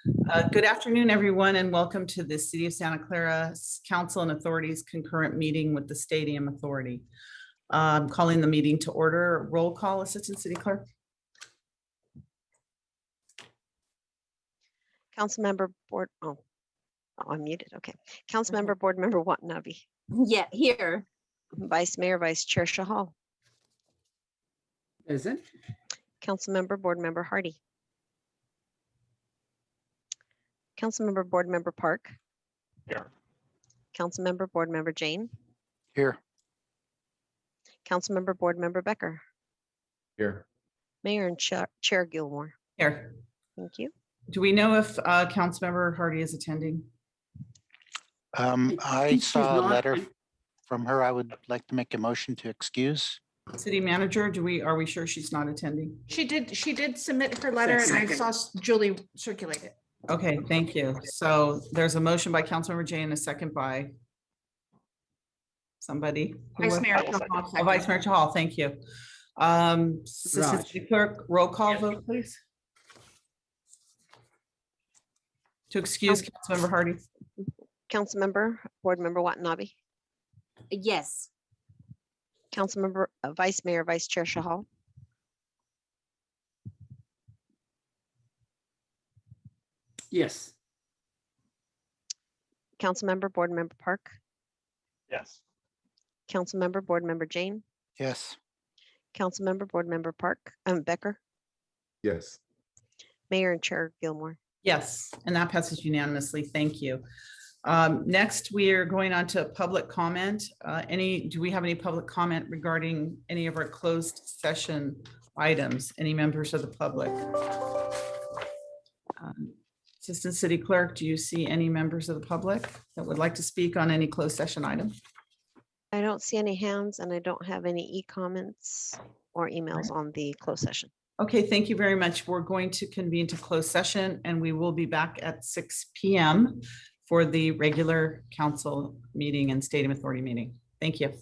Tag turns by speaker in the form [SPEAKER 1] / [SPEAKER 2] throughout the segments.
[SPEAKER 1] Good afternoon, everyone, and welcome to the City of Santa Clara Council and Authorities concurrent meeting with the Stadium Authority. I'm calling the meeting to order. Roll call, Assistant City Clerk.
[SPEAKER 2] Councilmember Board, I'm muted, okay. Councilmember Board Member Watanabe,
[SPEAKER 3] Yeah, here.
[SPEAKER 2] Vice Mayor, Vice Chair Shahal,
[SPEAKER 4] Present.
[SPEAKER 2] Councilmember Board Member Hardy, Councilmember Board Member Park.
[SPEAKER 5] Here.
[SPEAKER 2] Councilmember Board Member Jane,
[SPEAKER 5] Here.
[SPEAKER 2] Councilmember Board Member Becker,
[SPEAKER 5] Here.
[SPEAKER 2] Mayor and Chair Gilmore.
[SPEAKER 1] Here.
[SPEAKER 2] Thank you.
[SPEAKER 1] Do we know if Councilmember Hardy is attending?
[SPEAKER 5] I
[SPEAKER 4] She's
[SPEAKER 5] saw a
[SPEAKER 4] not-
[SPEAKER 5] letter from her. I would like to make a motion to excuse.
[SPEAKER 1] City Manager, are we sure she's not attending?
[SPEAKER 3] She did submit her letter and I saw Julie circulate it.
[SPEAKER 1] Okay, thank you. So there's a motion by Councilmember Jane and a second by somebody. Who
[SPEAKER 3] Vice
[SPEAKER 1] was-
[SPEAKER 3] Mayor.
[SPEAKER 1] Oh, Vice Mayor Hall, thank you. Assistant
[SPEAKER 4] Raj.
[SPEAKER 1] City Clerk, roll call vote, please. To excuse Councilmember Hardy.
[SPEAKER 2] Councilmember Board Member Watanabe,
[SPEAKER 3] Yes.
[SPEAKER 2] Councilmember Vice Mayor, Vice Chair Shahal,
[SPEAKER 4] Yes.
[SPEAKER 2] Councilmember Board Member Park,
[SPEAKER 5] Yes.
[SPEAKER 2] Councilmember Board Member Jane,
[SPEAKER 5] Yes.
[SPEAKER 2] Councilmember Board Member Becker,
[SPEAKER 5] Yes.
[SPEAKER 2] Mayor and Chair Gilmore.
[SPEAKER 1] Yes, and that passes unanimously. Thank you. Next, we are going on to public comment. Do we have any public comment regarding any of our closed session items? Any members of the public? Assistant City Clerk, do you see any members of the public that would like to speak on any closed session item?
[SPEAKER 2] I don't see any hands and I don't have any e-comments or emails on the closed session.
[SPEAKER 1] Okay, thank you very much. We're going to convene to closed session and we will be back at 6 p.m. for the regular council meeting and Stadium Authority meeting. Thank you.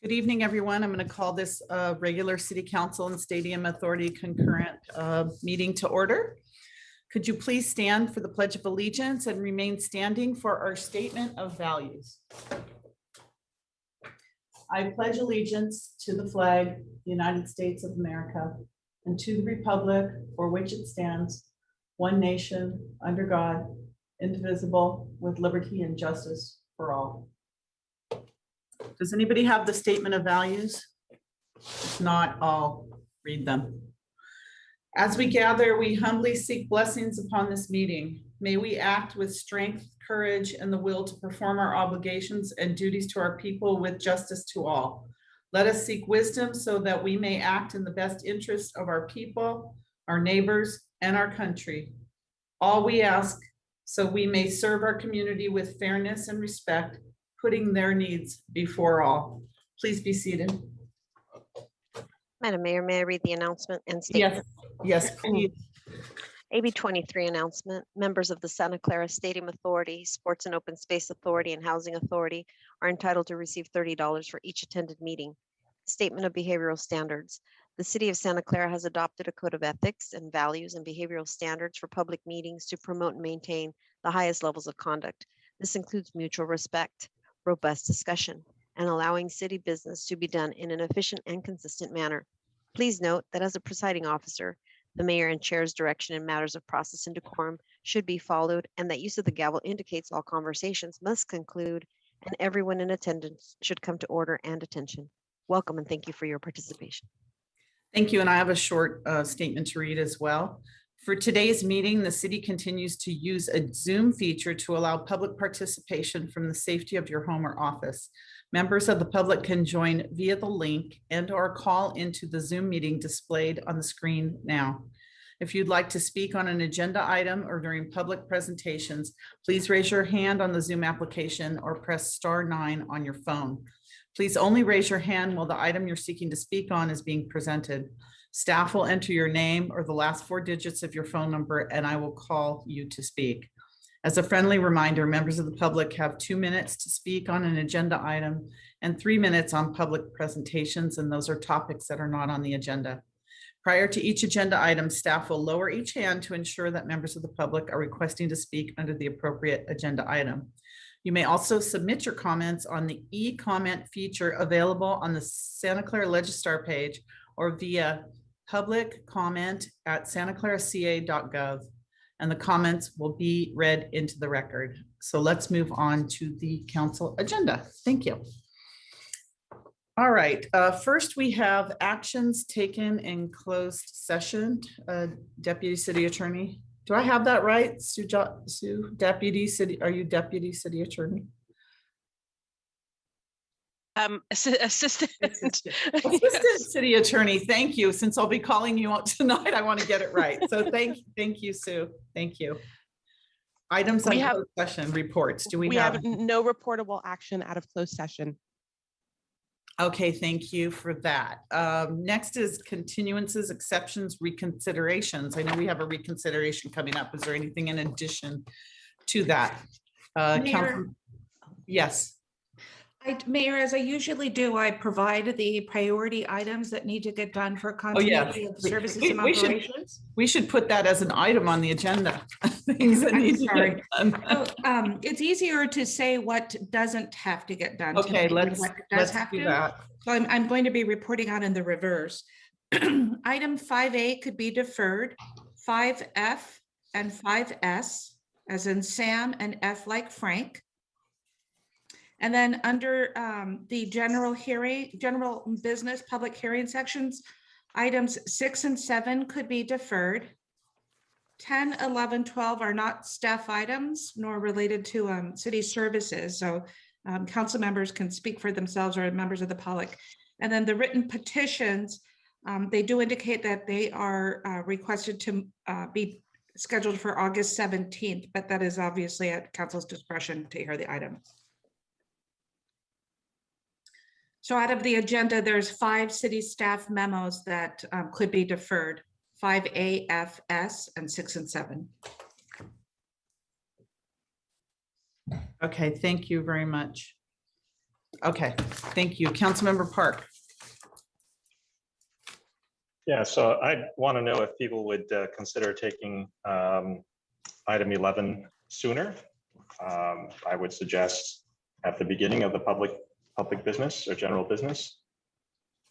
[SPEAKER 1] Good evening, everyone. I'm going to call this regular City Council and Stadium Authority concurrent meeting to order. Could you please stand for the Pledge of Allegiance and remain standing for our statement of values? I pledge allegiance to the flag, the United States of America, and to the republic for which it stands, one nation, under God, indivisible, with liberty and justice for all. Does anybody have the statement of values? If not, I'll read them. As we gather, we humbly seek blessings upon this meeting. May we act with strength, courage, and the will to perform our obligations and duties to our people with justice to all. Let us seek wisdom so that we may act in the best interest of our people, our neighbors, and our country. All we ask so we may serve our community with fairness and respect, putting their needs before all. Please be seated.
[SPEAKER 2] Madam Mayor, may I read the announcement and statement?
[SPEAKER 1] Yes, please.
[SPEAKER 2] AB 23 announcement. Members of the Santa Clara Stadium Authority, Sports and Open Space Authority, and Housing Authority are entitled to receive $30 for each attended meeting. Statement of behavioral standards. The City of Santa Clara has adopted a code of ethics and values and behavioral standards for public meetings to promote and maintain the highest levels of conduct. This includes mutual respect, robust discussion, and allowing city business to be done in an efficient and consistent manner. Please note that as a presiding officer, the mayor and chair's direction in matters of process and decorum should be followed, and that use of the gavel indicates all conversations must conclude and everyone in attendance should come to order and attention. Welcome and thank you for your participation.
[SPEAKER 1] Thank you. And I have a short statement to read as well. For today's meeting, the city continues to use a Zoom feature to allow public participation from the safety of your home or office. Members of the public can join via the link and/or call into the Zoom meeting displayed on the screen now. If you'd like to speak on an agenda item or during public presentations, please raise your hand on the Zoom application or press *9 on your phone. Please only raise your hand while the item you're seeking to speak on is being presented. Staff will enter your name or the last 4 digits of your phone number, and I will call you to speak. As a friendly reminder, members of the public have 2 minutes to speak on an agenda item and 3 minutes on public presentations, and those are topics that are not on the agenda. Prior to each agenda item, staff will lower each hand to ensure that members of the public are requesting to speak under the appropriate agenda item. You may also submit your comments on the e-comment feature available on the Santa Clara Legistar page or via public comment at santaclaraca.gov, and the comments will be read into the record. So let's move on to the council agenda. Thank you. All right, first we have actions taken in closed session. Deputy City Attorney, do I have that right? Sue, Deputy City, are you Deputy City Attorney?
[SPEAKER 6] Assistant.
[SPEAKER 1] Assistant City Attorney, thank you. Since I'll be calling you out tonight, I want to get it right. So thank you, Sue. Thank you. Items on closed session reports. Do we have
[SPEAKER 6] no reportable action out of closed session?
[SPEAKER 1] Okay, thank you for that. Next is continuances, exceptions, reconsiderations. I know we have a reconsideration coming up. Is there anything in addition to that?
[SPEAKER 3] Mayor,
[SPEAKER 1] yes.
[SPEAKER 3] Mayor, as I usually do, I provide the priority items that need to get done for continuity of services and operations.
[SPEAKER 1] We should put that as an item on the agenda. Things that need to get done.
[SPEAKER 3] So, it's easier to say what doesn't have to get done.
[SPEAKER 1] Okay,
[SPEAKER 3] let's
[SPEAKER 1] do that.
[SPEAKER 3] So I'm going to be reporting out in the reverse. Item 5A could be deferred. 5F and 5S, as in Sam, and F like Frank. And then under the general business, public hearing sections, items 6 and 7 could be deferred. 10, 11, 12 are not staff items nor related to city services. So council members can speak for themselves or members of the public. And then the written petitions, they do indicate that they are requested to be scheduled for August 17th, but that is obviously at council's discretion to hear the item. So out of the agenda, there's 5 city staff memos that could be deferred, 5A, F, S, and 6 and 7.
[SPEAKER 1] Okay, thank you very much. Okay, thank you. Councilmember Park.
[SPEAKER 7] Yeah, so I want to know if people would consider taking item 11 sooner. I would suggest at the beginning of the public business or general business.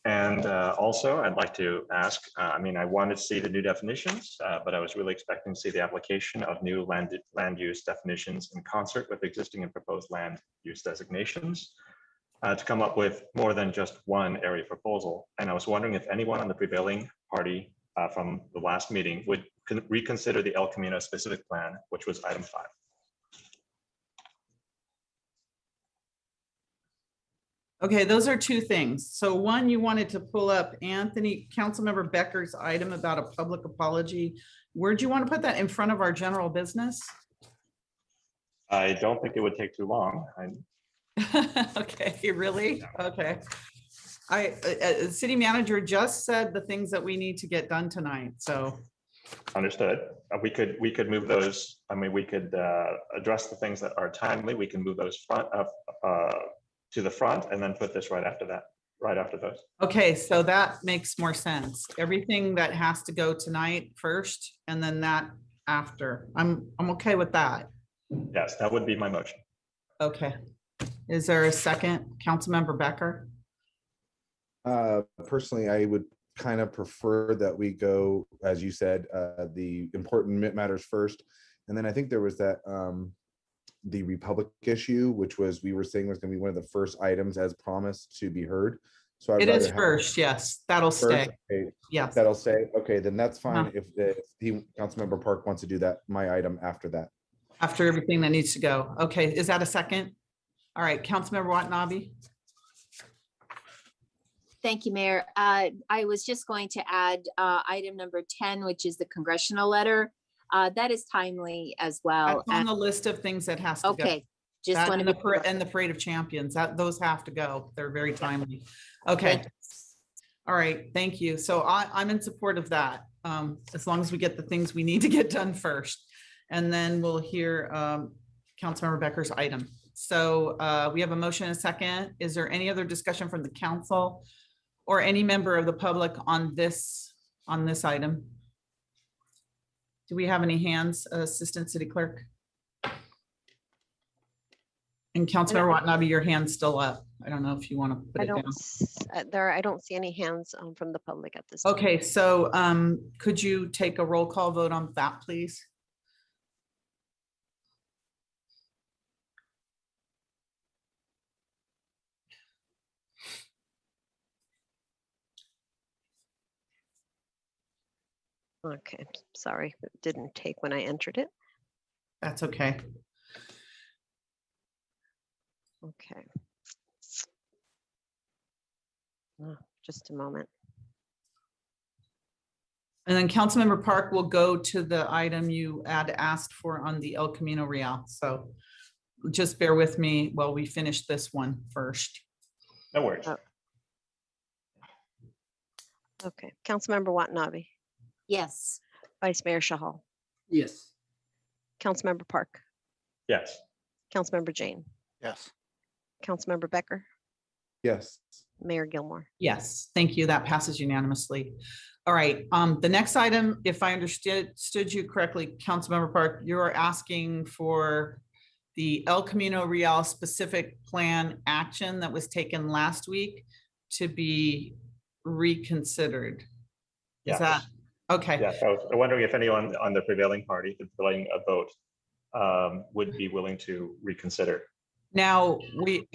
[SPEAKER 7] And also, I'd like to ask, I mean, I wanted to see the new definitions, but I was really expecting to see the application of new land use definitions in concert with existing and proposed land use designations to come up with more than just one area proposal. And I was wondering if anyone on the prevailing party from the last meeting would reconsider the El Camino specific plan, which was item 5.
[SPEAKER 1] Okay, those are two things. So one, you wanted to pull up Councilmember Becker's item about a public apology. Where'd you want to put that in front of our general business?
[SPEAKER 7] I don't think it would take too long.
[SPEAKER 1] Okay, really? Okay. City manager just said the things that we need to get done tonight, so.
[SPEAKER 7] Understood. We could move those. I mean, we could address the things that are timely. We can move those to the front and then put this right after that, right after those.
[SPEAKER 1] Okay, so that makes more sense. Everything that has to go tonight first and then that after. I'm okay with that.
[SPEAKER 7] Yes, that would be my motion.
[SPEAKER 1] Okay. Is there a second? Councilmember Becker?
[SPEAKER 8] Personally, I would kind of prefer that we go, as you said, the important matters first. And then I think there was that the Republic issue, which we were saying was going to be one of the first items as promised to be heard. So
[SPEAKER 1] It is first, yes, that'll stay.
[SPEAKER 8] Okay,
[SPEAKER 1] Yes.
[SPEAKER 8] that'll stay. Okay, then that's fine.
[SPEAKER 1] Uh-huh.
[SPEAKER 8] If Councilmember Park wants to do that, my item after that.
[SPEAKER 1] After everything that needs to go. Okay, is that a second? All right, Councilmember Watanabe?
[SPEAKER 9] Thank you, Mayor. I was just going to add item number 10, which is the congressional letter. That is timely as well.
[SPEAKER 1] That's on the list of things that has to go.
[SPEAKER 9] Okay, just
[SPEAKER 1] That
[SPEAKER 9] want
[SPEAKER 1] and
[SPEAKER 9] to.
[SPEAKER 1] the Parade of Champions, those have to go. They're very timely. Okay. All right, thank you. So I'm in support of that. As long as we get the things we need to get done first. And then we'll hear Councilmember Becker's item. So we have a motion and a second. Is there any other discussion from the council or any member of the public on this item? Do we have any hands, Assistant City Clerk? And Councilmember Watanabe, your hand's still up. I don't know if you want to put
[SPEAKER 2] I
[SPEAKER 1] it down.
[SPEAKER 2] I don't see any hands from the public at this time.
[SPEAKER 1] Okay, so could you take a roll call vote on that, please?
[SPEAKER 2] Okay, sorry, it didn't take when I entered it.
[SPEAKER 1] That's okay.
[SPEAKER 2] Okay. Just a moment.
[SPEAKER 1] And then Councilmember Park will go to the item you had asked for on the El Camino Real. So just bear with me while we finish this one first.
[SPEAKER 7] No worries.
[SPEAKER 2] Okay, Councilmember Watanabe,
[SPEAKER 9] Yes,
[SPEAKER 2] Vice Mayor Shahal,
[SPEAKER 4] Yes.
[SPEAKER 2] Councilmember Park,
[SPEAKER 7] Yes.
[SPEAKER 2] Councilmember Jane,
[SPEAKER 5] Yes.
[SPEAKER 2] Councilmember Becker,
[SPEAKER 8] Yes.
[SPEAKER 2] Mayor Gilmore.
[SPEAKER 1] Yes, thank you. That passes unanimously. All right, the next item, if I understood you correctly, Councilmember Park, you're asking for the El Camino Real specific plan action that was taken last week to be reconsidered. Is
[SPEAKER 7] Yes.
[SPEAKER 1] that, okay,
[SPEAKER 7] Yes, I was wondering if anyone on the prevailing party, the prevailing vote, would be willing to reconsider.
[SPEAKER 1] now we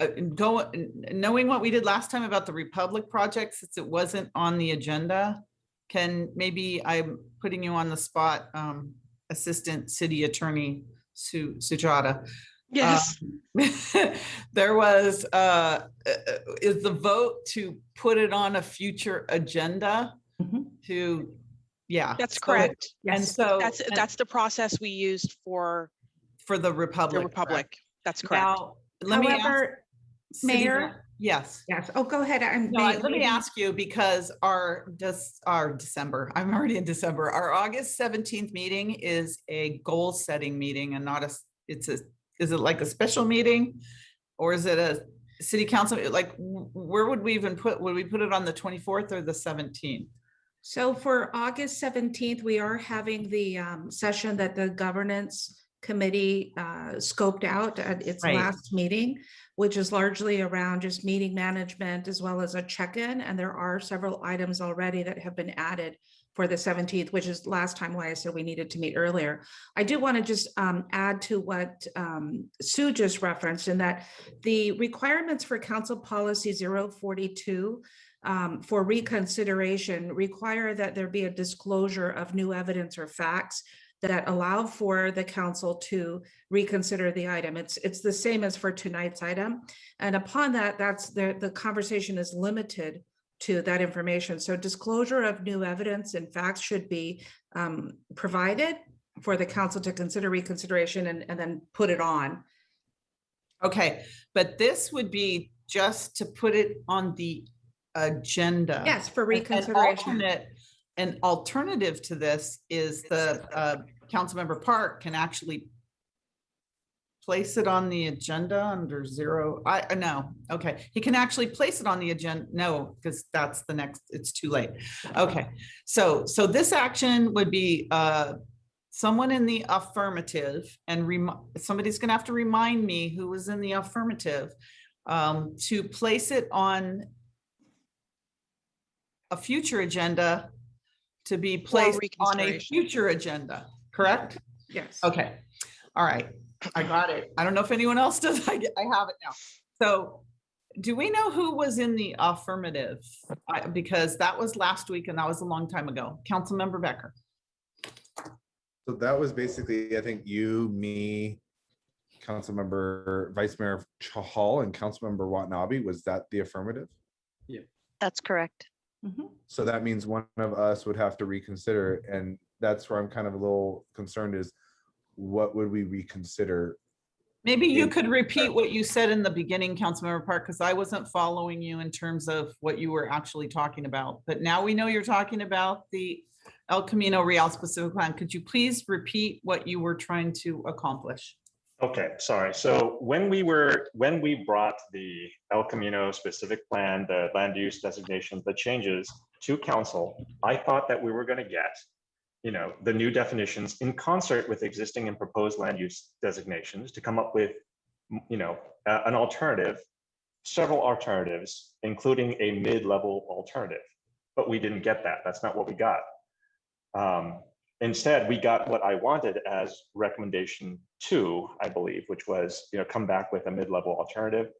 [SPEAKER 1] knowing what we did last time about the Republic project, since it wasn't on the agenda, maybe I'm putting you on the spot, Assistant City Attorney Sujata.
[SPEAKER 6] Yes.
[SPEAKER 1] There was, is the vote to put it on a future agenda to, yeah.
[SPEAKER 6] That's
[SPEAKER 1] so-
[SPEAKER 6] correct.
[SPEAKER 1] And
[SPEAKER 3] Yes.
[SPEAKER 1] so.
[SPEAKER 6] That's the process we used for
[SPEAKER 1] For the Republic.
[SPEAKER 6] the Republic.
[SPEAKER 1] correct?
[SPEAKER 6] That's correct.
[SPEAKER 1] Now, let me ask.
[SPEAKER 3] However,
[SPEAKER 1] City
[SPEAKER 3] Mayor?
[SPEAKER 1] Ma- Yes.
[SPEAKER 3] yes, oh, go ahead.
[SPEAKER 1] No, let me ask you, because our December, I'm already in December, our August 17th meeting is a goal setting meeting and not is it like a special meeting? Or is it city council, like, where would we even would we put it on the 24th or the 17th?
[SPEAKER 3] So for August 17th, we are having the session that the governance committee scoped out at its
[SPEAKER 1] Right.
[SPEAKER 3] last meeting, which is largely around just meeting management as well as a check-in. And there are several items already that have been added for the 17th, which is last time why I said we needed to meet earlier. I do want to just add to what Sue just referenced, in that the requirements for Council Policy 042 for reconsideration require that there be a disclosure of new evidence or facts that allow for the council to reconsider the item. It's the same as for tonight's item. And upon that, that's the conversation is limited to that information. So disclosure of new evidence and facts should be provided for the council to consider reconsideration and then put it on.
[SPEAKER 1] Okay, but this would be just to put it on the agenda.
[SPEAKER 3] Yes, for
[SPEAKER 1] An
[SPEAKER 3] reconsideration.
[SPEAKER 1] An alternative to this is the Councilmember Park can actually place it on the agenda under zero. I know. Okay, he can actually place it on the agenda. No, because that's the next, it's too late. Okay, so this action would be someone in the affirmative, and somebody's gonna have to remind me who was in the affirmative to place it on a future agenda to be placed on a
[SPEAKER 6] reconsideration.
[SPEAKER 1] future agenda, correct?
[SPEAKER 3] Yes.
[SPEAKER 1] Okay, all right, I got it. I don't know if anyone else does. I have it now. So do we know who was in the affirmative? Because that was last week and that was a long time ago. Councilmember Becker.
[SPEAKER 8] So that was basically, I think you, me, Councilmember Vice Mayor Chahal and Councilmember Watanabe. Was that the affirmative?
[SPEAKER 2] That's correct.
[SPEAKER 3] Mhm.
[SPEAKER 8] So that means one of us would have to reconsider, and that's where I'm kind of a little concerned is what would we reconsider?
[SPEAKER 1] Maybe you could repeat what you said in the beginning, Councilmember Park, because I wasn't following you in terms of what you were actually talking about. But now we know you're talking about the El Camino Real specific plan. Could you please repeat what you were trying to accomplish?
[SPEAKER 7] Okay, sorry. So when we brought the El Camino specific plan, the land use designations, the changes to council, I thought that we were going to get, the new definitions in concert with existing and proposed land use designations to come up with, an alternative, several alternatives, including a mid-level alternative. But we didn't get that. That's not what we got. Instead, we got what I wanted as recommendation 2, I believe, which was, come back with a mid-level alternative.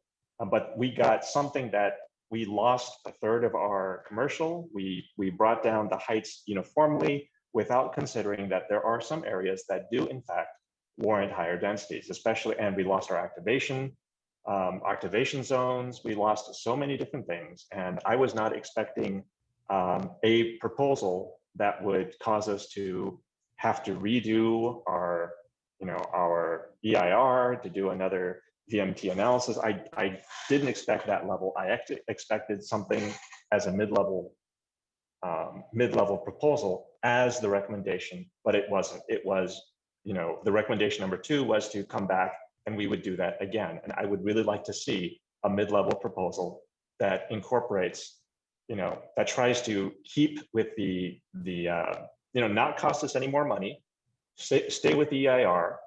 [SPEAKER 7] But we got something that we lost a third of our commercial. We brought down the heights uniformly without considering that there are some areas that do, in fact, warrant higher densities, especially, and we lost our activation zones. We lost so many different things. And I was not expecting a proposal that would cause us to have to redo our EIR, to do another VMT analysis. I didn't expect that level. I expected something as a mid-level proposal as the recommendation, but it wasn't. It was, the recommendation number 2 was to come back and we would do that again. And I would really like to see a mid-level proposal that incorporates, that tries to keep with the not cost us any more money, stay with the EIR,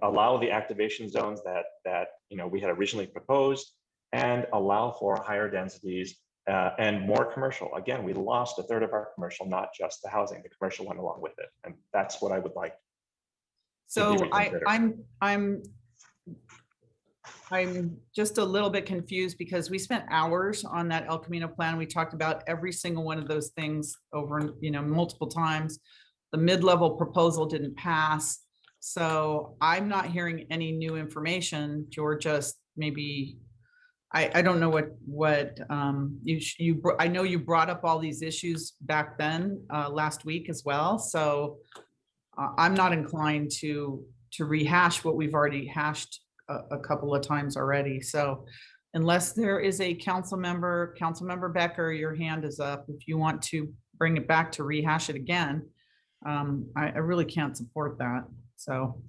[SPEAKER 7] allow the activation zones that we had originally proposed, and allow for higher densities and more commercial. Again, we lost a third of our commercial, not just the housing. The commercial went along with it, and that's what I would like.
[SPEAKER 1] So I'm just a little bit confused because we spent hours on that El Camino plan. We talked about every single one of those things over, multiple times. The mid-level proposal didn't pass. So I'm not hearing any new information. You're just maybe, I don't know what I know you brought up all these issues back then last week as well. So I'm not inclined to rehash what we've already hashed a couple of times already. So unless there is a Councilmember Becker, your hand is up. If you want to bring it back to rehash it again, I really can't support that. So.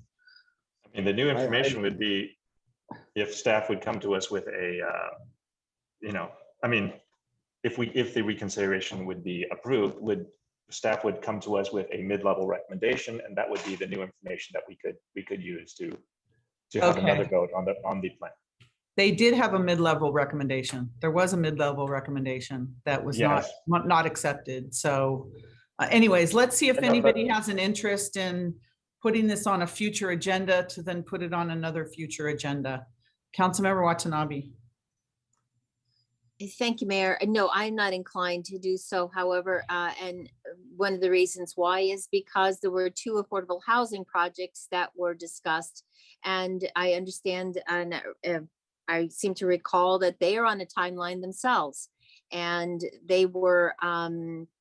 [SPEAKER 7] I mean, the new information would be, if staff would come to us with a, I mean, if the reconsideration would be approved, staff would come to us with a mid-level recommendation, and that would be the new information that we could use to have another
[SPEAKER 1] Okay.
[SPEAKER 7] vote on the plan.
[SPEAKER 1] They did have a mid-level recommendation. There was a mid-level recommendation that was
[SPEAKER 7] Yes.
[SPEAKER 1] not accepted. So anyways, let's see if
[SPEAKER 7] I know,
[SPEAKER 1] anybody has an interest in putting this on a future agenda to then put it on another future agenda. Councilmember Watanabe.
[SPEAKER 9] Thank you, Mayor. No, I'm not inclined to do so. However, and one of the reasons why is because there were 2 affordable housing projects that were discussed. And I understand, and I seem to recall that they are on a timeline themselves. And they were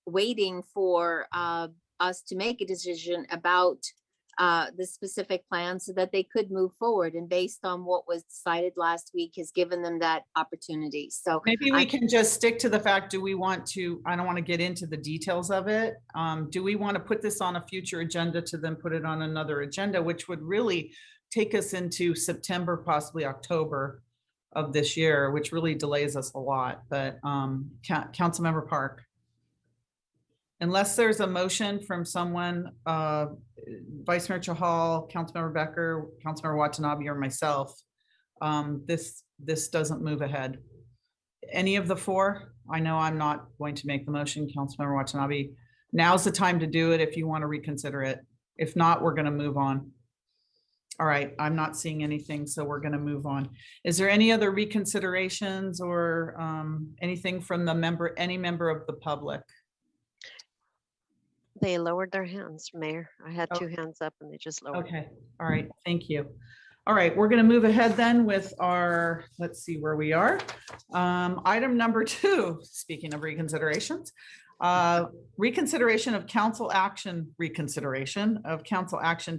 [SPEAKER 9] waiting for us to make a decision about the specific plan so that they could move forward. And based on what was decided last week has given them that opportunity. So
[SPEAKER 1] Maybe we can just stick to the fact, do we want to, I don't want to get into the details of it. Do we want to put this on a future agenda to then put it on another agenda, which would really take us into September, possibly October of this year, which really delays us a lot. But Councilmember Park. Unless there's a motion from someone, Vice Mayor Chahal, Councilmember Becker, Councilmember Watanabe, or myself, this doesn't move ahead. Any of the 4? I know I'm not going to make the motion, Councilmember Watanabe. Now's the time to do it if you want to reconsider it. If not, we're going to move on. All right, I'm not seeing anything, so we're going to move on. Is there any other reconsiderations or anything from any member of the public?
[SPEAKER 2] They lowered their hands, Mayor. I had
[SPEAKER 1] Oh.
[SPEAKER 2] 2 hands up and they just lowered.
[SPEAKER 1] Okay, all right, thank you. All right, we're going to move ahead then with our, let's see where we are. Item number 2, speaking of reconsiderations, reconsideration of council action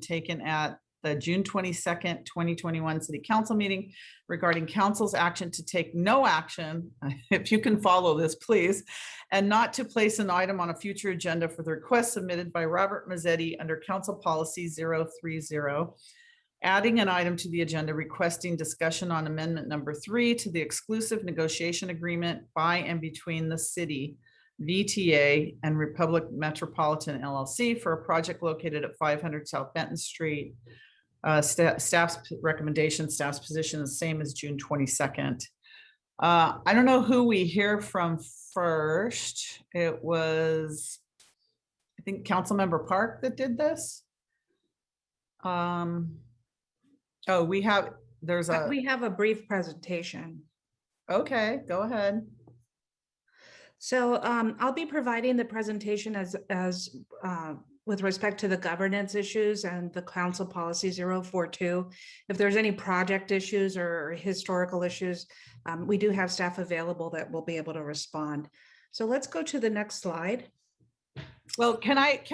[SPEAKER 1] taken at the June 22nd, 2021 City Council meeting regarding council's action to take no action, if you can follow this, please, and not to place an item on a future agenda for the request submitted by Robert Mazzetti under Council Policy 030, adding an item to the agenda requesting discussion on amendment number 3 to the exclusive negotiation agreement by and between the city, VTA, and Republic Metropolitan LLC for a project located at 500 South Benton Street. Staff's recommendation, staff's position is the same as June 22nd. I don't know who we hear from first. It was, I think, Councilmember Park that did this. Oh, we have
[SPEAKER 3] a brief presentation.
[SPEAKER 1] Okay, go ahead.
[SPEAKER 3] So I'll be providing the presentation as with respect to the governance issues and the council policy 042. If there's any project issues or historical issues, we do have staff available that will be able to respond. So let's go to the next slide.
[SPEAKER 1] Well, can I,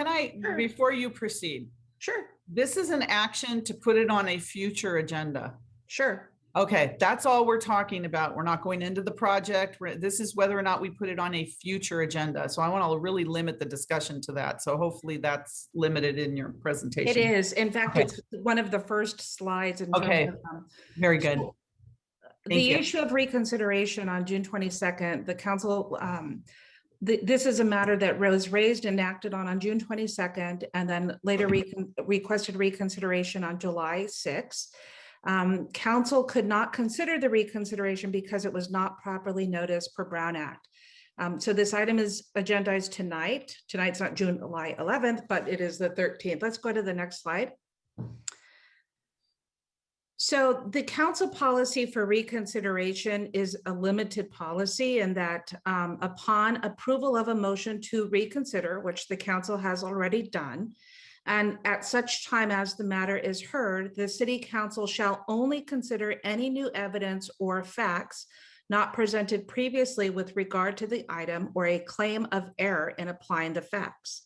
[SPEAKER 3] Sure.
[SPEAKER 1] before you proceed,
[SPEAKER 3] Sure,
[SPEAKER 1] this is an action to put it on a future agenda.
[SPEAKER 3] sure.
[SPEAKER 1] Okay, that's all we're talking about. We're not going into the project. This is whether or not we put it on a future agenda. So I want to really limit the discussion to that. So hopefully that's limited in your presentation.
[SPEAKER 3] It is. In fact,
[SPEAKER 1] Okay.
[SPEAKER 3] it's one of the first slides. In
[SPEAKER 1] Okay.
[SPEAKER 3] terms of,
[SPEAKER 1] Very good.
[SPEAKER 3] so
[SPEAKER 1] Thank
[SPEAKER 3] the
[SPEAKER 1] you.
[SPEAKER 3] issue of reconsideration on June 22nd, the council, this is a matter that was raised and acted on June 22nd, and then later requested reconsideration on July 6th. Council could not consider the reconsideration because it was not properly noticed per Brown Act. So this item is agendized tonight. Tonight's not July 11th, but it is the 13th. Let's go to the next slide. So the council policy for reconsideration is a limited policy in that upon approval of a motion to reconsider, which the council has already done, and at such time as the matter is heard, the city council shall only consider any new evidence or facts not presented previously with regard to the item or a claim of error in applying the facts.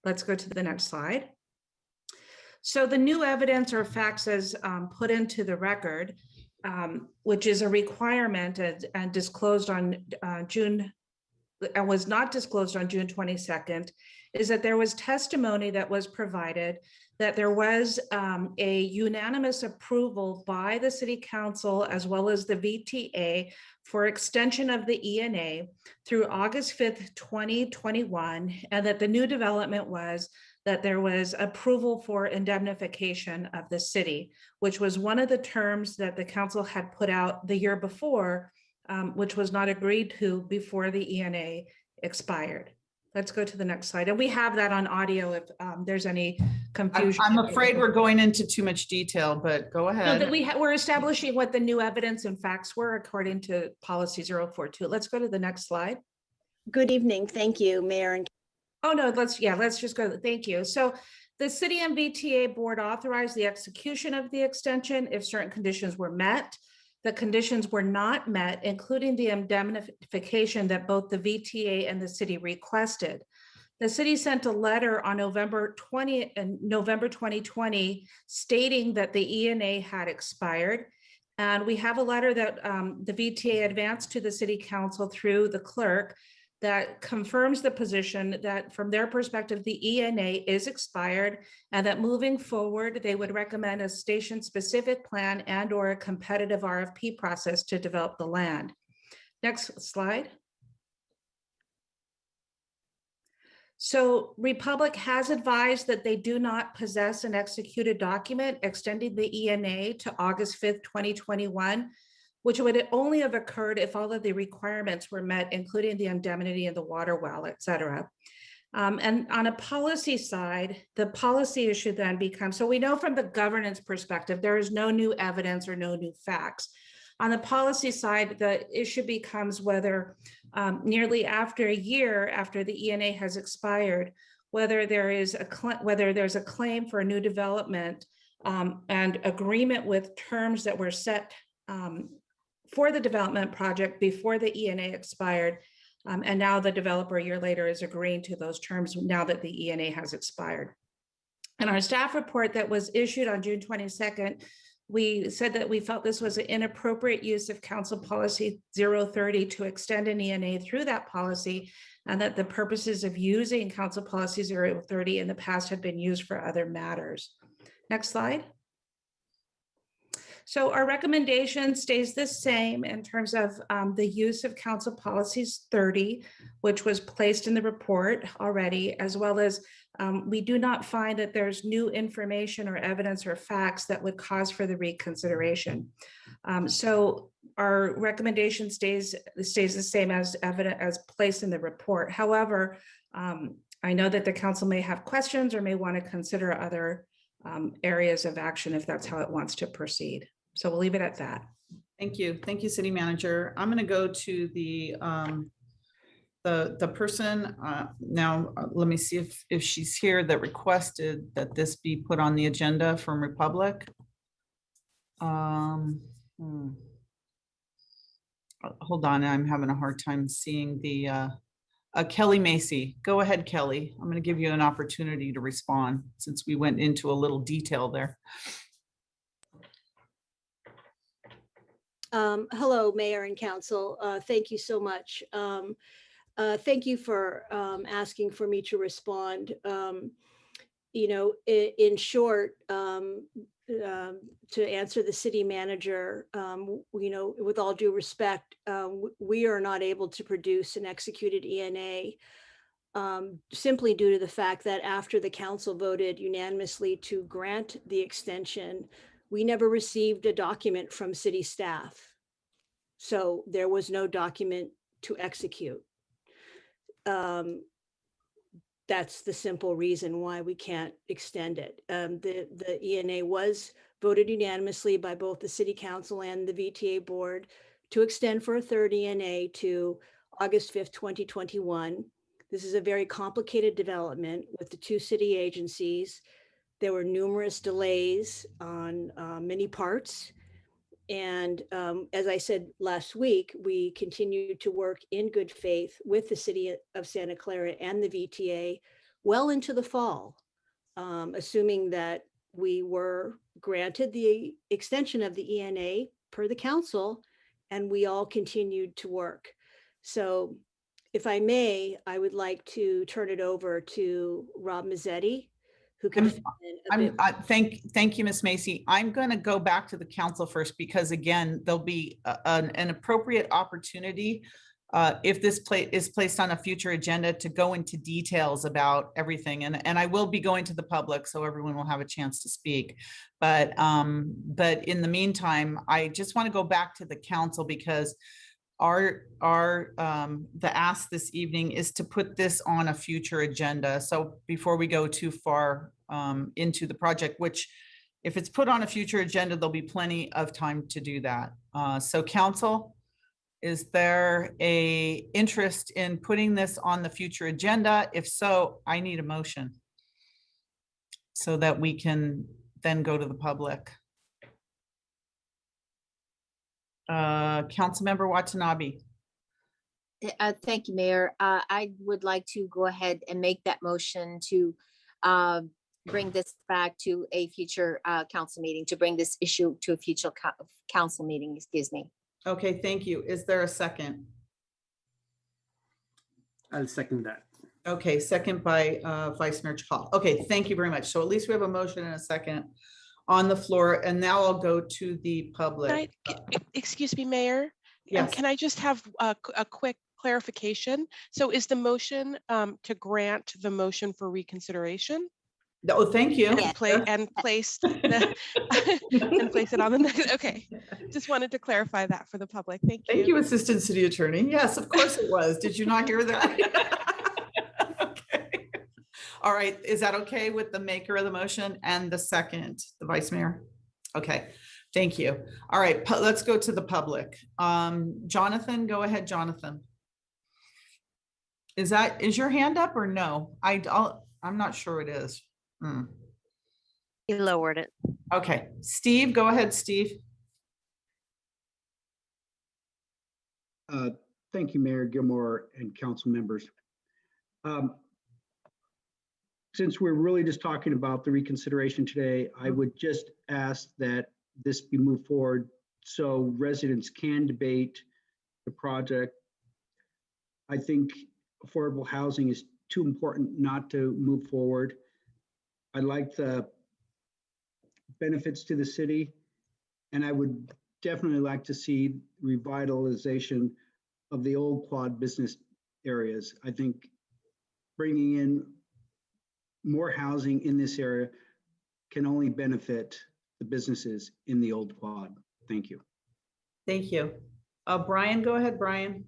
[SPEAKER 3] Let's go to the next slide. So the new evidence or facts as put into the record, which is a requirement and disclosed on June, and was not disclosed on June 22nd, is that there was testimony that was provided that there was a unanimous approval by the city council as well as the VTA for extension of the ENA through August 5th, 2021, and that the new development was that there was approval for indemnification of the city, which was one of the terms that the council had put out the year before, which was not agreed to before the ENA expired. Let's go to the next slide. And we have that on audio if there's any confusion.
[SPEAKER 1] I'm afraid we're going into too much detail, but go
[SPEAKER 3] No,
[SPEAKER 1] ahead.
[SPEAKER 3] that we're establishing what the new evidence and facts were according to policy 042. Let's go to the next slide.
[SPEAKER 10] Good evening. Thank you, Mayor and
[SPEAKER 3] Oh, no, let's just go. Thank you. So the city and VTA board authorized the execution of the extension if certain conditions were met. The conditions were not met, including the indemnification that both the VTA and the city requested. The city sent a letter on November 2020 stating that the ENA had expired. And we have a letter that the VTA advanced to the city council through the clerk that confirms the position that from their perspective, the ENA is expired and that moving forward, they would recommend a station specific plan and or a competitive RFP process to develop the land. Next slide. So Republic has advised that they do not possess an executed document extending the ENA to August 5th, 2021, which would only have occurred if all of the requirements were met, including the indemnity and the water well, et cetera. And on a policy side, the policy issue then becomes, so we know from the governance perspective, there is no new evidence or no new facts. On the policy side, the issue becomes whether nearly after a year after the ENA has expired, whether there's a claim for a new development and agreement with terms that were set for the development project before the ENA expired. And now the developer a year later is agreeing to those terms now that the ENA has expired. In our staff report that was issued on June 22nd, we said that we felt this was an inappropriate use of council policy 030 to extend an ENA through that policy, and that the purposes of using council policy 030 in the past had been used for other matters. Next slide. So our recommendation stays the same in terms of the use of council policies 30, which was placed in the report already, as well as we do not find that there's new information or evidence or facts that would cause for the reconsideration. So our recommendation stays the same as evident as placed in the report. However, I know that the council may have questions or may want to consider other areas of action if that's how it wants to proceed. So we'll leave it at that.
[SPEAKER 1] Thank you. Thank you, City Manager. I'm going to go to the person now. Let me see if she's here that requested that this be put on the agenda from Republic. Hold on, I'm having a hard time seeing the Kelly Macy. Go ahead, Kelly. I'm going to give you an opportunity to respond since we went into a little detail there.
[SPEAKER 10] hello, Mayor and Council. Thank you so much. Thank you for asking for me to respond. In short, to answer the city manager, with all due respect, we are not able to produce an executed ENA simply due to the fact that after the council voted unanimously to grant the extension, we never received a document from city staff. So there was no document to execute. That's the simple reason why we can't extend it. The ENA was voted unanimously by both the city council and the VTA board to extend for a third ENA to August 5th, 2021. This is a very complicated development with the two city agencies. There were numerous delays on many parts. And as I said last week, we continued to work in good faith with the city of Santa Clara and the VTA well into the fall, assuming that we were granted the extension of the ENA per the council, and we all continued to work. So if I may, I would like to turn it over to Rob Mazzetti, who can
[SPEAKER 1] I'm-
[SPEAKER 10] fill in a bit.
[SPEAKER 1] Thank you, Ms. Macy. I'm going to go back to the council first because again, there'll be an appropriate opportunity if this is placed on a future agenda to go into details about everything. And I will be going to the public so everyone will have a chance to speak. But in the meantime, I just want to go back to the council because the ask this evening is to put this on a future agenda. So before we go too far into the project, which if it's put on a future agenda, there'll be plenty of time to do that. So council, is there a interest in putting this on the future agenda? If so, I need a motion so that we can then go to the public. Councilmember Watanabe.
[SPEAKER 9] Thank you, Mayor. I would like to go ahead and make that motion to bring this back to a future council meeting, to bring this issue to a future council meeting, excuse me.
[SPEAKER 1] Okay, thank you. Is there a second?
[SPEAKER 4] I'll second that.
[SPEAKER 1] Okay, second by Vice Mayor Chahal. Okay, thank you very much. So at least we have a motion and a second on the floor. And now I'll go to the public.
[SPEAKER 6] Excuse me, Mayor.
[SPEAKER 1] Yes.
[SPEAKER 6] Can I just have a quick clarification? So is the motion to grant the motion for reconsideration?
[SPEAKER 1] Oh, thank you.
[SPEAKER 6] And place and place it on the next. Okay, just wanted to clarify that for the public. Thank you.
[SPEAKER 1] Thank you, Assistant City Attorney. Yes, of course it was. Did you not hear that? Okay. All right. Is that okay with the maker of the motion and the second, the Vice Mayor? Okay. Thank you. All right. Let's go to the public. Jonathan, go ahead, Jonathan. Is your hand up or no? I'm not sure it is.
[SPEAKER 2] He lowered it.
[SPEAKER 1] Okay. Steve, go ahead, Steve.
[SPEAKER 11] Thank you, Mayor Gilmore and council members. Since we're really just talking about the reconsideration today, I would just ask that this be moved forward so residents can debate the project. I think affordable housing is too important not to move forward. I like the benefits to the city, and I would definitely like to see revitalization of the old quad business areas. I think bringing in more housing in this area can only benefit the businesses in the old quad. Thank you.
[SPEAKER 1] Thank you. Brian, go ahead, Brian.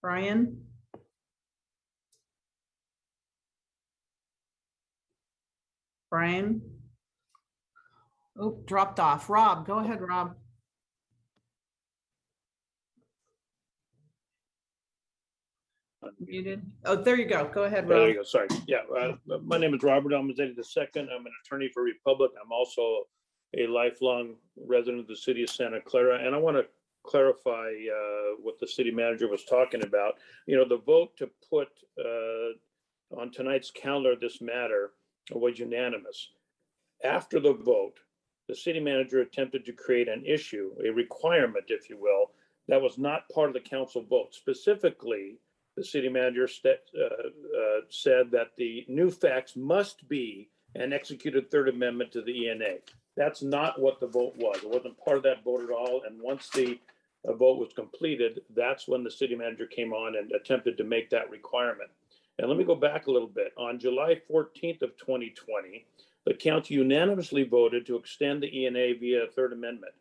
[SPEAKER 1] Brian? Brian? Oh, dropped off. Rob, go ahead, Rob. Muted. Oh, there you go. Go ahead,
[SPEAKER 12] There you
[SPEAKER 1] Rob.
[SPEAKER 12] go. Sorry. Yeah. My name is Robert Almazetti II. I'm an attorney for Republic. I'm also a lifelong resident of the city of Santa Clara. And I want to clarify what the city manager was talking about. You know, the vote to put on tonight's calendar this matter was unanimous. After the vote, the city manager attempted to create an issue, a requirement, if you will, that was not part of the council vote. Specifically, the city manager said that the new facts must be an executed Third Amendment to the ENA. That's not what the vote was. It wasn't part of that vote at all. And once the vote was completed, that's when the city manager came on and attempted to make that requirement. And let me go back a little bit. On July 14th of 2020, the council unanimously voted to extend the ENA via Third Amendment.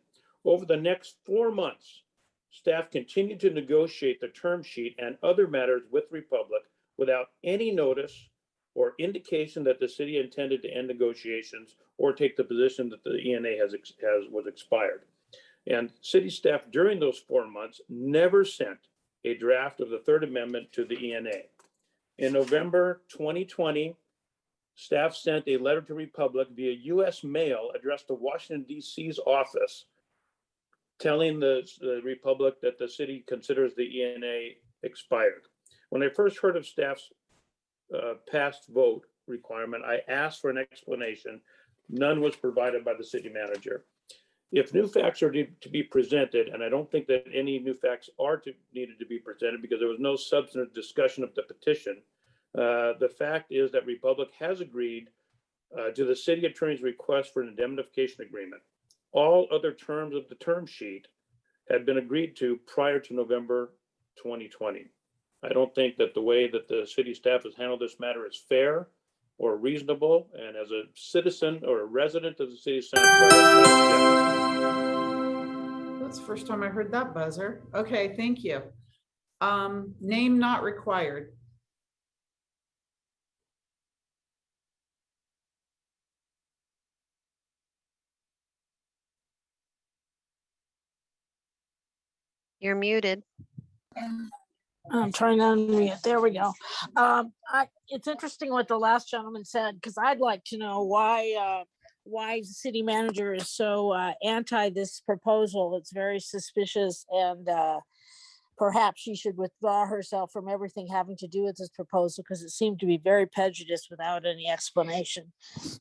[SPEAKER 12] Over the next 4 months, staff continued to negotiate the term sheet and other matters with Republic without any notice or indication that the city intended to end negotiations or take the position that the ENA was expired. And city staff during those 4 months never sent a draft of the Third Amendment to the ENA. In November 2020, staff sent a letter to Republic via US mail addressed to Washington, D.C.'s office, telling the Republic that the city considers the ENA expired. When I first heard of staff's past vote requirement, I asked for an explanation. None was provided by the city manager. If new facts are to be presented, and I don't think that any new facts are needed to be presented because there was no substantive discussion of the petition, the fact is that Republic has agreed to the city attorney's request for an indemnification agreement. All other terms of the term sheet had been agreed to prior to November 2020. I don't think that the way that the city staff has handled this matter is fair or reasonable. And as a citizen or a resident of the city of Santa Clara,
[SPEAKER 1] That's the first time I heard that buzzer. Okay, thank you. Name not required.
[SPEAKER 2] You're muted.
[SPEAKER 13] I'm trying to unmute. There we go. It's interesting what the last gentleman said, because I'd like to know why the city manager is so anti this proposal. It's very suspicious, and perhaps she should withdraw herself from everything having to do with this proposal, because it seemed to be very prejudiced without any explanation.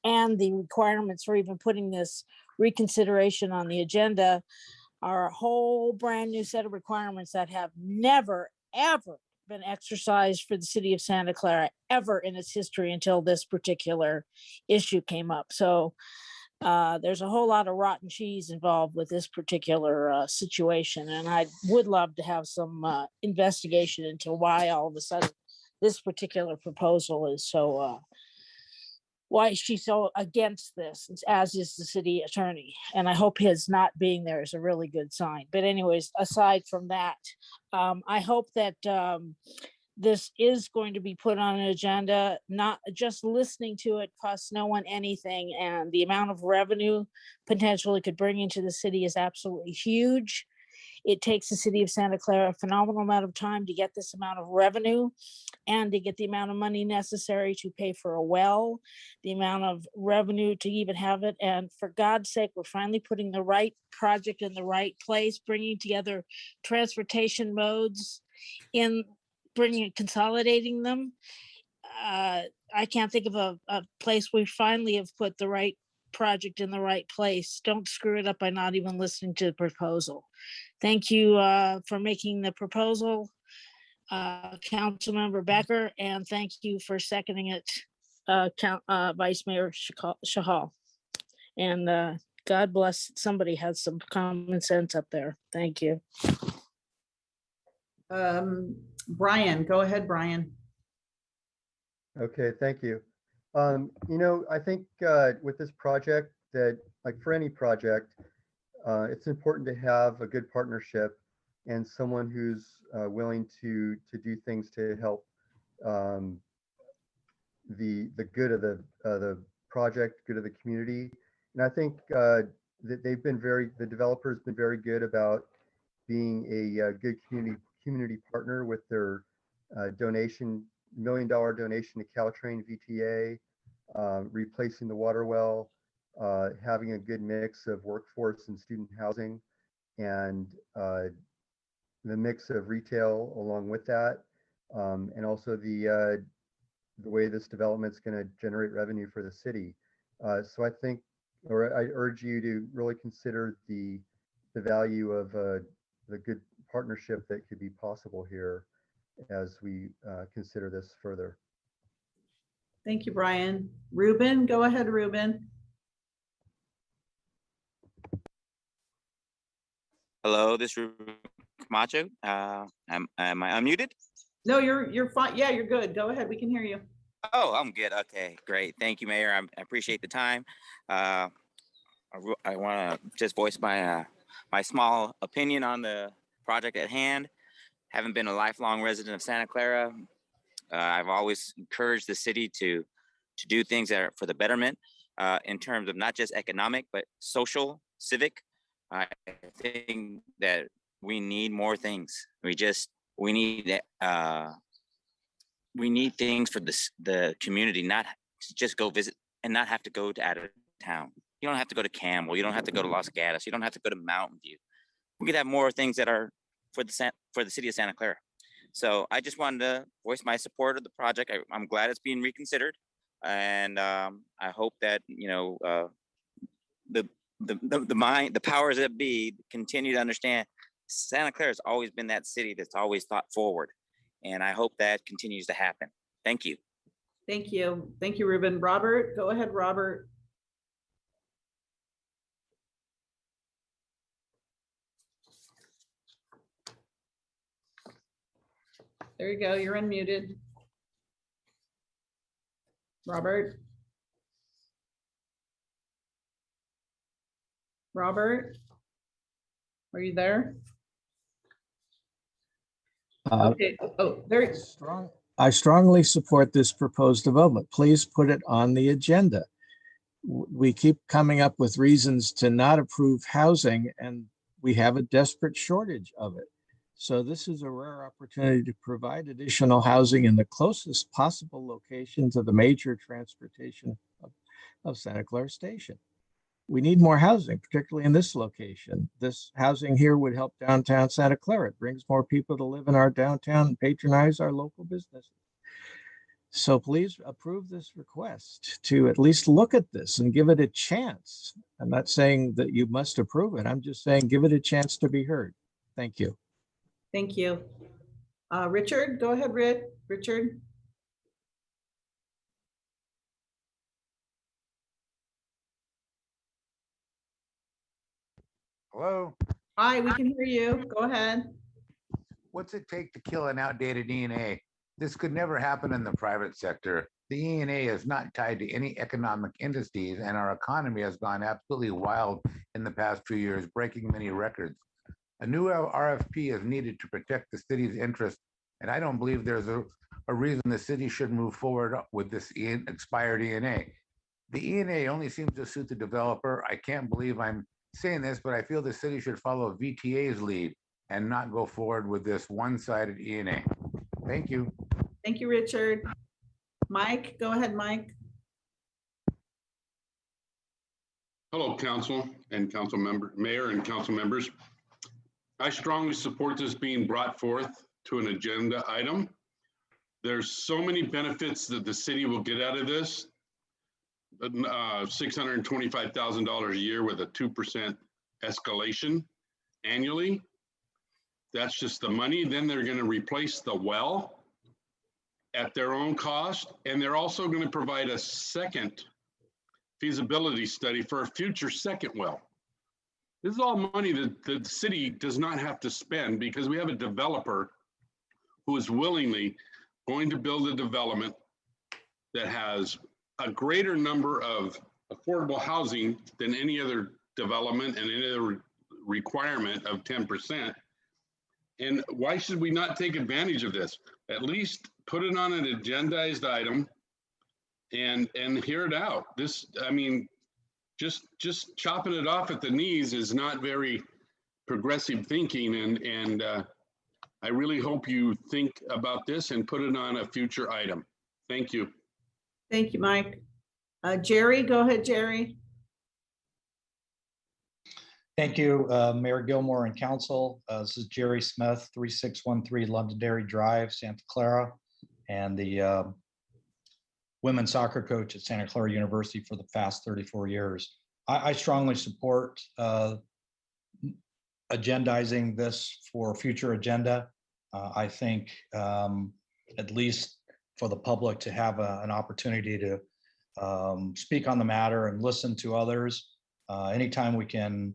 [SPEAKER 13] And the requirements for even putting this reconsideration on the agenda are a whole brand new set of requirements that have never, ever been exercised for the city of Santa Clara ever in its history until this particular issue came up. So there's a whole lot of rotten cheese involved with this particular situation. And I would love to have some investigation into why all of a sudden this particular proposal is so why she's so against this, as is the city attorney. And I hope his not being there is a really good sign. But anyways, aside from that, I hope that this is going to be put on an agenda. Not just listening to it costs no one anything. And the amount of revenue potentially could bring into the city is absolutely huge. It takes the city of Santa Clara a phenomenal amount of time to get this amount of revenue and to get the amount of money necessary to pay for a well, the amount of revenue to even have it. And for God's sake, we're finally putting the right project in the right place, bringing together transportation modes consolidating them. I can't think of a place we finally have put the right project in the right place. Don't screw it up by not even listening to the proposal. Thank you for making the proposal, Councilmember Becker, and thank you for seconding it, Vice Mayor Shahal. And God bless, somebody has some common sense up there. Thank you.
[SPEAKER 1] Brian, go ahead, Brian.
[SPEAKER 14] Okay, thank you. I think with this project, that like for any project, it's important to have a good partnership and someone who's willing to do things to help the good of the project, good of the community. And I think that the developer's been very good about being a good community partner with their $1 million donation to Caltrain VTA, replacing the water well, having a good mix of workforce and student housing, and the mix of retail along with that, and also the way this development's going to generate revenue for the city. So I think, or I urge you to really consider the value of the good partnership that could be possible here as we consider this further.
[SPEAKER 1] Thank you, Brian. Ruben, go ahead, Ruben.
[SPEAKER 15] Hello, this is Ruben Camacho. Am I unmuted?
[SPEAKER 1] No, you're fine. Yeah, you're good. Go ahead. We can hear you.
[SPEAKER 15] Oh, I'm good. Okay, great. Thank you, Mayor. I appreciate the time. I want to just voice my my small opinion on the project at hand. Having been a lifelong resident of Santa Clara, I've always encouraged the city to do things that are for the betterment in terms of not just economic, but social, civic. I think that we need more things. We need things for the community, not to just go visit and not have to go to out of town. You don't have to go to Campbell. You don't have to go to Los Gatos. You don't have to go to Mountain View. We could have more things that are for the city of Santa Clara. So I just wanted to voice my support of the project. I'm glad it's being reconsidered, and I hope that the the powers that be continue to understand Santa Clara has always been that city that's always thought forward. And I hope that continues to happen. Thank you.
[SPEAKER 1] Thank you. Thank you, Ruben. Robert, go ahead, Robert. There you go. You're unmuted. Robert. Robert, are you there? Okay. Oh, there.
[SPEAKER 16] I strongly support this proposed development. Please put it on the agenda. We keep coming up with reasons to not approve housing, and we have a desperate shortage of it. So this is a rare opportunity to provide additional housing in the closest possible location to the major transportation of Santa Clara Station. We need more housing, particularly in this location. This housing here would help downtown Santa Clara. It brings more people to live in our downtown and patronize our local businesses. So please approve this request to at least look at this and give it a chance. I'm not saying that you must approve it. I'm just saying give it a chance to be heard. Thank you.
[SPEAKER 1] Thank you. Richard, go ahead, Richard.
[SPEAKER 17] Hello?
[SPEAKER 1] Hi, we can hear you. Go ahead.
[SPEAKER 17] What's it take to kill an outdated E&A? This could never happen in the private sector. The E&A is not tied to any economic indices, and our economy has gone absolutely wild in the past few years, breaking many records. A new RFP is needed to protect the city's interests, and I don't believe there's a reason the city should move forward with this expired E&A. The E&A only seems to suit the developer. I can't believe I'm saying this, but I feel the city should follow VTA's lead and not go forward with this one-sided E&A. Thank you.
[SPEAKER 1] Thank you, Richard. Mike, go ahead, Mike.
[SPEAKER 18] Hello, council and council member, mayor and council members. I strongly support this being brought forth to an agenda item. There's so many benefits that the city will get out of this. $625,000 a year with a 2% escalation annually. That's just the money. Then they're going to replace the well at their own cost. And they're also going to provide a second feasibility study for a future second well. This is all money that the city does not have to spend because we have a developer who is willingly going to build a development that has a greater number of affordable housing than any other development and any other requirement of 10%. And why should we not take advantage of this? At least put it on an agendized item and hear it out. This, I mean, just chopping it off at the knees is not very progressive thinking. And I really hope you think about this and put it on a future item. Thank you.
[SPEAKER 1] Thank you, Mike. Jerry, go ahead, Jerry.
[SPEAKER 19] Thank you, Mayor Gilmore and council. This is Jerry Smith, 3613 Londonderry Drive, Santa Clara, and the women's soccer coach at Santa Clara University for the past 34 years. I strongly support agendizing this for a future agenda. I think at least for the public to have an opportunity to speak on the matter and listen to others. Anytime we can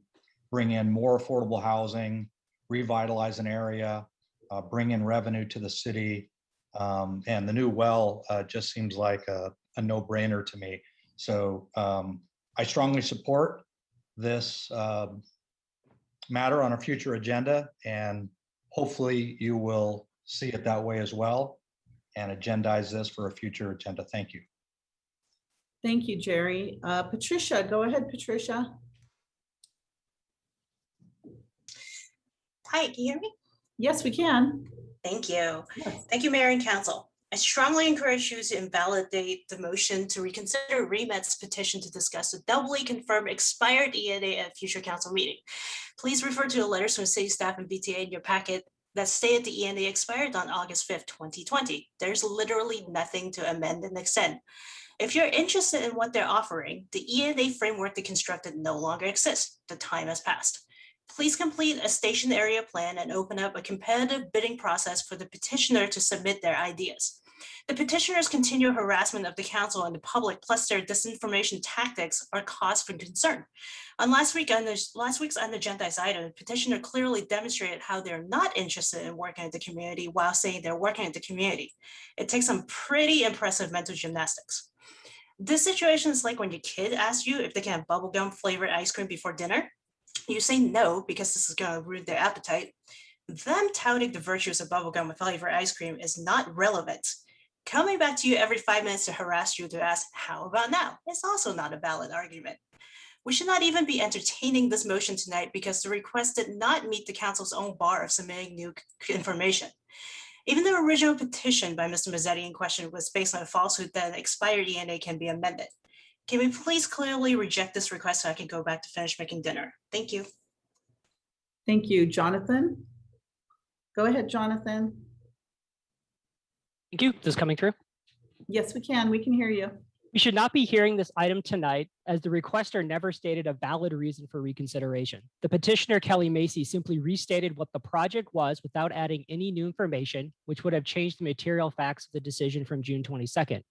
[SPEAKER 19] bring in more affordable housing, revitalize an area, bring in revenue to the city, and the new well just seems like a no-brainer to me. So I strongly support this matter on a future agenda, and hopefully you will see it that way as well and agendize this for a future agenda. Thank you.
[SPEAKER 1] Thank you, Jerry. Patricia, go ahead, Patricia.
[SPEAKER 20] Hi, can you hear me?
[SPEAKER 1] Yes, we can.
[SPEAKER 20] Thank you.
[SPEAKER 1] Yes.
[SPEAKER 20] Thank you, Mayor and Council. I strongly encourage you to invalidate the motion to reconsider REMET's petition to discuss a doubly confirmed expired ENA at future council meeting. Please refer to the letters from city staff and VTA in your packet that stated the ENA expired on August 5th, 2020. There's literally nothing to amend and extend. If you're interested in what they're offering, the ENA framework they constructed no longer exists. The time has passed. Please complete a station area plan and open up a competitive bidding process for the petitioner to submit their ideas. The petitioner's continued harassment of the council and the public, plus their disinformation tactics, are cause for concern. On last week's unagenda item, the petitioner clearly demonstrated how they're not interested in working in the community while saying they're working in the community. It takes some pretty impressive mental gymnastics. This situation is like when your kid asks you if they can have bubblegum flavored ice cream before dinner. You say no because this is going to ruin their appetite. Them touting the virtues of bubblegum flavored ice cream is not relevant. Coming back to you every 5 minutes to harass you to ask, how about now? It's also not a valid argument. We should not even be entertaining this motion tonight because the request did not meet the council's own bar of submitting new information. Even the original petition by Mr. Mazzetti in question was based on a falsehood that an expired ENA can be amended. Can we please clearly reject this request so I can go back to finish making dinner? Thank you.
[SPEAKER 1] Thank you, Jonathan. Go ahead, Jonathan.
[SPEAKER 21] Thank you. This is coming through.
[SPEAKER 1] Yes, we can. We can hear you.
[SPEAKER 21] We should not be hearing this item tonight as the requester never stated a valid reason for reconsideration. The petitioner, Kelly Macy, simply restated what the project was without adding any new information, which would have changed the material facts of the decision from June 22nd.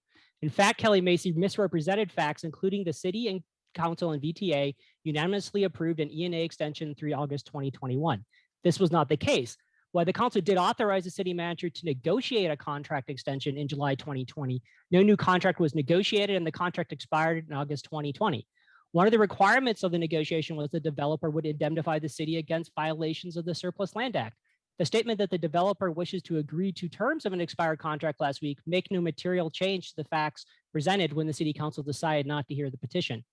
[SPEAKER 21] In fact, Kelly Macy misrepresented facts, including the city and council and VTA unanimously approved an ENA extension through August 2021. This was not the case. While the council did authorize the city manager to negotiate a contract extension in July 2020, no new contract was negotiated and the contract expired in August 2020. One of the requirements of the negotiation was the developer would indemnify the city against violations of the Surplus Land Act. The statement that the developer wishes to agree to terms of an expired contract last week make no material change to the facts presented when the city council decided not to hear the petition.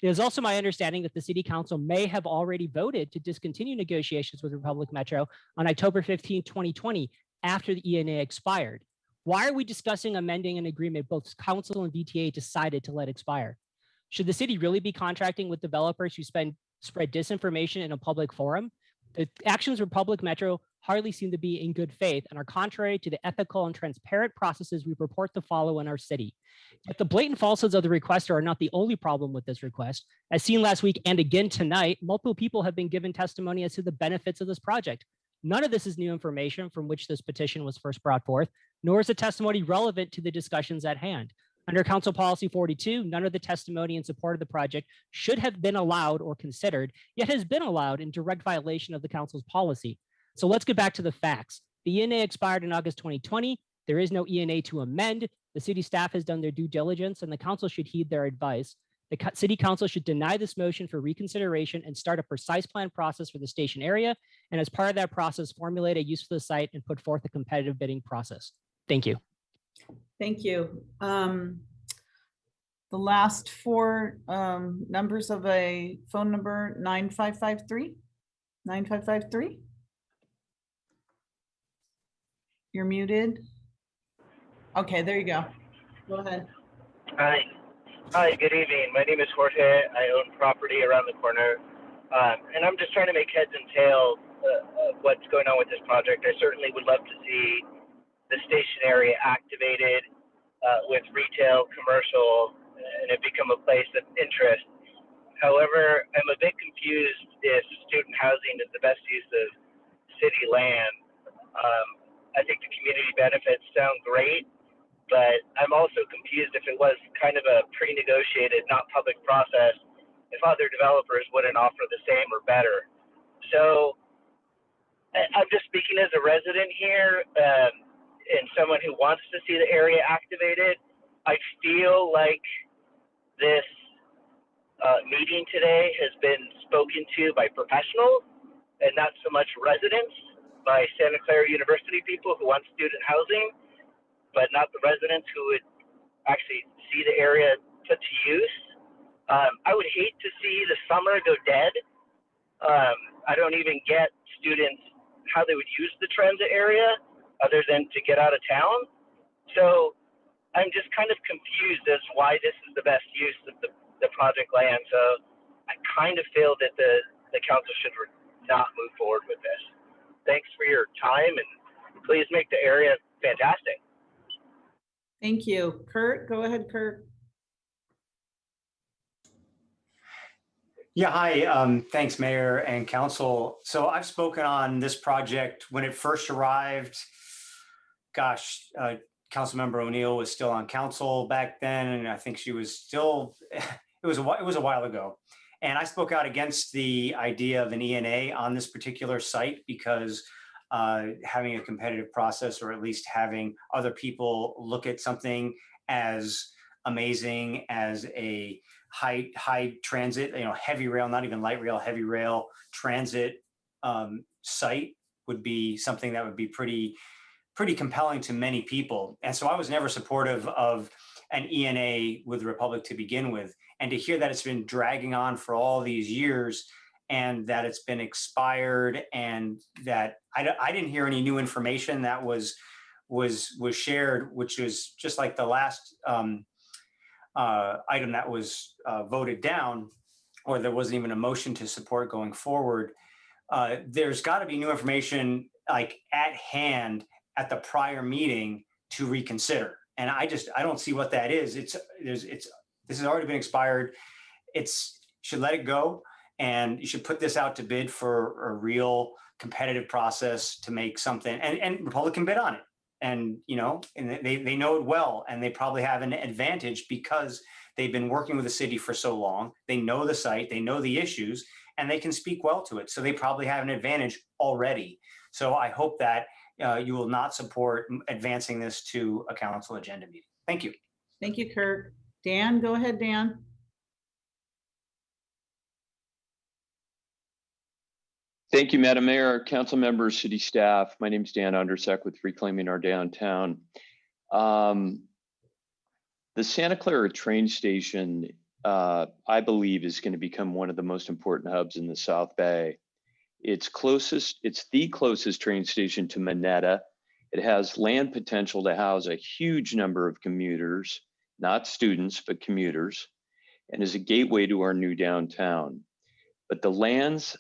[SPEAKER 21] It is also my understanding that the city council may have already voted to discontinue negotiations with Republic Metro on October 15, 2020, after the ENA expired. Why are we discussing amending an agreement both council and VTA decided to let expire? Should the city really be contracting with developers who spread disinformation in a public forum? The actions of Republic Metro hardly seem to be in good faith and are contrary to the ethical and transparent processes we purport to follow in our city. Yet the blatant falsehoods of the requester are not the only problem with this request. As seen last week and again tonight, multiple people have been given testimony as to the benefits of this project. None of this is new information from which this petition was first brought forth, nor is the testimony relevant to the discussions at hand. Under Council Policy 42, none of the testimony in support of the project should have been allowed or considered, yet has been allowed in direct violation of the council's policy. So let's get back to the facts. The ENA expired in August 2020. There is no ENA to amend. The city staff has done their due diligence and the council should heed their advice. The city council should deny this motion for reconsideration and start a precise plan process for the station area. And as part of that process, formulate a use for the site and put forth a competitive bidding process. Thank you.
[SPEAKER 1] Thank you. The last four numbers of a phone number 9553. 9553. You're muted. Okay, there you go. Go ahead.
[SPEAKER 22] Hi. Hi, good evening. My name is Jorge. I own property around the corner. And I'm just trying to make heads and tails of what's going on with this project. I certainly would love to see the station area activated with retail, commercial, and it become a place of interest. However, I'm a bit confused if student housing is the best use of city land. I think the community benefits sound great, but I'm also confused if it was kind of a pre-negotiated, not public process, if other developers wouldn't offer the same or better. So I'm just speaking as a resident here and someone who wants to see the area activated. I feel like this meeting today has been spoken to by professionals and not so much residents, by Santa Clara University people who want student housing, but not the residents who would actually see the area put to use. I would hate to see the summer go dead. I don't even get students how they would use the transit area other than to get out of town. So I'm just kind of confused as why this is the best use of the project land. So I kind of feel that the council should not move forward with this. Thanks for your time and please make the area fantastic.
[SPEAKER 1] Thank you. Kurt, go ahead, Kurt.
[SPEAKER 5] Yeah, hi. Thanks, Mayor and Council. So I've spoken on this project when it first arrived. Gosh, Councilmember O'Neill was still on council back then, and I think she was still. It was a while ago, and I spoke out against the idea of an ENA on this particular site because having a competitive process, or at least having other people look at something as amazing as a high transit, heavy rail, not even light rail, heavy rail transit site would be something that would be pretty compelling to many people. And so I was never supportive of an ENA with the Republic to begin with. And to hear that it's been dragging on for all these years and that it's been expired and that I didn't hear any new information that was shared, which was just like the last item that was voted down, or there wasn't even a motion to support going forward. There's got to be new information like at hand at the prior meeting to reconsider. And I don't see what that is. This has already been expired. Should let it go. And you should put this out to bid for a real competitive process to make something, and Republic can bid on it. And, and they know it well, and they probably have an advantage because they've been working with the city for so long. They know the site, they know the issues, and they can speak well to it. So they probably have an advantage already. So I hope that you will not support advancing this to a council agenda meeting. Thank you.
[SPEAKER 1] Thank you, Kurt. Dan, go ahead, Dan.
[SPEAKER 8] Thank you, Madam Mayor, council members, city staff. My name is Dan Undersec with Reclaiming Our Downtown. The Santa Clara train station, I believe, is going to become one of the most important hubs in the South Bay. It's the closest train station to Minetta. It has land potential to house a huge number of commuters, not students, but commuters, and is a gateway to our new downtown. But the lands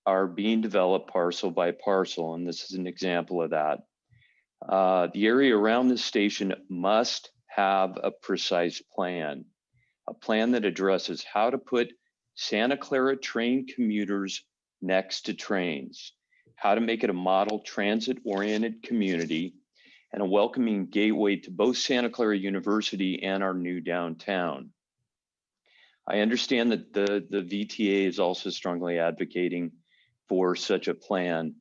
[SPEAKER 8] are being developed parcel by parcel, and this is an example of that. The area around this station must have a precise plan, a plan that addresses how to put Santa Clara train commuters next to trains, how to make it a model transit-oriented community, and a welcoming gateway to both Santa Clara University and our new downtown. I understand that the VTA is also strongly advocating for such a plan.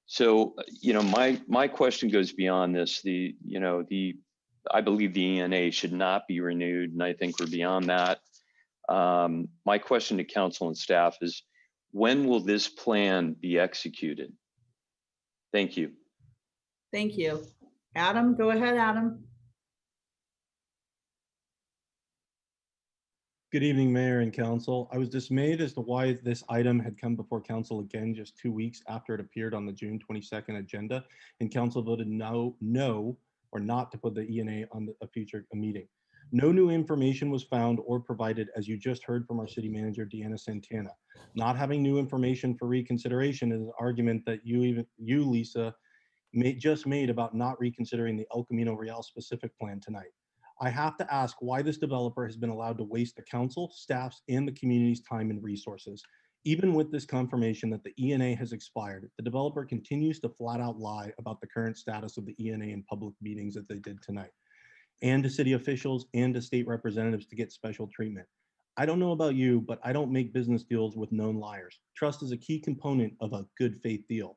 [SPEAKER 8] So, my question goes beyond this. I believe the ENA should not be renewed, and I think we're beyond that. My question to council and staff is, when will this plan be executed? Thank you.
[SPEAKER 1] Thank you. Adam, go ahead, Adam.
[SPEAKER 23] Good evening, Mayor and Council. I was dismayed as to why this item had come before Council again just 2 weeks after it appeared on the June 22nd agenda, and Council voted no, or not to put the ENA on a future meeting. No new information was found or provided, as you just heard from our City Manager, Deanna Santana. Not having new information for reconsideration is an argument that you, Lisa, just made about not reconsidering the El Camino Real specific plan tonight. I have to ask why this developer has been allowed to waste the council, staff's, and the community's time and resources. Even with this confirmation that the ENA has expired, the developer continues to flat out lie about the current status of the ENA in public meetings that they did tonight, and to city officials and to state representatives to get special treatment. I don't know about you, but I don't make business deals with known liars. Trust is a key component of a good faith deal.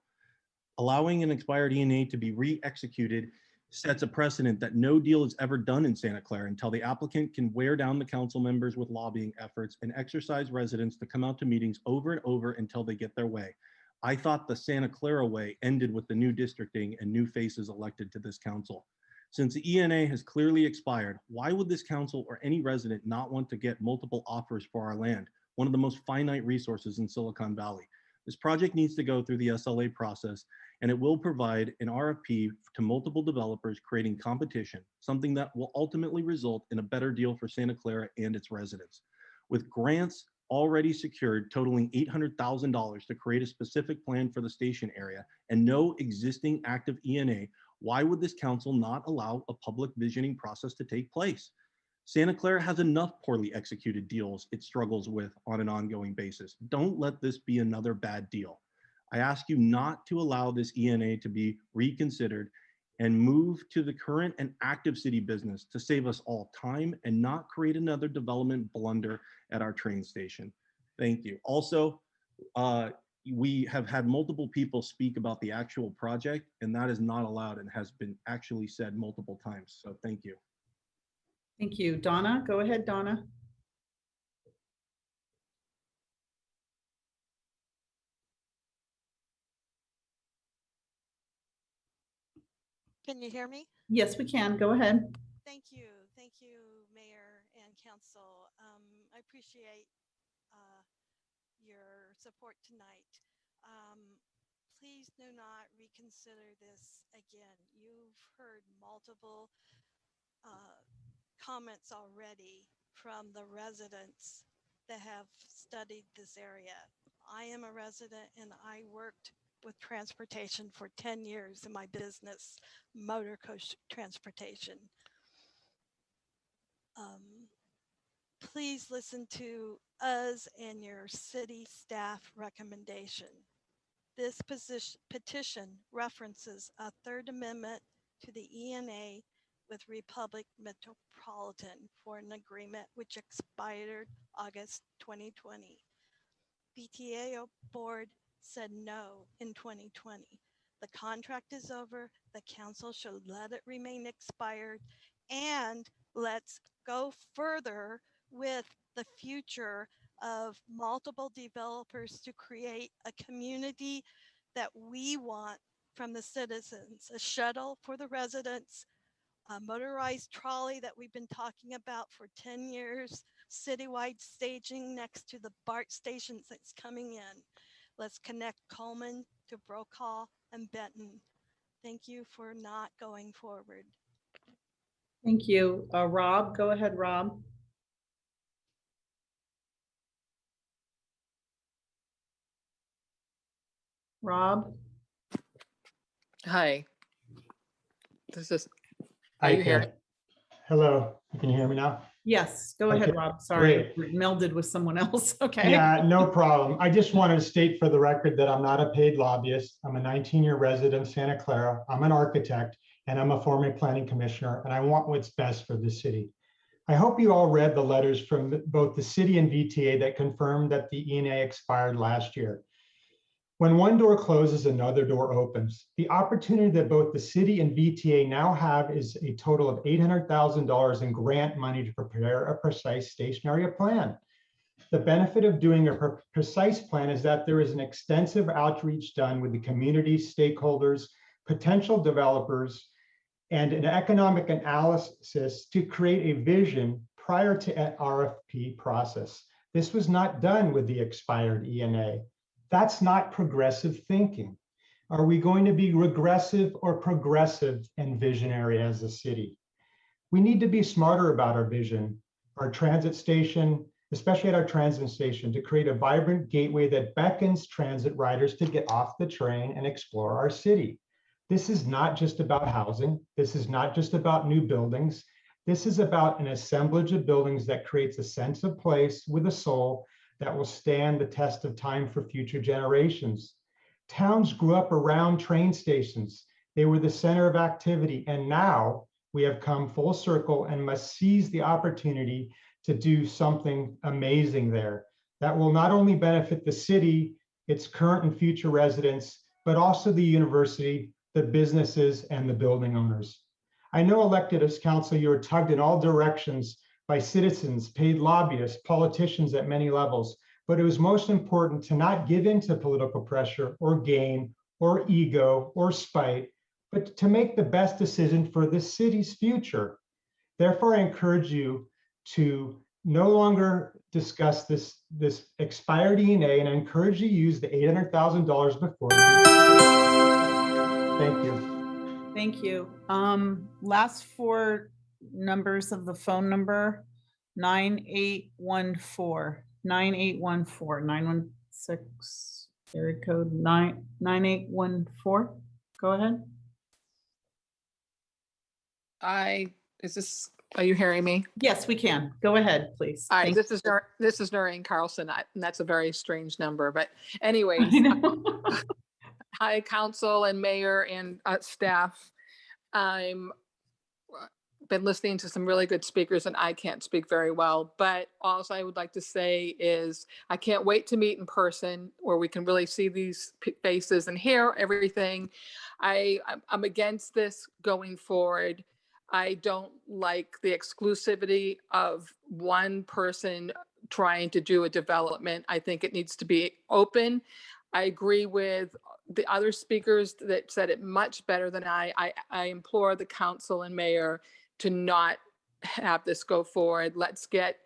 [SPEAKER 23] Allowing an expired ENA to be re-executed sets a precedent that no deal is ever done in Santa Clara until the applicant can wear down the council members with lobbying efforts and exercise residents to come out to meetings over and over until they get their way. I thought the Santa Clara way ended with the new districting and new faces elected to this council. Since the ENA has clearly expired, why would this council or any resident not want to get multiple offers for our land, one of the most finite resources in Silicon Valley? This project needs to go through the SLA process, and it will provide an RFP to multiple developers, creating competition, something that will ultimately result in a better deal for Santa Clara and its residents. With grants already secured totaling $800,000 to create a specific plan for the station area and no existing active ENA, why would this council not allow a public visioning process to take place? Santa Clara has enough poorly executed deals it struggles with on an ongoing basis. Don't let this be another bad deal. I ask you not to allow this ENA to be reconsidered and move to the current and active city business to save us all time and not create another development blunder at our train station. Thank you. Also, we have had multiple people speak about the actual project, and that is not allowed and has been actually said multiple times. So thank you.
[SPEAKER 1] Thank you. Donna, go ahead, Donna.
[SPEAKER 3] Can you hear me?
[SPEAKER 1] Yes, we can. Go ahead.
[SPEAKER 3] Thank you. Thank you, Mayor and Council. I appreciate your support tonight. Please do not reconsider this again. You've heard multiple comments already from the residents that have studied this area. I am a resident and I worked with transportation for 10 years in my business, motor coach transportation. Please listen to us and your city staff recommendation. This petition references a third amendment to the ENA with Republic Metropolitan for an agreement which expired August 2020. BTAO board said no in 2020. The contract is over. The council should let it remain expired, and let's go further with the future of multiple developers to create a community that we want from the citizens, a shuttle for the residents, a motorized trolley that we've been talking about for 10 years, citywide staging next to the BART stations that's coming in. Let's connect Coleman to Brokaw and Benton. Thank you for not going forward.
[SPEAKER 1] Thank you. Rob, go ahead, Rob. Rob?
[SPEAKER 7] Hi. This is.
[SPEAKER 10] Hi,
[SPEAKER 7] Are you hearing?
[SPEAKER 10] Hello, can you hear me now?
[SPEAKER 1] Yes, go ahead,
[SPEAKER 10] Okay,
[SPEAKER 1] Rob. Sorry,
[SPEAKER 10] great.
[SPEAKER 1] melded with someone else. Okay.
[SPEAKER 10] Yeah, no problem. I just wanted to state for the record that I'm not a paid lobbyist. I'm a 19-year resident of Santa Clara. I'm an architect and I'm a former planning commissioner, and I want what's best for the city. I hope you all read the letters from both the city and VTA that confirmed that the ENA expired last year. When one door closes, another door opens. The opportunity that both the city and VTA now have is a total of $800,000 in grant money to prepare a precise station area plan. The benefit of doing a precise plan is that there is an extensive outreach done with the community, stakeholders, potential developers, and an economic analysis to create a vision prior to an RFP process. This was not done with the expired ENA. That's not progressive thinking. Are we going to be regressive or progressive and visionary as a city? We need to be smarter about our vision, our transit station, especially at our transit station, to create a vibrant gateway that beckons transit riders to get off the train and explore our city. This is not just about housing. This is not just about new buildings. This is about an assemblage of buildings that creates a sense of place with a soul that will stand the test of time for future generations. Towns grew up around train stations. They were the center of activity, and now we have come full circle and must seize the opportunity to do something amazing there that will not only benefit the city, its current and future residents, but also the university, the businesses, and the building owners. I know elected as council, you are tugged in all directions by citizens, paid lobbyists, politicians at many levels, but it was most important to not give in to political pressure or gain or ego or spite, but to make the best decision for the city's future. Therefore, I encourage you to no longer discuss this expired ENA, and I encourage you to use the $800,000 before. Thank you.
[SPEAKER 1] Thank you. Last four numbers of the phone number, 9814, 916, area code 9814. Go ahead.
[SPEAKER 7] Is this Are you hearing me?
[SPEAKER 1] Yes, we can. Go ahead, please.
[SPEAKER 7] All right,
[SPEAKER 1] Thank
[SPEAKER 7] this is Noreen Carlson, and that's a very strange number, but
[SPEAKER 1] you.
[SPEAKER 7] anyways,
[SPEAKER 1] I know.
[SPEAKER 7] hi, council and mayor and staff. I'm been listening to some really good speakers and I can't speak very well, but also I would like to say is I can't wait to meet in person where we can really see these faces and hear everything. I'm against this going forward. I don't like the exclusivity of one person trying to do a development. I think it needs to be open. I agree with the other speakers that said it much better than I implore the council and mayor to not have this go forward. Let's get,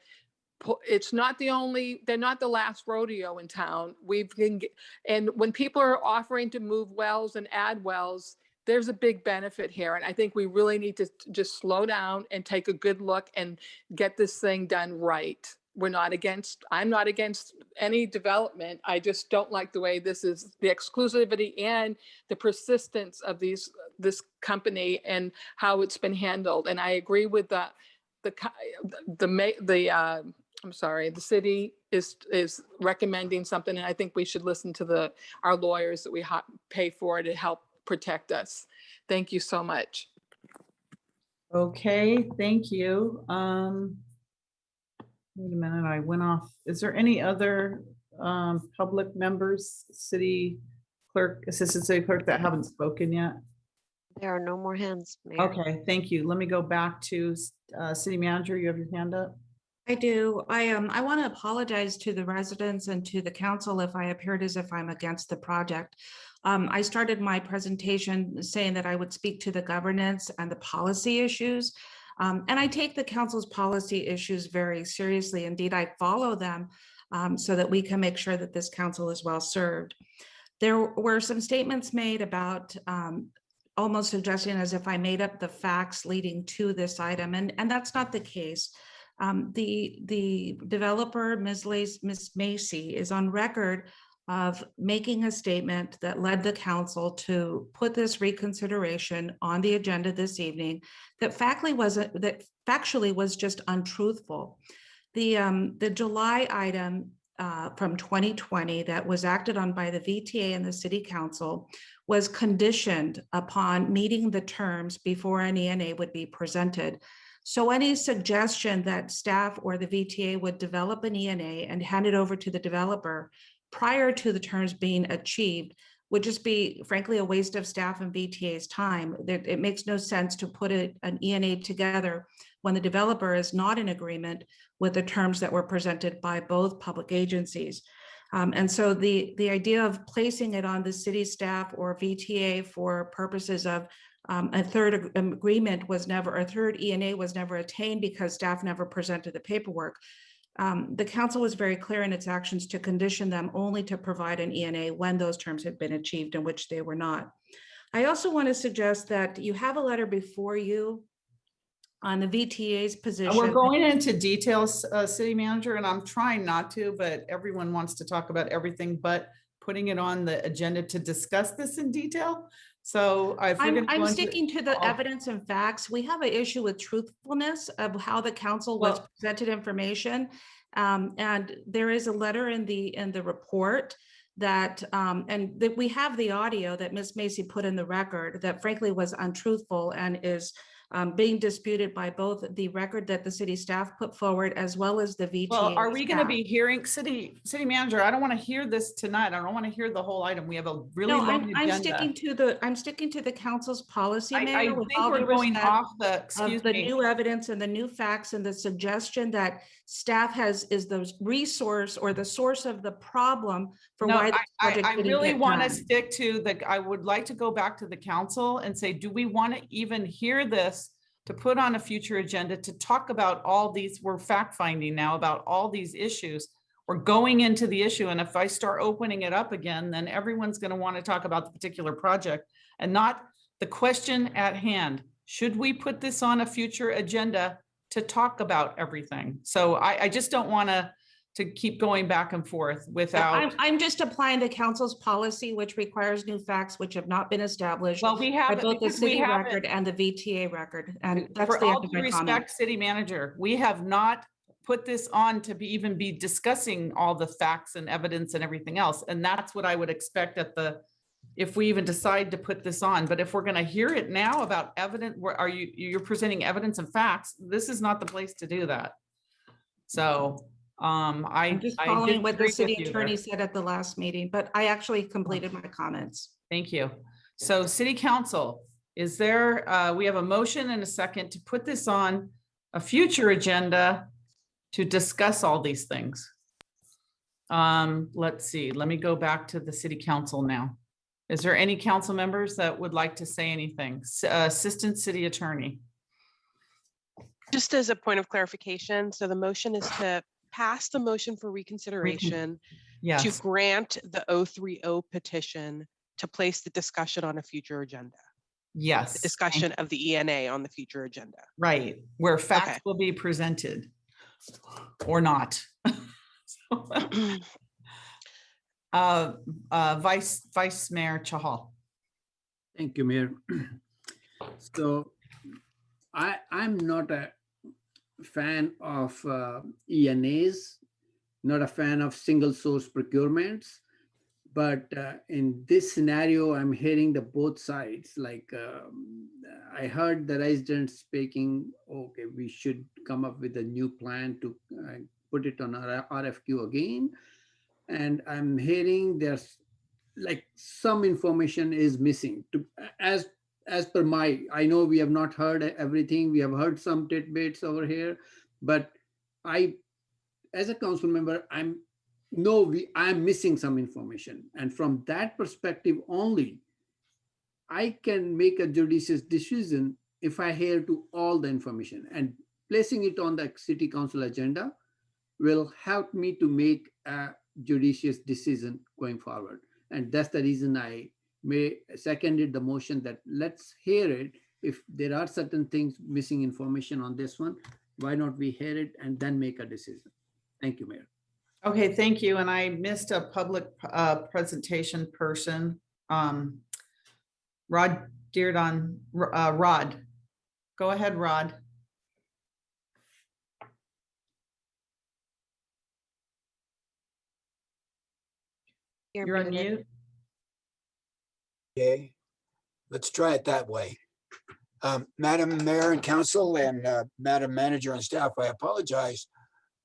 [SPEAKER 7] it's not the only, they're not the last rodeo in town. We've been, and when people are offering to move wells and add wells, there's a big benefit here. And I think we really need to just slow down and take a good look and get this thing done right. We're not against, I'm not against any development. I just don't like the way this is, the exclusivity and the persistence of this company and how it's been handled. And I agree with the city is recommending something, and I think we should listen to our lawyers that we pay for to help protect us. Thank you so much.
[SPEAKER 1] Okay, thank you. Wait a minute, I went off. Is there any other public members, city clerk, assistant city clerk that haven't spoken yet?
[SPEAKER 2] There are no more hands, Mayor.
[SPEAKER 1] Okay, thank you. Let me go back to city manager. You have your hand up.
[SPEAKER 4] I do. I want to apologize to the residents and to the council if I appeared as if I'm against the project. I started my presentation saying that I would speak to the governance and the policy issues. And I take the council's policy issues very seriously. Indeed, I follow them so that we can make sure that this council is well served. There were some statements made about almost suggesting as if I made up the facts leading to this item, and that's not the case. The developer, Ms. Macy, is on record of making a statement that led the council to put this reconsideration on the agenda this evening that factually was just untruthful. The July item from 2020 that was acted on by the VTA and the city council was conditioned upon meeting the terms before an ENA would be presented. So any suggestion that staff or the VTA would develop an ENA and hand it over to the developer prior to the terms being achieved would just be, frankly, a waste of staff and VTA's time. It makes no sense to put an ENA together when the developer is not in agreement with the terms that were presented by both public agencies. And so the idea of placing it on the city staff or VTA for purposes of a third agreement was never, a third ENA was never attained because staff never presented the paperwork. The council was very clear in its actions to condition them only to provide an ENA when those terms had been achieved, in which they were not. I also want to suggest that you have a letter before you on the VTA's position.
[SPEAKER 1] We're going into details, city manager, and I'm trying not to, but everyone wants to talk about everything but putting it on the agenda to discuss this in detail. So
[SPEAKER 4] I'm sticking to the evidence and facts. We have an issue with truthfulness of how the council was presented information. And there is a letter in the report that, and that we have the audio that Ms. Macy put in the record that frankly was untruthful and is being disputed by both the record that the city staff put forward as well as the VTA.
[SPEAKER 1] Well, are we going to be hearing city manager? I don't want to hear this tonight. I don't want to hear the whole item. We have a really long agenda.
[SPEAKER 4] I'm sticking to the council's policy. Mayor,
[SPEAKER 1] I think we're going off the
[SPEAKER 4] new evidence and the new facts and the suggestion that staff is the resource or the source of the problem for why this project didn't
[SPEAKER 1] really
[SPEAKER 4] get
[SPEAKER 1] want to
[SPEAKER 4] done.
[SPEAKER 1] stick to I would like to go back to the council and say, do we want to even hear this to put on a future agenda to talk about all these? We're fact finding now about all these issues. We're going into the issue. And if I start opening it up again, then everyone's going to want to talk about the particular project and not the question at hand. Should we put this on a future agenda to talk about everything? So I just don't want to to keep going back and forth without.
[SPEAKER 4] I'm just applying the council's policy, which requires new facts which have not been established
[SPEAKER 1] Well, we
[SPEAKER 4] by
[SPEAKER 1] haven't,
[SPEAKER 4] both the
[SPEAKER 1] because we
[SPEAKER 4] city
[SPEAKER 1] haven't.
[SPEAKER 4] record and the VTA record. And that's
[SPEAKER 1] For
[SPEAKER 4] the
[SPEAKER 1] all
[SPEAKER 4] end of
[SPEAKER 1] due
[SPEAKER 4] my comment.
[SPEAKER 1] respect, city manager, we have not put this on to even be discussing all the facts and evidence and everything else. And that's what I would expect if we even decide to put this on. But if we're gonna hear it now about evidence, you're presenting evidence and facts, this is not the place to do that. So,
[SPEAKER 4] I'm just following what the city attorney said at the last meeting, but I actually completed my comments.
[SPEAKER 1] Thank you. So city council, is there, we have a motion and a second to put this on a future agenda to discuss all these things. Let's see, let me go back to the city council now. Is there any council members that would like to say anything? Assistant city attorney.
[SPEAKER 6] Just as a point of clarification, so the motion is to pass the motion for reconsideration
[SPEAKER 1] Yes.
[SPEAKER 6] to grant the 030 petition to place the discussion on a future agenda.
[SPEAKER 1] Yes.
[SPEAKER 6] The discussion of the ENA on the future agenda.
[SPEAKER 1] Right, where facts will be presented or not. Vice Mayor Chahal.
[SPEAKER 9] Thank you, Mayor. So I'm not a fan of ENAs, not a fan of single source procurements. But in this scenario, I'm hearing the both sides. Like I heard the residents speaking, okay, we should come up with a new plan to put it on our RFQ again. And I'm hearing there's like some information is missing. As per my, I know we have not heard everything. We have heard some tidbits over here, but as a council member, I'm missing some information. And from that perspective only, I can make a judicious decision if I adhere to all the information, and placing it on the city council agenda will help me to make a judicious decision going forward. And that's the reason I seconded the motion that let's hear it. If there are certain things missing information on this one, why not we hear it and then make a decision? Thank you, Mayor.
[SPEAKER 1] Okay, thank you. And I missed a public presentation person. Rod Deardon, Rod. Go ahead, Rod. You're on mute.
[SPEAKER 11] Okay, let's try it that way. Madam Mayor and Council and Madam Manager and staff, I apologize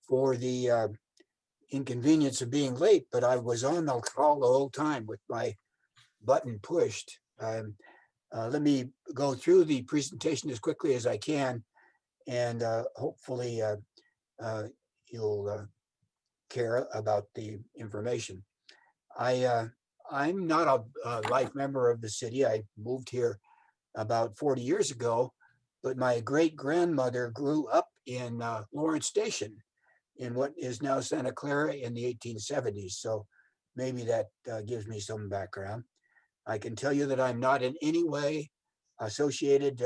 [SPEAKER 11] for the inconvenience of being late, but I was on the call the whole time with my button pushed. Let me go through the presentation as quickly as I can, and hopefully you'll care about the information. I'm not a life member of the city. I moved here about 40 years ago, but my great grandmother grew up in Lawrence Station in what is now Santa Clara in the 1870s. So maybe that gives me some background. I can tell you that I'm not in any way associated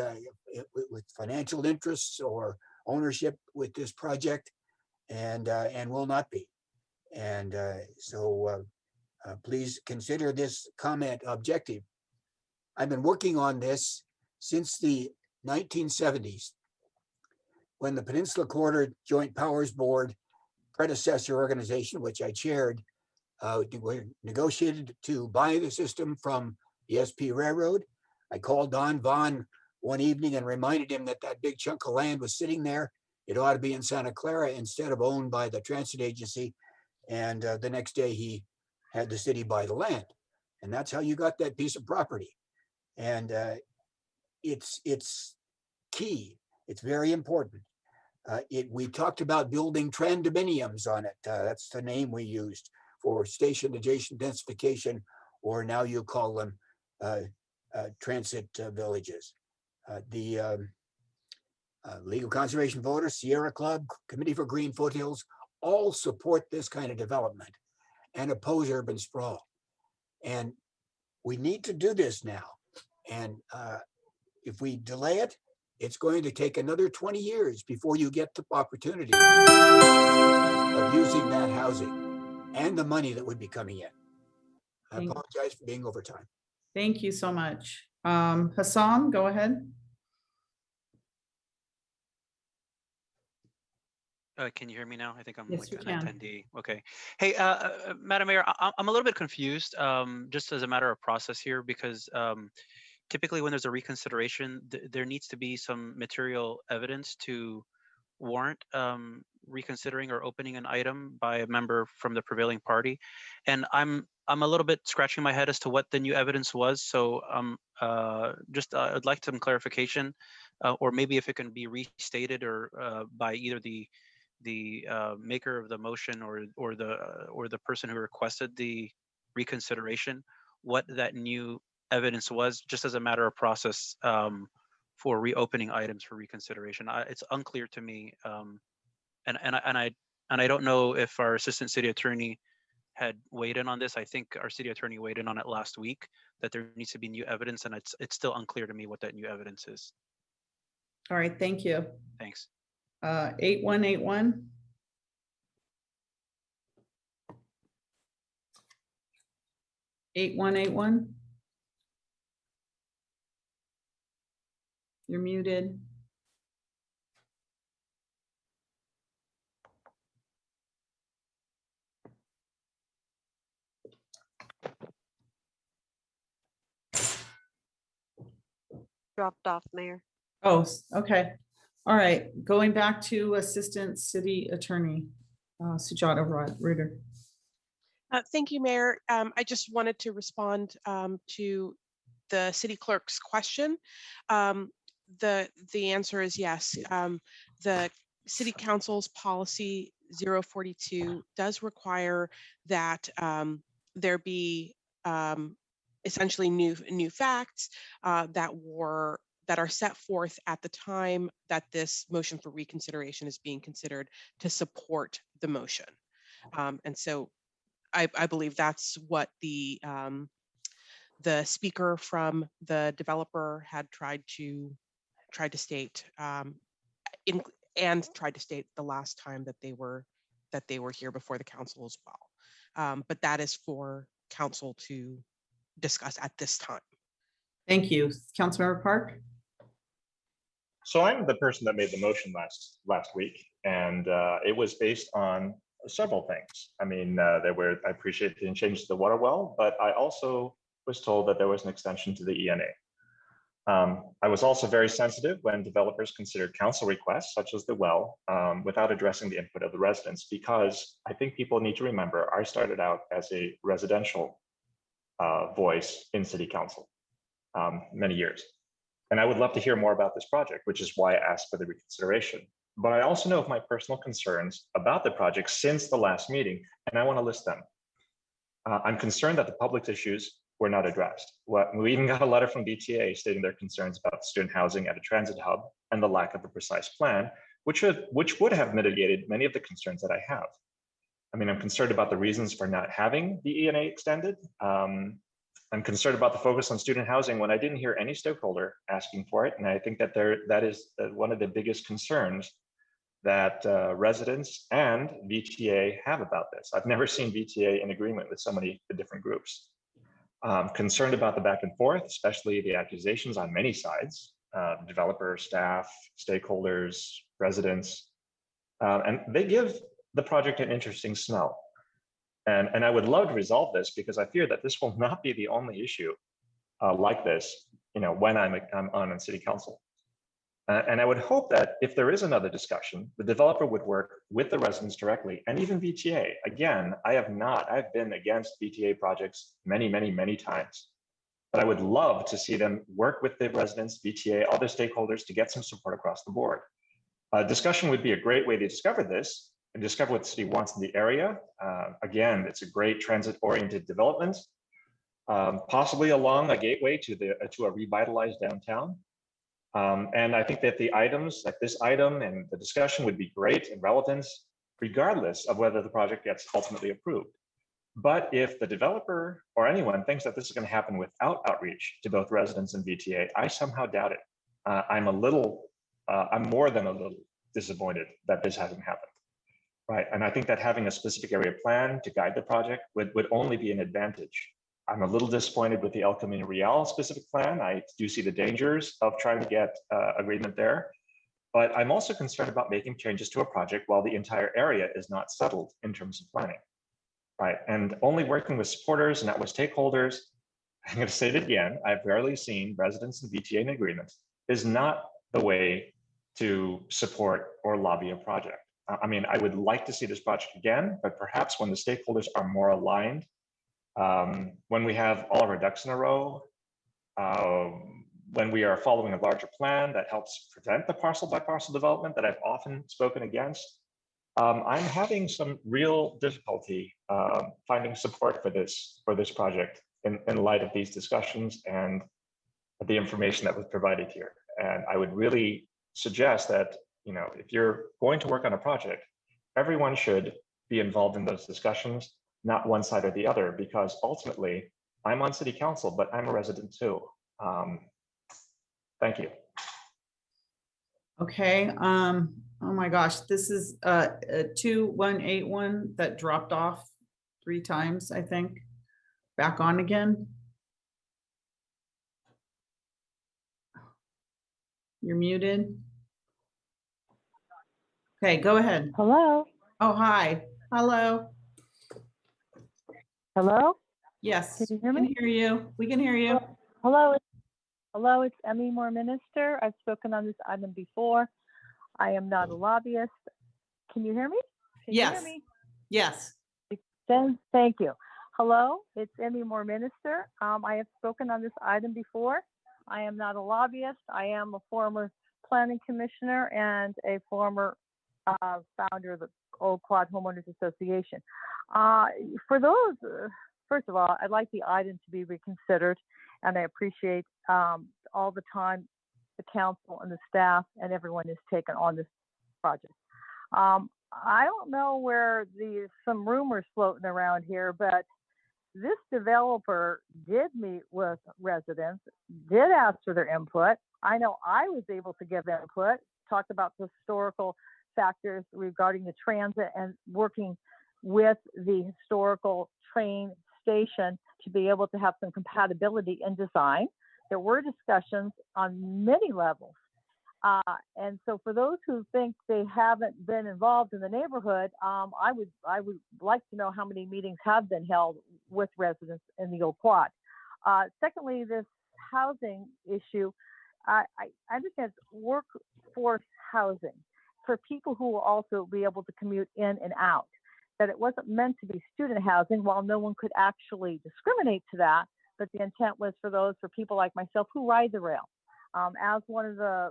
[SPEAKER 11] with financial interests or ownership with this project, and will not be. And so please consider this comment objective. I've been working on this since the 1970s, when the Peninsula Corridor Joint Powers Board predecessor organization, which I chaired, negotiated to buy the system from the SP Railroad. I called Don Vaughn one evening and reminded him that that big chunk of land was sitting there. It ought to be in Santa Clara instead of owned by the transit agency. And the next day he had the city buy the land. And that's how you got that piece of property. And it's key. It's very important. We talked about building trandominiums on it. That's the name we used for station adjacent densification, or now you call them transit villages. The League of Conservation Voters, Sierra Club, Committee for Green Foothills, all support this kind of development and oppose urban sprawl. And we need to do this now. And if we delay it, it's going to take another 20 years before you get the opportunity of using that housing and the money that would be coming in. I apologize for being over time.
[SPEAKER 1] Thank you so much. Hassan, go ahead.
[SPEAKER 12] Can you hear me now? I think I'm
[SPEAKER 1] Yes,
[SPEAKER 12] like
[SPEAKER 1] we
[SPEAKER 12] an
[SPEAKER 1] can.
[SPEAKER 12] attendee. Okay. Hey, Madam Mayor, I'm a little bit confused, just as a matter of process here, because typically when there's a reconsideration, there needs to be some material evidence to warrant reconsidering or opening an item by a member from the prevailing party. And I'm a little bit scratching my head as to what the new evidence was. So I'd like some clarification, or maybe if it can be restated or by either the maker of the motion or the person who requested the reconsideration, what that new evidence was, just as a matter of process for reopening items for reconsideration. It's unclear to me, and I don't know if our assistant city attorney had weighed in on this. I think our city attorney weighed in on it last week, that there needs to be new evidence, and it's still unclear to me what that new evidence is.
[SPEAKER 1] All right, thank you.
[SPEAKER 12] Thanks.
[SPEAKER 1] 8181. You're muted.
[SPEAKER 2] Dropped off, Mayor.
[SPEAKER 1] Oh, okay. All right, going back to Assistant City Attorney, Sujata Ruder.
[SPEAKER 6] Thank you, Mayor. I just wanted to respond to the city clerk's question. The answer is yes. The city council's policy 042 does require that there be essentially new facts that are set forth at the time that this motion for reconsideration is being considered to support the motion. And so I believe that's what the speaker from the developer had tried to state and tried to state the last time that they were here before the council as well. But that is for council to discuss at this time.
[SPEAKER 1] Thank you. Councilmember Park.
[SPEAKER 13] So I'm the person that made the motion last week, and it was based on several things. I mean, I appreciate the changes to the water well, but I also was told that there was an extension to the ENA. I was also very sensitive when developers considered council requests, such as the well, without addressing the input of the residents, because I think people need to remember I started out as a residential voice in city council many years. And I would love to hear more about this project, which is why I asked for the reconsideration. But I also know of my personal concerns about the project since the last meeting, and I want to list them. I'm concerned that the public's issues were not addressed. We even got a letter from BTA stating their concerns about student housing at a transit hub and the lack of a precise plan, which would have mitigated many of the concerns that I have. I mean, I'm concerned about the reasons for not having the ENA extended. I'm concerned about the focus on student housing when I didn't hear any stakeholder asking for it. And I think that that is one of the biggest concerns that residents and VTA have about this. I've never seen VTA in agreement with so many different groups. Concerned about the back and forth, especially the accusations on many sides, developer, staff, stakeholders, residents, and they give the project an interesting smell. And I would love to resolve this because I fear that this will not be the only issue like this, when I'm on city council. And I would hope that if there is another discussion, the developer would work with the residents directly and even VTA. Again, I've been against VTA projects many, many, many times. But I would love to see them work with the residents, VTA, other stakeholders to get some support across the board. Discussion would be a great way to discover this and discover what the city wants in the area. Again, it's a great transit-oriented development, possibly along a gateway to a revitalized downtown. And I think that the items like this item and the discussion would be great and relevant, regardless of whether the project gets ultimately approved. But if the developer or anyone thinks that this is going to happen without outreach to both residents and VTA, I somehow doubt it. I'm a little I'm more than a little disappointed that this hasn't happened. Right. And I think that having a specific area plan to guide the project would only be an advantage. I'm a little disappointed with the El Camino Real specific plan. I do see the dangers of trying to get agreement there. But I'm also concerned about making changes to a project while the entire area is not settled in terms of planning. Right. And only working with supporters and not with stakeholders, I'm going to say it again, I've rarely seen residents and VTA in agreement, is not the way to support or lobby a project. I mean, I would like to see this project again, but perhaps when the stakeholders are more aligned, when we have all of our ducks in a row, when we are following a larger plan that helps prevent the parcel by parcel development that I've often spoken against, I'm having some real difficulty finding support for this project in light of these discussions and the information that was provided here. And I would really suggest that, you know, if you're going to work on a project, everyone should be involved in those discussions, not one side or the other, because ultimately I'm on city council, but I'm a resident too. Thank you.
[SPEAKER 1] Okay. Oh my gosh, this is a 2181 that dropped off 3 times, I think. Back on again. You're muted. Okay, go ahead.
[SPEAKER 14] Hello.
[SPEAKER 1] Oh, hi. Hello.
[SPEAKER 14] Hello.
[SPEAKER 1] Yes.
[SPEAKER 14] Can you hear
[SPEAKER 1] We
[SPEAKER 14] me?
[SPEAKER 1] can hear you. We can hear you.
[SPEAKER 14] Hello. Hello. It's Emmy Moore Minister. I've spoken on this item before. I am not a lobbyist. Can you hear me? Can you
[SPEAKER 1] Yes.
[SPEAKER 14] hear me?
[SPEAKER 1] Yes.
[SPEAKER 14] Then thank you. Hello. It's Emmy Moore Minister. I have spoken on this item before. I am not a lobbyist. I am a former planning commissioner and a former founder of the Old Quad Homeowners Association. For those, first of all, I'd like the item to be reconsidered, and I appreciate all the time the council and the staff and everyone has taken on this project. I don't know where some rumors floating around here, but this developer did meet with residents, did ask for their input. I know I was able to give input, talked about the historical factors regarding the transit and working with the historical train station to be able to have some compatibility in design. There were discussions on many levels. And so for those who think they haven't been involved in the neighborhood, I would like to know how many meetings have been held with residents in the Old Quad. Secondly, this housing issue, I understand it's workforce housing for people who will also be able to commute in and out, that it wasn't meant to be student housing. While no one could actually discriminate to that, but the intent was for people like myself who ride the rail. As one of the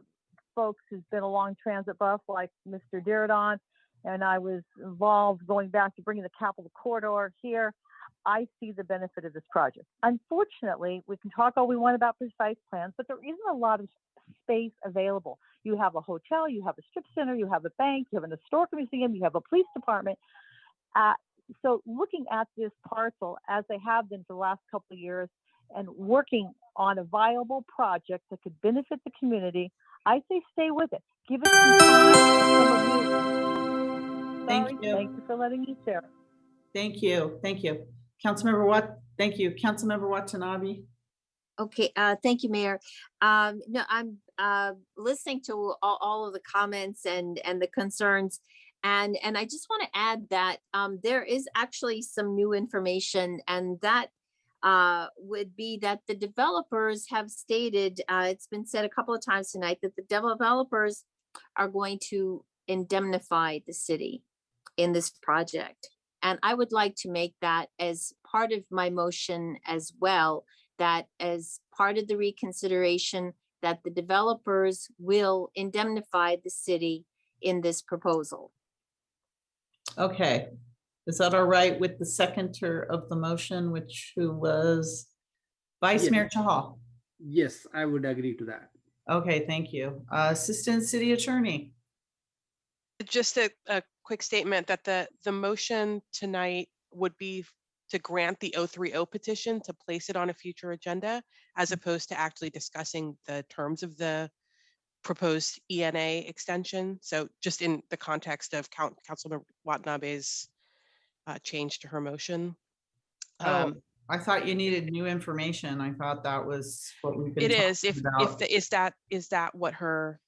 [SPEAKER 14] folks who's been along transit bus like Mr. Diridon, and I was involved going back to bringing the Capital Corridor here, I see the benefit of this project. Unfortunately, we can talk all we want about precise plans, but there isn't a lot of space available. You have a hotel, you have a strip center, you have a bank, you have an historical museum, you have a police department. So looking at this parcel as they have been for the last couple of years and working on a viable project that could benefit the community, I say stay with it. Give it some time.
[SPEAKER 1] Thank
[SPEAKER 14] Sorry,
[SPEAKER 1] you.
[SPEAKER 14] thank you for letting me share.
[SPEAKER 1] Thank you. Thank you. Councilmember Wat. Thank you. Councilmember Watanabe.
[SPEAKER 15] Okay, thank you, Mayor. No, I'm listening to all of the comments and the concerns. And I just want to add that there is actually some new information, and that would be that the developers have stated, it's been said a couple of times tonight, that the developers are going to indemnify the city in this project. And I would like to make that as part of my motion as well, that as part of the reconsideration, that the developers will indemnify the city in this proposal.
[SPEAKER 1] Okay. Is that all right with the seconder of the motion, who was Vice
[SPEAKER 9] Yes.
[SPEAKER 1] Mayor Chahal?
[SPEAKER 9] Yes, I would agree to that.
[SPEAKER 1] Okay, thank you. Assistant City Attorney.
[SPEAKER 6] Just a quick statement that the motion tonight would be to grant the 030 petition, to place it on a future agenda, as opposed to actually discussing the terms of the proposed ENA extension. So just in the context of Councilmember Watanabe's change to her motion.
[SPEAKER 1] Oh, I thought you needed new information. I thought that was what we've been
[SPEAKER 6] It is,
[SPEAKER 1] talking
[SPEAKER 6] if
[SPEAKER 1] about.
[SPEAKER 6] is that what her,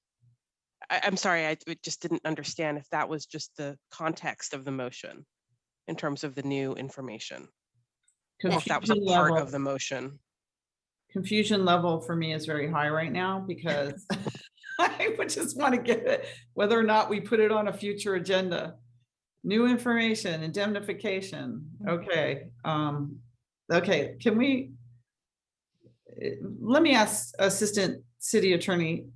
[SPEAKER 6] I'm sorry, I just didn't understand if that was just the context of the motion in terms of the new information. Or if that was a
[SPEAKER 1] Confusion
[SPEAKER 6] part
[SPEAKER 1] level.
[SPEAKER 6] of the motion.
[SPEAKER 1] Confusion level for me is very high right now because I would just want to get it, whether or not we put it on a future agenda. New information, indemnification. Okay. Okay, can we, let me ask Assistant City Attorney,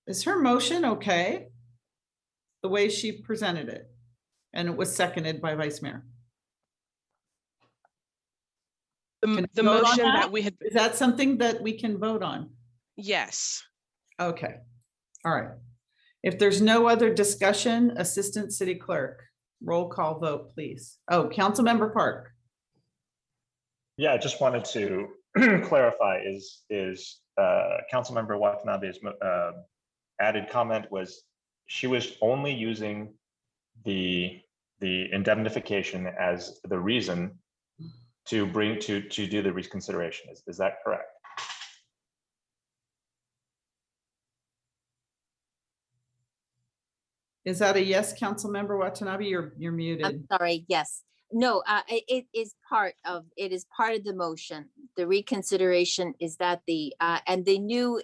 [SPEAKER 1] is her motion okay? The way she presented it, and it was seconded by Vice Mayor.
[SPEAKER 6] The motion that we had.
[SPEAKER 1] Is that something that we can vote on?
[SPEAKER 6] Yes.
[SPEAKER 1] Okay, all right. If there's no other discussion, Assistant City Clerk, roll call vote, please. Oh, Councilmember Park.
[SPEAKER 13] Yeah, I just wanted to clarify, is Councilmember Watanabe's added comment was she was only using the indemnification as the reason to do the reconsideration. Is that correct?
[SPEAKER 1] Is that a yes, Councilmember Watanabe? You're muted.
[SPEAKER 15] I'm sorry, yes. No, it is part of the motion. The reconsideration is that and the new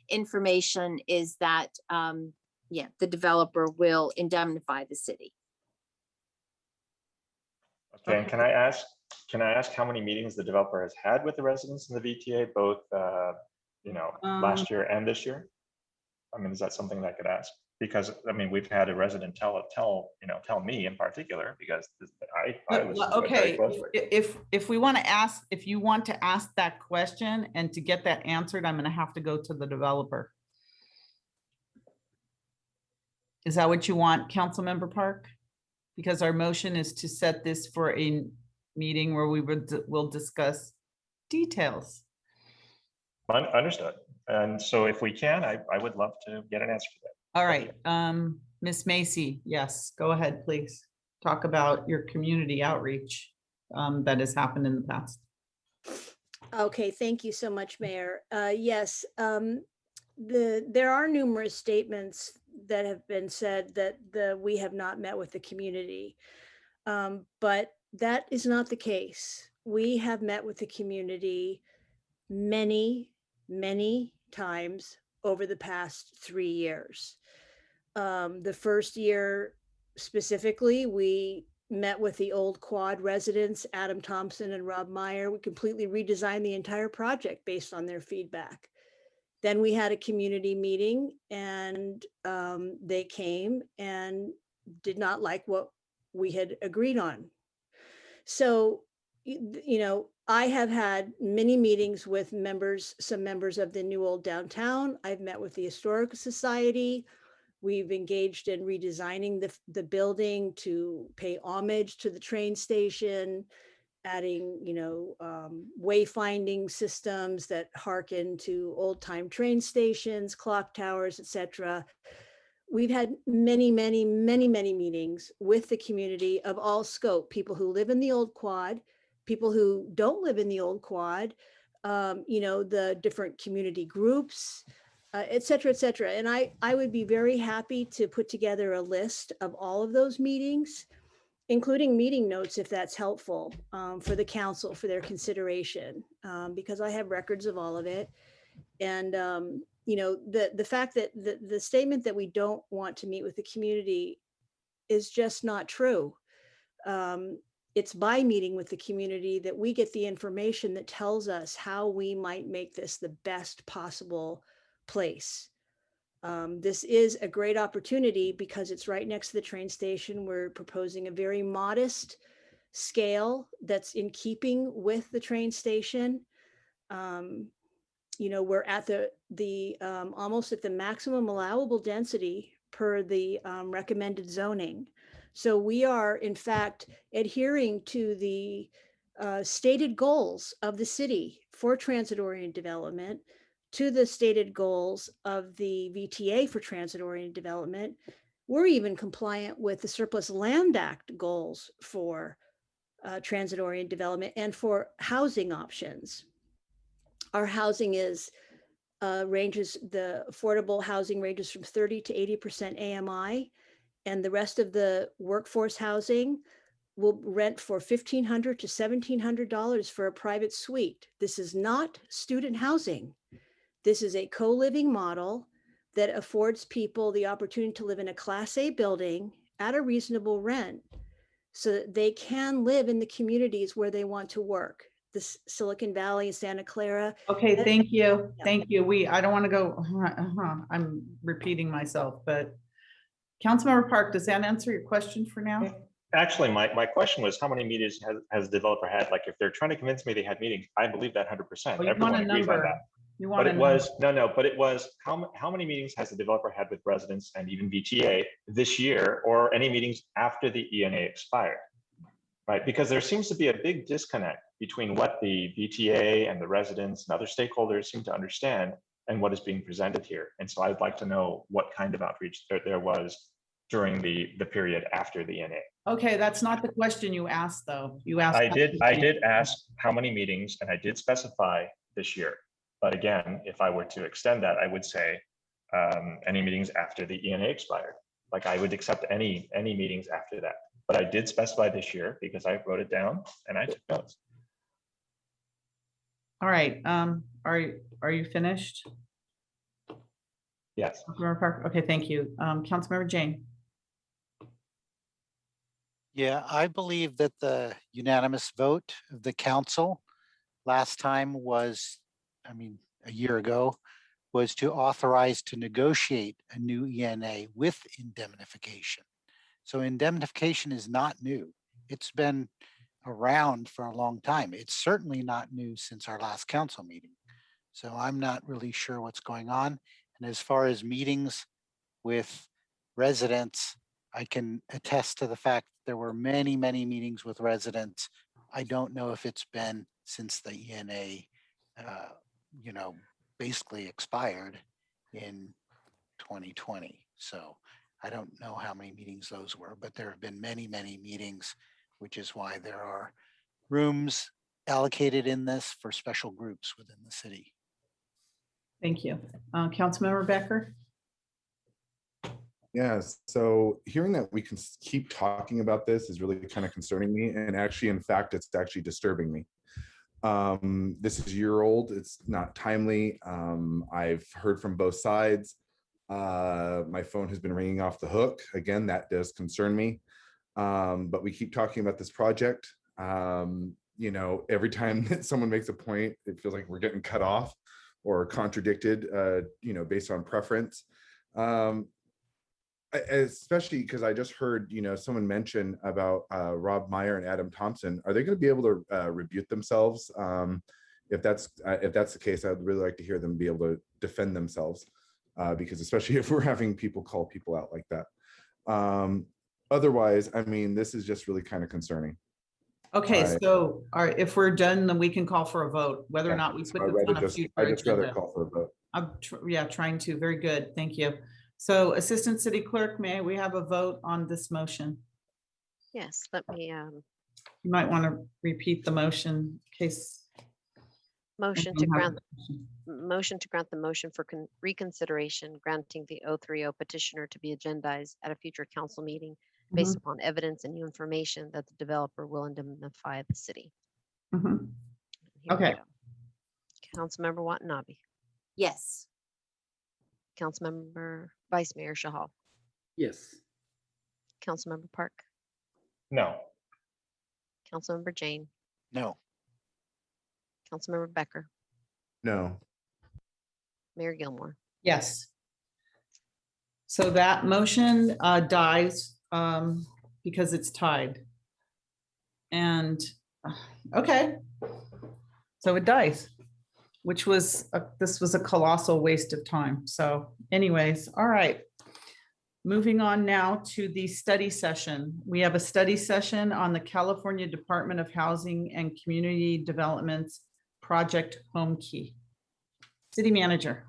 [SPEAKER 15] information is that, the developer will indemnify the city.
[SPEAKER 13] Okay, and can I ask how many meetings the developer has had with the residents in the VTA, both last year and this year? I mean, is that something that I could ask? Because I mean, we've had a resident tell me in particular, because I was very closely.
[SPEAKER 1] If we want to ask, if you want to ask that question and to get that answered, I'm going to have to go to the developer. Is that what you want, Councilmember Park? Because our motion is to set this for a meeting where we'll discuss details.
[SPEAKER 13] Understood. And so if we can, I would love to get an answer for that.
[SPEAKER 1] All right, Ms. Macy, yes, go ahead, please. Talk about your community outreach that has happened in the past.
[SPEAKER 16] Okay, thank you so much, Mayor. Yes, there are numerous statements that have been said that we have not met with the community, but that is not the case. We have met with the community many, many times over the past 3 years. The first year specifically, we met with the old quad residents, Adam Thompson and Rob Meyer. We completely redesigned the entire project based on their feedback. Then we had a community meeting, and they came and did not like what we had agreed on. So, I have had many meetings with some members of the New Old Downtown. I've met with the Historical Society. We've engaged in redesigning the building to pay homage to the train station, adding, wayfinding systems that hearken to old time train stations, clock towers, etc. We've had many, many, many, many meetings with the community of all scope, people who live in the old quad, people who don't live in the old quad, the different community groups, et cetera, et cetera. And I would be very happy to put together a list of all of those meetings, including meeting notes, if that's helpful, for the council for their consideration, because I have records of all of it. And, the fact that the statement that we don't want to meet with the community is just not true. It's by meeting with the community that we get the information that tells us how we might make this the best possible place. This is a great opportunity because it's right next to the train station. We're proposing a very modest scale that's in keeping with the train station. We're at the almost at the maximum allowable density per the recommended zoning. So we are in fact adhering to the stated goals of the city for transit-oriented development to the stated goals of the VTA for transit-oriented development. We're even compliant with the Surplus Land Act goals for transit-oriented development and for housing options. Our housing is the affordable housing ranges from 30 to 80% AMI, and the rest of the workforce housing will rent for $1,500 to $1,700 for a private suite. This is not student housing. This is a co-living model that affords people the opportunity to live in a Class A building at a reasonable rent so that they can live in the communities where they want to work. This Silicon Valley and Santa Clara.
[SPEAKER 1] Okay, thank you.
[SPEAKER 16] Yeah.
[SPEAKER 1] Thank you. I don't want to go, I'm repeating myself, but Councilmember Park, does that answer your question for now?
[SPEAKER 13] Actually, my question was how many meetings has the developer had? Like if they're trying to convince me they had meetings, I believe that 100%.
[SPEAKER 1] Oh, you want
[SPEAKER 13] Everyone
[SPEAKER 1] a
[SPEAKER 13] agrees on
[SPEAKER 1] number.
[SPEAKER 13] that.
[SPEAKER 1] You want
[SPEAKER 13] But
[SPEAKER 1] a
[SPEAKER 13] it was,
[SPEAKER 1] number.
[SPEAKER 13] but it was how many meetings has the developer had with residents and even VTA this year, or any meetings after the ENA expired? Right, because there seems to be a big disconnect between what the VTA and the residents and other stakeholders seem to understand and what is being presented here. And so I'd like to know what kind of outreach there was during the period after the ENA.
[SPEAKER 1] Okay, that's not the question you asked, though. You asked.
[SPEAKER 13] I did ask how many meetings, and I did specify this year. But again, if I were to extend that, I would say any meetings after the ENA expired. Like I would accept any meetings after that. But I did specify this year because I wrote it down and I took notes.
[SPEAKER 1] All right, are you finished?
[SPEAKER 13] Yes.
[SPEAKER 1] Councilmember Park, okay, thank you. Councilmember Jane.
[SPEAKER 17] Yeah, I believe that the unanimous vote of the council last time was, a year ago, was to authorize to negotiate a new ENA with indemnification. So indemnification is not new. It's been around for a long time. It's certainly not new since our last council meeting. So I'm not really sure what's going on. And as far as meetings with residents, I can attest to the fact that there were many, many meetings with residents. I don't know if it's been since the ENA, basically expired in 2020. So I don't know how many meetings those were, but there have been many, many meetings, which is why there are rooms allocated in this for special groups within the city.
[SPEAKER 1] Thank you. Councilmember Becker?
[SPEAKER 18] Yes, so hearing that we can keep talking about this is really kind of concerning me. And actually, in fact, it's actually disturbing me. This is a year old. It's not timely. I've heard from both sides. My phone has been ringing off the hook. Again, that does concern me. But we keep talking about this project. Every time that someone makes a point, it feels like we're getting cut off or contradicted, based on preference. Especially because I just heard, someone mention about Rob Meyer and Adam Thompson. Are they going to be able to rebuke themselves? If that's the case, I'd really like to hear them be able to defend themselves, because especially if we're having people call people out like that. Otherwise, this is just really kind of concerning.
[SPEAKER 1] Okay, so if we're done, then we can call for a vote, whether or not we put this on a future
[SPEAKER 18] I'd just rather
[SPEAKER 1] agenda.
[SPEAKER 18] call for a vote.
[SPEAKER 1] I'm trying to. Very good. Thank you. So Assistant City Clerk, may we have a vote on this motion?
[SPEAKER 2] Yes, let me,
[SPEAKER 1] You might want to repeat the motion in case.
[SPEAKER 2] motion to grant the motion for reconsideration, granting the 030 petitioner to be agendized at a future council meeting based upon evidence and new information that the developer will indemnify the city. Here we
[SPEAKER 1] Okay.
[SPEAKER 2] go. Councilmember Watanabe.
[SPEAKER 15] Yes.
[SPEAKER 2] Councilmember Vice Mayor Shahal.
[SPEAKER 9] Yes.
[SPEAKER 2] Councilmember Park.
[SPEAKER 13] No.
[SPEAKER 2] Councilmember Jane.
[SPEAKER 17] No.
[SPEAKER 2] Councilmember Becker.
[SPEAKER 18] No.
[SPEAKER 2] Mayor Gilmore.
[SPEAKER 1] Yes. So that motion dies because it's tied. And okay, so it dies, which was this was a colossal waste of time. So anyways, all right. Moving on now to the study session. We have a study session on the California Department of Housing and Community Development's Project Home Key. City Manager.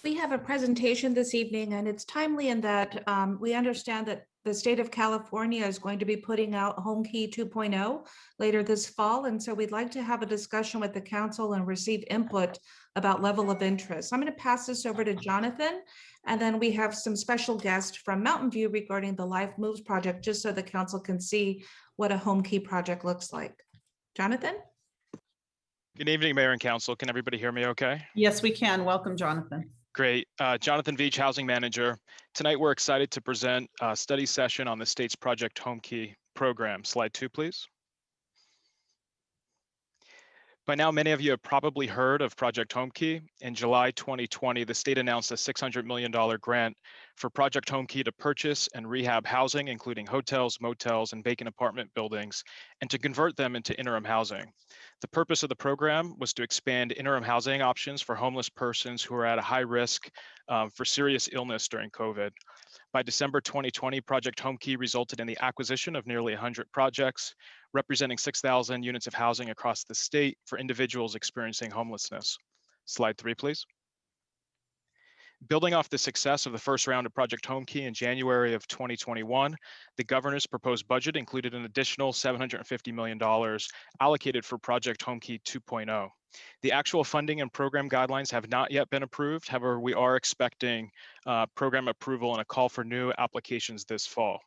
[SPEAKER 4] We have a presentation this evening, and it's timely in that we understand that the state of California is going to be putting out Home Key 2.0 later this fall. And so we'd like to have a discussion with the council and receive input about level of interest. I'm going to pass this over to Jonathan, and then we have some special guests from Mountain View regarding the Life Moves project, just so the council can see what a Home Key project looks like. Jonathan?
[SPEAKER 19] Good evening, Mayor and Council. Can everybody hear me okay?
[SPEAKER 1] Yes, we can. Welcome, Jonathan.
[SPEAKER 19] Great. Jonathan Veach, Housing Manager. Tonight, we're excited to present a study session on the state's Project Home Key program. Slide 2, please. By now, many of you have probably heard of Project Home Key. In July 2020, the state announced a $600 million grant for Project Home Key to purchase and rehab housing, including hotels, motels, and vacant apartment buildings, and to convert them into interim housing. The purpose of the program was to expand interim housing options for homeless persons who are at a high risk for serious illness during COVID. By December 2020, Project Home Key resulted in the acquisition of nearly 100 projects, representing 6,000 units of housing across the state for individuals experiencing homelessness. Slide 3, please. Building off the success of the first round of Project Home Key in January of 2021, the governor's proposed budget included an additional $750 million allocated for Project Home Key 2.0. The actual funding and program guidelines have not yet been approved. However, we are expecting program approval and a call for new applications this fall.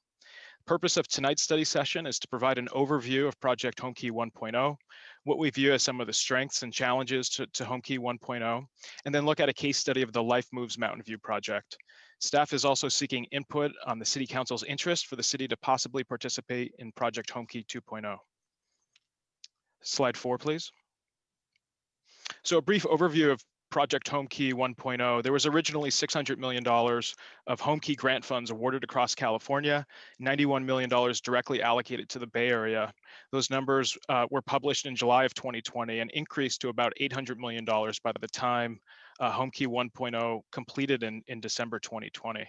[SPEAKER 19] Purpose of tonight's study session is to provide an overview of Project Home Key 1.0, what we view as some of the strengths and challenges to Home Key 1.0, and then look at a case study of the Life Moves Mountain View project. Staff is also seeking input on the City Council's interest for the city to possibly participate in Project Home Key 2.0. Slide 4, please. So a brief overview of Project Home Key 1.0. There was originally $600 million of Home Key grant funds awarded across California, $91 million directly allocated to the Bay Area. Those numbers were published in July of 2020 and increased to about $800 million by the time Home Key 1.0 completed in December 2020.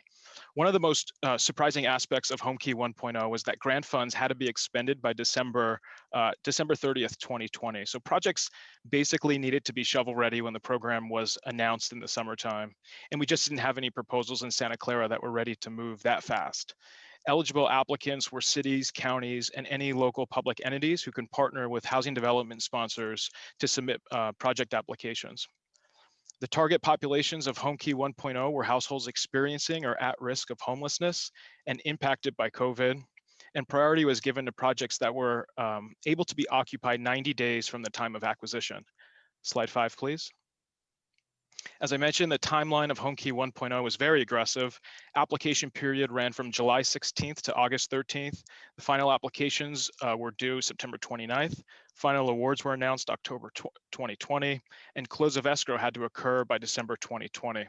[SPEAKER 19] One of the most surprising aspects of Home Key 1.0 was that grant funds had to be expended by December 30th, 2020. So projects basically needed to be shovel ready when the program was announced in the summertime. And we just didn't have any proposals in Santa Clara that were ready to move that fast. Eligible applicants were cities, counties, and any local public entities who can partner with housing development sponsors to submit project applications. The target populations of Home Key 1.0 were households experiencing or at risk of homelessness and impacted by COVID. And priority was given to projects that were able to be occupied 90 days from the time of acquisition. Slide 5, please. As I mentioned, the timeline of Home Key 1.0 was very aggressive. Application period ran from July 16th to August 13th. The final applications were due September 29th. Final awards were announced October 2020, and close of escrow had to occur by December 2020.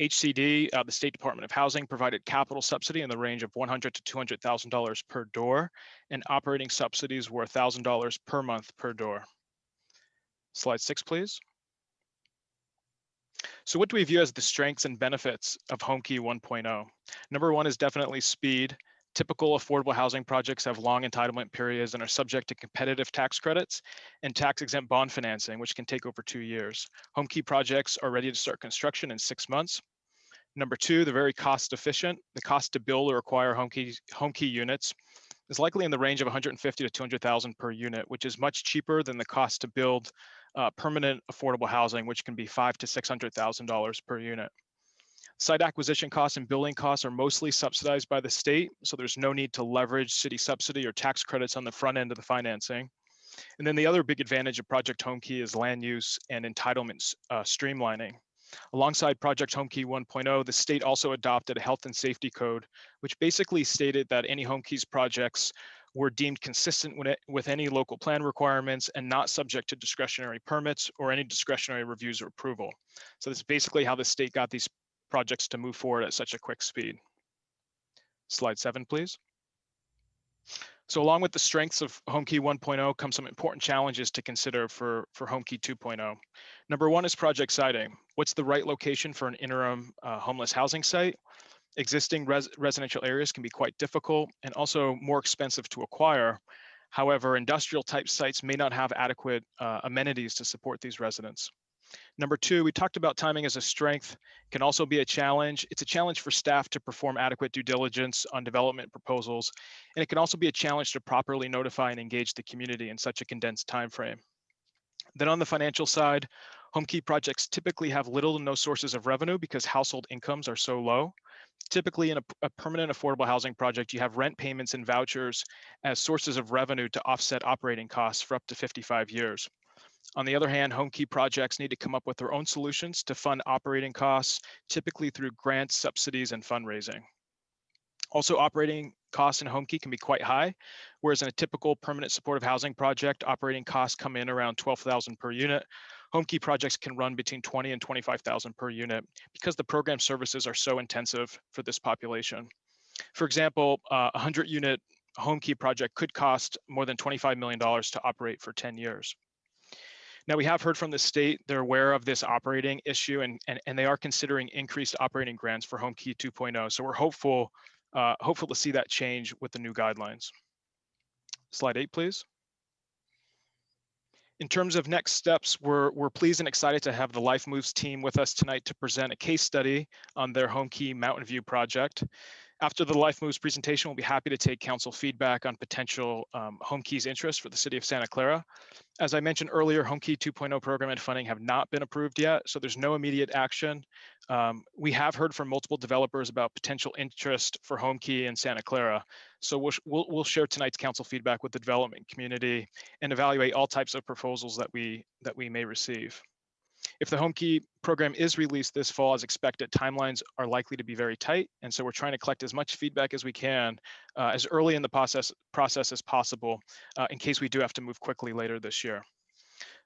[SPEAKER 19] HCD, the State Department of Housing, provided capital subsidy in the range of $100,000 to $200,000 per door, and operating subsidies were $1,000 per month per door. Slide 6, please. So what do we view as the strengths and benefits of Home Key 1.0? Number one is definitely speed. Typical affordable housing projects have long entitlement periods and are subject to competitive tax credits and tax-exempt bond financing, which can take over 2 years. Home Key projects are ready to start construction in 6 months. Number two, they're very cost efficient. The cost to build or acquire Home Key units is likely in the range of $150,000 to $200,000 per unit, which is much cheaper than the cost to build permanent affordable housing, which can be $500,000 to $600,000 per unit. Site acquisition costs and building costs are mostly subsidized by the state, so there's no need to leverage city subsidy or tax credits on the front end of the financing. And then the other big advantage of Project Home Key is land use and entitlement streamlining. Alongside Project Home Key 1.0, the state also adopted a health and safety code, which basically stated that any Home Keys projects were deemed consistent with any local plan requirements and not subject to discretionary permits or any discretionary reviews or approval. So this is basically how the state got these projects to move forward at such a quick speed. Slide 7, please. So along with the strengths of Home Key 1.0 come some important challenges to consider for Home Key 2.0. Number one is project siting. What's the right location for an interim homeless housing site? Existing residential areas can be quite difficult and also more expensive to acquire. However, industrial type sites may not have adequate amenities to support these residents. Number two, we talked about timing as a strength, can also be a challenge. It's a challenge for staff to perform adequate due diligence on development proposals, and it can also be a challenge to properly notify and engage the community in such a condensed timeframe. Then on the financial side, home key projects typically have little to no sources of revenue because household incomes are so low. Typically in a permanent affordable housing project, you have rent payments and vouchers as sources of revenue to offset operating costs for up to 55 years. On the other hand, home key projects need to come up with their own solutions to fund operating costs, typically through grants, subsidies, and fundraising. Also, operating costs in home key can be quite high, whereas in a typical permanent supportive housing project, operating costs come in around $12,000 per unit. Home key projects can run between $20,000 and $25,000 per unit because the program services are so intensive for this population. For example, a 100-unit home key project could cost more than $25 million to operate for 10 years. Now, we have heard from the state, they're aware of this operating issue and they are considering increased operating grants for Home Key 2.0. So we're hopeful to see that change with the new guidelines. Slide 8, please. In terms of next steps, we're pleased and excited to have the Life Moves team with us tonight to present a case study on their Home Key Mountain View project. After the Life Moves presentation, we'll be happy to take council feedback on potential Home Key's interest for the city of Santa Clara. As I mentioned earlier, Home Key 2.0 program and funding have not been approved yet, so there's no immediate action. We have heard from multiple developers about potential interest for Home Key in Santa Clara. So we'll share tonight's council feedback with the development community and evaluate all types of proposals that we may receive. If the Home Key program is released this fall as expected, timelines are likely to be very tight. And so we're trying to collect as much feedback as we can as early in the process as possible in case we do have to move quickly later this year.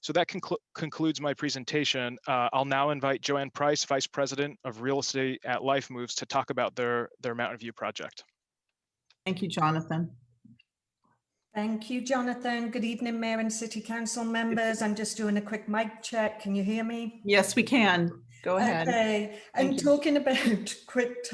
[SPEAKER 19] So that concludes my presentation. I'll now invite Joanne Price, Vice President of Real Estate at Life Moves, to talk about their Mountain View project.
[SPEAKER 1] Thank you, Jonathan.
[SPEAKER 20] Thank you, Jonathan. Good evening, Mayor and City Council members. I'm just doing a quick mic check. Can you hear me?
[SPEAKER 1] Yes, we can. Go ahead.
[SPEAKER 20] Okay. And talking about quick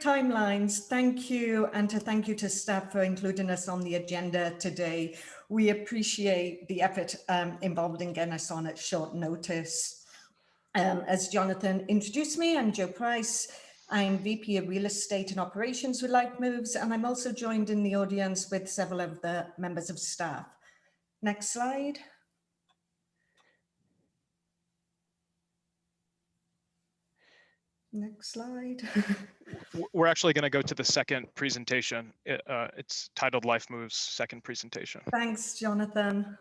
[SPEAKER 20] timelines, thank you. And thank you to staff for including us on the agenda today. We appreciate the effort involved in getting us on at short notice. As Jonathan introduced me, I'm Jo Price. I'm VP of Real Estate and Operations with Life Moves, and I'm also joined in the audience with several of the members of staff. Next slide. Next slide.
[SPEAKER 19] We're actually going to go to the second presentation. It's titled Life Moves Second Presentation.
[SPEAKER 20] Thanks, Jonathan.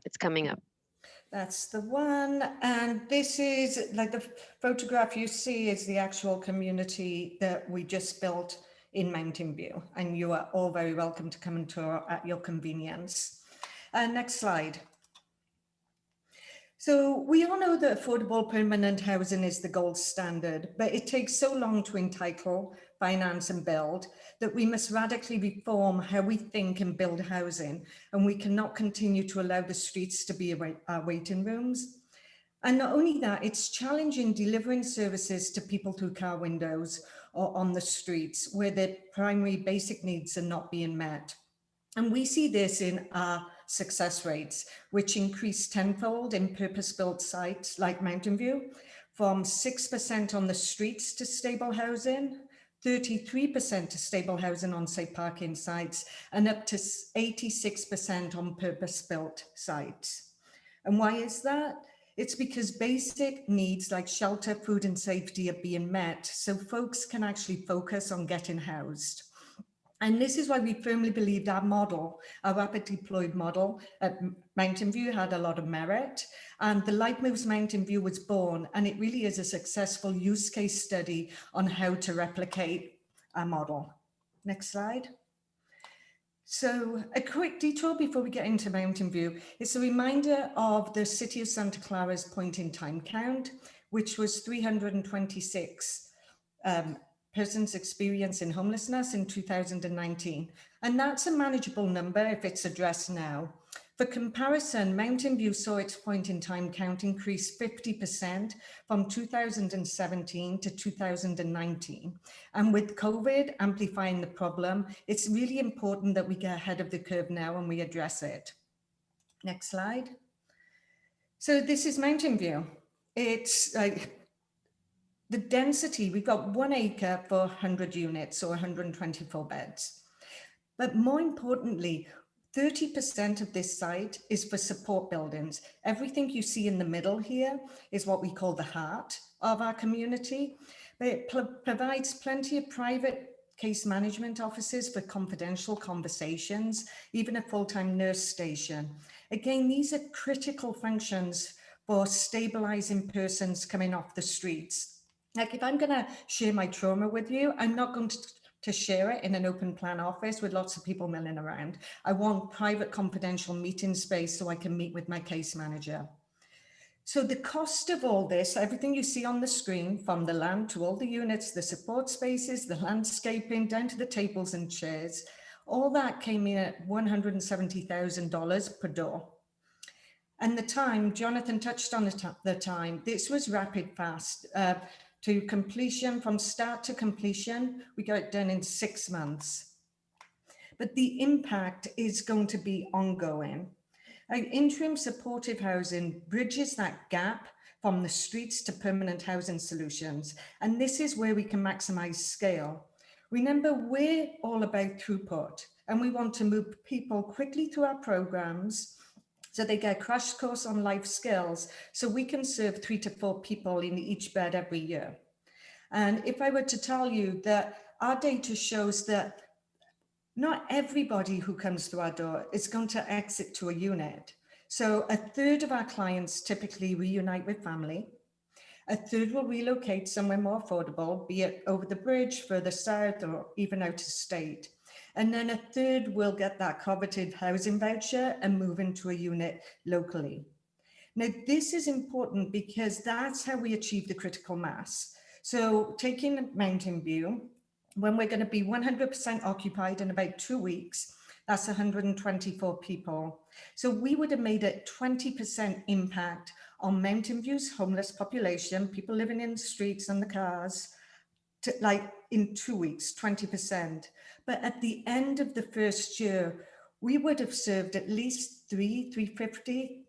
[SPEAKER 2] It's coming up.
[SPEAKER 20] That's the one. And this is like the photograph you see is the actual community that we just built in Mountain View. And you are all very welcome to come and tour at your convenience. Next slide. So we all know that affordable permanent housing is the gold standard, but it takes so long to entitle, finance and build that we must radically reform how we think and build housing. And we cannot continue to allow the streets to be our waiting rooms. And not only that, it's challenging delivering services to people through car windows or on the streets where their primary basic needs are not being met. And we see this in our success rates, which increased tenfold in purpose-built sites like Mountain View, from 6% on the streets to stable housing, 33% to stable housing on site parking sites, and up to 86% on purpose-built sites. And why is that? It's because basic needs like shelter, food, and safety are being met, so folks can actually focus on getting housed. And this is why we firmly believed our model, our rapid deployed model at Mountain View had a lot of merit. And the Life Moves Mountain View was born, and it really is a successful use case study on how to replicate our model. Next slide. So a quick detour before we get into Mountain View. It's a reminder of the City of Santa Clara's point in time count, which was 326 persons experiencing homelessness in 2019. And that's a manageable number if it's addressed now. For comparison, Mountain View saw its point in time count increase 50% from 2017 to 2019. And with COVID amplifying the problem, it's really important that we get ahead of the curve now and we address it. Next slide. So this is Mountain View. It's like the density, we've got 1 acre for 100 units or 124 beds. But more importantly, 30% of this site is for support buildings. Everything you see in the middle here is what we call the heart of our community. But it provides plenty of private case management offices for confidential conversations, even a full-time nurse station. Again, these are critical functions for stabilizing persons coming off the streets. Like if I'm gonna share my trauma with you, I'm not going to share it in an open plan office with lots of people milling around. I want private confidential meeting space so I can meet with my case manager. So the cost of all this, everything you see on the screen, from the land to all the units, the support spaces, the landscaping, down to the tables and chairs, all that came in at $170,000 per door. And the time, Jonathan touched on the time, this was rapid fast. To completion, from start to completion, we got it done in 6 months. But the impact is going to be ongoing. Interim supportive housing bridges that gap from the streets to permanent housing solutions. And this is where we can maximize scale. Remember, we're all about throughput, and we want to move people quickly through our programs so they get a crash course on life skills, so we can serve 3 to 4 people in each bed every year. And if I were to tell you that our data shows that not everybody who comes through our door is going to exit to a unit. So 1/3 of our clients typically reunite with family. 1/3 will relocate somewhere more affordable, be it over the bridge, further south, or even out of state. And then 1/3 will get that coveted housing voucher and move into a unit locally. Now, this is important because that's how we achieve the critical mass. So taking Mountain View, when we're going to be 100% occupied in about 2 weeks, that's 124 people. So we would have made a 20% impact on Mountain View's homeless population, people living in the streets and the cars, to, like in 2 weeks, 20%. But at the end of the first year, we would have served at least 350,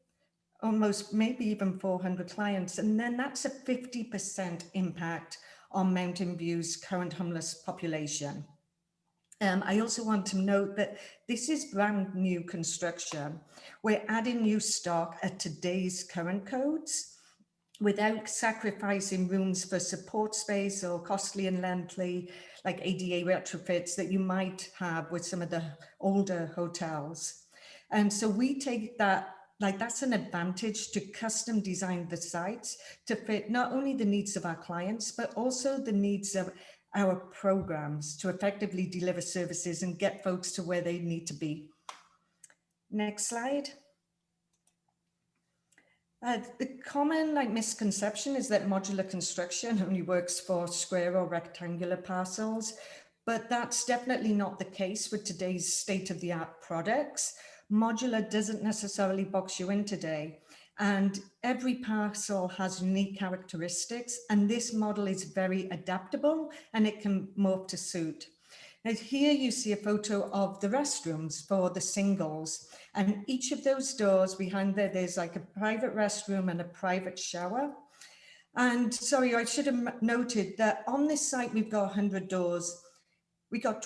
[SPEAKER 20] almost maybe even 400 clients. And then that's a 50% impact on Mountain View's current homeless population. I also want to note that this is brand new construction. We're adding new stock at today's current codes without sacrificing rooms for support space or costly and lengthy, like ADA retrofits that you might have with some of the older hotels. And so we take that, like that's an advantage to custom design the sites to fit not only the needs of our clients, but also the needs of our programs to effectively deliver services and get folks to where they need to be. Next slide. The common misconception is that modular construction only works for square or rectangular parcels, but that's definitely not the case with today's state-of-the-art products. Modular doesn't necessarily box you in today, and every parcel has unique characteristics, and this model is very adaptable and it can morph to suit. Now here you see a photo of the restrooms for the singles, and each of those doors behind there, there's like a private restroom and a private shower. And sorry, I should have noted that on this site, we've got 100 doors. We got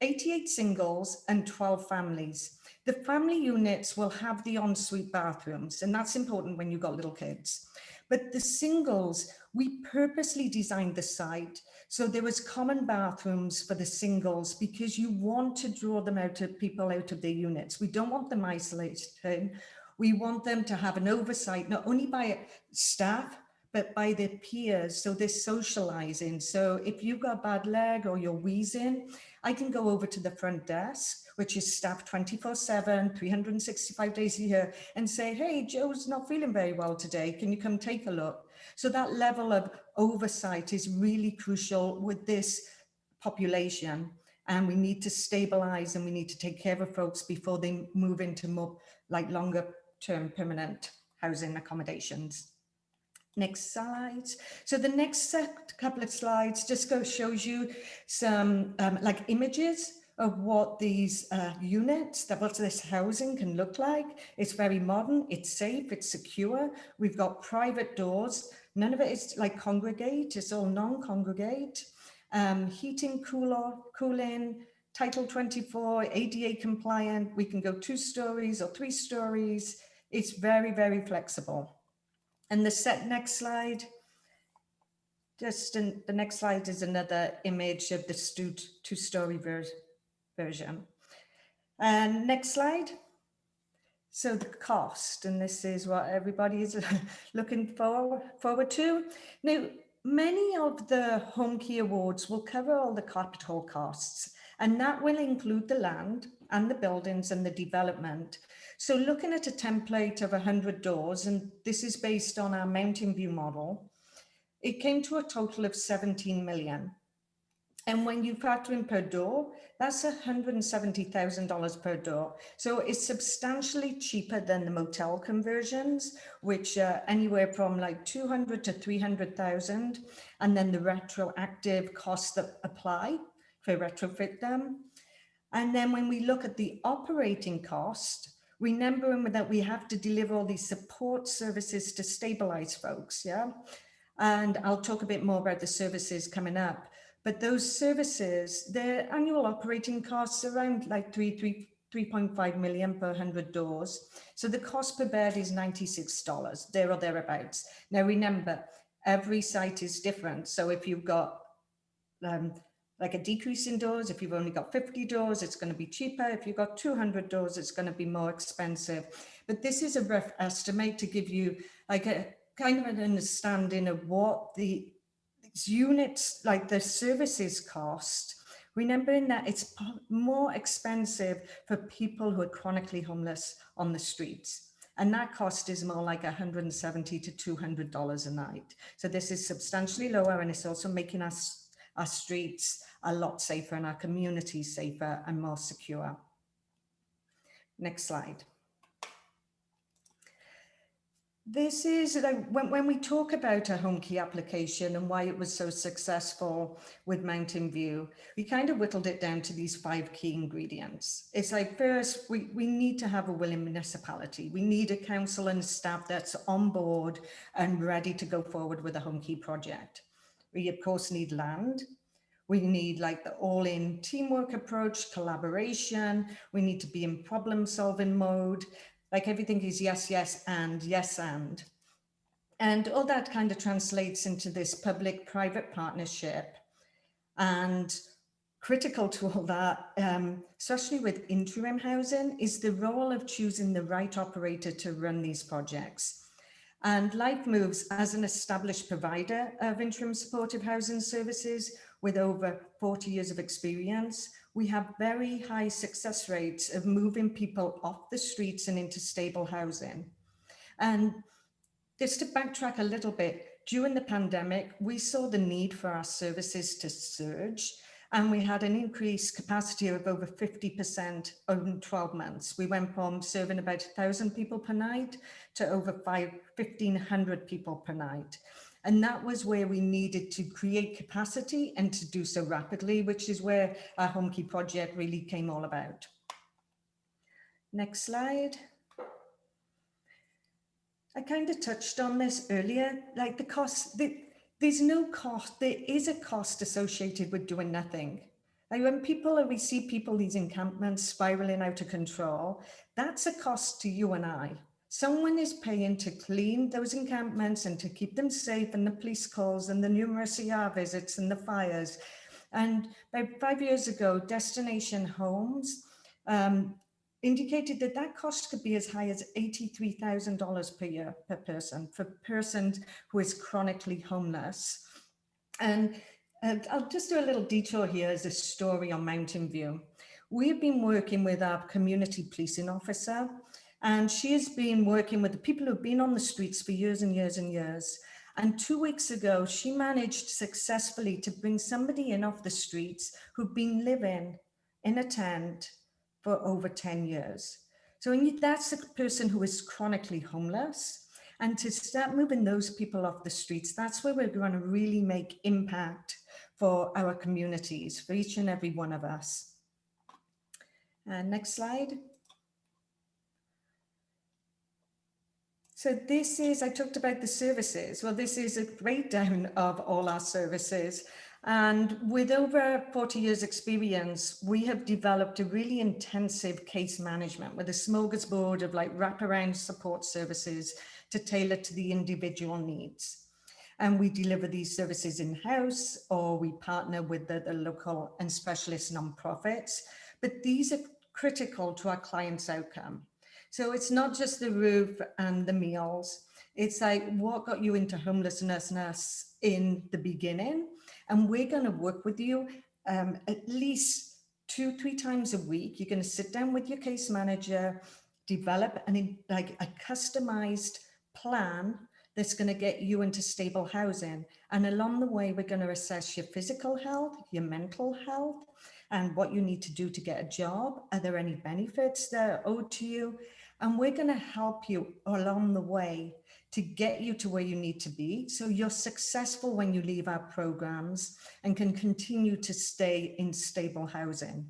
[SPEAKER 20] 88 singles and 12 families. The family units will have the ensuite bathrooms, and that's important when you've got little kids. But the singles, we purposely designed the site so there was common bathrooms for the singles because you want to draw them out of people out of their units. We don't want them isolated. We want them to have an oversight, not only by staff, but by their peers. So they're socializing. So if you've got a bad leg or you're wheezing, I can go over to the front desk, which is staffed 24/7, 365 days a year, and say, hey, Joe's not feeling very well today. Can you come take a look? So that level of oversight is really crucial with this population. And we need to stabilize and we need to take care of folks before they move into more like longer term permanent housing accommodations. Next slide. So the next couple of slides just shows you some like images of what these units, what this housing can look like. It's very modern, it's safe, it's secure. We've got private doors. None of it is like congregate, it's all non-congregate. Heating, cooling, Title 24, ADA compliant. We can go 2 stories or 3 stories. It's very, very flexible. And the next slide, the next slide is another image of the 2-story version. And next slide. So the cost, and this is what everybody is looking forward to. Now, many of the Home Key Awards will cover all the capital costs, and that will include the land and the buildings and the development. So looking at a template of 100 doors, and this is based on our Mountain View model, it came to a total of 17 million. And when you factor in per door, that's $170,000 per door. So it's substantially cheaper than the motel conversions, which are anywhere from like 200 to 300,000. And then the retroactive costs that apply for retrofit them. And then when we look at the operating cost, remembering that we have to deliver all these support services to stabilize folks, yeah? And I'll talk a bit more about the services coming up. But those services, their annual operating costs around like 3.5 million per 100 doors. So the cost per bed is $96, there or thereabouts. Now remember, every site is different. So if you've got like a decrease in doors, if you've only got 50 doors, it's going to be cheaper. If you've got 200 doors, it's going to be more expensive. But this is a rough estimate to give you like a kind of an understanding of what these units, like the services cost, remembering that it's more expensive for people who are chronically homeless on the streets. And that cost is more like $170 to $200 a night. So this is substantially lower, and it's also making our streets a lot safer and our communities safer and more secure. Next slide. This is like when we talk about a home key application and why it was so successful with Mountain View, we kind of whittled it down to these 5 key ingredients. It's like, first, we need to have a willing municipality. We need a council and staff that's on board and ready to go forward with a home key project. We, of course, need land. We need like the all-in teamwork approach, collaboration. We need to be in problem-solving mode. Like everything is yes, yes, and yes, and. And all that kind of translates into this public-private partnership. And critical to all that, especially with interim housing, is the role of choosing the right operator to run these projects. And Life Moves, as an established provider of interim supportive housing services with over 40 years of experience, we have very high success rates of moving people off the streets and into stable housing. And just to backtrack a little bit, during the pandemic, we saw the need for our services to surge, and we had an increased capacity of over 50% over 12 months. We went from serving about 1,000 people per night to over 1,500 people per night. And that was where we needed to create capacity and to do so rapidly, which is where our Home Key project really came all about. Next slide. I kind of touched on this earlier, like the cost, there's no cost, there is a cost associated with doing nothing. Like when we see people, these encampments spiraling out of control, that's a cost to you and I. Someone is paying to clean those encampments and to keep them safe, and the police calls and the numerous ER visits and the fires. And about 5 years ago, Destination Homes indicated that that cost could be as high as $83,000 per year per person for a person who is chronically homeless. And I'll just do a little detour here as a story on Mountain View. We've been working with our community policing officer, and she has been working with the people who've been on the streets for years and years and years. And 2 weeks ago, she managed successfully to bring somebody in off the streets who've been living in a tent for over 10 years. So that's a person who is chronically homeless. And to start moving those people off the streets, that's where we're going to really make impact for our communities, for each and every one of us. Next slide. So this is, I talked about the services. Well, this is a breakdown of all our services. And with over 40 years experience, we have developed a really intensive case management with a smorgasbord of like wraparound support services to tailor to the individual needs. And we deliver these services in-house, or we partner with the local and specialist nonprofits. But these are critical to our clients' outcome. So it's not just the roof and the meals. It's like what got you into homelessness in the beginning. And we're going to work with you at least 2-3 times a week. You're going to sit down with your case manager, develop like a customized plan that's going to get you into stable housing. And along the way, we're going to assess your physical health, your mental health, and what you need to do to get a job. Are there any benefits that are owed to you? And we're going to help you along the way to get you to where you need to be, so you're successful when you leave our programs and can continue to stay in stable housing.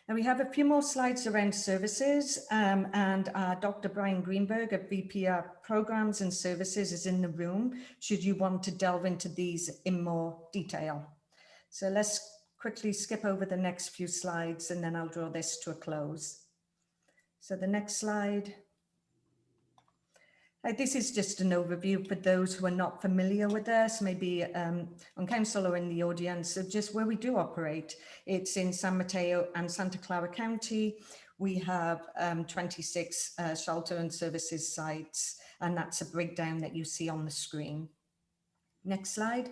[SPEAKER 20] Now we have a few more slides around services, and Dr. Brian Greenberg of VPR Programs and Services is in the room should you want to delve into these in more detail. So let's quickly skip over the next few slides and then I'll draw this to a close. So the next slide. This is just an overview for those who are not familiar with us, maybe on council or in the audience, of just where we do operate. It's in San Mateo and Santa Clara County. We have 26 shelter and services sites, and that's a breakdown that you see on the screen. Next slide.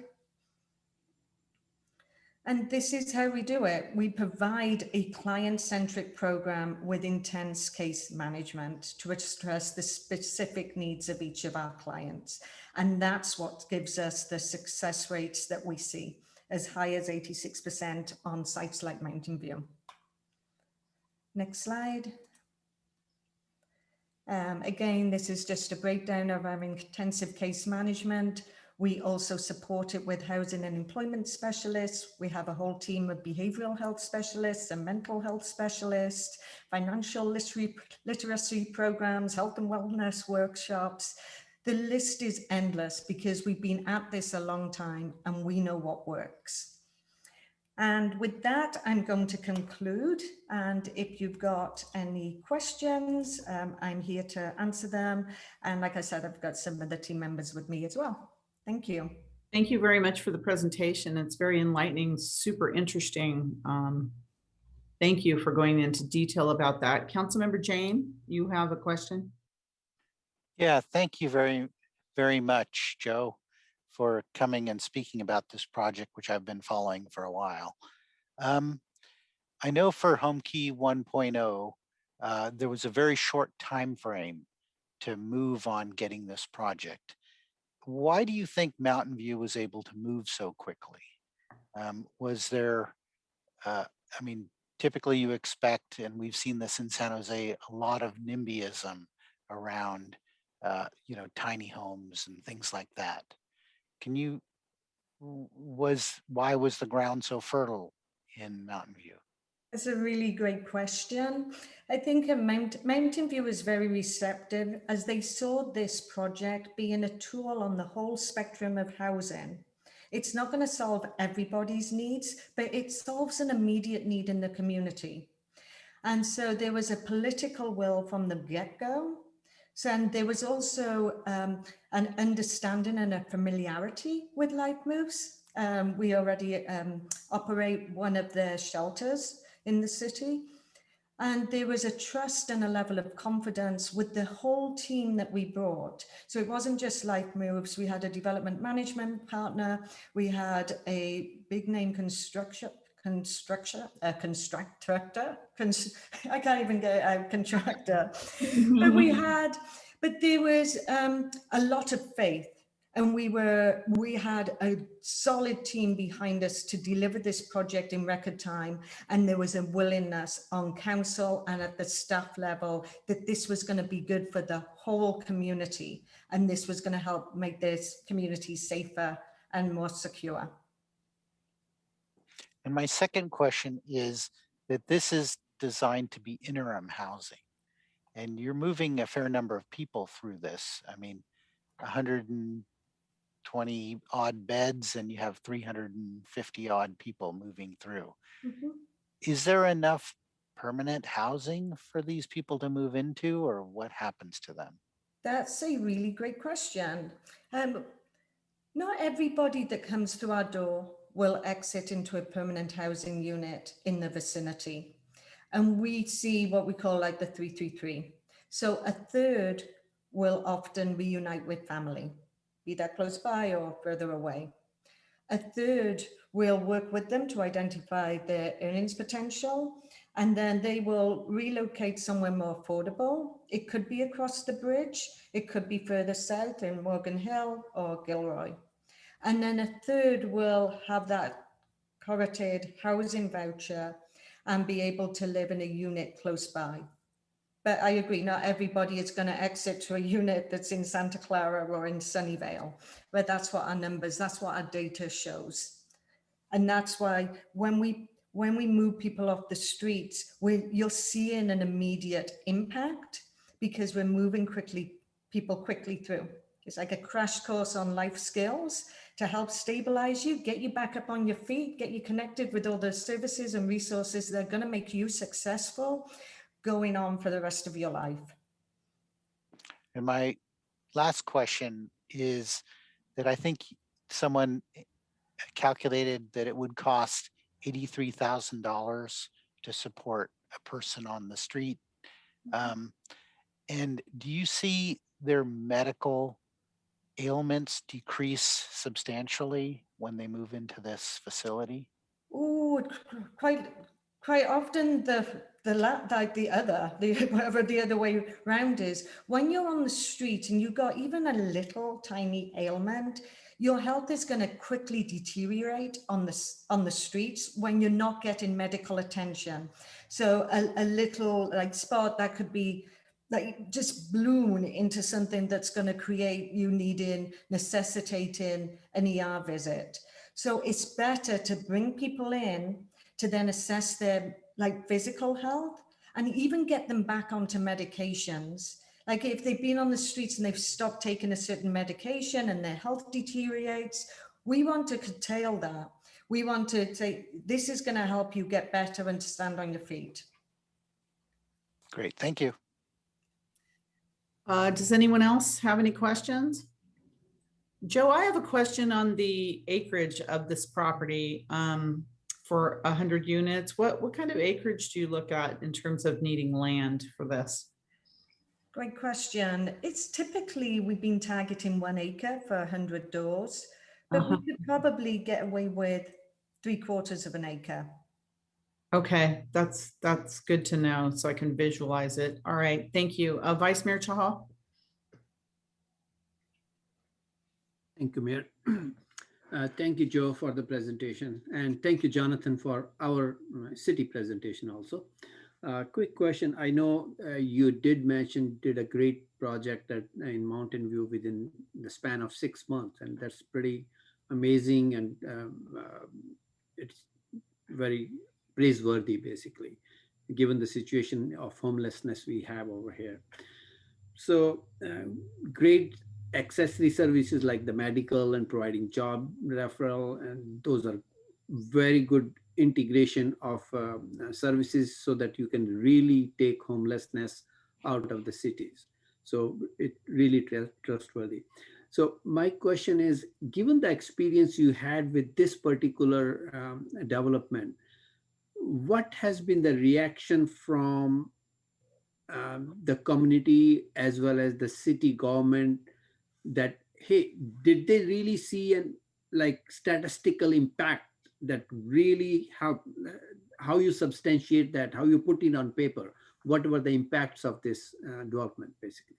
[SPEAKER 20] And this is how we do it. We provide a client-centric program with intense case management to address the specific needs of each of our clients. And that's what gives us the success rates that we see, as high as 86% on sites like Mountain View. Next slide. Again, this is just a breakdown of our intensive case management. We also support it with housing and employment specialists. We have a whole team of behavioral health specialists and mental health specialists, financial literacy programs, health and wellness workshops. The list is endless because we've been at this a long time and we know what works. And with that, I'm going to conclude. And if you've got any questions, I'm here to answer them. And like I said, I've got some of the team members with me as well. Thank you.
[SPEAKER 1] Thank you very much for the presentation. It's very enlightening, super interesting. Thank you for going into detail about that. Councilmember Jane, you have a question?
[SPEAKER 17] Yeah, thank you very, very much, Joe, for coming and speaking about this project, which I've been following for a while. I know for HomeKey 1.0, there was a very short time frame to move on getting this project. Why do you think Mountain View was able to move so quickly? Was there, I mean, typically you expect, and we've seen this in San Jose, a lot of NIMBYism around, tiny homes and things like that. Why was the ground so fertile in Mountain View?
[SPEAKER 20] That's a really great question. I think Mountain View is very receptive as they saw this project being a tool on the whole spectrum of housing. It's not going to solve everybody's needs, but it solves an immediate need in the community. And so there was a political will from the get-go. And there was also an understanding and a familiarity with Life Moves. We already operate one of their shelters in the city. And there was a trust and a level of confidence with the whole team that we brought. So it wasn't just Life Moves. We had a development management partner. We had a big name contractor. I can't even get out, contractor. But there was a lot of faith. And we had a solid team behind us to deliver this project in record time. And there was a willingness on council and at the staff level that this was going to be good for the whole community. And this was going to help make this community safer and more secure.
[SPEAKER 17] And my second question is that this is designed to be interim housing. And you're moving a fair number of people through this. I mean, 120 odd beds and you have 350 odd people moving through. Is there enough permanent housing for these people to move into, or what happens to them?
[SPEAKER 20] That's a really great question. Not everybody that comes through our door will exit into a permanent housing unit in the vicinity. And we see what we call like the 333. So a third will often reunite with family, be that close by or further away. A third will work with them to identify their earnings potential, and then they will relocate somewhere more affordable. It could be across the bridge, it could be further south in Morgan Hill or Gilroy. And then a third will have that corrected housing voucher and be able to live in a unit close by. But I agree, not everybody is going to exit to a unit that's in Santa Clara or in Sunnyvale, but that's what our numbers, that's what our data shows. And that's why when we move people off the streets, you'll see an immediate impact because we're moving people quickly through. It's like a crash course on life skills to help stabilize you, get you back up on your feet, get you connected with all the services and resources that are going to make you successful going on for the rest of your life.
[SPEAKER 17] And my last question is that I think someone calculated that it would cost $83,000 to support a person on the street. And do you see their medical ailments decrease substantially when they move into this facility?
[SPEAKER 20] Oh, quite often whatever the other way round is, when you're on the street and you've got even a little tiny ailment, your health is going to quickly deteriorate on the streets when you're not getting medical attention. So a little like spot that could be like just bloom into something that's going to create you necessitating an ER visit. So it's better to bring people in to then assess their like physical health and even get them back onto medications. Like if they've been on the streets and they've stopped taking a certain medication and their health deteriorates, we want to curtail that. We want to say, this is going to help you get better and to stand on your feet.
[SPEAKER 17] Great, thank you.
[SPEAKER 1] Does anyone else have any questions? Joe, I have a question on the acreage of this property for 100 units. What kind of acreage do you look at in terms of needing land for this?
[SPEAKER 20] Great question. It's typically, we've been targeting 1 acre for 100 doors, but we could probably get away with 3/4 of an acre.
[SPEAKER 1] Okay, that's good to know so I can visualize it. All right, thank you. Vice Mayor Chahal.
[SPEAKER 9] Thank you, Mayor. Thank you, Joe, for the presentation. And thank you, Jonathan, for our city presentation also. Quick question. I know you did a great project in Mountain View within the span of 6 months, and that's pretty amazing, and it's very praiseworthy, basically, given the situation of homelessness we have over here. So great accessory services like the medical and providing job referral, and those are very good integration of services so that you can really take homelessness out of the cities. So it really trustworthy. So my question is, given the experience you had with this particular development, what has been the reaction from the community as well as the city government that, hey, did they really see an like statistical impact that really how you substantiate that, how you put it on paper? What were the impacts of this development, basically?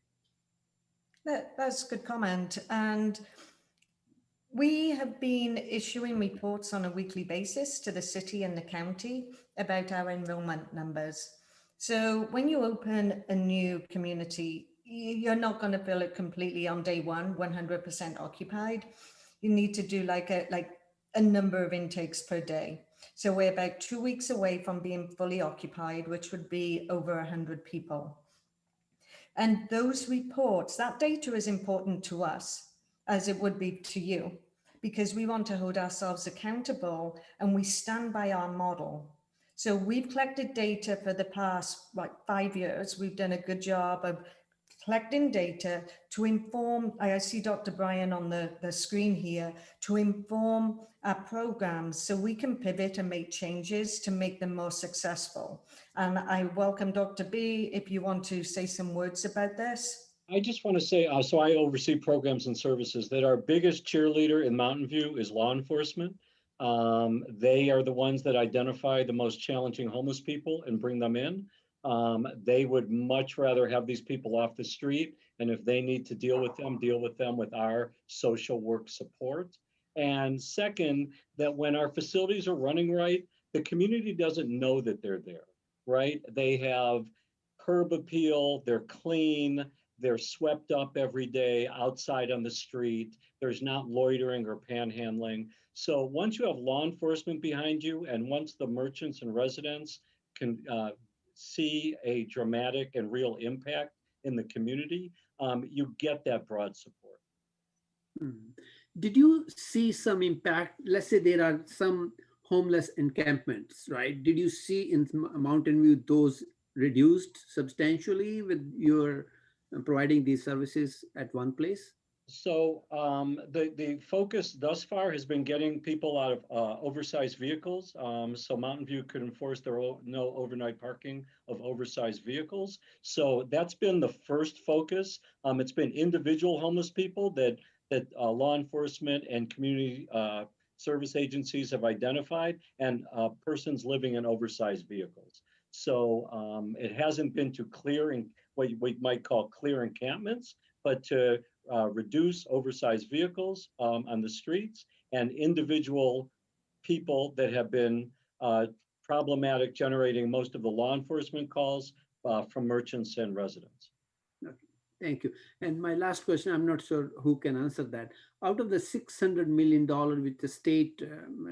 [SPEAKER 20] That's a good comment. And We have been issuing reports on a weekly basis to the city and the county about our enrollment numbers. So when you open a new community, you're not going to fill it completely on day one, 100% occupied. You need to do like a number of intakes per day. So we're about 2 weeks away from being fully occupied, which would be over 100 people. And those reports, that data is important to us, as it would be to you, because we want to hold ourselves accountable and we stand by our model. So we've collected data for the past 5 years. We've done a good job of collecting data to inform, I see Dr. Bryan on the screen here, to inform our programs so we can pivot and make changes to make them more successful. And I welcome Dr. B, if you want to say some words about this.
[SPEAKER 5] I just want to say, so I oversee programs and services, that our biggest cheerleader in Mountain View is law enforcement. They are the ones that identify the most challenging homeless people and bring them in. They would much rather have these people off the street, and if they need to deal with them with our social work support. And second, that when our facilities are running right, the community doesn't know that they're there, right? They have curb appeal, they're clean, they're swept up every day outside on the street. There's not loitering or panhandling. So once you have law enforcement behind you, and once the merchants and residents can see a dramatic and real impact in the community, you get that broad support.
[SPEAKER 9] Did you see some impact? Let's say there are some homeless encampments, right? Did you see in Mountain View those reduced substantially with your providing these services at one place?
[SPEAKER 5] So the focus thus far has been getting people out of oversized vehicles. So Mountain View could enforce their no overnight parking of oversized vehicles. So that's been the first focus. It's been individual homeless people that law enforcement and community service agencies have identified, and persons living in oversized vehicles. So it hasn't been to clear what we might call clear encampments, but to reduce oversized vehicles on the streets and individual people that have been problematic, generating most of the law enforcement calls from merchants and residents.
[SPEAKER 9] Okay, thank you. And my last question, I'm not sure who can answer that. Out of the $600 million which the state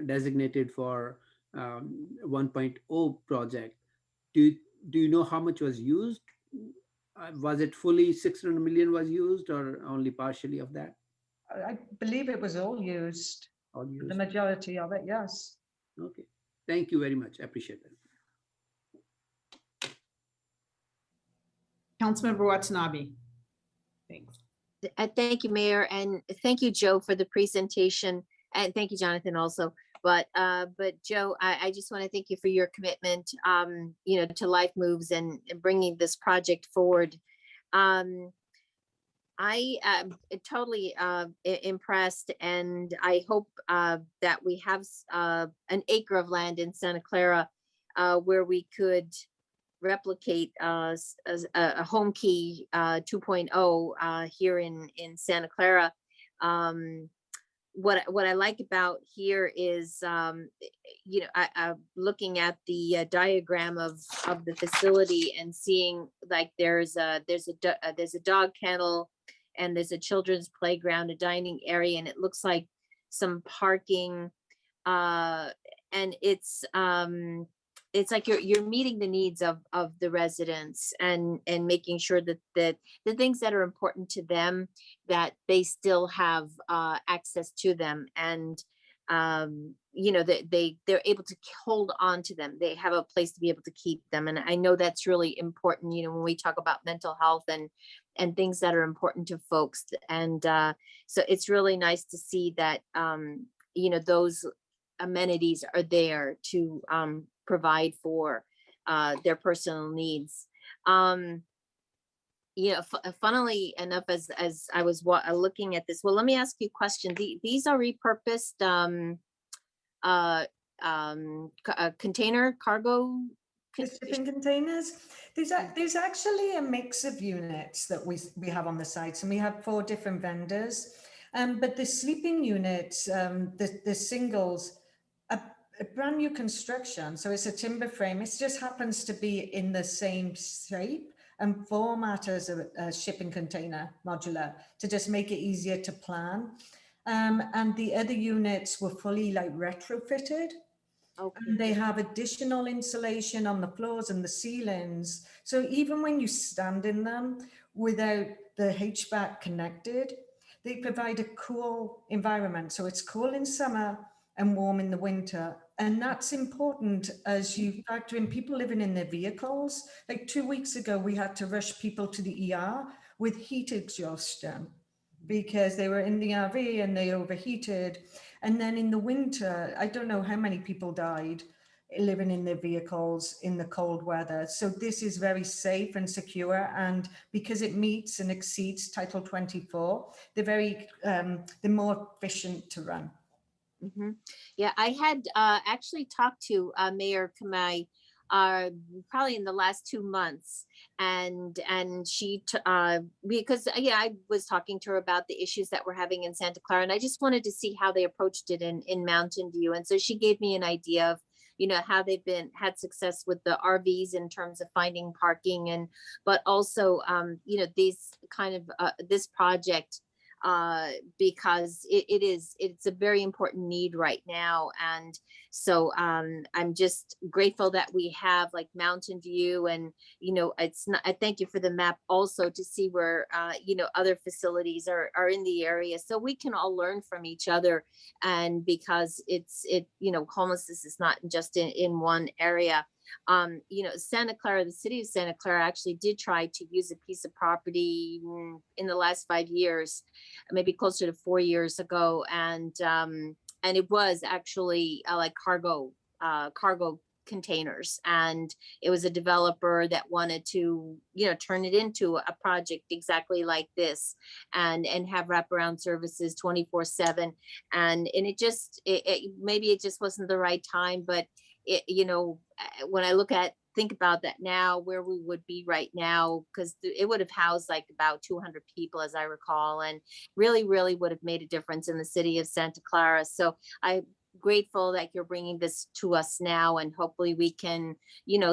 [SPEAKER 9] designated for 1.0 project, do you know how much was used? Was it fully 600 million was used, or only partially of that?
[SPEAKER 20] I believe it was all used.
[SPEAKER 9] All used.
[SPEAKER 20] The majority of it, yes.
[SPEAKER 9] Okay, thank you very much. I appreciate that.
[SPEAKER 1] Councilmember Watanabe. Thanks.
[SPEAKER 15] Thank you, Mayor, and thank you, Joe, for the presentation, and thank you, Jonathan, also. But Joe, I just want to thank you for your commitment, to Life Moves and bringing this project forward. I am totally impressed, and I hope that we have an acre of land in Santa Clara where we could replicate a home key 2.0 here in Santa Clara. What I like about here is, I'm looking at the diagram of the facility and seeing like there's a dog kennel, and there's a children's playground, a dining area, and it looks like some parking, and it's like you're meeting the needs of the residents and making sure that the things that are important to them, that they still have access to them, and they're able to hold on to them. They have a place to be able to keep them, and I know that's really important. When we talk about mental health and things that are important to folks, and so it's really nice to see that those amenities are there to provide for their personal needs. Funnily enough, as I was looking at this, well, let me ask you a question. These are repurposed container cargo.
[SPEAKER 20] Shipping containers. There's actually a mix of units that we have on the site, and we have 4 different vendors. But the sleeping units, the singles, a brand new construction. So it's a timber frame. It just happens to be in the same shape and format as a shipping container modular to just make it easier to plan. And the other units were fully like retrofitted.
[SPEAKER 15] Okay.
[SPEAKER 20] And they have additional insulation on the floors and the ceilings. So even when you stand in them without the HVAC connected, they provide a cool environment. So it's cool in summer and warm in the winter. And that's important as you factor in people living in their vehicles. Like 2 weeks ago, we had to rush people to the ER with heat exhaustion because they were in the RV and they overheated. And then in the winter, I don't know how many people died living in their vehicles in the cold weather. So this is very safe and secure. And because it meets and exceeds Title 24, they're more efficient to run.
[SPEAKER 15] Mhm. Yeah, I had actually talked to Mayor Kamai probably in the last 2 months, and she because yeah, I was talking to her about the issues that we're having in Santa Clara, and I just wanted to see how they approached it in Mountain View, and so she gave me an idea of how they've had success with the RVs in terms of finding parking, and but also these kind of this project because it's a very important need right now. And so I'm just grateful that we have like Mountain View, and it's not, I thank you for the map also to see where other facilities are in the area, so we can all learn from each other. And because homelessness is not just in one area. Santa Clara, the city of Santa Clara actually did try to use a piece of property in the last 5 years, maybe closer to 4 years ago. And it was actually like cargo containers. And it was a developer that wanted to, turn it into a project exactly like this and have wraparound services 24/7. And maybe it just wasn't the right time, but when I think about that now, where we would be right now, because it would have housed like about 200 people, as I recall, and really, really would have made a difference in the city of Santa Clara. So I'm grateful that you're bringing this to us now, and hopefully we can,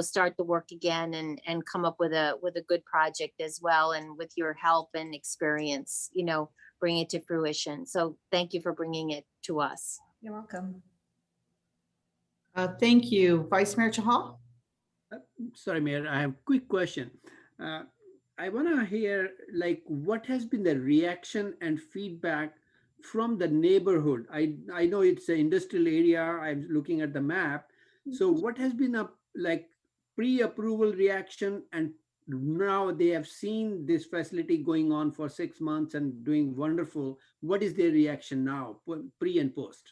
[SPEAKER 15] start the work again and come up with a good project as well. And with your help and experience, bring it to fruition. So thank you for bringing it to us.
[SPEAKER 20] You're welcome.
[SPEAKER 1] Thank you. Vice Mayor Chahal?
[SPEAKER 9] Sorry, Mayor, I have a quick question. I want to hear what has been the reaction and feedback from the neighborhood. I know it's an industrial area. I'm looking at the map. So what has been a pre-approval reaction, and now they have seen this facility going on for 6 months and doing wonderful. What is their reaction now, pre and post?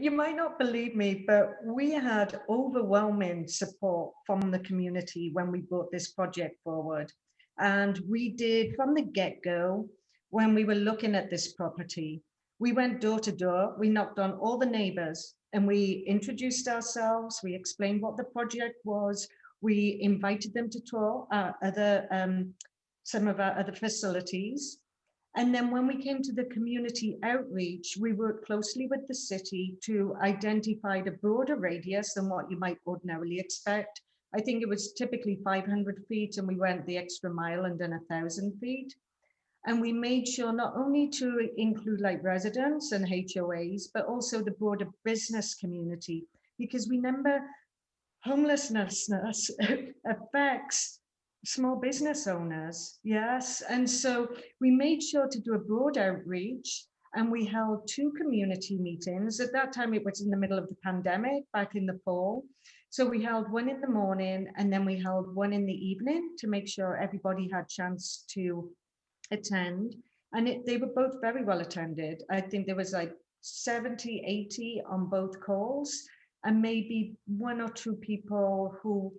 [SPEAKER 20] You might not believe me, but we had overwhelming support from the community when we brought this project forward. And we did from the get-go, when we were looking at this property, we went door to door, we knocked on all the neighbors, and we introduced ourselves, we explained what the project was, we invited them to tour some of our other facilities. And then when we came to the community outreach, we worked closely with the city to identify a broader radius than what you might ordinarily expect. I think it was typically 500 feet, and we went the extra mile and done 1,000 feet. And we made sure not only to include like residents and HOAs, but also the broader business community, because remember, homelessness affects small business owners, yes. And so we made sure to do a broad outreach, and we held 2 community meetings. At that time, it was in the middle of the pandemic back in the fall. So we held one in the morning, and then we held one in the evening to make sure everybody had chance to attend. And they were both very well attended. I think there was like 70, 80 on both calls, and maybe 1 or 2 people who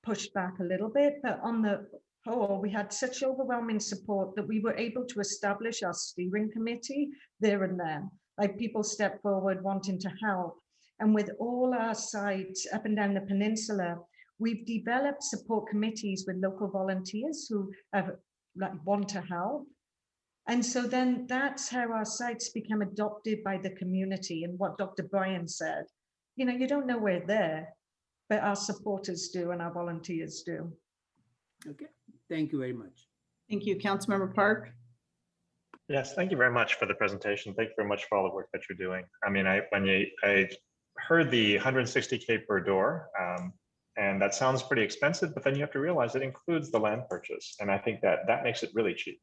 [SPEAKER 20] pushed back a little bit, but on the whole, we had such overwhelming support that we were able to establish our steering committee there and then. Like people stepped forward wanting to help. And with all our sites up and down the peninsula, we've developed support committees with local volunteers who want to help. And so then that's how our sites become adopted by the community. And what Dr. Bryan said, you know, you don't know we're there, but our supporters do and our volunteers do.
[SPEAKER 9] Okay, thank you very much.
[SPEAKER 1] Thank you, Councilmember Park.
[SPEAKER 13] Yes, thank you very much for the presentation. Thank you very much for all the work that you're doing. I mean, I heard the 160K per door, and that sounds pretty expensive, but then you have to realize it includes the land purchase. And I think that makes it really cheap.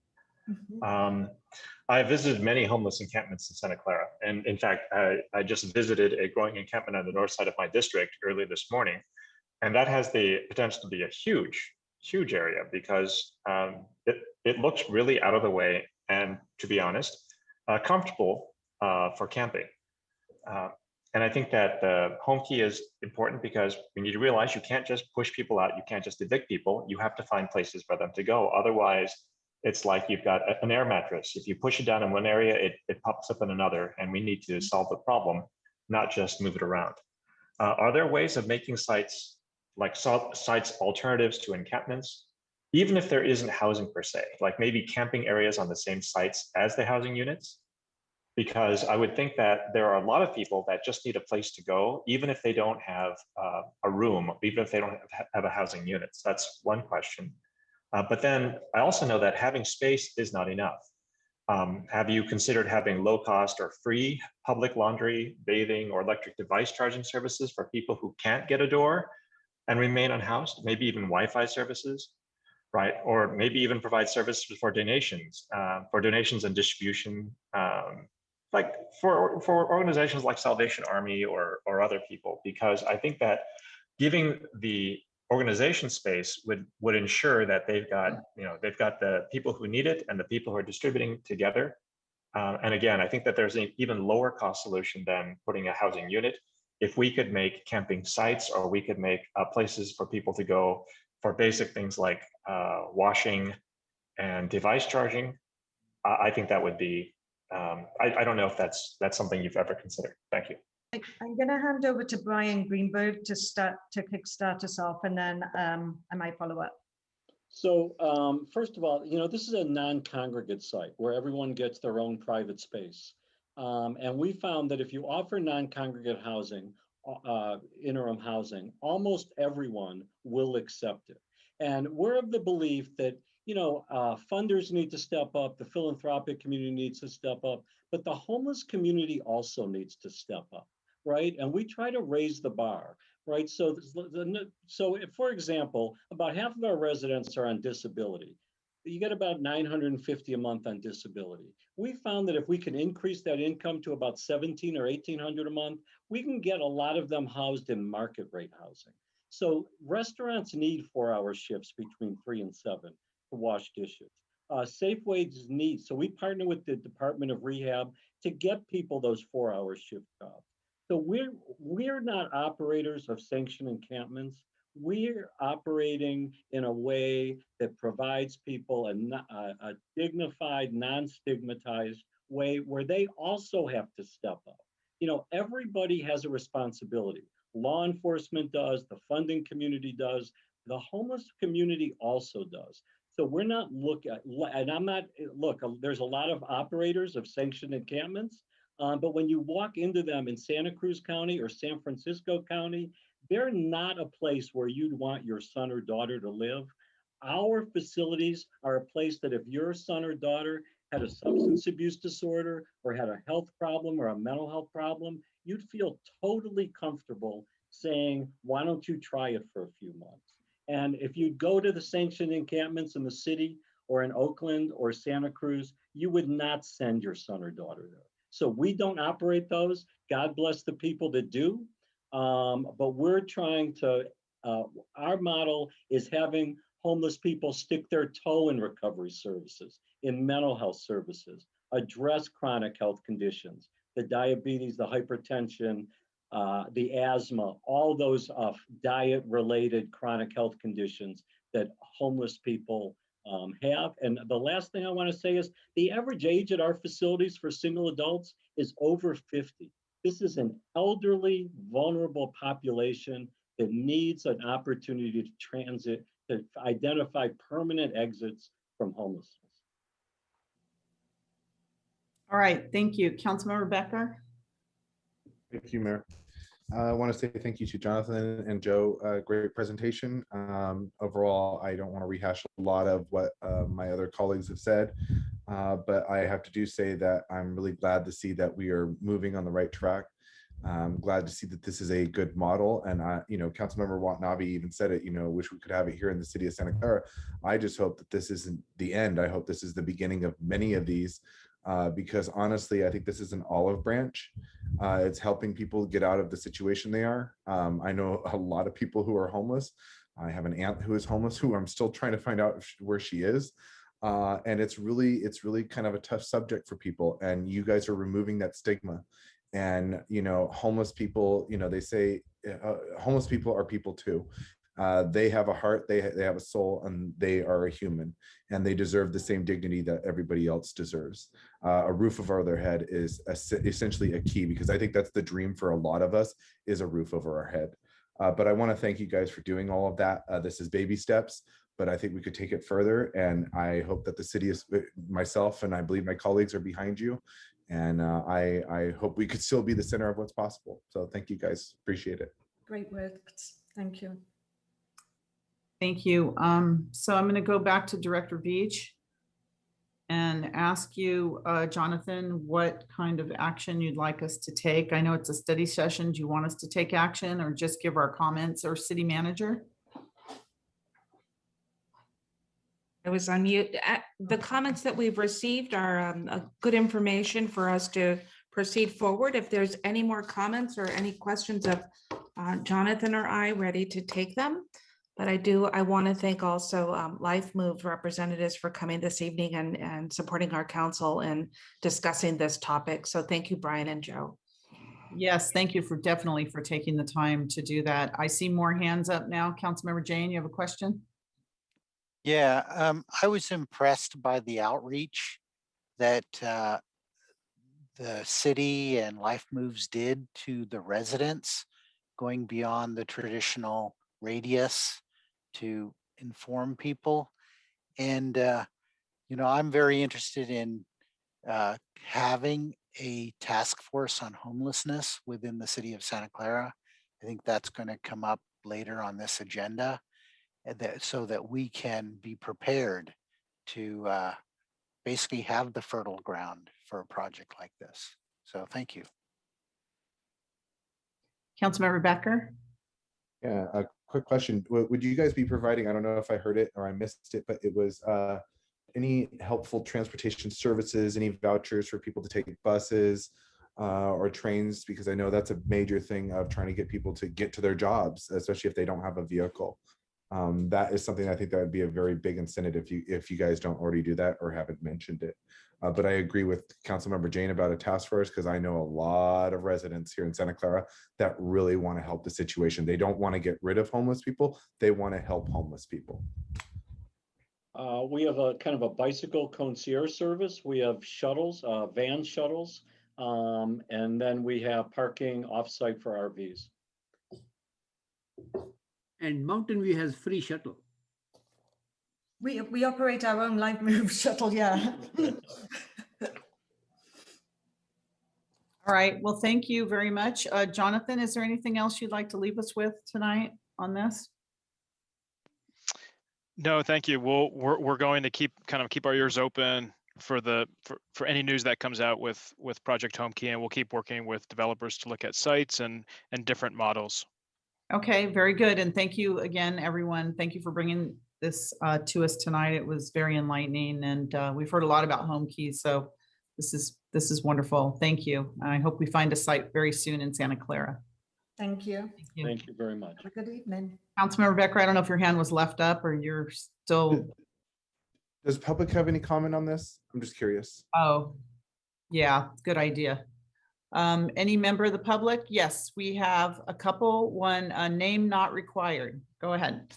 [SPEAKER 13] I visited many homeless encampments in Santa Clara. And in fact, I just visited a growing encampment on the north side of my district early this morning. And that has the potential to be a huge, huge area because it looks really out of the way and, to be honest, comfortable for camping. And I think that the home key is important because we need to realize you can't just push people out. You can't just evict people. You have to find places for them to go. Otherwise, it's like you've got an air mattress. If you push it down in one area, it pops up in another, and we need to solve the problem, not just move it around. Are there ways of making sites like sites alternatives to encampments, even if there isn't housing per se, like maybe camping areas on the same sites as the housing units? Because I would think that there are a lot of people that just need a place to go, even if they don't have a room, even if they don't have a housing unit. So that's one question. But then I also know that having space is not enough. Have you considered having low cost or free public laundry, bathing, or electric device charging services for people who can't get a door and remain unhoused? Maybe even Wi-Fi services, right? Or maybe even provide services for donations and distribution, like for organizations like Salvation Army or other people, because I think that giving the organization space would ensure that they've got the people who need it and the people who are distributing together. And again, I think that there's an even lower cost solution than putting a housing unit. If we could make camping sites, or we could make places for people to go for basic things like washing and device charging, I think that would be, I don't know if that's something you've ever considered. Thank you.
[SPEAKER 20] I'm going to hand over to Brian Greenberg to kickstart us off, and then I might follow up.
[SPEAKER 5] So first of all, this is a non-congregate site where everyone gets their own private space. And we found that if you offer non-congregate housing, interim housing, almost everyone will accept it. And we're of the belief that, funders need to step up, the philanthropic community needs to step up, but the homeless community also needs to step up, right? And we try to raise the bar, right? So if, for example, about half of our residents are on disability. You get about $950 a month on disability. We found that if we can increase that income to about $1,700 or $1,800 a month, we can get a lot of them housed in market rate housing. So restaurants need 4-hour shifts between 3 and 7 to wash dishes. Safeways need, so we partner with the Department of Rehab to get people those 4-hour shift jobs. So we're not operators of sanctioned encampments. We're operating in a way that provides people a dignified, non-stigmatized way where they also have to step up. Everybody has a responsibility. Law enforcement does, the funding community does, the homeless community also does. So we're not there's a lot of operators of sanctioned encampments, but when you walk into them in Santa Cruz County or San Francisco County, they're not a place where you'd want your son or daughter to live. Our facilities are a place that if your son or daughter had a substance abuse disorder or had a health problem or a mental health problem, you'd feel totally comfortable saying, why don't you try it for a few months? And if you go to the sanctioned encampments in the city or in Oakland or Santa Cruz, you would not send your son or daughter there. So we don't operate those. God bless the people that do. But we're trying to, our model is having homeless people stick their toe in recovery services, in mental health services, address chronic health conditions, the diabetes, the hypertension, the asthma, all those diet-related chronic health conditions that homeless people have. And the last thing I want to say is the average age at our facilities for single adults is over 50. This is an elderly, vulnerable population that needs an opportunity to transit, to identify permanent exits from homelessness.
[SPEAKER 1] All right, thank you. Councilmember Becker?
[SPEAKER 18] Thank you, Mayor. I want to say thank you to Jonathan and Joe. Great presentation. Overall, I don't want to rehash a lot of what my other colleagues have said, but I have to say that I'm really glad to see that we are moving on the right track. I'm glad to see that this is a good model. And Councilmember Watanabe even said it, wish we could have it here in the city of Santa Clara. I just hope that this isn't the end. I hope this is the beginning of many of these. Because honestly, I think this is an olive branch. It's helping people get out of the situation they are. I know a lot of people who are homeless. I have an aunt who is homeless who I'm still trying to find out where she is. And it's really kind of a tough subject for people. And you guys are removing that stigma. And, homeless people, they say homeless people are people too. They have a heart, they have a soul, and they are a human, and they deserve the same dignity that everybody else deserves. A roof over their head is essentially a key, because I think that's the dream for a lot of us, is a roof over our head. But I want to thank you guys for doing all of that. This is baby steps, but I think we could take it further. And I hope that the city is, myself, and I believe my colleagues are behind you. And I hope we could still be the center of what's possible. So thank you guys, appreciate it.
[SPEAKER 20] Great words. Thank you.
[SPEAKER 1] Thank you. So I'm going to go back to Director Beach and ask you, Jonathan, what kind of action you'd like us to take. I know it's a study session. Do you want us to take action or just give our comments, or city manager?
[SPEAKER 4] I was on mute. The comments that we've received are good information for us to proceed forward. If there's any more comments or any questions of Jonathan or I, ready to take them. But I want to thank also Life Move representatives for coming this evening and supporting our council and discussing this topic. So thank you, Brian and Joe.
[SPEAKER 1] Yes, thank you definitely for taking the time to do that. I see more hands up now. Councilmember Jane, you have a question?
[SPEAKER 17] Yeah, I was impressed by the outreach that the city and Life Moves did to the residents, going beyond the traditional radius to inform people. And, I'm very interested in having a task force on homelessness within the city of Santa Clara. I think that's going to come up later on this agenda, so that we can be prepared to basically have the fertile ground for a project like this. So thank you.
[SPEAKER 1] Councilmember Becker?
[SPEAKER 18] Yeah, a quick question. Would you guys be providing, I don't know if I heard it or I missed it, but it was any helpful transportation services, any vouchers for people to take buses or trains? Because I know that's a major thing of trying to get people to get to their jobs, especially if they don't have a vehicle. That is something I think that would be a very big incentive if you guys don't already do that or haven't mentioned it. But I agree with Councilmember Jane about a task force, because I know a lot of residents here in Santa Clara that really want to help the situation. They don't want to get rid of homeless people. They want to help homeless people.
[SPEAKER 5] We have a kind of a bicycle concierge service. We have shuttles, van shuttles, and then we have parking offsite for RVs.
[SPEAKER 9] And Mountain View has free shuttle.
[SPEAKER 20] We operate our own Life Move shuttle, yeah.
[SPEAKER 1] All right, well, thank you very much. Jonathan, is there anything else you'd like to leave us with tonight on this?
[SPEAKER 19] No, thank you. We're going to keep our ears open for any news that comes out with Project Homekey, and we'll keep working with developers to look at sites and different models.
[SPEAKER 1] Okay, very good. And thank you again, everyone. Thank you for bringing this to us tonight. It was very enlightening, and we've heard a lot about Homekey, so this is wonderful. Thank you. I hope we find a site very soon in Santa Clara.
[SPEAKER 20] Thank you.
[SPEAKER 5] Thank you very much.
[SPEAKER 20] Have a good evening.
[SPEAKER 1] Councilmember Becker, I don't know if your hand was left up or you're still.
[SPEAKER 18] Does public have any comment on this? I'm just curious.
[SPEAKER 1] Oh, yeah, good idea. Any member of the public? Yes, we have a couple. One, name not required. Go ahead.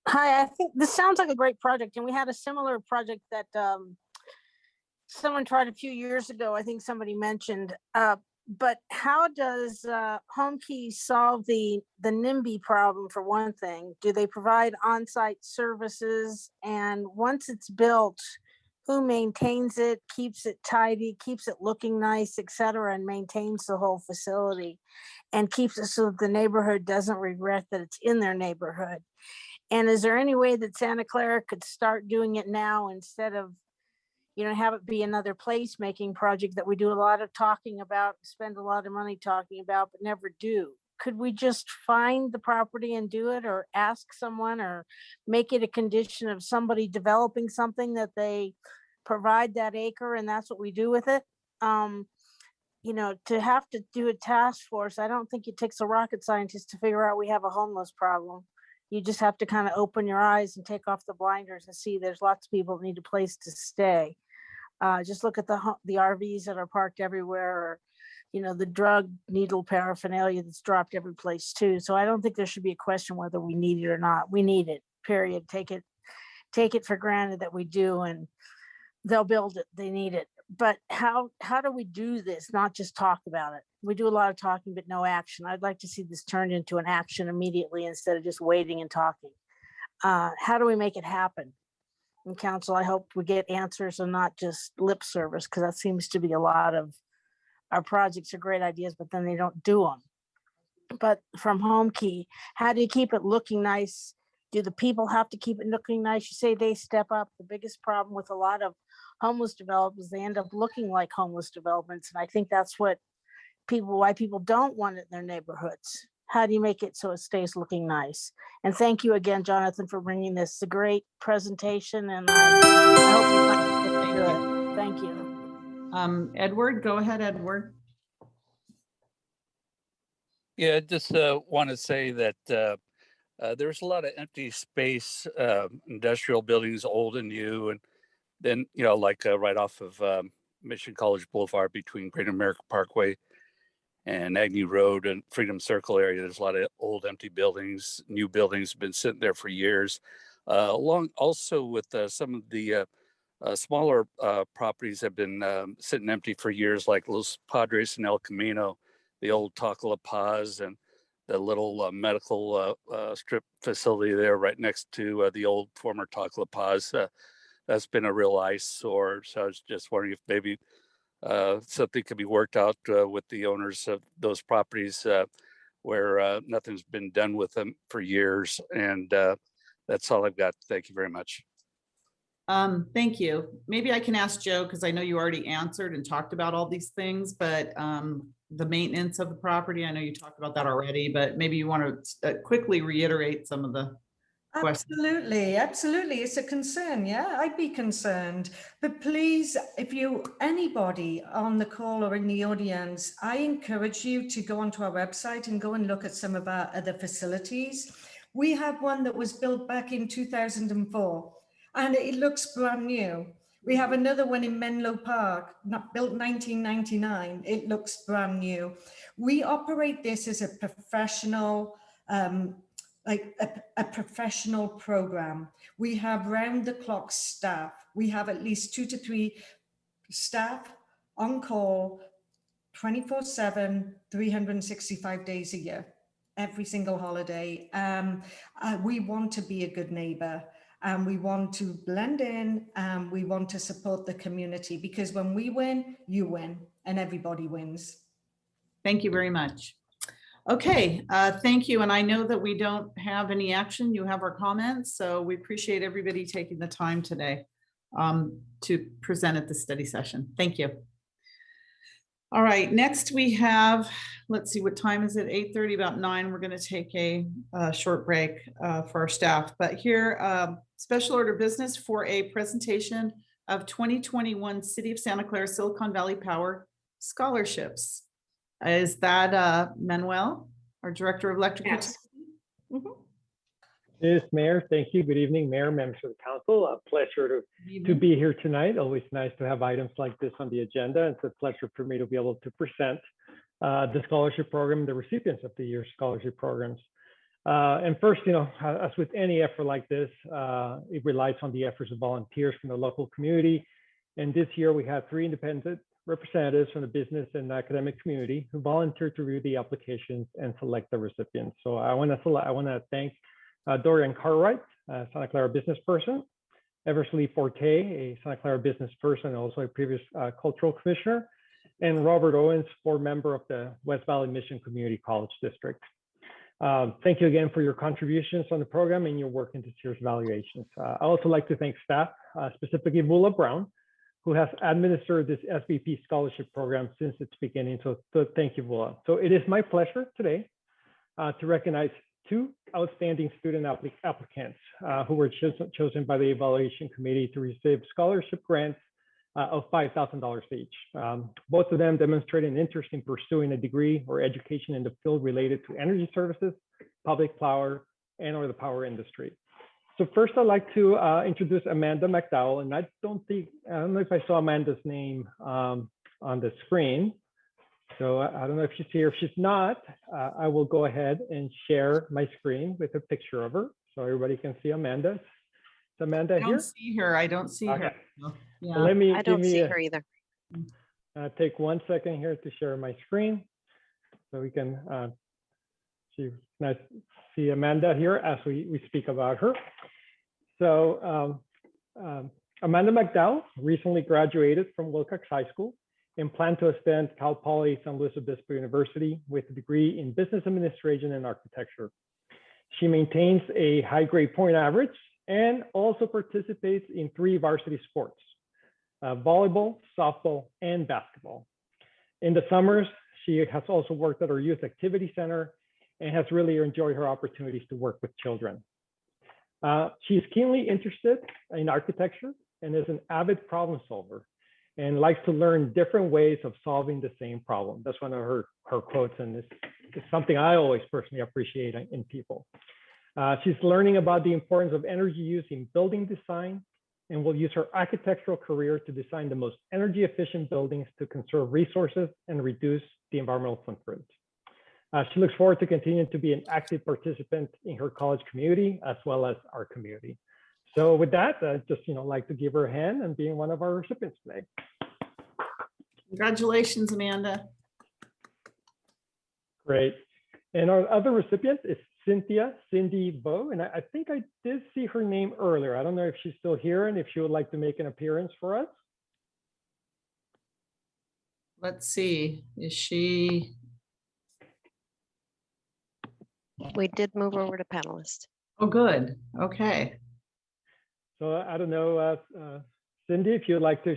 [SPEAKER 8] Hi, I think this sounds like a great project, and we had a similar project that someone tried a few years ago. I think somebody mentioned But how does HomeKey solve the NIMBY problem for one thing? Do they provide on-site services? And once it's built, who maintains it, keeps it tidy, keeps it looking nice, et cetera, and maintains the whole facility and keeps it so that the neighborhood doesn't regret that it's in their neighborhood? And is there any way that Santa Clara could start doing it now instead of, have it be another placemaking project that we do a lot of talking about, spend a lot of money talking about, but never do? Could we just find the property and do it, or ask someone, or make it a condition of somebody developing something that they provide that acre and that's what we do with it? To have to do a task force, I don't think it takes a rocket scientist to figure out we have a homeless problem. You just have to kind of open your eyes and take off the blinders and see there's lots of people that need a place to stay. Just look at the RVs that are parked everywhere, or, the drug needle paraphernalia that's dropped every place too. So I don't think there should be a question whether we need it or not. We need it, period. Take it for granted that we do, and they'll build it. They need it. But how do we do this? Not just talk about it. We do a lot of talking, but no action. I'd like to see this turned into an action immediately instead of just waiting and talking. How do we make it happen? And council, I hope we get answers and not just lip service, because that seems to be a lot of our projects are great ideas, but then they don't do them. But from HomeKey, how do you keep it looking nice? Do the people have to keep it looking nice? You say they step up. The biggest problem with a lot of homeless developments, they end up looking like homeless developments. And I think that's why people don't want it in their neighborhoods. How do you make it so it stays looking nice? And thank you again, Jonathan, for bringing this. It's a great presentation, and I hope you do it. Thank you.
[SPEAKER 1] Edward, go ahead, Edward.
[SPEAKER 21] Yeah, just want to say that there's a lot of empty space, industrial buildings, old and new, and then, like right off of Mission College Boulevard between Great America Parkway and Agnew Road and Freedom Circle area. There's a lot of old empty buildings, new buildings have been sitting there for years. Along also with some of the smaller properties have been sitting empty for years, like Los Padres and El Camino, the old Taco La Paz, and the little medical strip facility there right next to the old former Taco La Paz. That's been a real eyesore. So I was just wondering if maybe something could be worked out with the owners of those properties where nothing's been done with them for years. And that's all I've got. Thank you very much.
[SPEAKER 1] Thank you. Maybe I can ask Joe, because I know you already answered and talked about all these things, but the maintenance of the property, I know you talked about that already, but maybe you want to quickly reiterate some of the questions.
[SPEAKER 20] Absolutely. It's a concern. Yeah, I'd be concerned. But please, if anybody on the call or in the audience, I encourage you to go onto our website and go and look at some of our other facilities. We have one that was built back in 2004 and it looks brand new. We have another one in Menlo Park, not built 1999. It looks brand new. We operate this as a professional, a professional program. We have round the clock staff. We have at least 2 to 3 staff on call 24/7, 365 days a year, every single holiday. We want to be a good neighbor, and we want to blend in, and we want to support the community, because when we win, you win, and everybody wins.
[SPEAKER 1] Thank you very much. Okay, thank you. And I know that we don't have any action. You have our comments, so we appreciate everybody taking the time today to present at the study session. Thank you. All right, next we have, let's see, what time is it? 8:30, about 9. We're going to take a short break for our staff. But here, special order business for a presentation of 2021 City of Santa Clara Silicon Valley Power scholarships. Is that Manuel, our Director of Electric?
[SPEAKER 22] Yes.
[SPEAKER 1] Mm-hmm.
[SPEAKER 22] Yes, Mayor. Thank you. Good evening, Mayor, members of the council. A pleasure to be here tonight. Always nice to have items like this on the agenda. It's a pleasure for me to be able to present the scholarship program, the recipients of the year's scholarship programs. And first, as with any effort like this, it relies on the efforts of volunteers from the local community. And this year we had 3 independent representatives from the business and academic community who volunteered to review the applications and select the recipients. So I want to thank Dorian Cartwright, Santa Clara business person, Eversley Forte, a Santa Clara business person, and also a previous cultural commissioner, and Robert Owens, board member of the West Valley Mission Community College District. Thank you again for your contributions on the program and your work into serious evaluations. I also like to thank staff, specifically Vula Brown, who has administered this SVP scholarship program since its beginning. So thank you, Vula. So it is my pleasure today to recognize two outstanding student applicants who were chosen by the evaluation committee to receive scholarship grants of $5,000 each. Both of them demonstrated an interest in pursuing a degree or education in the field related to energy services, public power, and or the power industry. So first, I'd like to introduce Amanda McDowell, and I don't know if I saw Amanda's name on the screen. So I don't know if she's here. If she's not, I will go ahead and share my screen with a picture of her so everybody can see Amanda. Is Amanda here?
[SPEAKER 1] I don't see her. I don't see her. Yeah.
[SPEAKER 22] So let me
[SPEAKER 2] I don't see her either.
[SPEAKER 22] Take 1 second here to share my screen so we can see Amanda here as we speak about her. So Amanda McDowell recently graduated from Wilcox High School and planned to attend Cal Poly San Luis Obispo University with a degree in business administration and architecture. She maintains a high grade point average and also participates in 3 varsity sports, volleyball, softball, and basketball. In the summers, she has also worked at our youth activity center and has really enjoyed her opportunities to work with children. She's keenly interested in architecture and is an avid problem solver and likes to learn different ways of solving the same problem. That's one of her quotes, and it's something I always personally appreciate in people. She's learning about the importance of energy use in building design and will use her architectural career to design the most energy efficient buildings to conserve resources and reduce the environmental footprint. She looks forward to continuing to be an active participant in her college community as well as our community. So with that, just like to give her a hand and being one of our recipients today.
[SPEAKER 1] Congratulations, Amanda.
[SPEAKER 22] Great. And our other recipient is Cindy Bowe, and I think I did see her name earlier. I don't know if she's still here and if she would like to make an appearance for us.
[SPEAKER 1] Let's see, is she?
[SPEAKER 2] We did move over to panelist.
[SPEAKER 1] Oh, good. Okay.
[SPEAKER 22] So I don't know, Cindy, if you'd like to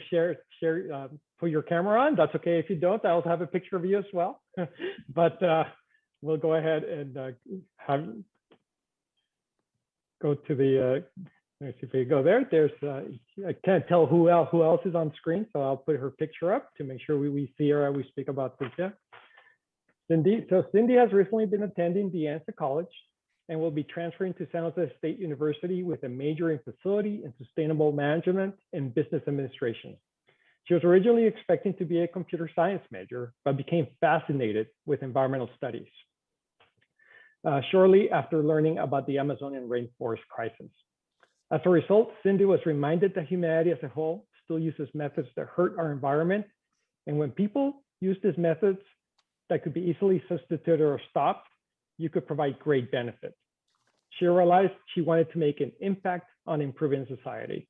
[SPEAKER 22] put your camera on, that's okay. If you don't, I also have a picture of you as well. But we'll go ahead and go to the, let's see if we go there. There's, I can't tell who else is on screen, so I'll put her picture up to make sure we see her as we speak about Cynthia. So Cindy has recently been attending De Anza College and will be transferring to San Jose State University with a major in facility and sustainable management and business administration. She was originally expecting to be a computer science major, but became fascinated with environmental studies shortly after learning about the Amazonian rainforest crisis. As a result, Cindy was reminded that humanity as a whole still uses methods that hurt our environment. And when people use these methods that could be easily substituted or stopped, you could provide great benefit. She realized she wanted to make an impact on improving society.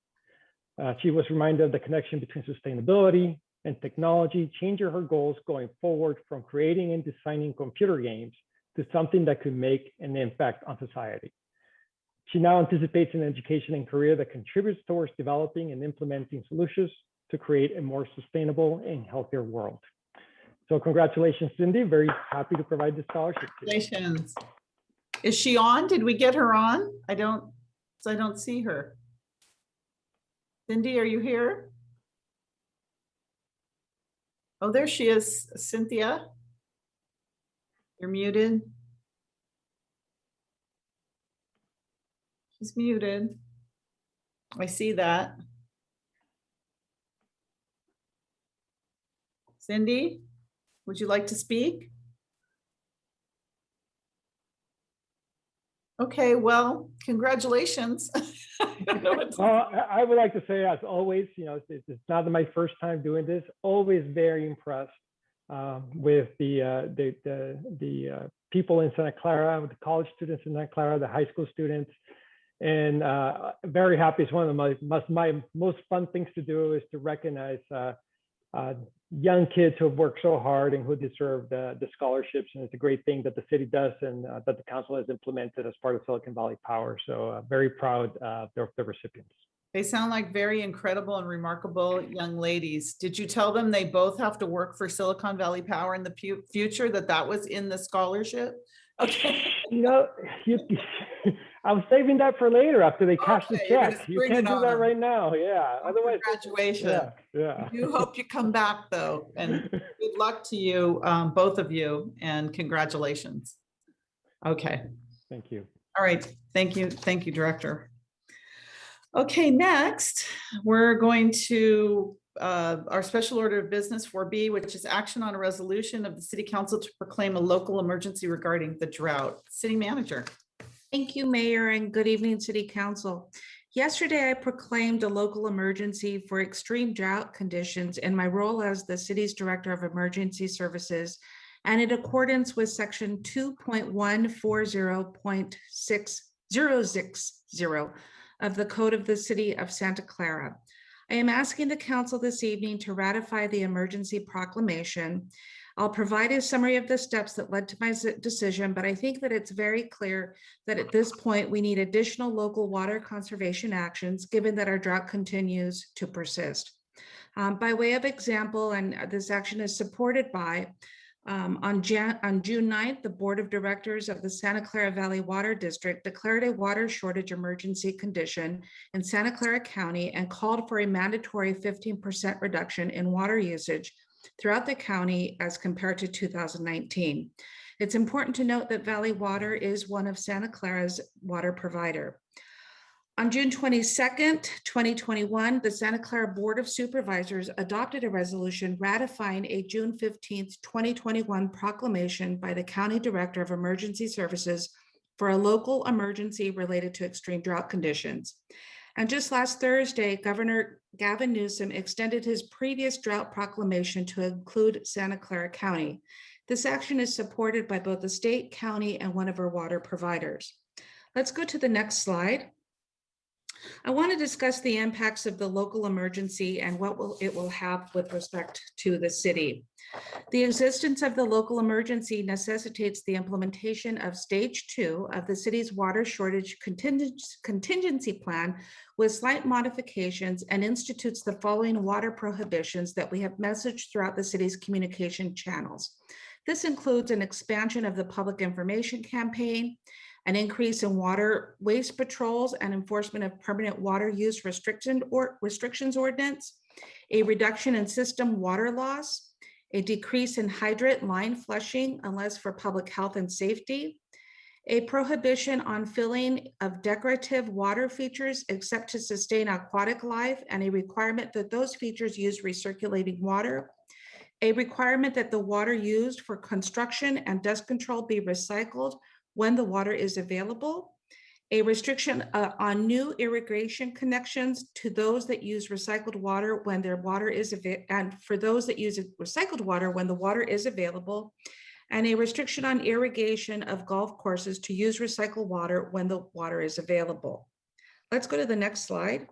[SPEAKER 22] She was reminded of the connection between sustainability and technology, changing her goals going forward from creating and designing computer games to something that could make an impact on society. She now anticipates an education and career that contributes towards developing and implementing solutions to create a more sustainable and healthier world. So congratulations, Cindy. Very happy to provide this scholarship.
[SPEAKER 1] Congratulations. Is she on? Did we get her on? I don't see her. Cindy, are you here? Oh, there she is, Cynthia. You're muted. She's muted. I see that. Cindy, would you like to speak? Okay, well, congratulations. I don't know what to
[SPEAKER 22] I would like to say, as always, it's not my first time doing this. Always very impressed with the people in Santa Clara, with the college students in Santa Clara, the high school students, and very happy. It's one of my most fun things to do is to recognize young kids who have worked so hard and who deserve the scholarships. And it's a great thing that the city does and that the council has implemented as part of Silicon Valley Power. So very proud of the recipients.
[SPEAKER 1] They sound like very incredible and remarkable young ladies. Did you tell them they both have to work for Silicon Valley Power in the future, that was in the scholarship? Okay.
[SPEAKER 22] I'm saving that for later after they cash the
[SPEAKER 1] you're
[SPEAKER 22] check. You can't do that right now. Yeah. Otherwise,
[SPEAKER 1] graduation.
[SPEAKER 22] Yeah.
[SPEAKER 1] You hope you come back though, and good luck to you, both of you, and congratulations. Okay.
[SPEAKER 22] Thank you.
[SPEAKER 1] All right. Thank you, Director. Okay, next we're going to our special order of business 4B, which is action on a resolution of the City Council to proclaim a local emergency regarding the drought. City Manager.
[SPEAKER 4] Thank you, Mayor, and good evening, City Council. Yesterday, I proclaimed a local emergency for extreme drought conditions in my role as the city's Director of Emergency Services, and in accordance with Section 2.140.6060 of the Code of the City of Santa Clara. I am asking the Council this evening to ratify the emergency proclamation. I'll provide a summary of the steps that led to my decision, but I think that it's very clear that at this point we need additional local water conservation actions, given that our drought continues to persist. By way of example, and this action is supported by, on June 9th, the Board of Directors of the Santa Clara Valley Water District declared a water shortage emergency condition in Santa Clara County and called for a mandatory 15% reduction in water usage throughout the county as compared to 2019. It's important to note that Valley Water is one of Santa Clara's water provider. On June 22nd, 2021, the Santa Clara Board of Supervisors adopted a resolution ratifying a June 15th, 2021 proclamation by the County Director of Emergency Services for a local emergency related to extreme drought conditions. And just last Thursday, Governor Gavin Newsom extended his previous drought proclamation to include Santa Clara County. This action is supported by both the state, county, and one of our water providers. Let's go to the next slide. I want to discuss the impacts of the local emergency and what it will have with respect to the city. The existence of the local emergency necessitates the implementation of stage 2 of the city's water shortage contingency plan with slight modifications, and institutes the following water prohibitions that we have messaged throughout the city's communication channels. This includes an expansion of the public information campaign, an increase in water waste patrols and enforcement of permanent water use restrictions ordinance, a reduction in system water loss, a decrease in hydrant line flushing unless for public health and safety, a prohibition on filling of decorative water features except to sustain aquatic life, and a requirement that those features use recirculating water, a requirement that the water used for construction and dust control be recycled when the water is available, a restriction on new irrigation connections to those that use recycled water when their water is and for those that use recycled water when the water is available, and a restriction on irrigation of golf courses to use recycled water when the water is available. Let's go to the next slide.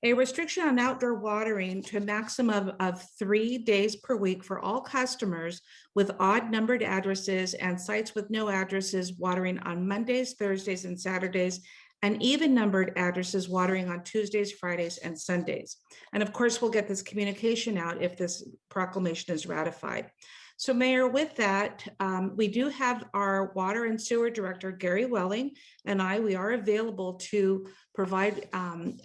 [SPEAKER 4] A restriction on outdoor watering to a maximum of 3 days per week for all customers with odd numbered addresses and sites with no addresses watering on Mondays, Thursdays, and Saturdays, and even numbered addresses watering on Tuesdays, Fridays, and Sundays. And of course, we'll get this communication out if this proclamation is ratified. So Mayor, with that, we do have our Water and Sewer Director, Gary Welling, and we are available to provide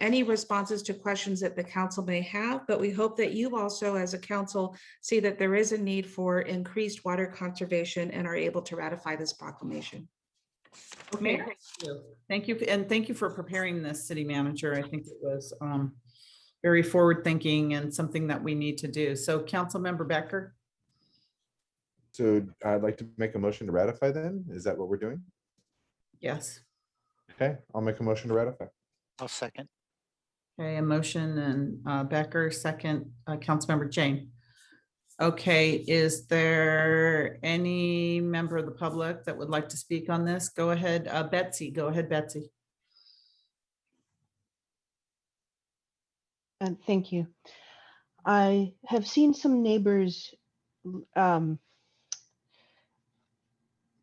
[SPEAKER 4] any responses to questions that the council may have, but we hope that you also as a council see that there is a need for increased water conservation and are able to ratify this proclamation.
[SPEAKER 1] Okay, thank you. And thank you for preparing this, City Manager. I think it was very forward thinking and something that we need to do. So Councilmember Becker.
[SPEAKER 18] So I'd like to make a motion to ratify then. Is that what we're doing?
[SPEAKER 1] Yes.
[SPEAKER 18] Okay, I'll make a motion to ratify.
[SPEAKER 17] I'll second.
[SPEAKER 1] Okay, a motion and Becker, second, Councilmember Jane. Okay, is there any member of the public that would like to speak on this? Go ahead, Betsy. Go ahead, Betsy.
[SPEAKER 3] Thank you. I have seen some neighbors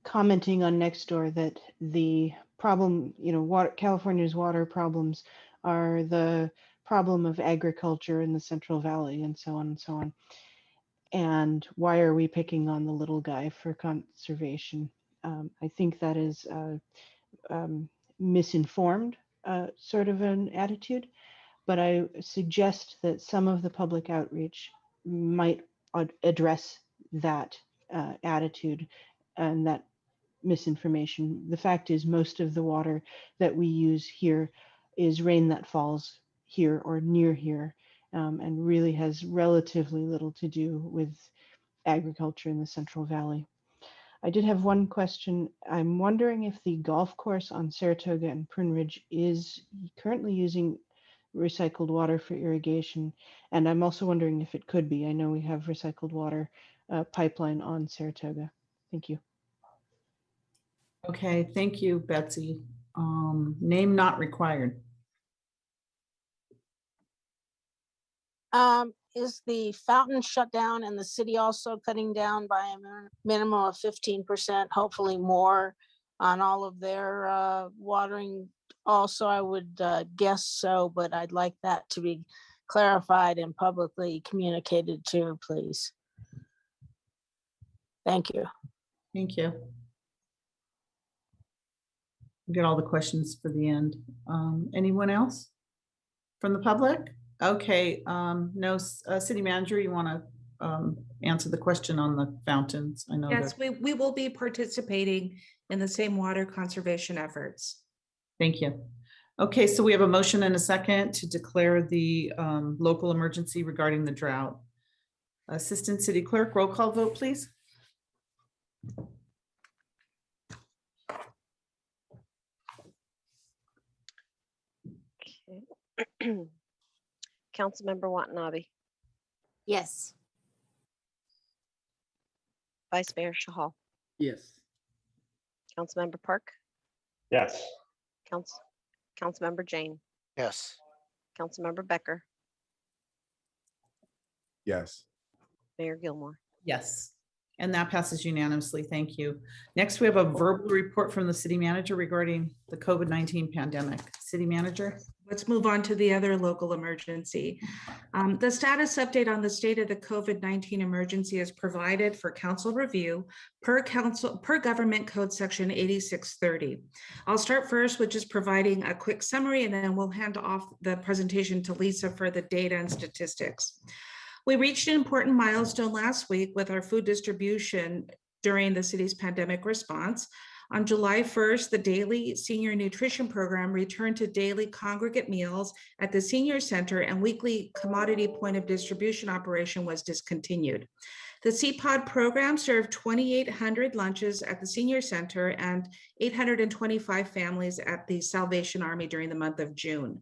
[SPEAKER 3] commenting on Nextdoor that the problem, California's water problems are the problem of agriculture in the Central Valley and so on and so on. And why are we picking on the little guy for conservation? I think that is misinformed sort of an attitude, but I suggest that some of the public outreach might address that attitude and that misinformation. The fact is, most of the water that we use here is rain that falls here or near here, and really has relatively little to do with agriculture in the Central Valley. I did have one question. I'm wondering if the golf course on Saratoga and Prune Ridge is currently using recycled water for irrigation, and I'm also wondering if it could be. I know we have recycled water pipeline on Saratoga. Thank you.
[SPEAKER 1] Okay, thank you, Betsy. Name not required.
[SPEAKER 8] Is the fountain shut down and the city also cutting down by a minimum of 15%, hopefully more on all of their watering? Also, I would guess so, but I'd like that to be clarified and publicly communicated too, please. Thank you.
[SPEAKER 1] Thank you. Get all the questions for the end. Anyone else from the public? Okay, no, city manager, you want to answer the question on the fountains? I know.
[SPEAKER 4] Yes, we will be participating in the same water conservation efforts.
[SPEAKER 1] Thank you. Okay, so we have a motion and a second to declare the local emergency regarding the drought. Assistant City Clerk, roll call vote, please.
[SPEAKER 2] Okay. Councilmember Watanabe.
[SPEAKER 15] Yes.
[SPEAKER 2] Vice Mayor Shahal.
[SPEAKER 9] Yes.
[SPEAKER 2] Councilmember Park.
[SPEAKER 13] Yes.
[SPEAKER 2] Councilmember Jane.
[SPEAKER 17] Yes.
[SPEAKER 2] Councilmember Becker.
[SPEAKER 18] Yes.
[SPEAKER 2] Mayor Gilmore.
[SPEAKER 1] Yes. And that passes unanimously. Thank you. Next, we have a verbal report from the city manager regarding the COVID-19 pandemic. City manager.
[SPEAKER 4] Let's move on to the other local emergency. The status update on the state of the COVID-19 emergency is provided for council review per government code section 8630. I'll start first with just providing a quick summary, and then we'll hand off the presentation to Lisa for the data and statistics. We reached an important milestone last week with our food distribution during the city's pandemic response. On July 1st, the daily senior nutrition program returned to daily congregate meals at the senior center, and weekly commodity point of distribution operation was discontinued. The CPOD program served 2,800 lunches at the senior center and 825 families at the Salvation Army during the month of June.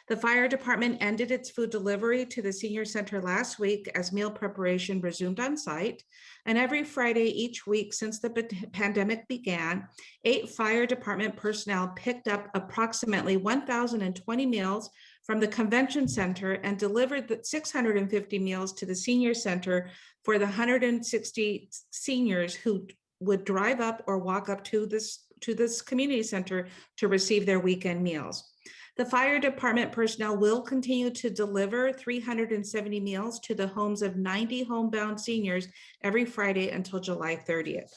[SPEAKER 4] The fire department ended its food delivery to the senior center last week as meal preparation resumed on site. And every Friday each week since the pandemic began, 8 fire department personnel picked up approximately 1,020 meals from the convention center and delivered the 650 meals to the senior center for the 160 seniors who would drive up or walk up to this community center to receive their weekend meals. The fire department personnel will continue to deliver 370 meals to the homes of 90 homebound seniors every Friday until July 30th.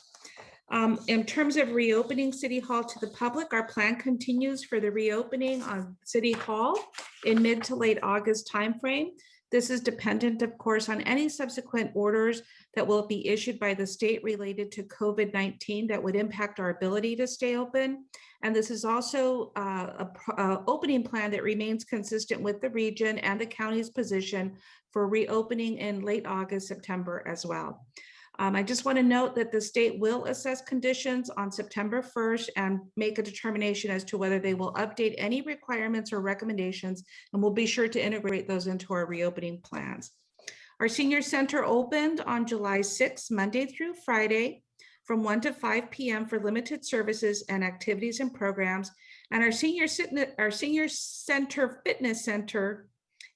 [SPEAKER 4] In terms of reopening City Hall to the public, our plan continues for the reopening on City Hall in mid to late August timeframe. This is dependent, of course, on any subsequent orders that will be issued by the state related to COVID-19 that would impact our ability to stay open. And this is also an opening plan that remains consistent with the region and the county's position for reopening in late August, September as well. I just want to note that the state will assess conditions on September 1st and make a determination as to whether they will update any requirements or recommendations, and we'll be sure to integrate those into our reopening plans. Our senior center opened on July 6th, Monday through Friday, from 1 to 5 p.m. for limited services and activities and programs. And our senior center fitness center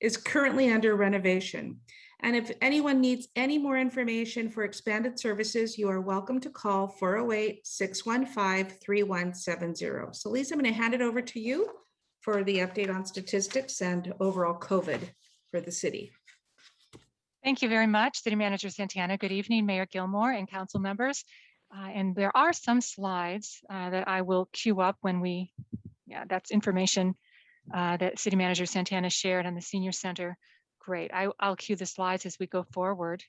[SPEAKER 4] is currently under renovation. And if anyone needs any more information for expanded services, you are welcome to call 408-615-3170. So Lisa, I'm going to hand it over to you for the update on statistics and overall COVID for the city.
[SPEAKER 7] Thank you very much, City Manager Santana. Good evening, Mayor Gilmore and council members. And there are some slides that I will queue up when that's information that City Manager Santana shared on the Senior Center. Great, I'll cue the slides as we go forward.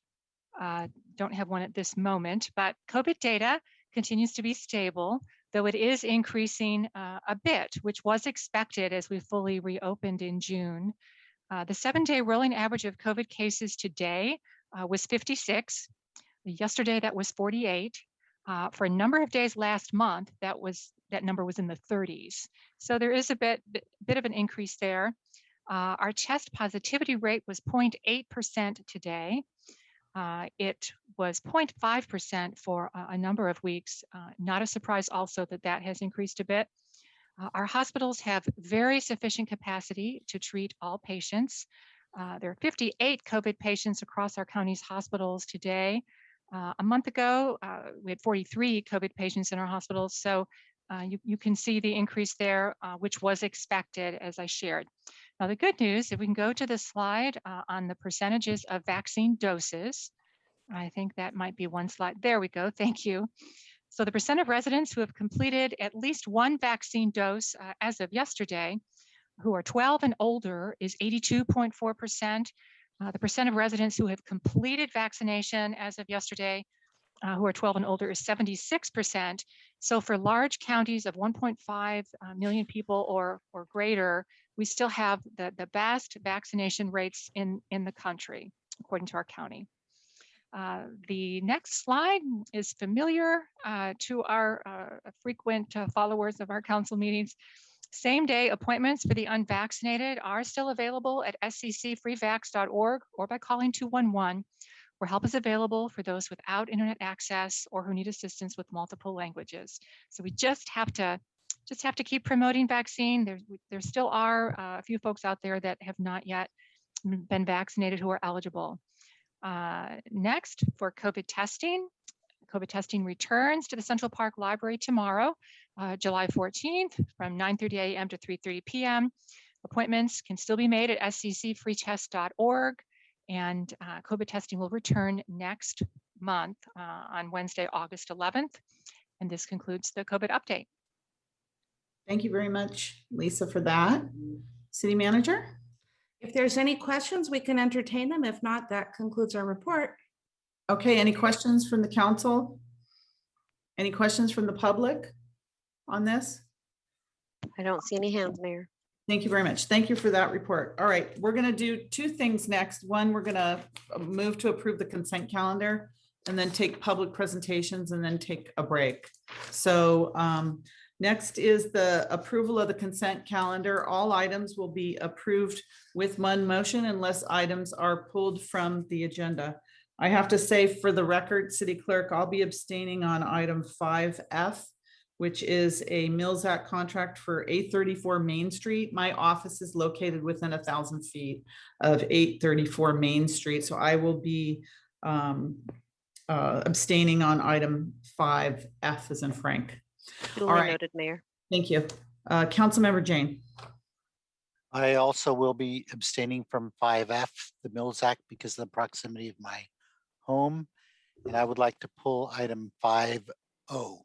[SPEAKER 7] Don't have one at this moment, but COVID data continues to be stable, though it is increasing a bit, which was expected as we fully reopened in June. The 7-day rolling average of COVID cases today was 56. Yesterday, that was 48. For a number of days last month, that number was in the 30s. So there is a bit of an increase there. Our test positivity rate was 0.8% today. It was 0.5% for a number of weeks. Not a surprise also that has increased a bit. Our hospitals have very sufficient capacity to treat all patients. There are 58 COVID patients across our county's hospitals today. A month ago, we had 43 COVID patients in our hospitals. So you can see the increase there, which was expected, as I shared. Now, the good news, if we can go to the slide on the percentages of vaccine doses, I think that might be one slide. There we go. Thank you. So the percent of residents who have completed at least one vaccine dose as of yesterday, who are 12 and older, is 82.4%. The percent of residents who have completed vaccination as of yesterday, who are 12 and older, is 76%. So for large counties of 1.5 million people or greater, we still have the best vaccination rates in the country, according to our county. The next slide is familiar to our frequent followers of our council meetings. Same day appointments for the unvaccinated are still available at sccfreevax.org or by calling 211, where help is available for those without internet access or who need assistance with multiple languages. So we just have to keep promoting vaccine. There still are a few folks out there that have not yet been vaccinated who are eligible. Next, for COVID testing returns to the Central Park Library tomorrow, July 14th from 9:30 a.m. to 3:30 p.m. Appointments can still be made at sccfreetest.org, and COVID testing will return next month on Wednesday, August 11th. And this concludes the COVID update.
[SPEAKER 1] Thank you very much, Lisa, for that. City Manager?
[SPEAKER 4] If there's any questions, we can entertain them. If not, that concludes our report.
[SPEAKER 1] Okay, any questions from the council? Any questions from the public on this?
[SPEAKER 2] I don't see any hands, Mayor.
[SPEAKER 1] Thank you very much. Thank you for that report. All right, we're going to do two things next. One, we're going to move to approve the consent calendar and then take public presentations and then take a break. So next is the approval of the consent calendar. All items will be approved with one motion unless items are pulled from the agenda. I have to say for the record, City Clerk, I'll be abstaining on item 5F, which is a Mills Act contract for 834 Main Street. My office is located within 1,000 feet of 834 Main Street. So I will be abstaining on item 5F as in Frank.
[SPEAKER 2] Duly
[SPEAKER 1] All right.
[SPEAKER 2] noted, Mayor.
[SPEAKER 1] Thank you. Councilmember Jane.
[SPEAKER 17] I also will be abstaining from 5F, the Mills Act, because of the proximity of my home. And I would like to pull item 5O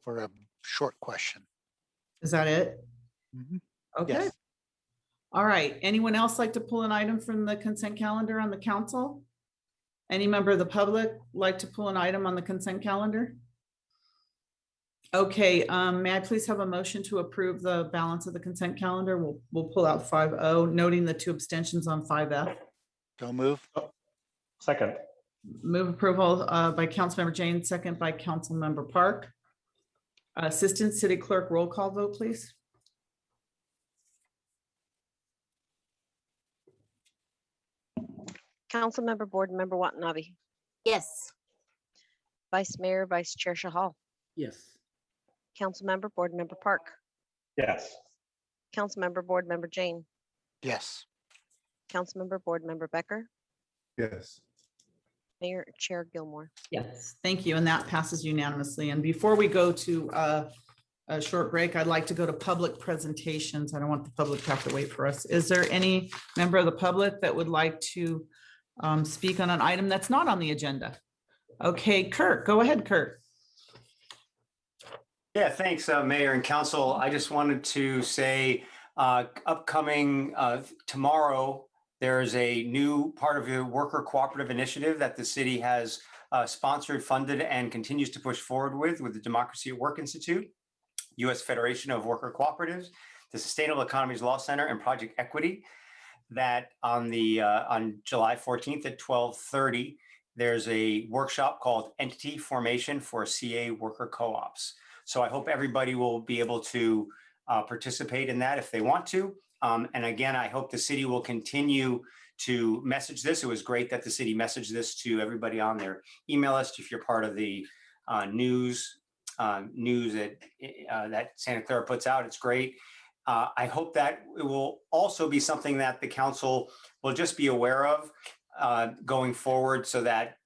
[SPEAKER 17] for a short question.
[SPEAKER 1] Is that it?
[SPEAKER 17] Mm-hmm.
[SPEAKER 1] Okay.
[SPEAKER 17] Yes.
[SPEAKER 1] All right. Anyone else like to pull an item from the consent calendar on the council? Any member of the public like to pull an item on the consent calendar? Okay, may I please have a motion to approve the balance of the consent calendar? We'll pull out 5O, noting the two abstentions on 5F.
[SPEAKER 17] Don't move.
[SPEAKER 13] Second.
[SPEAKER 1] Move approval by Councilmember Jane, second by Councilmember Park. Assistant City Clerk, roll call vote, please.
[SPEAKER 2] Councilmember Board Member Watanabe,
[SPEAKER 15] Yes.
[SPEAKER 2] Vice Mayor, Vice Chair Shahal,
[SPEAKER 9] Yes.
[SPEAKER 2] Councilmember Board Member Park,
[SPEAKER 13] Yes.
[SPEAKER 2] Councilmember Board Member Jane,
[SPEAKER 17] Yes.
[SPEAKER 2] Councilmember Board Member Becker,
[SPEAKER 18] Yes.
[SPEAKER 2] Mayor Chair Gilmore.
[SPEAKER 1] Yes, thank you. And that passes unanimously. And before we go to a short break, I'd like to go to public presentations. I don't want the public to have to wait for us. Is there any member of the public that would like to speak on an item that's not on the agenda? Okay, Kurt, go ahead, Kurt.
[SPEAKER 10] Yeah, thanks, Mayor and Council. I just wanted to say upcoming tomorrow, there's a new part of the worker cooperative initiative that the city has sponsored, funded, and continues to push forward with the Democracy at Work Institute, U.S. Federation of Worker Cooperatives, the Sustainable Economies Law Center, and Project Equity. That on July 14th at 12:30, there's a workshop called Entity Formation for CA Worker Co-ops. So I hope everybody will be able to participate in that if they want to. And again, I hope the city will continue to message this. It was great that the city messaged this to everybody on their email list. If you're part of the news that Santa Clara puts out, it's great. I hope that it will also be something that the council will just be aware of going forward, so that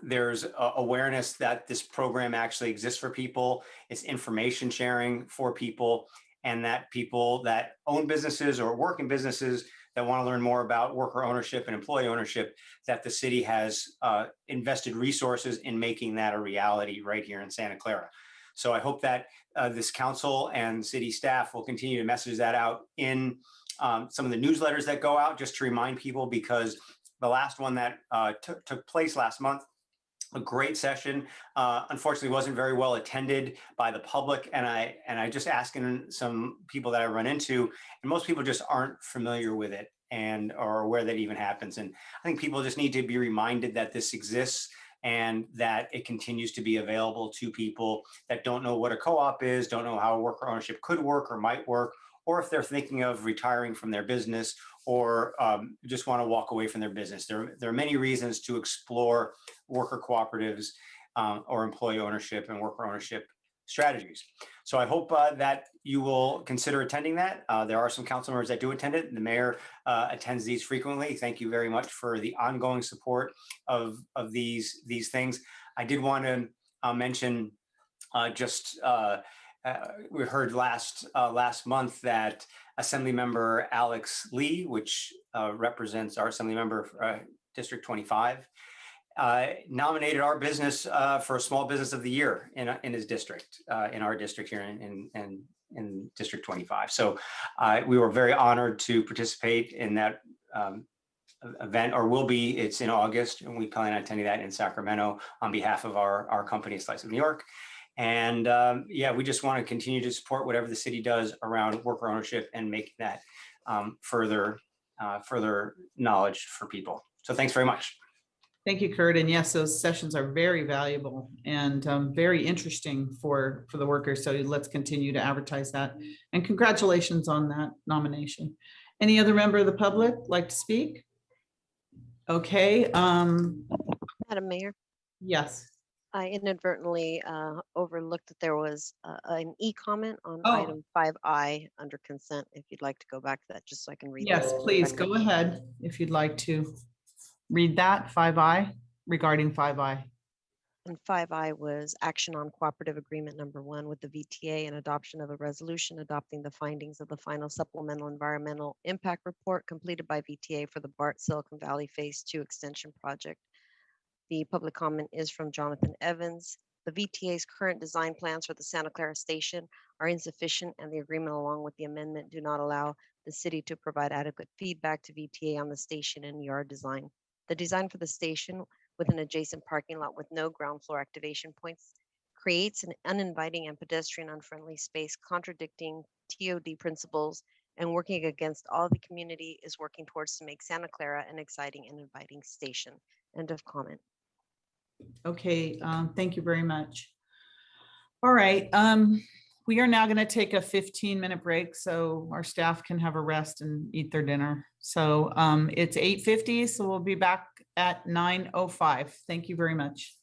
[SPEAKER 10] there's awareness that this program actually exists for people. It's information sharing for people, and that people that own businesses or work in businesses that want to learn more about worker ownership and employee ownership, that the city has invested resources in making that a reality right here in Santa Clara. So I hope that this council and city staff will continue to message that out in some of the newsletters that go out, just to remind people, because the last one that took place last month, a great session, unfortunately wasn't very well attended by the public. And I just asking some people that I run into, and most people just aren't familiar with it and are aware that it even happens. And I think people just need to be reminded that this exists, and that it continues to be available to people that don't know what a co-op is, don't know how worker ownership could work or might work, or if they're thinking of retiring from their business, or just want to walk away from their business. There are many reasons to explore worker cooperatives or employee ownership and worker ownership strategies. So I hope that you will consider attending that. There are some council members that do attend it. The mayor attends these frequently. Thank you very much for the ongoing support of these things. I did want to mention we heard last month that Assemblymember Alex Lee, which represents our Assemblymember for District 25, nominated our business for a Small Business of the Year in his district, in our district here in District 25. So we were very honored to participate in that event, or will be. It's in August, and we plan on attending that in Sacramento on behalf of our company, Slice of New York. And yeah, we just want to continue to support whatever the city does around worker ownership and making that further knowledge for people. So thanks very much.
[SPEAKER 1] Thank you, Kurt. And yes, those sessions are very valuable and very interesting for the workers. So let's continue to advertise that. And congratulations on that nomination. Any other member of the public like to speak? Okay.
[SPEAKER 2] Madam Mayor.
[SPEAKER 1] Yes.
[SPEAKER 2] I inadvertently overlooked that there was an e-comment on item 5I under consent. If you'd like to go back to that, just so I can read.
[SPEAKER 1] Yes, please go ahead if you'd like to read that 5I regarding 5I.
[SPEAKER 2] And 5I was action on cooperative agreement number 1 with the VTA and adoption of a resolution adopting the findings of the final supplemental environmental impact report completed by VTA for the BART Silicon Valley Phase 2 extension project. The public comment is from Jonathan Evans. The VTA's current design plans for the Santa Clara station are insufficient, and the agreement along with the amendment do not allow the city to provide adequate feedback to VTA on the station and yard design. The design for the station with an adjacent parking lot with no ground floor activation points creates an uninviting and pedestrian unfriendly space, contradicting TOD principles and working against all the community is working towards to make Santa Clara an exciting and inviting station. End of comment.
[SPEAKER 1] Okay, thank you very much. All right, we are now going to take a 15-minute break so our staff can have a rest and eat their dinner. So it's 8:50, so we'll be back at 9:05. Thank you very much.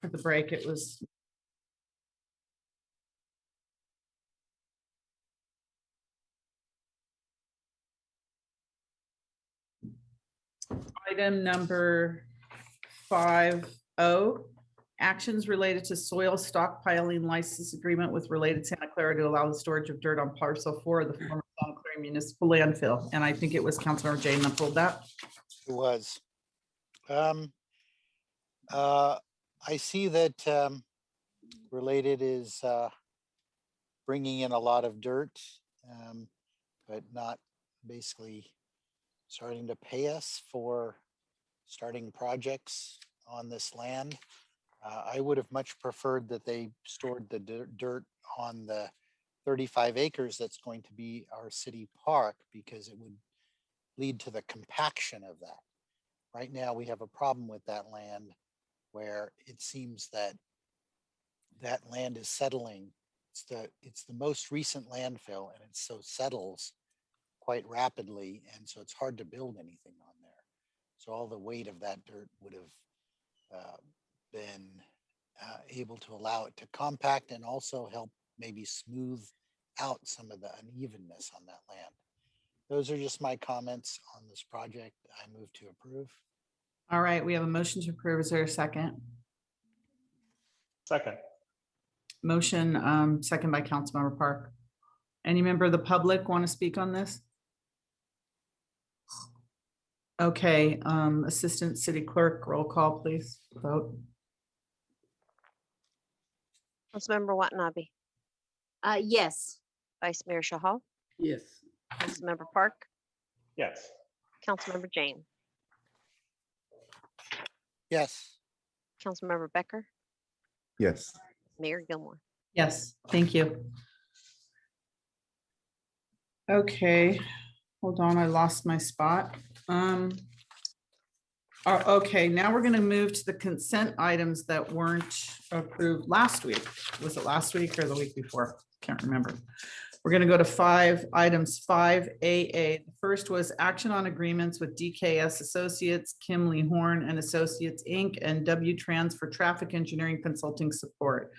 [SPEAKER 1] for the break. It was item number 5O, actions related to soil stockpiling license agreement with related Santa Clara to allow the storage of dirt on parcel 4 of the former Santa Clara municipal landfill. And I think it was Councilmember Jane that pulled that.
[SPEAKER 17] It was. I see that related is bringing in a lot of dirt, but not basically starting to pay us for starting projects on this land. I would have much preferred that they stored the dirt on the 35 acres that's going to be our city park, because it would lead to the compaction of that. Right now, we have a problem with that land where it seems that that land is settling. It's the most recent landfill, and it so settles quite rapidly, and so it's hard to build anything on there. So all the weight of that dirt would have been able to allow it to compact and also help maybe smooth out some of the unevenness on that land. Those are just my comments on this project. I move to approve.
[SPEAKER 1] All right, we have a motion to approve. Is there a second?
[SPEAKER 13] Second.
[SPEAKER 1] Motion, second by Councilmember Park. Any member of the public want to speak on this? Okay, Assistant City Clerk, roll call, please. Vote.
[SPEAKER 2] Councilmember Watanabe,
[SPEAKER 15] Yes.
[SPEAKER 2] Vice Mayor Shahal,
[SPEAKER 9] Yes.
[SPEAKER 2] Councilmember Park,
[SPEAKER 13] Yes.
[SPEAKER 2] Councilmember Jane,
[SPEAKER 17] Yes.
[SPEAKER 2] Councilmember Becker,
[SPEAKER 18] Yes.
[SPEAKER 2] Mayor Gilmore.
[SPEAKER 1] Yes, thank you. Okay, hold on, I lost my spot. Okay, now we're gonna move to the consent items that weren't approved last week. Was it last week or the week before? Can't remember. We're gonna go to 5 items, 5AA. The first was action on agreements with DKS Associates, Kimley Horn and Associates, Inc., and W Trans for traffic engineering consulting support,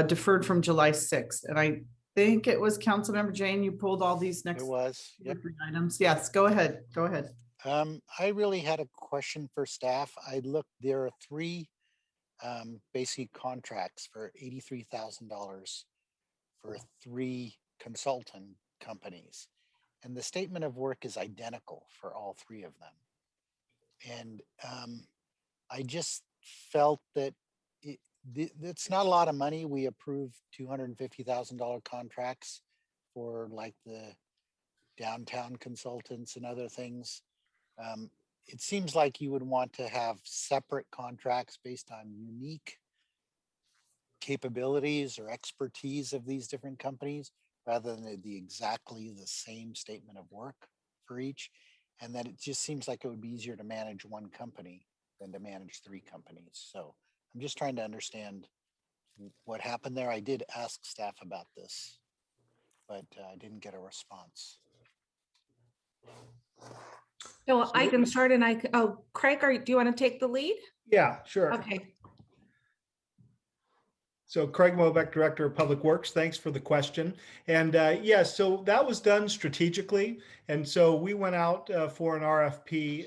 [SPEAKER 1] deferred from July 6th. And I think it was Councilmember Jane, you pulled all these next
[SPEAKER 17] It was. Yep.
[SPEAKER 1] 3 items. Yes, go ahead, go ahead.
[SPEAKER 17] I really had a question for staff. I looked, there are 3 basic contracts for $83,000 for 3 consultant companies. And the statement of work is identical for all 3 of them. And I just felt that it's not a lot of money. We approved $250,000 contracts for like the downtown consultants and other things. It seems like you would want to have separate contracts based on unique capabilities or expertise of these different companies, rather than exactly the same statement of work for each. And that it just seems like it would be easier to manage one company than to manage 3 companies. So I'm just trying to understand what happened there. I did ask staff about this, but I didn't get a response.
[SPEAKER 4] So I can start and Craig, do you want to take the lead?
[SPEAKER 11] Yeah, sure.
[SPEAKER 4] Okay.
[SPEAKER 11] So Craig Mobeck, Director of Public Works, thanks for the question. And yeah, so that was done strategically. And so we went out for an RFP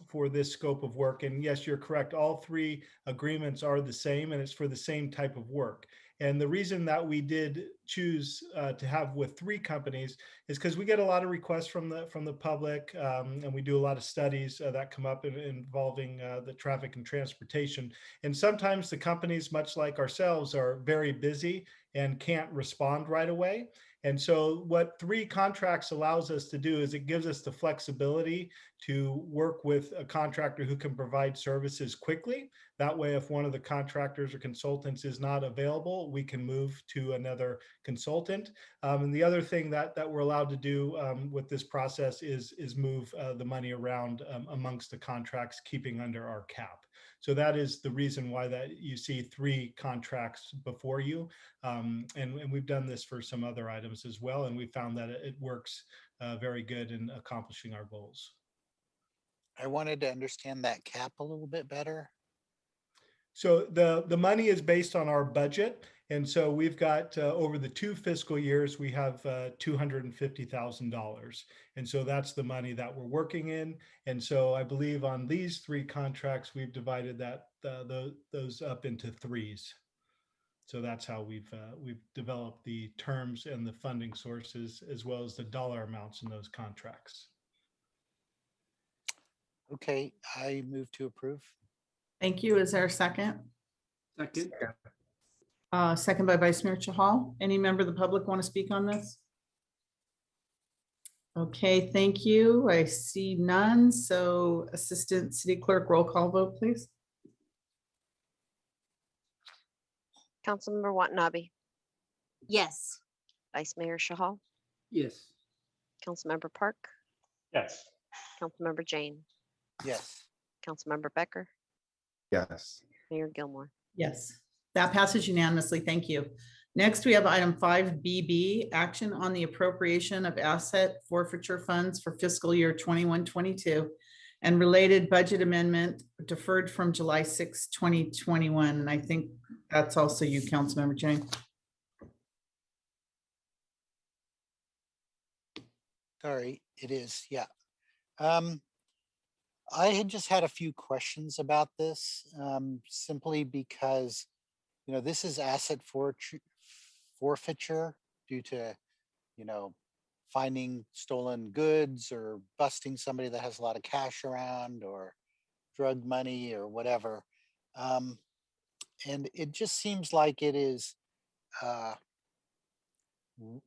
[SPEAKER 11] for this scope of work. And yes, you're correct. All 3 agreements are the same, and it's for the same type of work. And the reason that we did choose to have with 3 companies is because we get a lot of requests from the public, and we do a lot of studies that come up involving the traffic and transportation. And sometimes the companies, much like ourselves, are very busy and can't respond right away. And so what 3 contracts allows us to do is it gives us the flexibility to work with a contractor who can provide services quickly. That way, if one of the contractors or consultants is not available, we can move to another consultant. And the other thing that we're allowed to do with this process is move the money around amongst the contracts, keeping under our cap. So that is the reason why that you see 3 contracts before you. And we've done this for some other items as well. And we found that it works very good in accomplishing our goals.
[SPEAKER 17] I wanted to understand that cap a little bit better.
[SPEAKER 11] So the money is based on our budget. And so we've got over the 2 fiscal years, we have $250,000. And so that's the money that we're working in. And so I believe on these 3 contracts, we've divided those up into 3s. So that's how we've developed the terms and the funding sources, as well as the dollar amounts in those contracts.
[SPEAKER 17] Okay, I move to approve.
[SPEAKER 1] Thank you. Is there a second?
[SPEAKER 9] Second.
[SPEAKER 1] Second by Vice Mayor Chahal. Any member of the public want to speak on this? Okay, thank you. I see none. So Assistant City Clerk, roll call vote, please.
[SPEAKER 2] Councilmember Watanabe,
[SPEAKER 15] Yes.
[SPEAKER 2] Vice Mayor Chahal,
[SPEAKER 9] Yes.
[SPEAKER 2] Councilmember Park,
[SPEAKER 13] Yes.
[SPEAKER 2] Councilmember Jane,
[SPEAKER 17] Yes.
[SPEAKER 2] Councilmember Becker,
[SPEAKER 18] Yes.
[SPEAKER 2] Mayor Gilmore.
[SPEAKER 1] Yes, that passes unanimously. Thank you. Next, we have item 5BB, action on the appropriation of asset forfeiture funds for fiscal year 21-22 and related budget amendment deferred from July 6, 2021. And I think that's also you, Councilmember Jane.
[SPEAKER 17] Sorry, it is, yeah. I had just had a few questions about this, simply because, you know, this is asset forfeiture due to, you know, finding stolen goods or busting somebody that has a lot of cash around or drug money or whatever. And it just seems like it is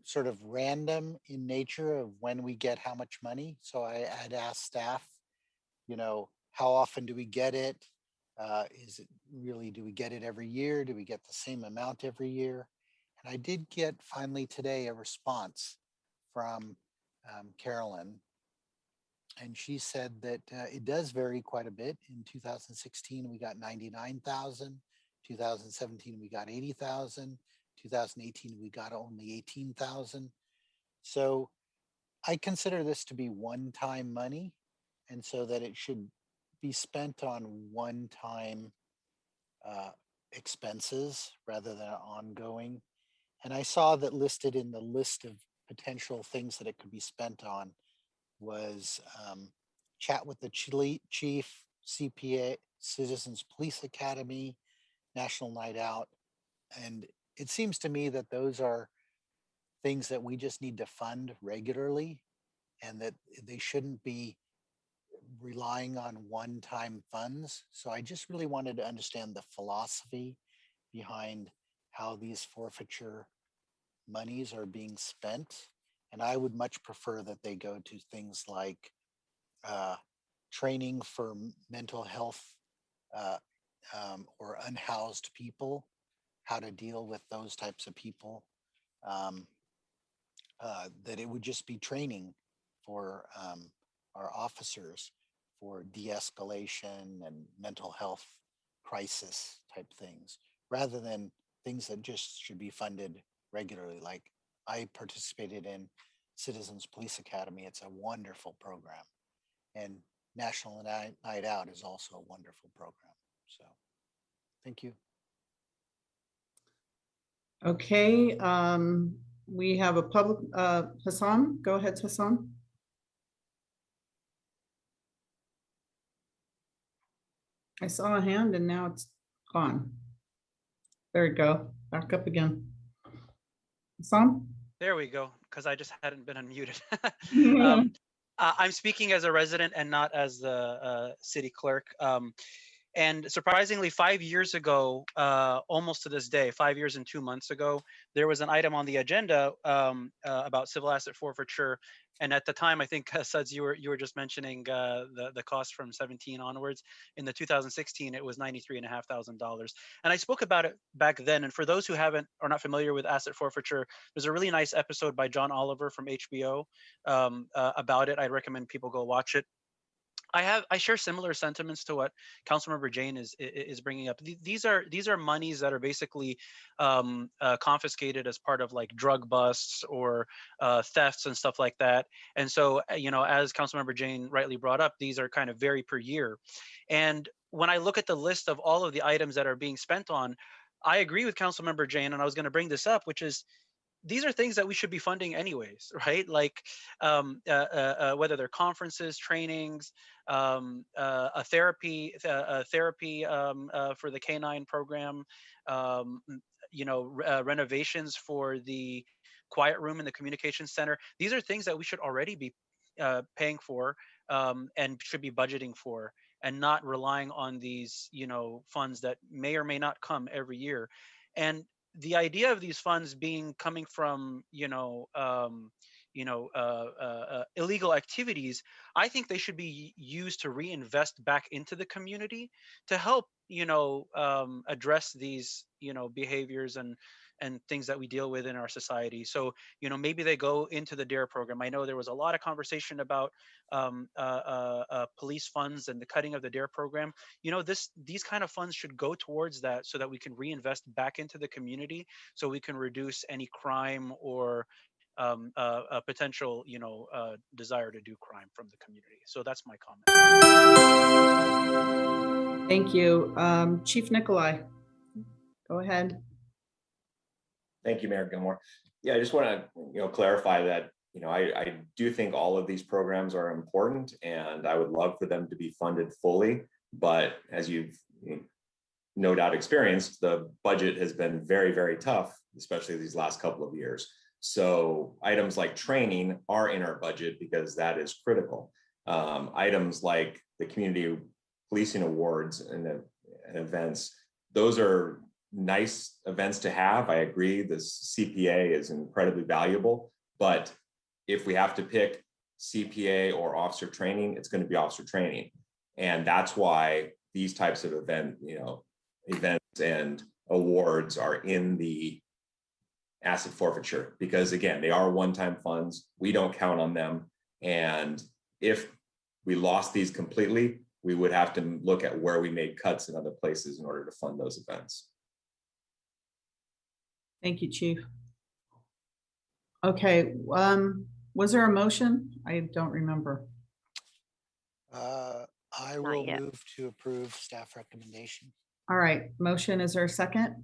[SPEAKER 17] sort of random in nature of when we get how much money. So I'd asked staff, you know, how often do we get it? Is it really, do we get it every year? Do we get the same amount every year? And I did get finally today a response from Carolyn. And she said that it does vary quite a bit. In 2016, we got 99,000. 2017, we got 80,000. 2018, we got only 18,000. So I consider this to be one-time money, and so that it should be spent on one-time expenses rather than ongoing. And I saw that listed in the list of potential things that it could be spent on was chat with the chief, CPA, Citizens Police Academy, National Night Out. And it seems to me that those are things that we just need to fund regularly, and that they shouldn't be relying on one-time funds. So I just really wanted to understand the philosophy behind how these forfeiture monies are being spent. And I would much prefer that they go to things like training for mental health or unhoused people, how to deal with those types of people, that it would just be training for our officers for de-escalation and mental health crisis type things, rather than things that just should be funded regularly. Like I participated in Citizens Police Academy. It's a wonderful program. And National Night Out is also a wonderful program. So thank you.
[SPEAKER 1] Okay, we have a public, Hassan, go ahead, Hassan. I saw a hand and now it's gone. There we go, back up again. Hassan?
[SPEAKER 12] There we go, because I just hadn't been unmuted. I'm speaking as a resident and not as the city clerk. And surprisingly, 5 years ago, almost to this day, 5 years and 2 months ago, there was an item on the agenda about civil asset forfeiture. And at the time, I think Suds, you were just mentioning the cost from 17 onwards. In the 2016, it was $93,500. And I spoke about it back then. And for those who are not familiar with asset forfeiture, there's a really nice episode by John Oliver from HBO about it. I'd recommend people go watch it. I share similar sentiments to what Councilmember Jane is bringing up. These are monies that are basically confiscated as part of like drug busts or thefts and stuff like that. And so, you know, as Councilmember Jane rightly brought up, these are kind of vary per year. And when I look at the list of all of the items that are being spent on, I agree with Councilmember Jane, and I was going to bring this up, which is these are things that we should be funding anyways, right? Like whether they're conferences, trainings, a therapy for the canine program, renovations for the quiet room in the communication center. These are things that we should already be paying for and should be budgeting for, and not relying on these, funds that may or may not come every year. And the idea of these funds coming from illegal activities, I think they should be used to reinvest back into the community to help address these behaviors and things that we deal with in our society. So maybe they go into the DARE program. I know there was a lot of conversation about police funds and the cutting of the DARE program. These kind of funds should go towards that, so that we can reinvest back into the community, so we can reduce any crime or a potential desire to do crime from the community. So that's my comment.
[SPEAKER 1] Thank you. Chief Nikolai, go ahead.
[SPEAKER 6] Thank you, Mayor Gilmore. Yeah, I just want to clarify that I do think all of these programs are important, and I would love for them to be funded fully. But as you've no doubt experienced, the budget has been very, very tough, especially these last couple of years. So items like training are in our budget because that is critical. Items like the community policing awards and events, those are nice events to have. I agree, this CPA is incredibly valuable, but if we have to pick CPA or officer training, it's going to be officer training. And that's why these types of events and awards are in the asset forfeiture, because again, they are one-time funds. We don't count on them. And if we lost these completely, we would have to look at where we made cuts in other places in order to fund those events.
[SPEAKER 1] Thank you, Chief. Okay, was there a motion? I don't remember.
[SPEAKER 17] I will move to approve staff recommendation.
[SPEAKER 1] All right, motion, is there a second?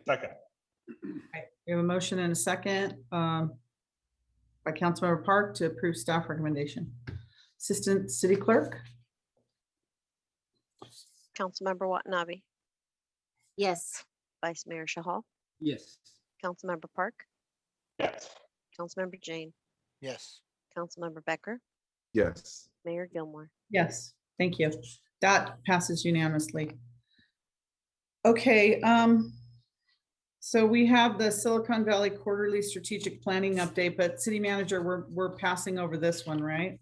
[SPEAKER 13] Second.
[SPEAKER 1] Okay, we have a motion and a second by Councilmember Park to approve staff recommendation. Assistant City Clerk?
[SPEAKER 2] Councilmember Watanabe,
[SPEAKER 15] Yes.
[SPEAKER 2] Vice Mayor Shahal,
[SPEAKER 9] Yes.
[SPEAKER 2] Councilmember Park,
[SPEAKER 13] Yes.
[SPEAKER 2] Councilmember Jane,
[SPEAKER 17] Yes.
[SPEAKER 2] Councilmember Becker,
[SPEAKER 18] Yes.
[SPEAKER 2] Mayor Gilmore.
[SPEAKER 1] Yes, thank you. That passes unanimously. Okay, so we have the Silicon Valley Quarterly Strategic Planning Update, but City Manager, we're passing over this one, right?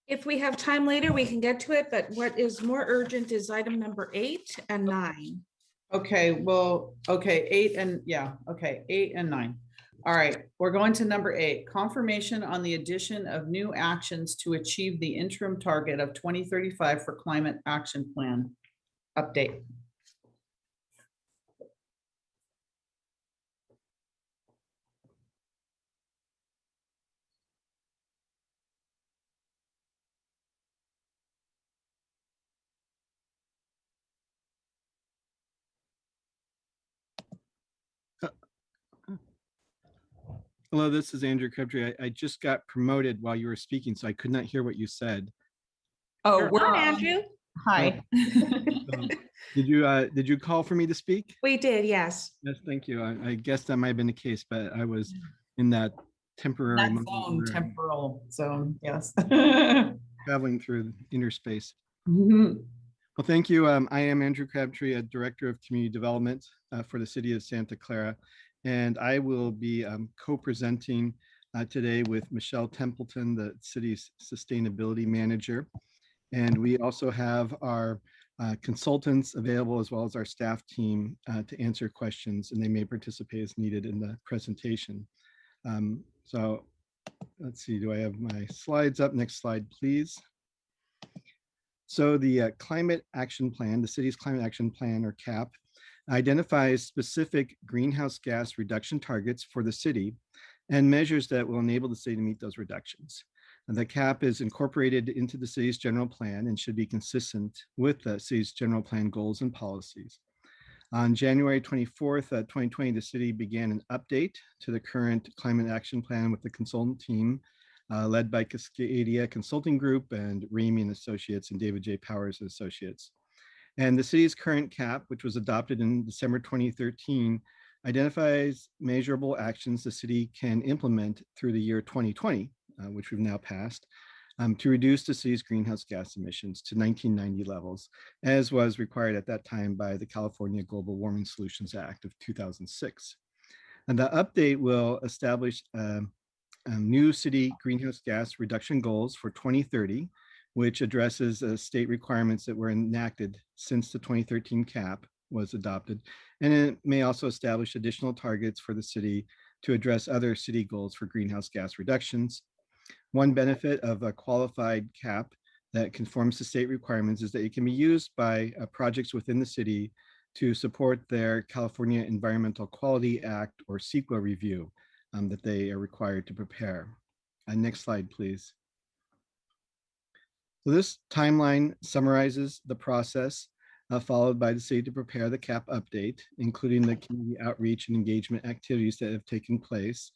[SPEAKER 4] If we have time later, we can get to it, but what is more urgent is item number 8 and 9.
[SPEAKER 1] Okay, well, okay, 8 and 9. All right, we're going to number 8, confirmation on the addition of new actions to achieve the interim target of 2035 for climate action plan update.
[SPEAKER 14] Hello, this is Andrew Crabtree. I just got promoted while you were speaking, so I could not hear what you said.
[SPEAKER 1] Oh,
[SPEAKER 4] Hi, Andrew.
[SPEAKER 1] Hi.
[SPEAKER 14] Did you call for me to speak?
[SPEAKER 4] We did, yes.
[SPEAKER 14] Yes, thank you. I guess that might have been the case, but I was in that temporary
[SPEAKER 1] That
[SPEAKER 14] moment
[SPEAKER 1] zone,
[SPEAKER 14] where I'm
[SPEAKER 1] temporal zone, yes.
[SPEAKER 14] traveling through inner space.
[SPEAKER 1] Mhm.
[SPEAKER 14] Well, thank you. I am Andrew Crabtree, a Director of Community Development for the City of Santa Clara, and I will be co-presenting today with Michelle Templeton, the city's Sustainability Manager. And we also have our consultants available, as well as our staff team to answer questions, and they may participate as needed in the presentation. So let's see, do I have my slides up? Next slide, please. So the Climate Action Plan, the city's Climate Action Plan, or CAP, identifies specific greenhouse gas reduction targets for the city and measures that will enable the city to meet those reductions. And the cap is incorporated into the city's general plan and should be consistent with the city's general plan goals and policies. On January 24th, 2020, the city began an update to the current climate action plan with the consultant team led by Cascadia Consulting Group and Ramey and Associates and David J. Powers and Associates. And the city's current cap, which was adopted in December 2013, identifies measurable actions the city can implement through the year 2020, which we've now passed, to reduce the city's greenhouse gas emissions to 1990 levels, as was required at that time by the California Global Warming Solutions Act of 2006. And the update will establish new city greenhouse gas reduction goals for 2030, which addresses state requirements that were enacted since the 2013 cap was adopted. And it may also establish additional targets for the city to address other city goals for greenhouse gas reductions. One benefit of a qualified cap that conforms to state requirements is that it can be used by projects within the city to support their California Environmental Quality Act or CEQA review that they are required to prepare. Next slide, please. So this timeline summarizes the process followed by the city to prepare the cap update, including the community outreach and engagement activities that have taken place.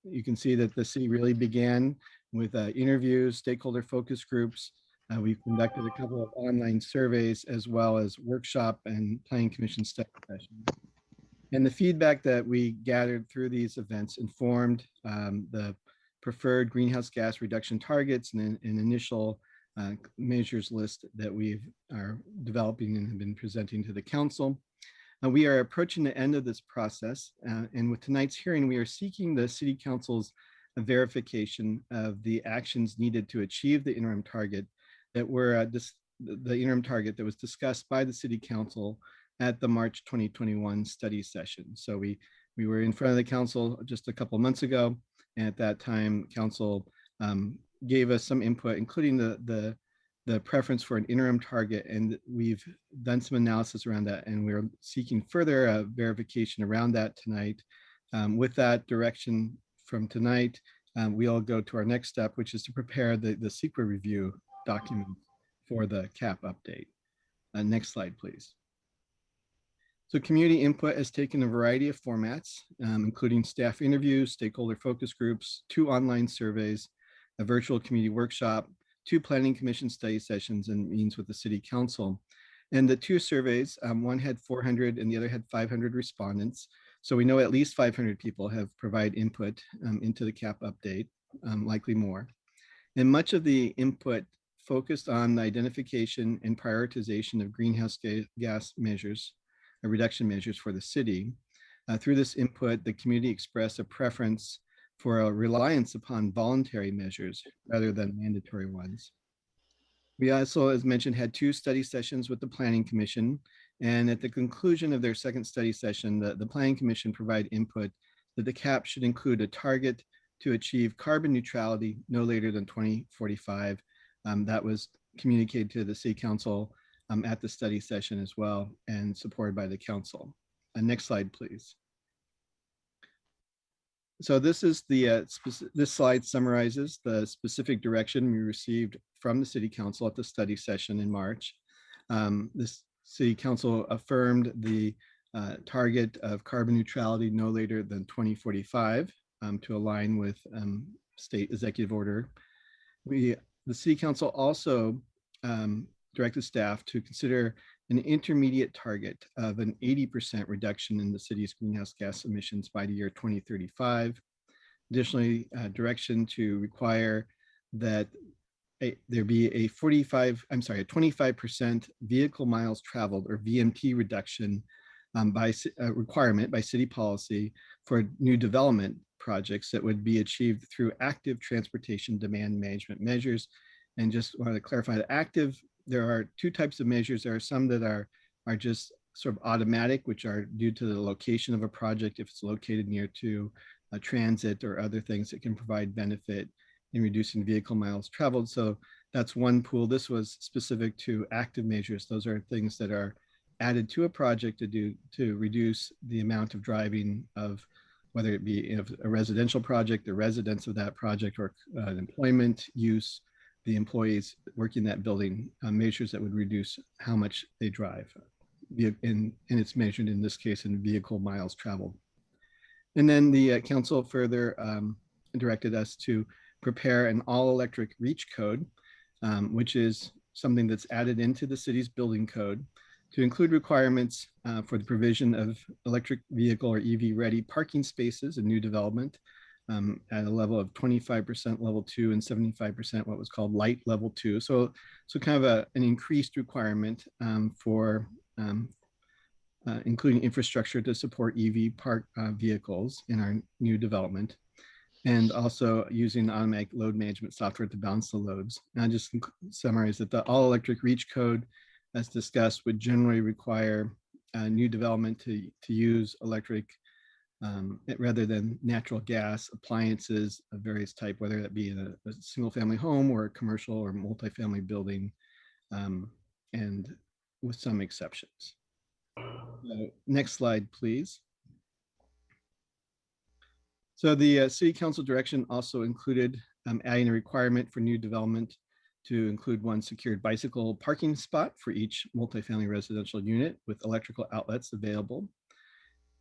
[SPEAKER 14] You can see that the city really began with interviews, stakeholder focus groups. We've conducted a couple of online surveys as well as workshop and planning commission study sessions. And the feedback that we gathered through these events informed the preferred greenhouse gas reduction targets and an initial measures list that we are developing and have been presenting to the council. We are approaching the end of this process, and with tonight's hearing, we are seeking the City Council's verification of the actions needed to achieve the interim target that were the interim target that was discussed by the City Council at the March 2021 study session. So we were in front of the council just a couple months ago, and at that time, council gave us some input, including the preference for an interim target, and we've done some analysis around that, and we're seeking further verification around that tonight. With that direction from tonight, we'll go to our next step, which is to prepare the CEQA review document for the cap update. Next slide, please. So community input has taken a variety of formats, including staff interviews, stakeholder focus groups, 2 online surveys, a virtual community workshop, 2 planning commission study sessions, and meetings with the city council. And the 2 surveys, one had 400 and the other had 500 respondents. So we know at least 500 people have provided input into the cap update, likely more. And much of the input focused on the identification and prioritization of greenhouse gas measures, reduction measures for the city. Through this input, the community expressed a preference for a reliance upon voluntary measures rather than mandatory ones. We also, as mentioned, had 2 study sessions with the Planning Commission, and at the conclusion of their second study session, the Planning Commission provided input that the cap should include a target to achieve carbon neutrality no later than 2045. That was communicated to the City Council at the study session as well, and supported by the council. Next slide, please. So this is this slide summarizes the specific direction we received from the City Council at the study session in March. This City Council affirmed the target of carbon neutrality no later than 2045 to align with state executive order. The City Council also directed staff to consider an intermediate target of an 80% reduction in the city's greenhouse gas emissions by the year 2035. Additionally, direction to require that there be a 25% vehicle miles traveled or VMT reduction by requirement by city policy for new development projects that would be achieved through active transportation demand management measures. And just want to clarify the active, there are 2 types of measures. There are some that are just sort of automatic, which are due to the location of a project, if it's located near to a transit or other things that can provide benefit in reducing vehicle miles traveled. So that's one pool. This was specific to active measures. Those are things that are added to a project to reduce the amount of driving of whether it be if a residential project, the residents of that project, or employment use, the employees working that building, measures that would reduce how much they drive. And it's measured in this case in vehicle miles traveled. And then the council further directed us to prepare an all-electric reach code, which is something that's added into the city's building code to include requirements for the provision of electric vehicle or EV ready parking spaces in new development at a level of 25% level 2 and 75% what was called light level 2. So kind of an increased requirement for including infrastructure to support EV park vehicles in our new development, and also using automatic load management software to balance the loads. And I just summarize that the all electric reach code, as discussed, would generally require new development to use electric rather than natural gas appliances of various type, whether that be in a single family home or a commercial or multifamily building, and with some exceptions. Next slide, please. So the City Council direction also included adding a requirement for new development to include one secured bicycle parking spot for each multifamily residential unit with electrical outlets available,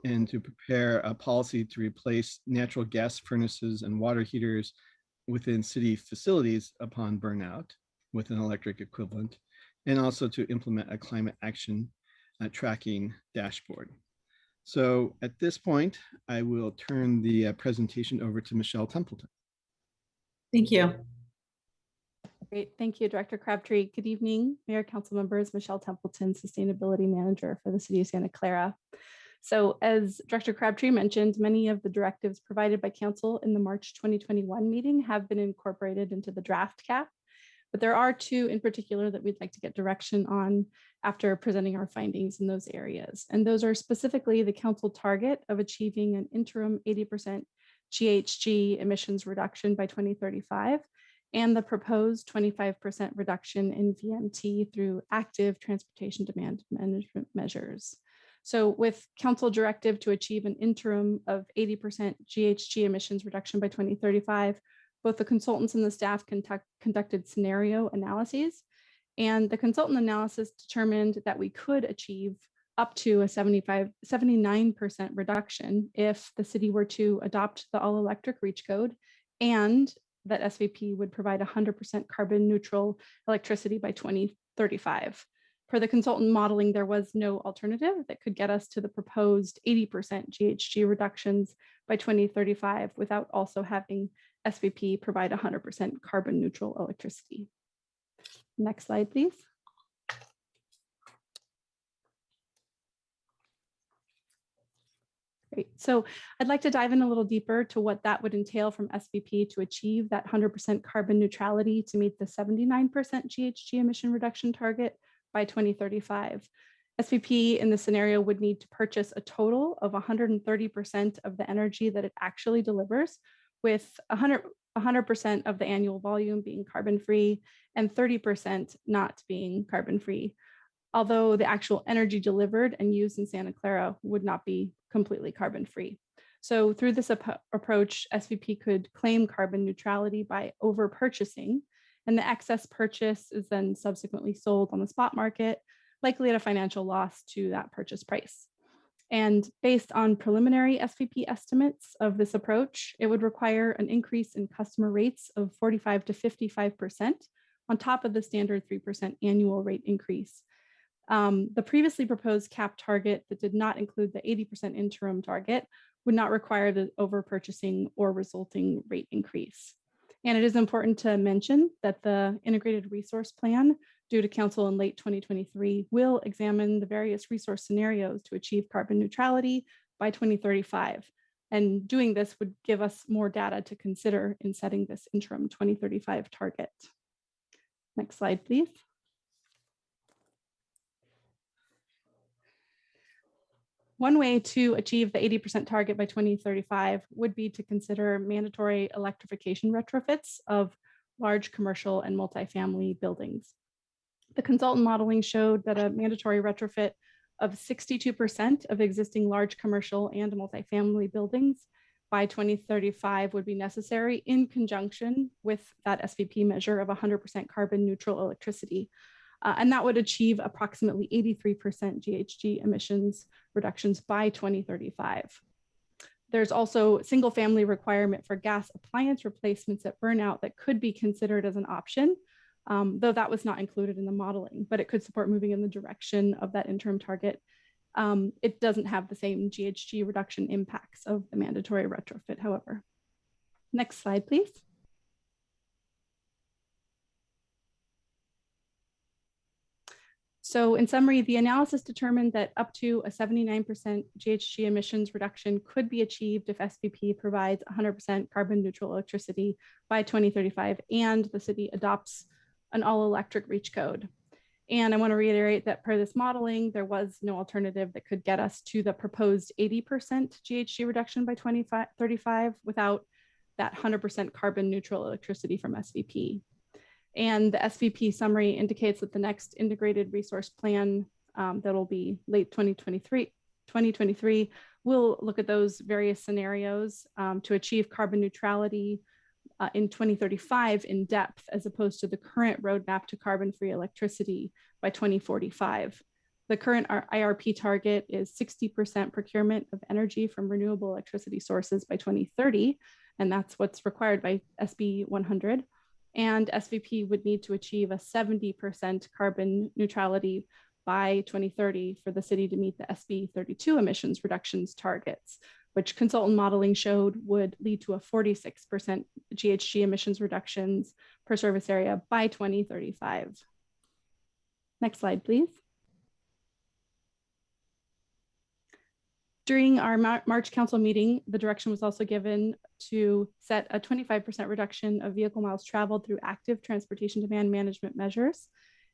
[SPEAKER 14] and to prepare a policy to replace natural gas furnaces and water heaters within city facilities upon burnout with an electric equivalent, and also to implement a climate action tracking dashboard. So at this point, I will turn the presentation over to Michelle Templeton.
[SPEAKER 1] Thank you.
[SPEAKER 16] Great. Thank you, Director Crabtree. Good evening, Mayor, Council members. Michelle Templeton, Sustainability Manager for the City of Santa Clara. So as Director Crabtree mentioned, many of the directives provided by Council in the March 2021 meeting have been incorporated into the draft cap, but there are two in particular that we'd like to get direction on after presenting our findings in those areas. And those are specifically the Council target of achieving an interim 80% GHG emissions reduction by 2035, and the proposed 25% reduction in VMT through active transportation demand management measures. So with Council directive to achieve an interim of 80% GHG emissions reduction by 2035, both the consultants and the staff conducted scenario analyses, and the consultant analysis determined that we could achieve up to a 79% reduction if the city were to adopt the all electric reach code, and that SVP would provide 100% carbon neutral electricity by 2035. Per the consultant modeling, there was no alternative that could get us to the proposed 80% GHG reductions by 2035 without also having SVP provide 100% carbon neutral electricity. Next slide, please. Great. So I'd like to dive in a little deeper to what that would entail from SVP to achieve that 100% carbon neutrality to meet the 79% GHG emission reduction target by 2035. SVP in the scenario would need to purchase a total of 130% of the energy that it actually delivers, with 100% of the annual volume being carbon-free and 30% not being carbon-free, although the actual energy delivered and used in Santa Clara would not be completely carbon-free. So through this approach, SVP could claim carbon neutrality by over-purchasing, and the excess purchase is then subsequently sold on the spot market, likely at a financial loss to that purchase price. And based on preliminary SVP estimates of this approach, it would require an increase in customer rates of 45 to 55% on top of the standard 3% annual rate increase. The previously proposed cap target that did not include the 80% interim target would not require the over-purchasing or resulting rate increase. And it is important to mention that the integrated resource plan due to Council in late 2023 will examine the various resource scenarios to achieve carbon neutrality by 2035. And doing this would give us more data to consider in setting this interim 2035 target. Next slide, please. One way to achieve the 80% target by 2035 would be to consider mandatory electrification retrofits of large commercial and multifamily buildings. The consultant modeling showed that a mandatory retrofit of 62% of existing large commercial and multifamily buildings by 2035 would be necessary in conjunction with that SVP measure of 100% carbon neutral electricity. And that would achieve approximately 83% GHG emissions reductions by 2035. There's also single family requirement for gas appliance replacements at burnout that could be considered as an option, though that was not included in the modeling, but it could support moving in the direction of that interim target. It doesn't have the same GHG reduction impacts of the mandatory retrofit, however. Next slide, please. So in summary, the analysis determined that up to a 79% GHG emissions reduction could be achieved if SVP provides 100% carbon neutral electricity by 2035 and the city adopts an all electric reach code. And I want to reiterate that per this modeling, there was no alternative that could get us to the proposed 80% GHG reduction by 2035 without that 100% carbon neutral electricity from SVP. And the SVP summary indicates that the next integrated resource plan that'll be late 2023 will look at those various scenarios to achieve carbon neutrality in 2035 in depth, as opposed to the current roadmap to carbon-free electricity by 2045. The current IRP target is 60% procurement of energy from renewable electricity sources by 2030, and that's what's required by SB 100. And SVP would need to achieve a 70% carbon neutrality by 2030 for the city to meet the SB 32 emissions reductions targets, which consultant modeling showed would lead to a 46% GHG emissions reductions per service area by 2035. Next slide, please. During our March council meeting, the direction was also given to set a 25% reduction of vehicle miles traveled through active transportation demand management measures.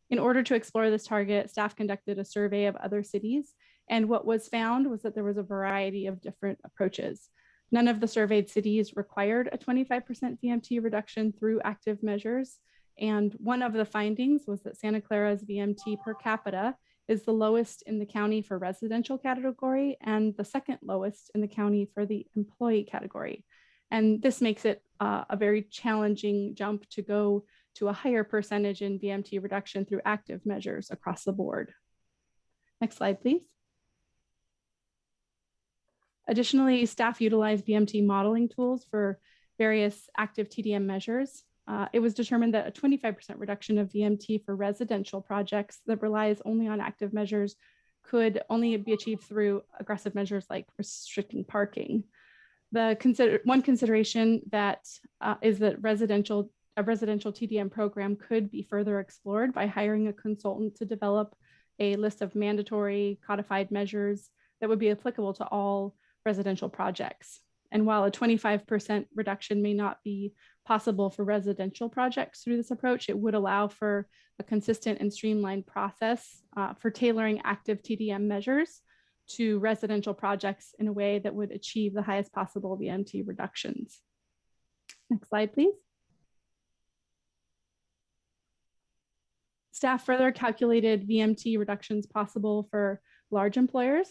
[SPEAKER 16] In order to explore this target, staff conducted a survey of other cities, and what was found was that there was a variety of different approaches. None of the surveyed cities required a 25% VMT reduction through active measures, and one of the findings was that Santa Clara's VMT per capita is the lowest in the county for residential category and the second lowest in the county for the employee category. And this makes it a very challenging jump to go to a higher percentage in VMT reduction through active measures across the board. Next slide, please. Additionally, staff utilized VMT modeling tools for various active TDM measures. It was determined that a 25% reduction of VMT for residential projects that relies only on active measures could only be achieved through aggressive measures like restricting parking. One consideration that is that a residential TDM program could be further explored by hiring a consultant to develop a list of mandatory codified measures that would be applicable to all residential projects. And while a 25% reduction may not be possible for residential projects through this approach, it would allow for a consistent and streamlined process for tailoring active TDM measures to residential projects in a way that would achieve the highest possible VMT reductions. Next slide, please. Staff further calculated VMT reductions possible for large employers.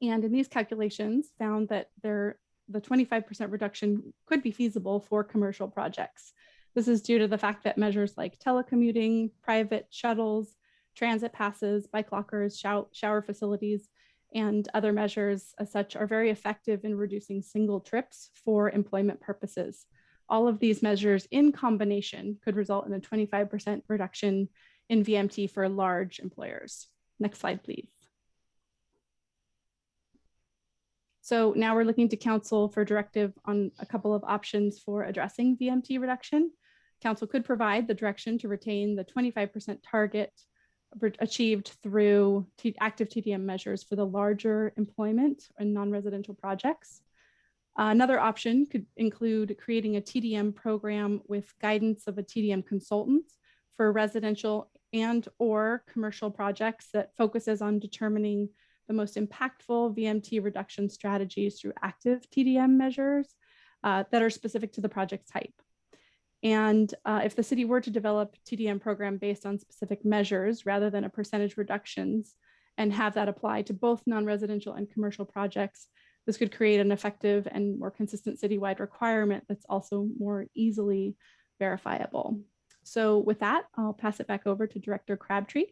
[SPEAKER 16] And in these calculations found that the 25% reduction could be feasible for commercial projects. This is due to the fact that measures like telecommuting, private shuttles, transit passes, bike lockers, shower facilities, and other measures as such are very effective in reducing single trips for employment purposes. All of these measures in combination could result in a 25% reduction in VMT for large employers. Next slide, please. So now we're looking to council for directive on a couple of options for addressing VMT reduction. Council could provide the direction to retain the 25% target achieved through active TDM measures for the larger employment and non-residential projects. Another option could include creating a TDM program with guidance of a TDM consultant for residential and or commercial projects that focuses on determining the most impactful VMT reduction strategies through active TDM measures that are specific to the project type. And if the city were to develop a TDM program based on specific measures rather than a percentage reductions and have that apply to both non-residential and commercial projects, This could create an effective and more consistent citywide requirement that's also more easily verifiable. So with that, I'll pass it back over to Director Crabtree.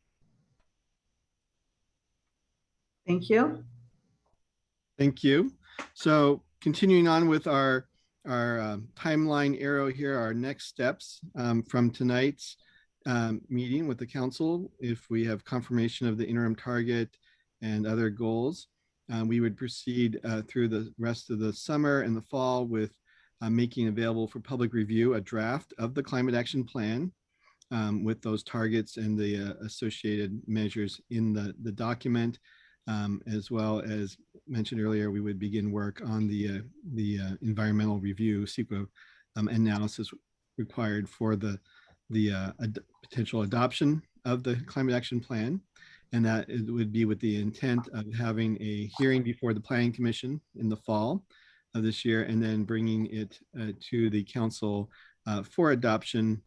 [SPEAKER 1] Thank you.
[SPEAKER 14] Thank you. So continuing on with our timeline arrow here, our next steps from tonight's meeting with the council. If we have confirmation of the interim target and other goals, we would proceed through the rest of the summer and the fall with making available for public review a draft of the climate action plan with those targets and the associated measures in the document. As well as mentioned earlier, we would begin work on the environmental review CEQA analysis required for the potential adoption of the climate action plan. And that it would be with the intent of having a hearing before the Planning Commission in the fall of this year, and then bringing it to the council for adoption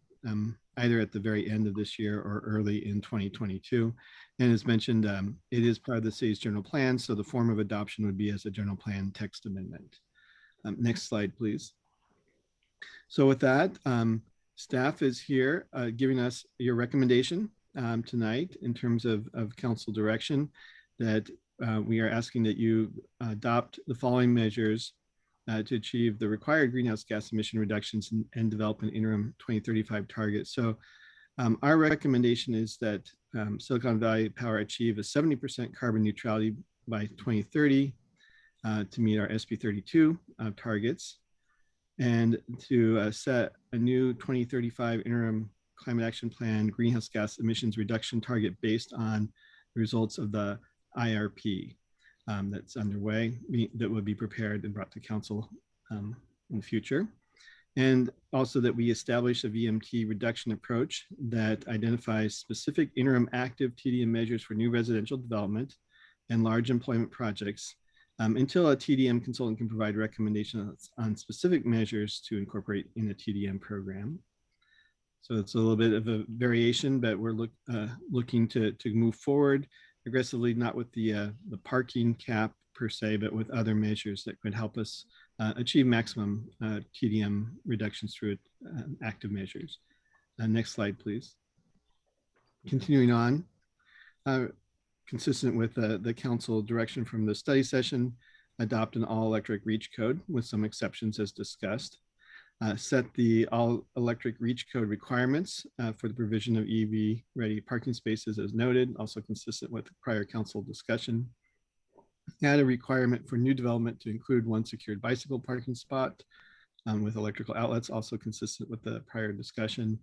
[SPEAKER 14] either at the very end of this year or early in 2022. And as mentioned, it is part of the city's general plan, so the form of adoption would be as a general plan text amendment. Next slide, please. So with that, staff is here giving us your recommendation tonight in terms of council direction, that we are asking that you adopt the following measures to achieve the required greenhouse gas emission reductions and develop an interim 2035 target. So our recommendation is that Silicon Valley Power achieve a 70% carbon neutrality by 2030 to meet our SB 32 targets, and to set a new 2035 interim climate action plan greenhouse gas emissions reduction target based on the results of the IRP that's underway, that will be prepared and brought to council in the future. And also that we establish a VMT reduction approach that identifies specific interim active TDM measures for new residential development and large employment projects until a TDM consultant can provide recommendations on specific measures to incorporate in a TDM program. So it's a little bit of a variation, but we're looking to move forward aggressively, not with the parking cap per se, but with other measures that could help us achieve maximum TDM reductions through active measures. Next slide, please. Continuing on, consistent with the council direction from the study session, adopt an all-electric reach code with some exceptions as discussed. Set the all-electric reach code requirements for the provision of EV-ready parking spaces as noted, also consistent with prior council discussion. Add a requirement for new development to include one secured bicycle parking spot with electrical outlets, also consistent with the prior discussion.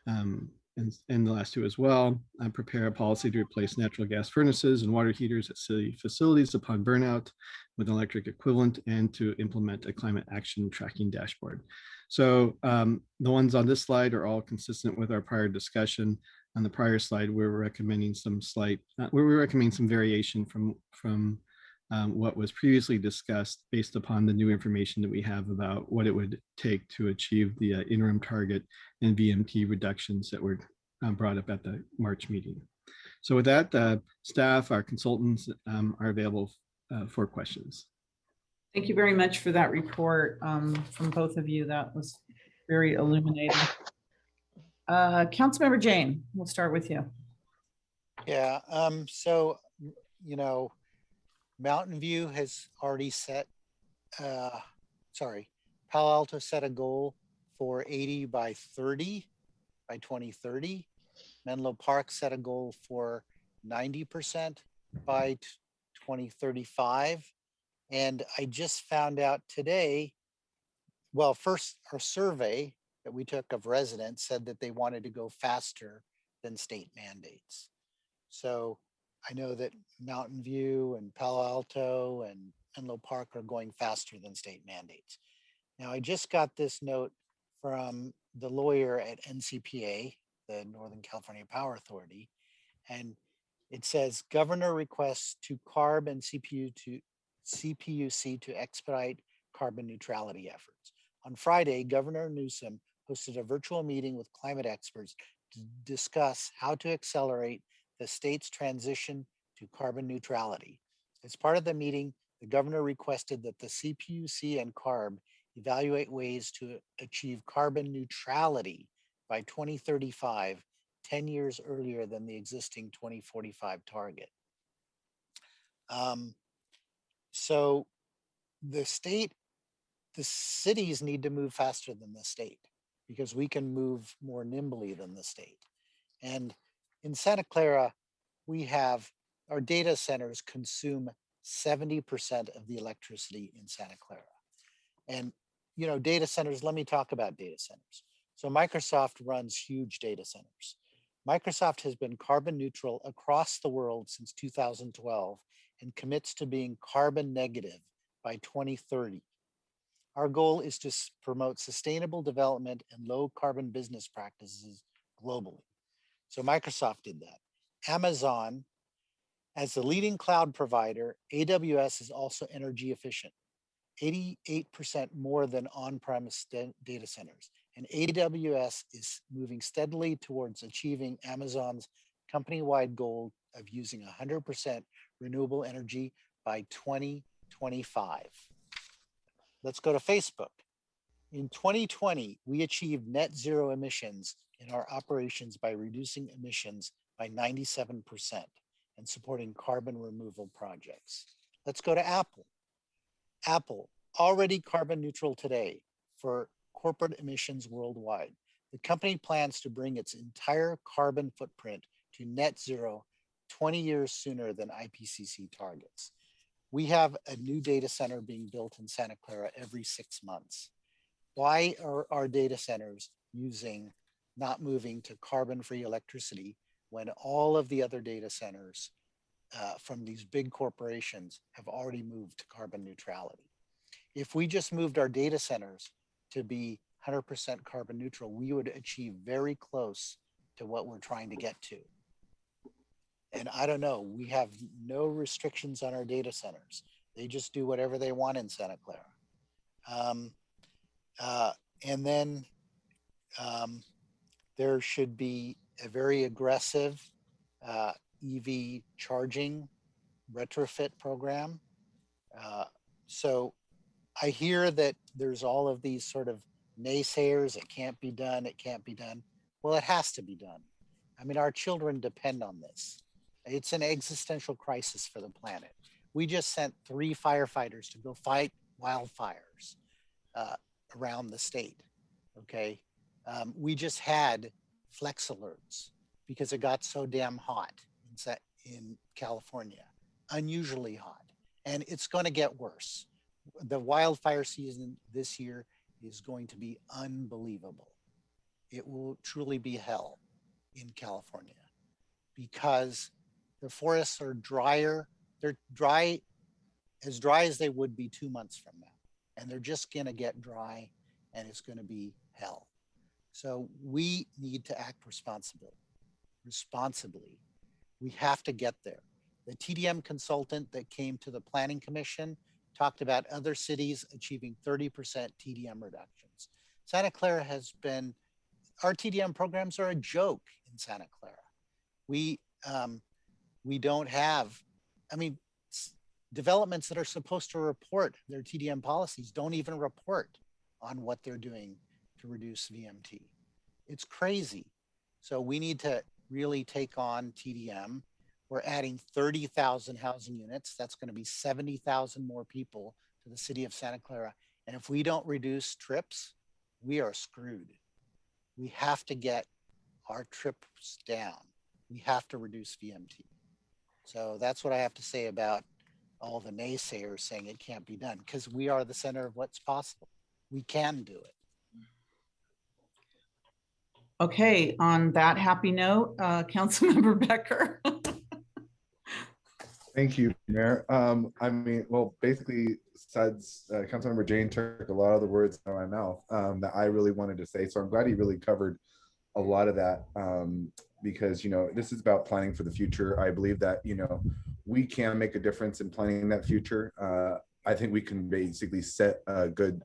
[SPEAKER 14] And the last two as well, prepare a policy to replace natural gas furnaces and water heaters at city facilities upon burnout with an electric equivalent, and to implement a climate action tracking dashboard. So the ones on this slide are all consistent with our prior discussion. On the prior slide, we're recommending some some variation from what was previously discussed based upon the new information that we have about what it would take to achieve the interim target and VMT reductions that were brought up at the March meeting. So with that, staff, our consultants are available for questions.
[SPEAKER 1] Thank you very much for that report from both of you. That was very illuminating. Councilmember Jane, we'll start with you.
[SPEAKER 17] Yeah, so, you know, Mountain View has already set, Palo Alto set a goal for 80 by 30 by 2030. Menlo Park set a goal for 90% by 2035. And I just found out today, well, first our survey that we took of residents said that they wanted to go faster than state mandates. So I know that Mountain View and Palo Alto and Menlo Park are going faster than state mandates. Now, I just got this note from the lawyer at NCPA, the Northern California Power Authority, and it says governor requests to CARB and CPUC to expedite carbon neutrality efforts. On Friday, Governor Newsom hosted a virtual meeting with climate experts to discuss how to accelerate the state's transition to carbon neutrality. As part of the meeting, the governor requested that the CPUC and CARB evaluate ways to achieve carbon neutrality by 2035, 10 years earlier than the existing 2045 target. So the cities need to move faster than the state because we can move more nimbly than the state. And in Santa Clara, we have our data centers consume 70% of the electricity in Santa Clara. And, you know, data centers, let me talk about data centers. So Microsoft runs huge data centers. Microsoft has been carbon neutral across the world since 2012 and commits to being carbon negative by 2030. Our goal is to promote sustainable development and low carbon business practices globally. So Microsoft did that. Amazon, as the leading cloud provider, AWS is also energy efficient, 88% more than on-premise data centers. And AWS is moving steadily towards achieving Amazon's company-wide goal of using 100% renewable energy by 2025. Let's go to Facebook. In 2020, we achieved net zero emissions in our operations by reducing emissions by 97% and supporting carbon removal projects. Let's go to Apple. Apple, already carbon neutral today for corporate emissions worldwide. The company plans to bring its entire carbon footprint to net zero 20 years sooner than IPCC targets. We have a new data center being built in Santa Clara every 6 months. Why are our data centers not moving to carbon-free electricity when all of the other data centers from these big corporations have already moved to carbon neutrality? If we just moved our data centers to be 100% carbon neutral, we would achieve very close to what we're trying to get to. And I don't know, we have no restrictions on our data centers. They just do whatever they want in Santa Clara. And then there should be a very aggressive EV charging retrofit program. So I hear that there's all of these sort of naysayers, it can't be done, it can't be done. Well, it has to be done. I mean, our children depend on this. It's an existential crisis for the planet. We just sent 3 firefighters to go fight wildfires around the state, okay? We just had flex alerts because it got so damn hot in California, unusually hot, and it's gonna get worse. The wildfire season this year is going to be unbelievable. It will truly be hell in California because the forests are drier. They're as dry as they would be 2 months from now. And they're just gonna get dry and it's gonna be hell. So we need to act responsibly. We have to get there. The TDM consultant that came to the Planning Commission talked about other cities achieving 30% TDM reductions. Santa Clara our TDM programs are a joke in Santa Clara. We don't have, developments that are supposed to report their TDM policies don't even report on what they're doing to reduce VMT. It's crazy. So we need to really take on TDM. We're adding 30,000 housing units. That's going to be 70,000 more people to the city of Santa Clara. And if we don't reduce trips, we are screwed. We have to get our trips down. We have to reduce VMT. So that's what I have to say about all the naysayers saying it can't be done, because we are the center of what's possible. We can do it.
[SPEAKER 1] Okay, on that happy note, Councilmember Becker.
[SPEAKER 18] Thank you, Mayor. Well, basically, Councilmember Jane took a lot of the words out of my mouth that I really wanted to say. So I'm glad he really covered a lot of that because, this is about planning for the future. I believe that, we can make a difference in planning that future. I think we can basically set a good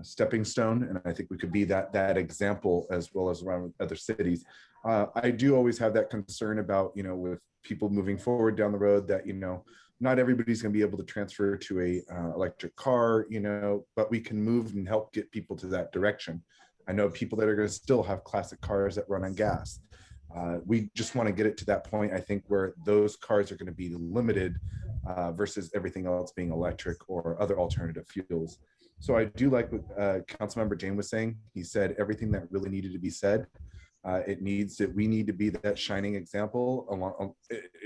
[SPEAKER 18] stepping stone, and I think we could be that example as well as around other cities. I do always have that concern about, with people moving forward down the road that, not everybody's going to be able to transfer to a electric car, you know, but we can move and help get people to that direction. I know people that are going to still have classic cars that run on gas. We just want to get it to that point, I think, where those cars are going to be limited versus everything else being electric or other alternative fuels. So I do like what Councilmember Jane was saying. He said everything that really needed to be said. We need to be that shining example, along,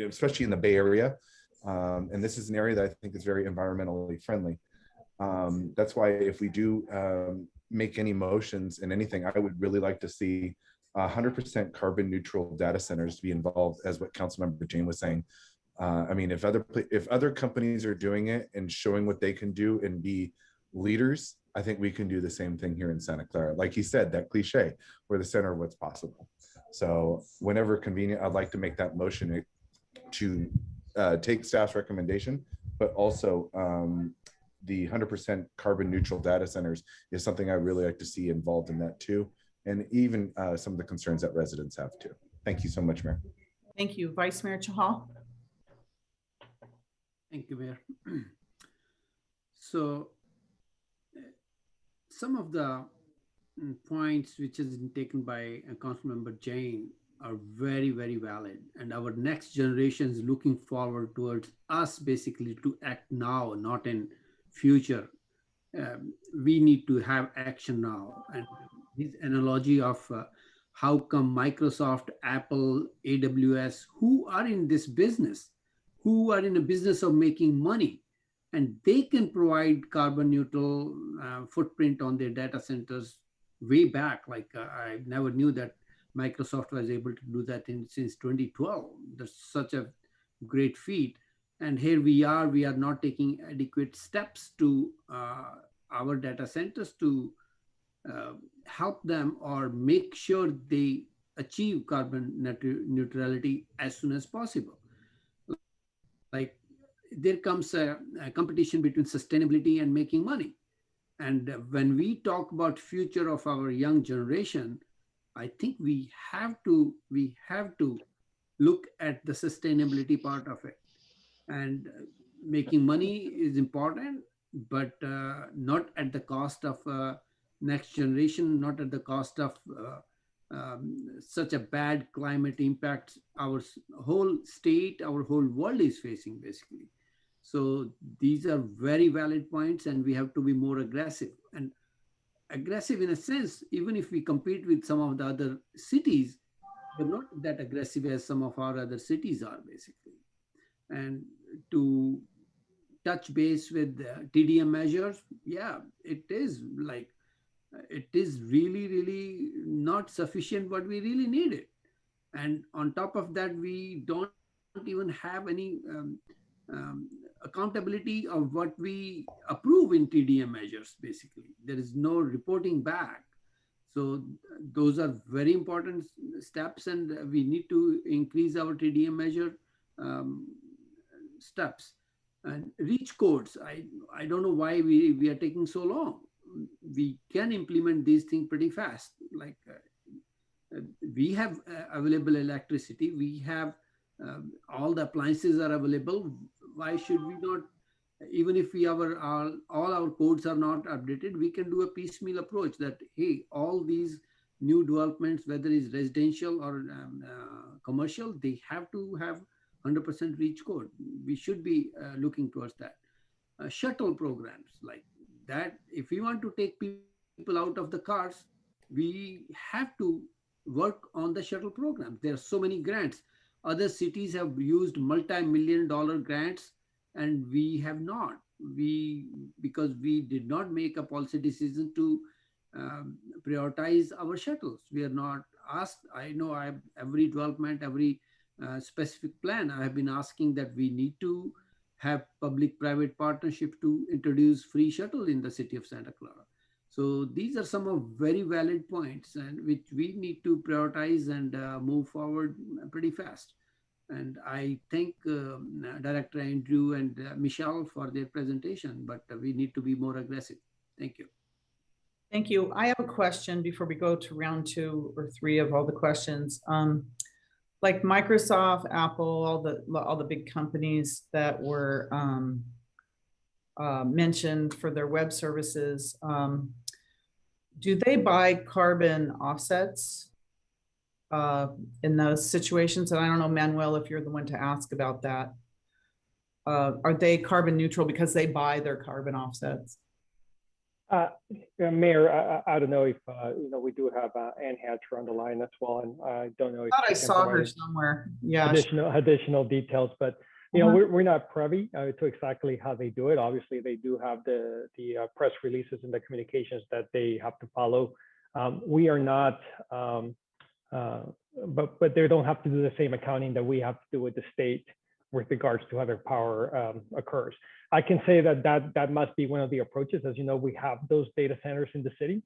[SPEAKER 18] especially in the Bay Area. And this is an area that I think is very environmentally friendly. That's why if we do make any motions in anything, I would really like to see 100% carbon neutral data centers be involved, as what Councilmember Jane was saying. I mean, if other companies are doing it and showing what they can do and be leaders, I think we can do the same thing here in Santa Clara. Like he said, that cliche, we're the center of what's possible. So whenever convenient, I'd like to make that motion to take staff's recommendation, but also the 100% carbon neutral data centers is something I really like to see involved in that too. And even some of the concerns that residents have too. Thank you so much, Mayor.
[SPEAKER 1] Thank you. Vice Mayor Chahal.
[SPEAKER 9] Thank you, Mayor. So some of the points which has been taken by Councilmember Jane are very, very valid. And our next generation is looking forward towards us basically to act now, not in future. We need to have action now. And this analogy of how come Microsoft, Apple, AWS, who are in this business, who are in the business of making money, and they can provide carbon neutral footprint on their data centers way back. Like I never knew that Microsoft was able to do that since 2012. That's such a great feat. And here we are not taking adequate steps to our data centers to help them or make sure they achieve carbon neutrality as soon as possible. Like there comes a competition between sustainability and making money. And when we talk about future of our young generation, I think we have to look at the sustainability part of it. And making money is important, but not at the cost of next generation, not at the cost of such a bad climate impact our whole state, our whole world is facing basically. So these are very valid points, and we have to be more aggressive. And aggressive in a sense, even if we compete with some of the other cities, they're not that aggressive as some of our other cities are basically. And to touch base with TDM measures, yeah, it is really, really not sufficient, but we really need it. And on top of that, we don't even have any accountability of what we approve in TDM measures, basically. There is no reporting back. So those are very important steps, and we need to increase our TDM measure steps. And reach codes, I don't know why we are taking so long. We can implement these things pretty fast. Like we have available electricity, we have all the appliances are available. Why should we not, even if all our codes are not updated, we can do a piecemeal approach that, hey, all these new developments, whether it's residential or commercial, they have to have 100% reach code. We should be looking towards that. Shuttle programs like that, if we want to take people out of the cars, we have to work on the shuttle programs. There are so many grants. Other cities have used multi-million-dollar grants, and we have not. Because we did not make a policy decision to prioritize our shuttles. We are not asked. I know every development, every specific plan, I have been asking that we need to have public-private partnership to introduce free shuttle in the city of Santa Clara. So these are some of very valid points, and which we need to prioritize and move forward pretty fast. And I thank Director Andrew and Michelle for their presentation, but we need to be more aggressive. Thank you.
[SPEAKER 1] Thank you. I have a question before we go to round 2 or 3 of all the questions. like Microsoft, Apple, all the big companies that were mentioned for their web services, do they buy carbon offsets in those situations? And I don't know, Manuel, if you're the one to ask about that. Are they carbon neutral because they buy their carbon offsets?
[SPEAKER 22] Mayor, I don't know if we do have Ann Hatcher on the line as well, and I don't know if
[SPEAKER 1] I thought I
[SPEAKER 22] she can
[SPEAKER 1] saw her
[SPEAKER 22] provide
[SPEAKER 1] somewhere. Yeah.
[SPEAKER 22] additional details, but we're not privy to exactly how they do it. Obviously, they do have the press releases and the communications that they have to follow. We are not, but they don't have to do the same accounting that we have to do with the state with regards to how their power occurs. I can say that must be one of the approaches. As you know, we have those data centers in the city,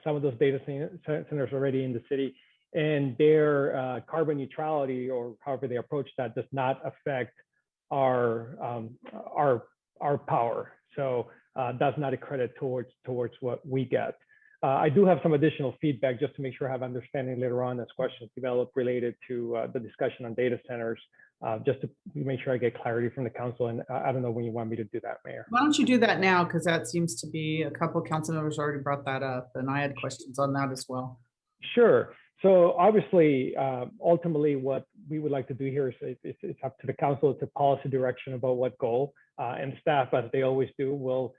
[SPEAKER 22] some of those data centers already in the city, and their carbon neutrality, or however they approach that, does not affect our power. So does not accredit towards what we get. I do have some additional feedback just to make sure I have understanding later on as questions develop related to the discussion on data centers, just to make sure I get clarity from the council. And I don't know when you want me to do that, Mayor.
[SPEAKER 1] Why don't you do that now? Because that seems to be a couple of council members already brought that up, and I had questions on that as well.
[SPEAKER 22] Sure. So obviously, ultimately, what we would like to do here is it's up to the council. It's a policy direction about what goal, and staff, as they always do, will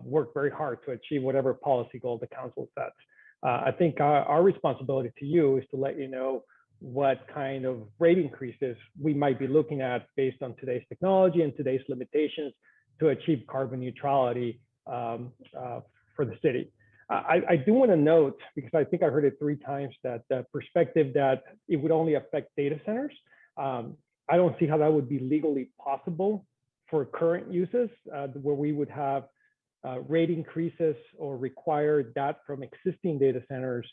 [SPEAKER 22] work very hard to achieve whatever policy goal the council sets. I think our responsibility to you is to let you know what kind of rate increases we might be looking at based on today's technology and today's limitations to achieve carbon neutrality for the city. I do want to note, because I think I heard it 3 times, that the perspective that it would only affect data centers. I don't see how that would be legally possible for current uses, where we would have rate increases or require that from existing data centers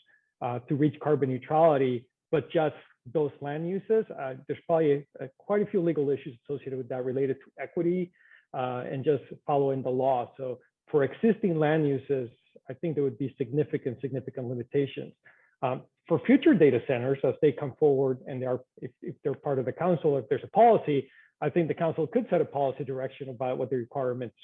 [SPEAKER 22] to reach carbon neutrality, but just those land uses. There's probably quite a few legal issues associated with that related to equity and just following the law. So for existing land uses, I think there would be significant limitations. For future data centers, as they come forward and if they're part of the council, if there's a policy, I think the council could set a policy direction about what the requirements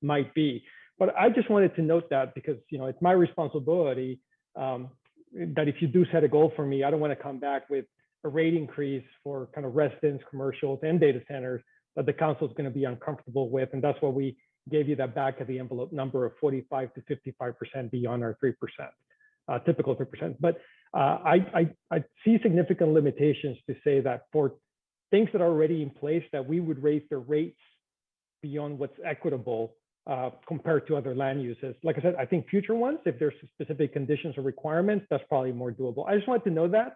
[SPEAKER 22] might be. But I just wanted to note that because it's my responsibility that if you do set a goal for me, I don't want to come back with a rate increase for kind of residents, commercials, and data centers that the council is going to be uncomfortable with, and that's what we gave you that back of the envelope number of 45 to 55% beyond our 3%, typical 3%. But I see significant limitations to say that for things that are already in place, that we would raise the rates beyond what's equitable compared to other land uses. Like I said, I think future ones, if there's specific conditions or requirements, that's probably more doable. I just wanted to know that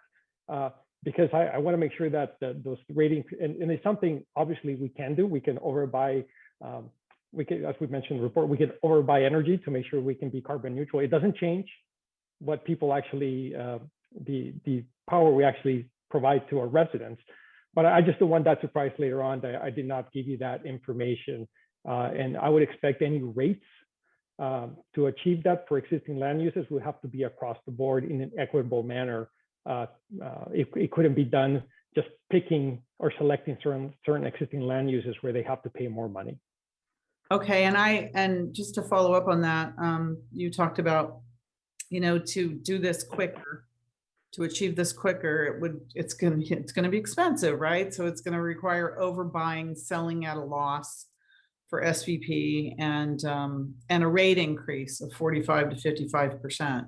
[SPEAKER 22] because I want to make sure that those rating, and it's something obviously we can do. We can overbuy, we can, as we mentioned in the report, we can overbuy energy to make sure we can be carbon neutral. It doesn't change what people actually, the power we actually provide to our residents. But I just don't want that surprise later on that I did not give you that information. And I would expect any rates to achieve that for existing land uses would have to be across the board in an equitable manner. It couldn't be done just picking or selecting certain existing land uses where they have to pay more money.
[SPEAKER 1] Okay, and just to follow up on that, you talked about, to do this quicker, to achieve this quicker, it's gonna be expensive, right? So it's gonna require overbuying, selling at a loss for SVP, and a rate increase of 45 to 55%.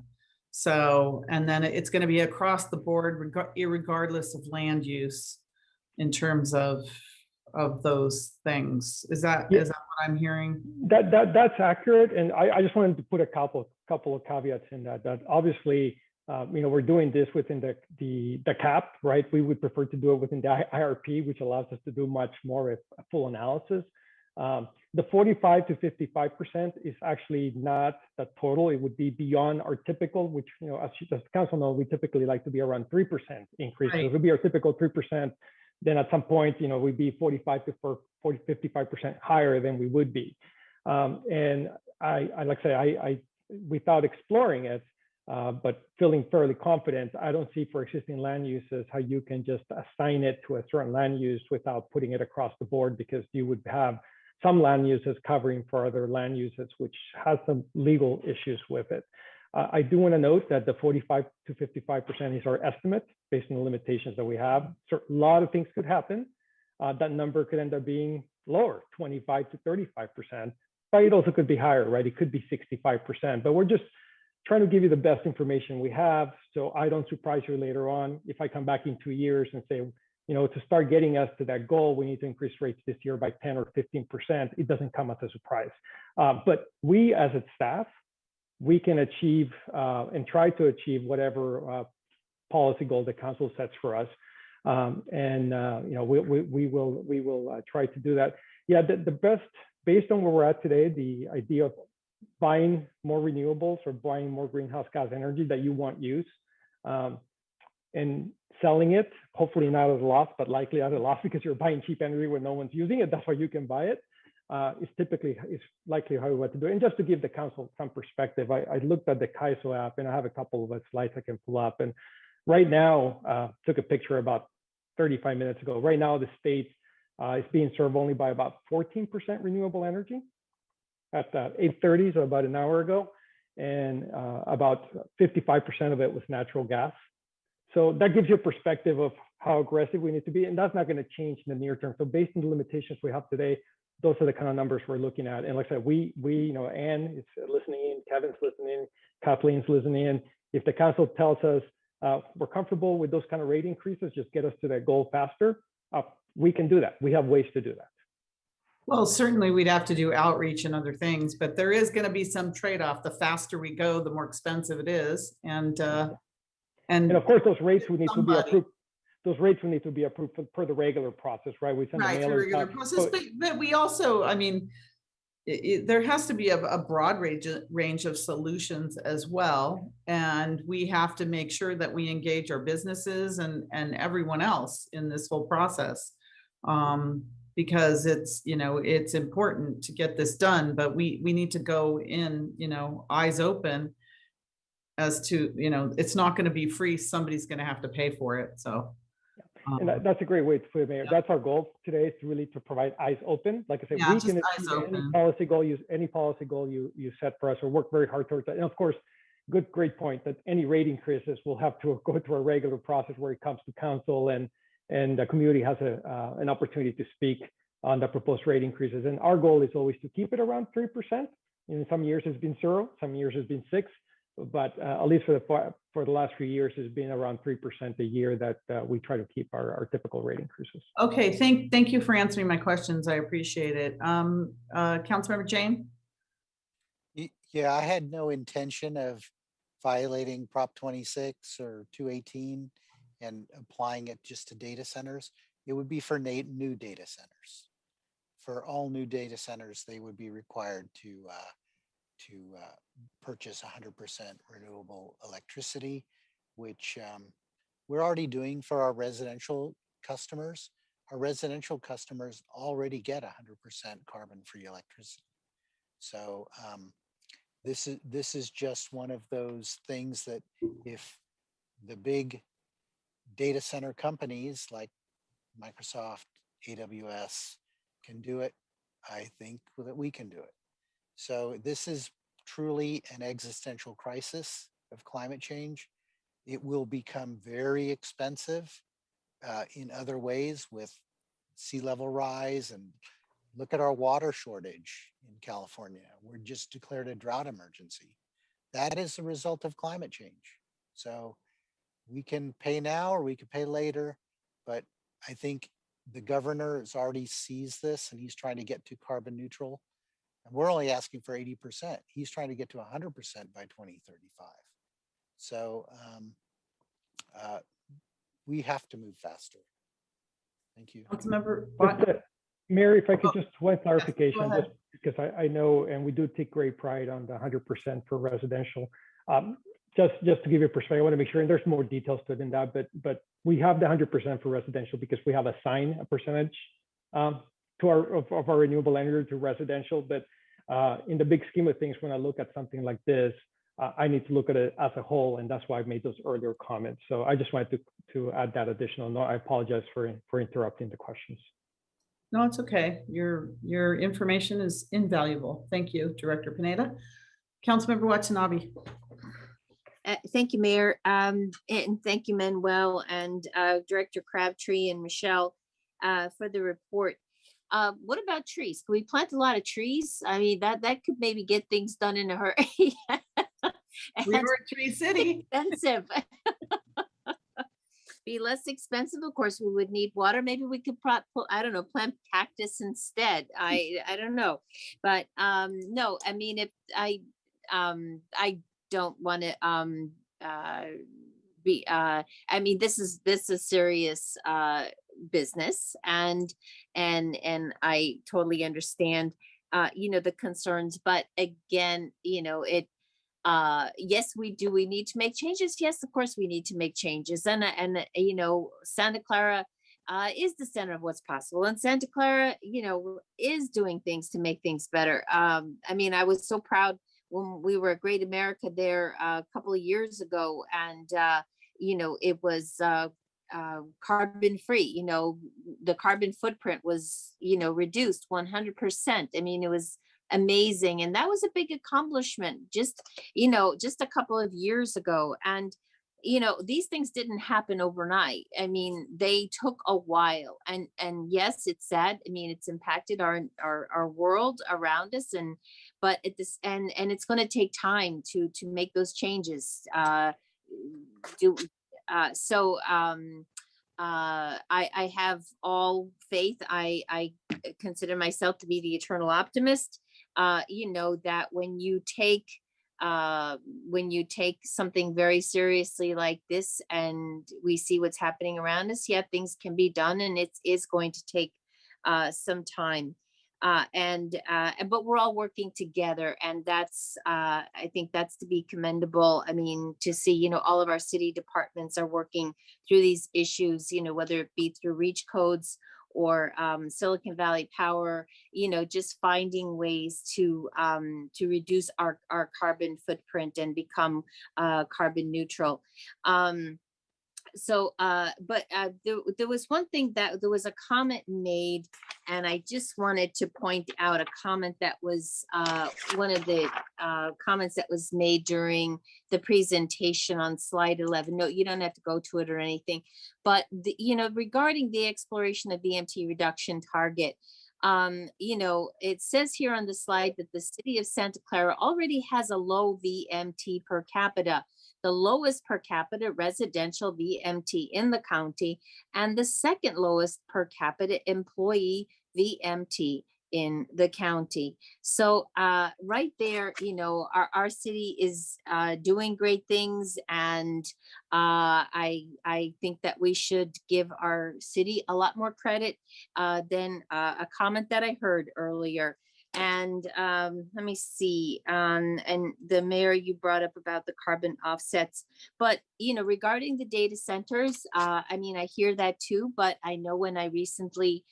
[SPEAKER 1] So, and then it's going to be across the board, regardless of land use, in terms of those things. Is that what I'm hearing?
[SPEAKER 22] That's accurate, and I just wanted to put a couple of caveats in that. That obviously, we're doing this within the cap, right? We would prefer to do it within the IRP, which allows us to do much more of a full analysis. The 45 to 55% is actually not the total. It would be beyond our typical, which, as the council knows, we typically like to be around 3% increase. Right. So it would be our typical 3%. Then at some point, we'd be 45 to 55% higher than we would be. And I like I say, without exploring it, But feeling fairly confident, I don't see for existing land uses how you can just assign it to a certain land use without putting it across the board, because you would have some land uses covering for other land uses, which has some legal issues with it. I do want to note that the 45 to 55% is our estimate based on the limitations that we have. So a lot of things could happen. That number could end up being lower, 25 to 35%, but it also could be higher, right? It could be 65%, but we're just trying to give you the best information we have, so I don't surprise you later on if I come back in 2 years and say, you know, to start getting us to that goal, we need to increase rates this year by 10 or 15%. It doesn't come as a surprise. But we as a staff, we can achieve and try to achieve whatever policy goal the council sets for us. You know, we will try to do that. Yeah, the best, based on where we're at today, the idea of buying more renewables or buying more greenhouse gas energy that you want use and selling it, hopefully not at a loss, but likely at a loss because you're buying cheap energy when no one's using it. That's why you can buy it. Is likely how we want to do it. And just to give the council some perspective, I looked at the CAISO app and I have a couple of slides I can pull up. And right now, took a picture about 35 minutes ago. Right now, the state is being served only by about 14% renewable energy at 8:30, so about an hour ago. And about 55% of it was natural gas. So that gives you a perspective of how aggressive we need to be. And that's not going to change in the near term. So based on the limitations we have today, those are the kind of numbers we're looking at. And like I said, we you know, Anne is listening in, Kevin's listening in, Kathleen's listening in. If the council tells us we're comfortable with those kind of rate increases, just get us to that goal faster, we can do that. We have ways to do that.
[SPEAKER 1] Well, certainly we'd have to do outreach and other things, but there is going to be some trade-off. The faster we go, the more expensive it is. And
[SPEAKER 22] of course, those rates would need to be approved. Those rates would need to be approved per the regular process, right? We send the
[SPEAKER 1] through
[SPEAKER 22] mailers
[SPEAKER 1] regular
[SPEAKER 22] out.
[SPEAKER 1] process, but we also, I mean, there has to be a broad range of solutions as well. And we have to make sure that we engage our businesses and everyone else in this whole process. Because it's, you know, it's important to get this done, but we need to go in, you know, eyes open as to, you know, it's not going to be free. Somebody's going to have to pay for it. So.
[SPEAKER 22] And that's a great way to put it, Mayor. That's our goal today, is really to provide eyes open. Like I said, we can achieve any policy goal you set for us, or work very hard towards that. And of course, great point that any rate increases will have to go through a regular process where it comes to council and the community has an opportunity to speak on the proposed rate increases. And our goal is always to keep it around 3%. In some years it's been 0, some years it's been 6. But at least for the last few years, it's been around 3% a year that we try to keep our typical rate increases.
[SPEAKER 1] Okay, thank you for answering my questions. I appreciate it. Councilmember Jane?
[SPEAKER 17] Yeah, I had no intention of violating Prop 26 or 218 and applying it just to data centers. It would be for new data centers. For all new data centers, they would be required to purchase 100% renewable electricity, which we're already doing for our residential customers. Our residential customers already get 100% carbon-free electricity. So this is just one of those things that if the big data center companies like Microsoft, AWS can do it, I think that we can do it. So this is truly an existential crisis of climate change. It will become very expensive in other ways with sea level rise, and look at our water shortage in California. We're just declared a drought emergency. That is a result of climate change. So we can pay now or we can pay later, but I think the governor has already seized this and he's trying to get to carbon neutral. And we're only asking for 80%. He's trying to get to 100% by 2035. So we have to move faster. Thank you.
[SPEAKER 1] Councilmember
[SPEAKER 22] Mary, if I could just one clarification, just because I know, and we do take great pride on the 100% for residential. Just to give you a perspective, I want to make sure, and there's more details to it than that, but we have the 100% for residential because we have assigned a percentage of our renewable energy to residential. But in the big scheme of things, when I look at something like this, I need to look at it as a whole, and that's why I made those earlier comments. So I just wanted to add that additional note. I apologize for interrupting the questions.
[SPEAKER 1] No, it's okay. Your information is invaluable. Thank you, Director Pineda. Councilmember Watanabe.
[SPEAKER 15] Thank you, Mayor, and thank you, Manuel, and Director Crabtree and Michelle for the report. What about trees? Can we plant a lot of trees? I mean, that could maybe get things done in a hurry.
[SPEAKER 1] We are a tree city.
[SPEAKER 15] Expensive. Be less expensive. Of course, we would need water. Maybe we could I don't know, plant cactus instead. I don't know, but no. I mean, if I don't want to be. I mean, this is serious business, and I totally understand the concerns, but again, yes, we need to make changes. Yes, of course we need to make changes, and Santa Clara is the center of what's possible, and Santa Clara is doing things to make things better. I mean, I was so proud when we were at Great America there a couple of years ago, and it was carbon free. The carbon footprint was reduced 100%. I mean, it was amazing, and that was a big accomplishment just a couple of years ago. And these things didn't happen overnight. I mean, they took a while, and yes, it's sad. I mean, it's impacted our world around us, but at this and it's going to take time to make those changes. I have all faith. I consider myself to be the eternal optimist. That when you take something very seriously like this, and we see what's happening around us, yeah, things can be done, and it is going to take some time. But we're all working together, and that's I think that's to be commendable. I mean, to see all of our city departments are working through these issues, whether it be through reach codes or Silicon Valley Power, just finding ways to reduce our carbon footprint and become carbon neutral. There was one thing that there was a comment made, and I just wanted to point out a comment that was one of the comments that was made during the presentation on slide 11. No, you don't have to go to it or anything, but regarding the exploration of VMT reduction target, it says here on the slide that the city of Santa Clara already has a low VMT per capita, the lowest per capita residential VMT in the county, and the second lowest per capita employee VMT in the county. So right there, our city is doing great things, and I think that we should give our city a lot more credit than a comment that I heard earlier. And let me see, and the mayor, you brought up about the carbon offsets, but regarding the data centers, I mean, I hear that too, but I know when I recently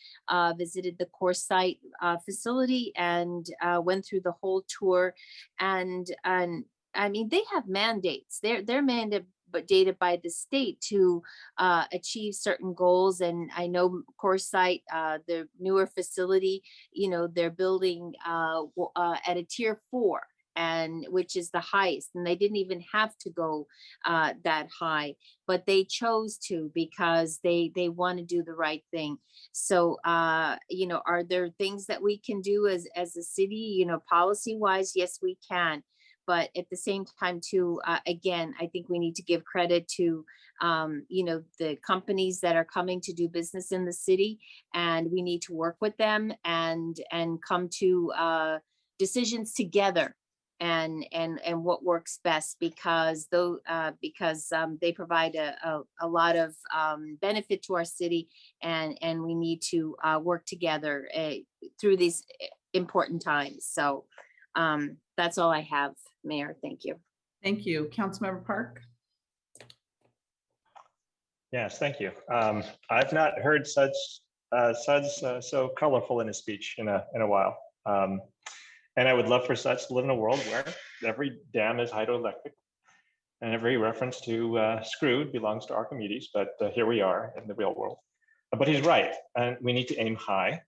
[SPEAKER 15] visited the core site facility and went through the whole tour, and I mean, they have mandates. They're mandated by the state to achieve certain goals. And I know core site, the newer facility, they're building at a tier 4, and which is the highest, and they didn't even have to go that high, but they chose to because they want to do the right thing. So are there things that we can do as a city, policy wise? Yes, we can. But at the same time too, again, I think we need to give credit to, the companies that are coming to do business in the city, and we need to work with them and come to decisions together and what works best, because they provide a lot of benefit to our city, and we need to work together through these important times. So that's all I have, Mayor. Thank you.
[SPEAKER 1] Thank you. Councilmember Park.
[SPEAKER 13] Yes, thank you. I've not heard Suds so colorful in his speech in a while. And I would love for such to live in a world where every dam is hydroelectric and every reference to screwed belongs to Archimedes, but here we are in the real world. But he's right, and we need to aim high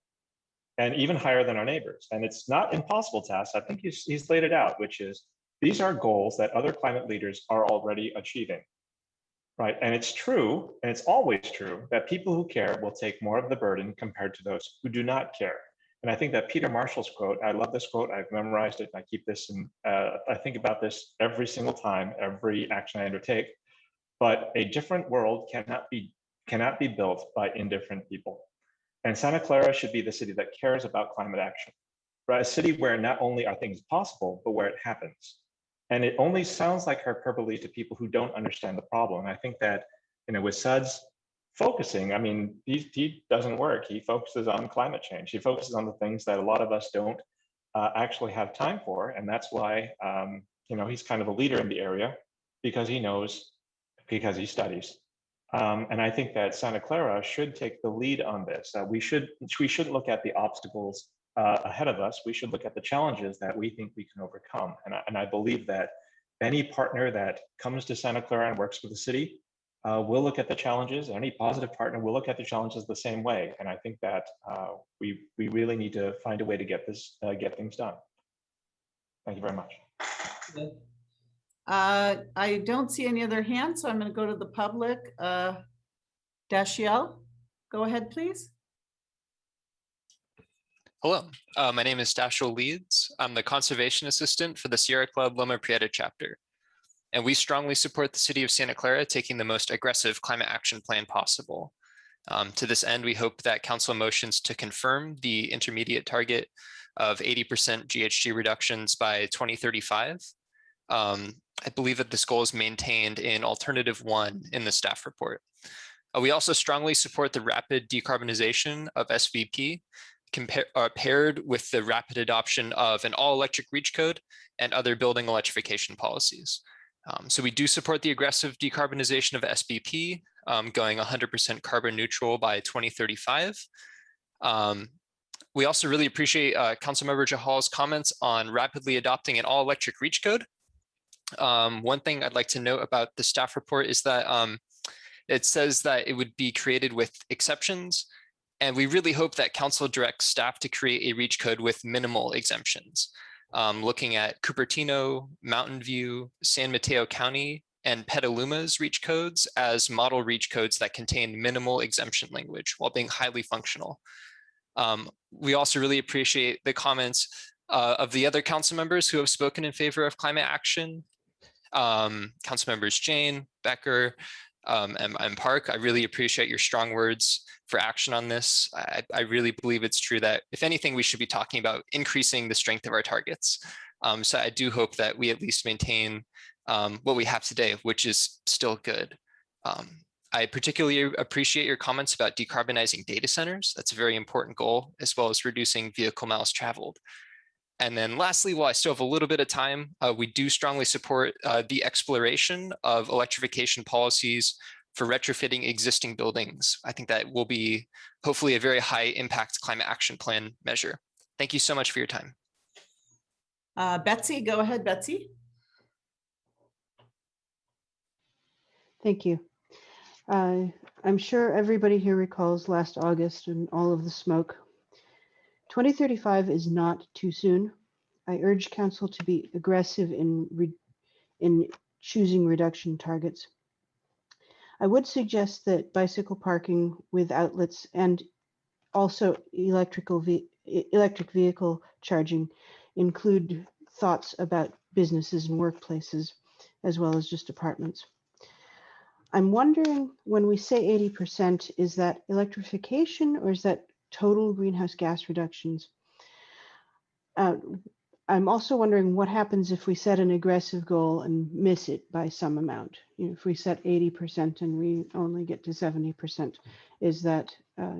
[SPEAKER 13] and even higher than our neighbors. And it's not impossible task. I think he's laid it out, which is these are goals that other climate leaders are already achieving, right? And it's true, and it's always true, that people who care will take more of the burden compared to those who do not care. And I think that Peter Marshall's quote, I love this quote, I've memorized it, and I keep this, and I think about this every single time, every action I undertake, but a different world cannot be built by indifferent people. And Santa Clara should be the city that cares about climate action, right? A city where not only are things possible, but where it happens. And it only sounds like hyperbole to people who don't understand the problem. And I think that, with Sud's focusing, I mean, he doesn't work. He focuses on climate change. He focuses on the things that a lot of us don't actually have time for. And that's why, he's kind of a leader in the area, because he knows, because he studies. And I think that Santa Clara should take the lead on this. We shouldn't look at the obstacles ahead of us. We should look at the challenges that we think we can overcome. And I believe that any partner that comes to Santa Clara and works with the city will look at the challenges. Any positive partner will look at the challenges the same way. And I think that we really need to find a way to get things done. Thank you very much.
[SPEAKER 1] I don't see any other hands, so I'm going to go to the public. Dashiell, go ahead, please.
[SPEAKER 5] Hello, my name is Dashiell Leeds. I'm the Conservation Assistant for the Sierra Club Loma Prieta chapter. And we strongly support the City of Santa Clara taking the most aggressive climate action plan possible. To this end, we hope that council motions to confirm the intermediate target of 80% GHG reductions by 2035. I believe that this goal is maintained in alternative 1 in the staff report. We also strongly support the rapid decarbonization of SVP paired with the rapid adoption of an all-electric reach code and other building electrification policies. So we do support the aggressive decarbonization of SVP, going 100% carbon neutral by 2035. We also really appreciate Councilmember Jahal's comments on rapidly adopting an all-electric reach code. One thing I'd like to note about the staff report is that it says that it would be created with exceptions, and we really hope that council directs staff to create a reach code with minimal exemptions. Looking at Cupertino, Mountain View, San Mateo County, and Petaluma's reach codes as model reach codes that contain minimal exemption language while being highly functional. We also really appreciate the comments of the other council members who have spoken in favor of climate action. Council members Jane, Becker, and Park. I really appreciate your strong words for action on this. I really believe it's true that if anything, we should be talking about increasing the strength of our targets. So I do hope that we at least maintain what we have today, which is still good. I particularly appreciate your comments about decarbonizing data centers. That's a very important goal, as well as reducing vehicle miles traveled. And then lastly, while I still have a little bit of time, we do strongly support the exploration of electrification policies for retrofitting existing buildings. I think that will be hopefully a very high impact climate action plan measure. Thank you so much for your time.
[SPEAKER 1] Betsy, go ahead, Betsy.
[SPEAKER 3] Thank you. I'm sure everybody here recalls last August and all of the smoke. 2035 is not too soon. I urge council to be aggressive in choosing reduction targets. I would suggest that bicycle parking with outlets and also electric vehicle charging include thoughts about businesses and workplaces, as well as just apartments. I'm wondering, when we say 80%, is that electrification or is that total greenhouse gas reductions? I'm also wondering what happens if we set an aggressive goal and miss it by some amount. You know, if we set 80% and we only get to 70%, is that a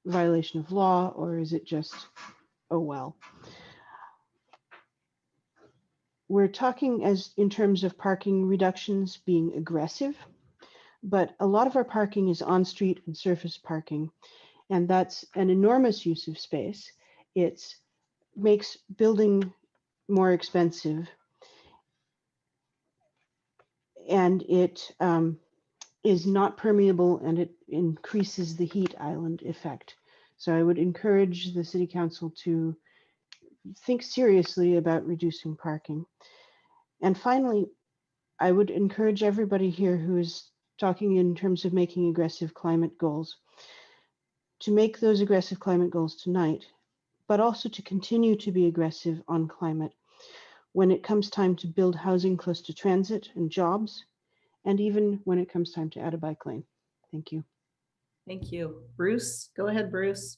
[SPEAKER 3] violation of law, or is it just, oh well? We're talking as in terms of parking reductions being aggressive, but a lot of our parking is on-street and surface parking, and that's an enormous use of space. It's makes building more expensive, and it is not permeable, and it increases the heat island effect. So I would encourage the city council to think seriously about reducing parking. And finally, I would encourage everybody here who is talking in terms of making aggressive climate goals to make those aggressive climate goals tonight, but also to continue to be aggressive on climate when it comes time to build housing close to transit and jobs, and even when it comes time to add a bike lane. Thank you.
[SPEAKER 1] Thank you. Bruce, go ahead, Bruce.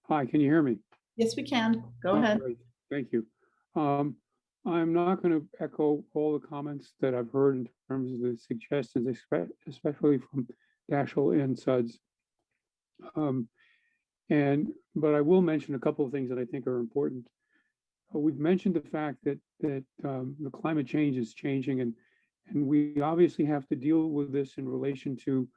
[SPEAKER 19] Hi, can you hear me?
[SPEAKER 1] Yes, we can. Go
[SPEAKER 19] Oh,
[SPEAKER 1] ahead.
[SPEAKER 19] great. Thank you. I'm not going to echo all the comments that I've heard in terms of the suggestions, especially from Dashel and Suds. But I will mention a couple of things that I think are important. We've mentioned the fact that the climate change is changing, and we obviously have to deal with this in relation to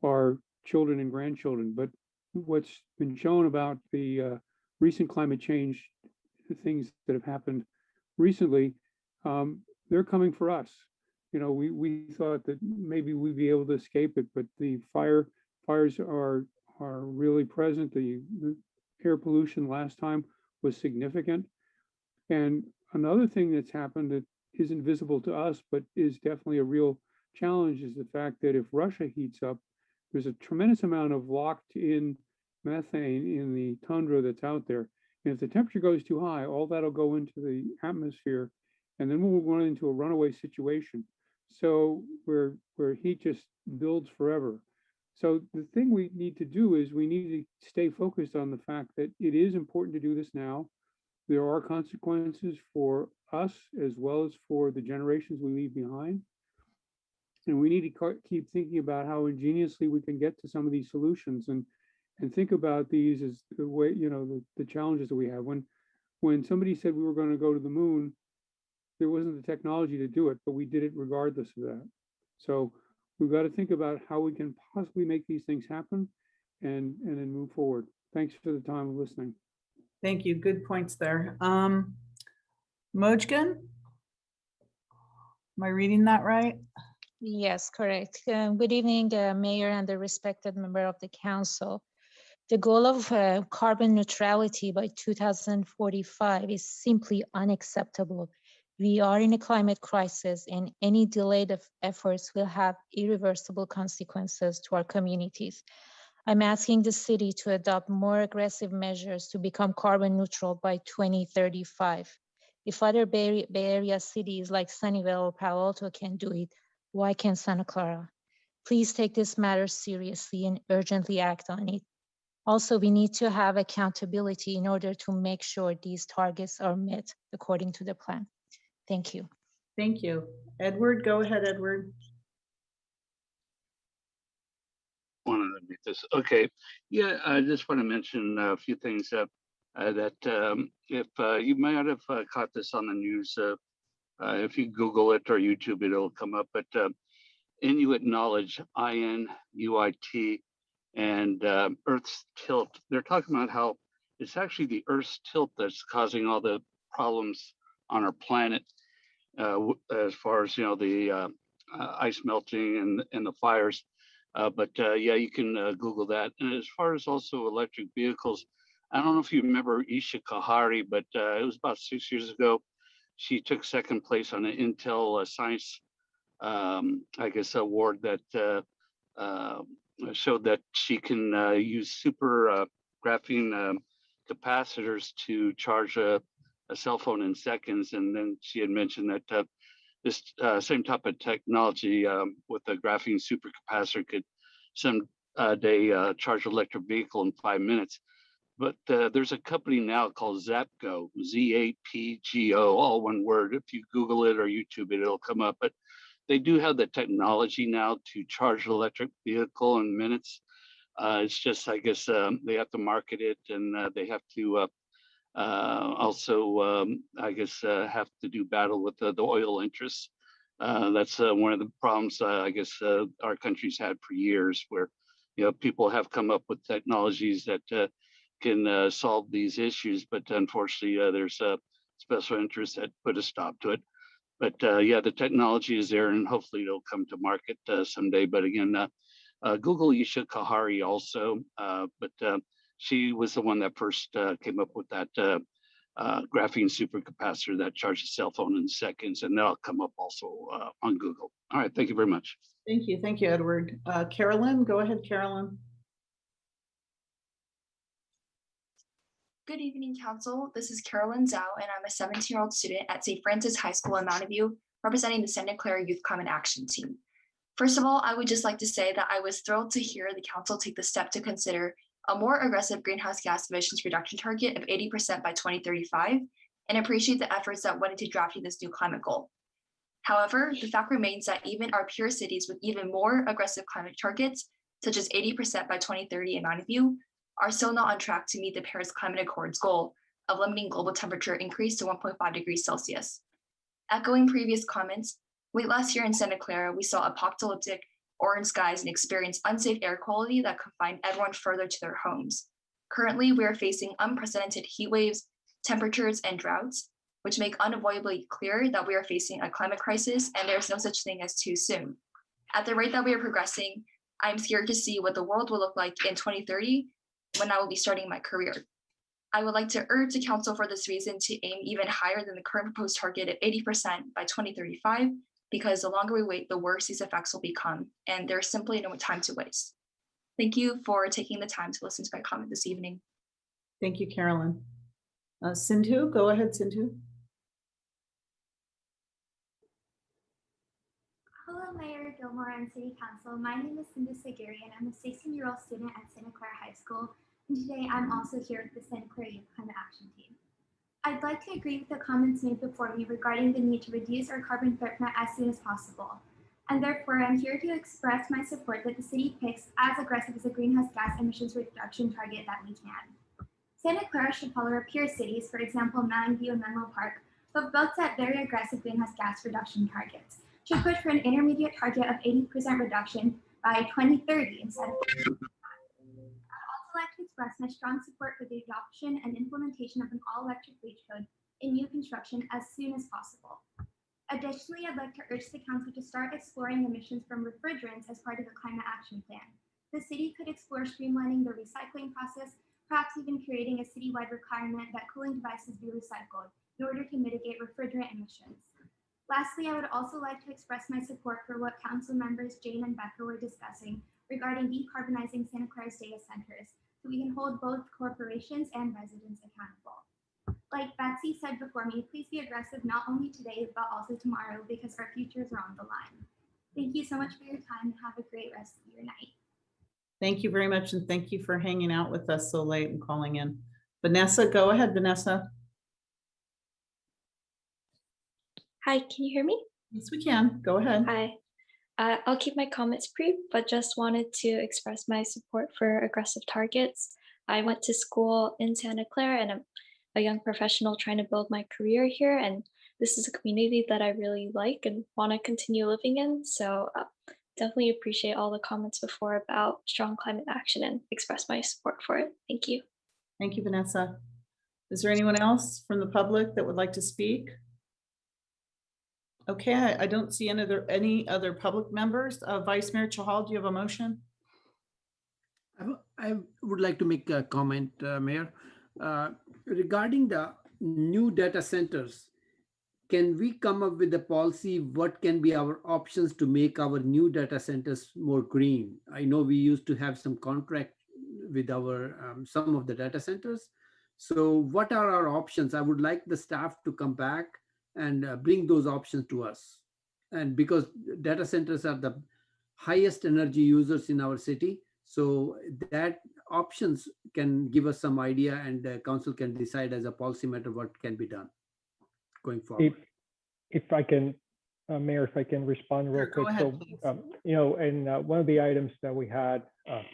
[SPEAKER 19] our children and grandchildren. But what's been shown about the recent climate change, the things that have happened recently, they're coming for us. You know, we thought that maybe we'd be able to escape it, but the fires are really present. The air pollution last time was significant. And another thing that's happened that isn't visible to us, but is definitely a real challenge, is the fact that if Russia heats up, there's a tremendous amount of locked in methane in the tundra that's out there. And if the temperature goes too high, all that'll go into the atmosphere, and then we'll run into a runaway situation. So where heat just builds forever. So the thing we need to do is we need to stay focused on the fact that it is important to do this now. There are consequences for us as well as for the generations we leave behind. And we need to keep thinking about how ingeniously we can get to some of these solutions, and think about these as the way, you know, the challenges that we have. When somebody said we were going to go to the moon, there wasn't the technology to do it, but we did it regardless of that. So we've got to think about how we can possibly make these things happen and then move forward. Thanks for the time of listening.
[SPEAKER 1] Thank you. Good points there. Mojgan? Am I reading that right?
[SPEAKER 21] Yes, correct. Good evening, Mayor and the respected member of the council. The goal of carbon neutrality by 2045 is simply unacceptable. We are in a climate crisis, and any delayed efforts will have irreversible consequences to our communities. I'm asking the city to adopt more aggressive measures to become carbon neutral by 2035. If other Bay Area cities like Sunnyvale or Palo Alto can do it, why can't Santa Clara? Please take this matter seriously and urgently act on it. Also, we need to have accountability in order to make sure these targets are met according to the plan. Thank you.
[SPEAKER 1] Thank you. Edward, go ahead, Edward.
[SPEAKER 23] Want to meet this? Okay. Yeah, I just want to mention a few things that if you might have caught this on the news, if you Google it or YouTube, it'll come up. But Inuit Knowledge, INUIT, and Earth's tilt. They're talking about how it's actually the Earth's tilt that's causing all the problems on our planet, as far as, you know, the ice melting and the fires. Yeah, you can Google that. And as far as also electric vehicles, I don't know if you remember Isha Kahari, but it was about 6 years ago. She took second place on an Intel Science, I guess, award that showed that she can use super graphene capacitors to charge a cell phone in seconds. And then she had mentioned that this same type of technology with a graphene supercapacitor could someday charge an electric vehicle in 5 minutes. But there's a company now called Zapgo, Z-A-P-G-O, all one word. If you Google it or YouTube it, it'll come up. But they do have the technology now to charge an electric vehicle in minutes. It's just, I guess, they have to market it, and they have to also, I guess, have to do battle with the oil interests. That's one of the problems, I guess, our country's had for years, where people have come up with technologies that can solve these issues, but unfortunately, there's a special interest that put a stop to it. But yeah, the technology is there, and hopefully it'll come to market someday. But again, Google Isha Kahari also, but she was the one that first came up with that graphene supercapacitor that charges a cell phone in seconds, and that'll come up also on Google. All right, thank you very much.
[SPEAKER 1] Thank you. Thank you, Edward. Carolyn, go ahead, Carolyn.
[SPEAKER 7] Good evening, Council. This is Carolyn Zhao, and I'm a 17-year-old student at St. Francis High School in Mountain View, representing the Santa Clara Youth Climate Action Team. First of all, I would just like to say that I was thrilled to hear the Council take the step to consider a more aggressive greenhouse gas emissions reduction target of 80% by 2035, and appreciate the efforts that went into drafting this new climate goal. However, the fact remains that even our peer cities with even more aggressive climate targets, such as 80% by 2030 in Mountain View, are still not on track to meet the Paris Climate Accord's goal of limiting global temperature increase to 1.5 degrees Celsius. Echoing previous comments, late last year in Santa Clara, we saw apocalyptic orange skies and experienced unsafe air quality that confined everyone further to their homes. Currently, we are facing unprecedented heat waves, temperatures, and droughts, which make unavoidably clear that we are facing a climate crisis and there's no such thing as too soon. At the rate that we are progressing, I'm scared to see what the world will look like in 2030 when I will be starting my career. I would like to urge the Council for this reason to aim even higher than the current proposed target of 80% by 2035, because the longer we wait, the worse these effects will become, and there's simply no time to waste. Thank you for taking the time to listen to my comment this evening.
[SPEAKER 1] Thank you, Carolyn. Sindhu, go ahead, Sindhu.
[SPEAKER 8] Hello, Mayor Gilmore and City Council. My name is Sindhu Sagiri, and I'm a 16-year-old student at Santa Clara High School. And today I'm also here with the Santa Clara Youth Climate Action Team. I'd like to agree with the comments made before me regarding the need to reduce our carbon footprint as soon as possible. And therefore, I'm here to express my support that the city picks as aggressive as a greenhouse gas emissions reduction target that we can. Santa Clara should follow our peer cities, for example, Mountain View and Menlo Park, who have both set very aggressive greenhouse gas reduction targets. Should push for an intermediate target of 80% reduction by 2030 instead of. I'd also like to express my strong support for the adoption and implementation of an all-electric bleach code in new construction as soon as possible. Additionally, I'd like to urge the Council to start exploring emissions from refrigerants as part of the climate action plan. The city could explore streamlining the recycling process, perhaps even creating a citywide requirement that cooling devices be recycled in order to mitigate refrigerant emissions. Lastly, I would also like to express my support for what Council members Jane and Becca were discussing regarding decarbonizing Santa Clara's data centers, so we can hold both corporations and residents accountable. Like Betsy said before me, please be aggressive not only today, but also tomorrow, because our futures are on the line. Thank you so much for your time and have a great rest of your night.
[SPEAKER 1] Thank you very much, and thank you for hanging out with us so late and calling in. Vanessa, go ahead, Vanessa.
[SPEAKER 20] Hi, can you hear me?
[SPEAKER 1] Yes, we can. Go ahead.
[SPEAKER 20] Hi. I'll keep my comments brief, but just wanted to express my support for aggressive targets. I went to school in Santa Clara, and I'm a young professional trying to build my career here. And this is a community that I really like and want to continue living in. So definitely appreciate all the comments before about strong climate action and express my support for it. Thank you.
[SPEAKER 1] Thank you, Vanessa. Is there anyone else from the public that would like to speak? Okay, I don't see any other public members. Vice Mayor Chahal, do you have a motion?
[SPEAKER 9] I would like to make a comment, Mayor. Regarding the new data centers, can we come up with a policy? What can be our options to make our new data centers more green? I know we used to have some contract with our some of the data centers. So what are our options? I would like the staff to come back and bring those options to us. And because data centers are the highest energy users in our city, so that options can give us some idea, and the council can decide as a policy matter what can be done going forward.
[SPEAKER 22] If I can, Mayor, if I can respond real quick.
[SPEAKER 1] Ahead,
[SPEAKER 22] so, you know, and one of the items that we had,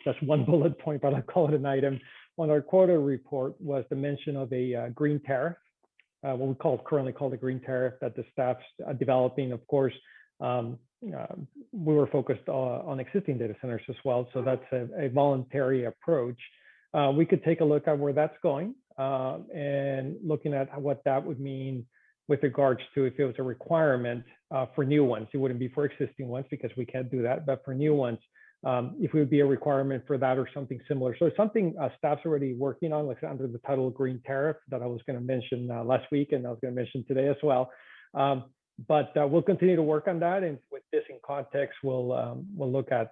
[SPEAKER 22] just one bullet point, but I call it an item, on our quarter report was the mention of a green tariff. What we currently call the green tariff that the staff's developing. Of course, we were focused on existing data centers as well. So that's a voluntary approach. We could take a look at where that's going and looking at what that would mean with regards to if it was a requirement for new ones. It wouldn't be for existing ones because we can't do that, but for new ones, if it would be a requirement for that or something similar. So it's something staff's already working on, like under the title Green Tariff that I was going to mention last week, and I was going to mention today as well. But we'll continue to work on that. And with this in context, we'll look at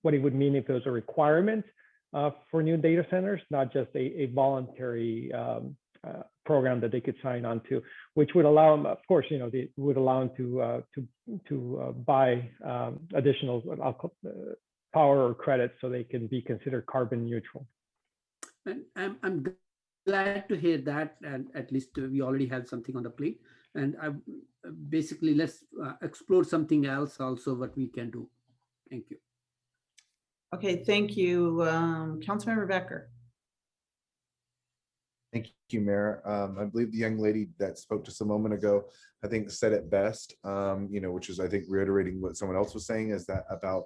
[SPEAKER 22] what it would mean if it was a requirement for new data centers, not just a voluntary program that they could sign on to, which would allow them, of course, they would allow them to buy additional power or credits so they can be considered carbon neutral.
[SPEAKER 9] And I'm glad to hear that, and at least we already have something on the plate. And basically, let's explore something else also what we can do. Thank you.
[SPEAKER 1] Okay, thank you. Councilmember Becker.
[SPEAKER 18] Thank you, Mayor. I believe the young lady that spoke just a moment ago, I think said it best, which is, I think, reiterating what someone else was saying, is that about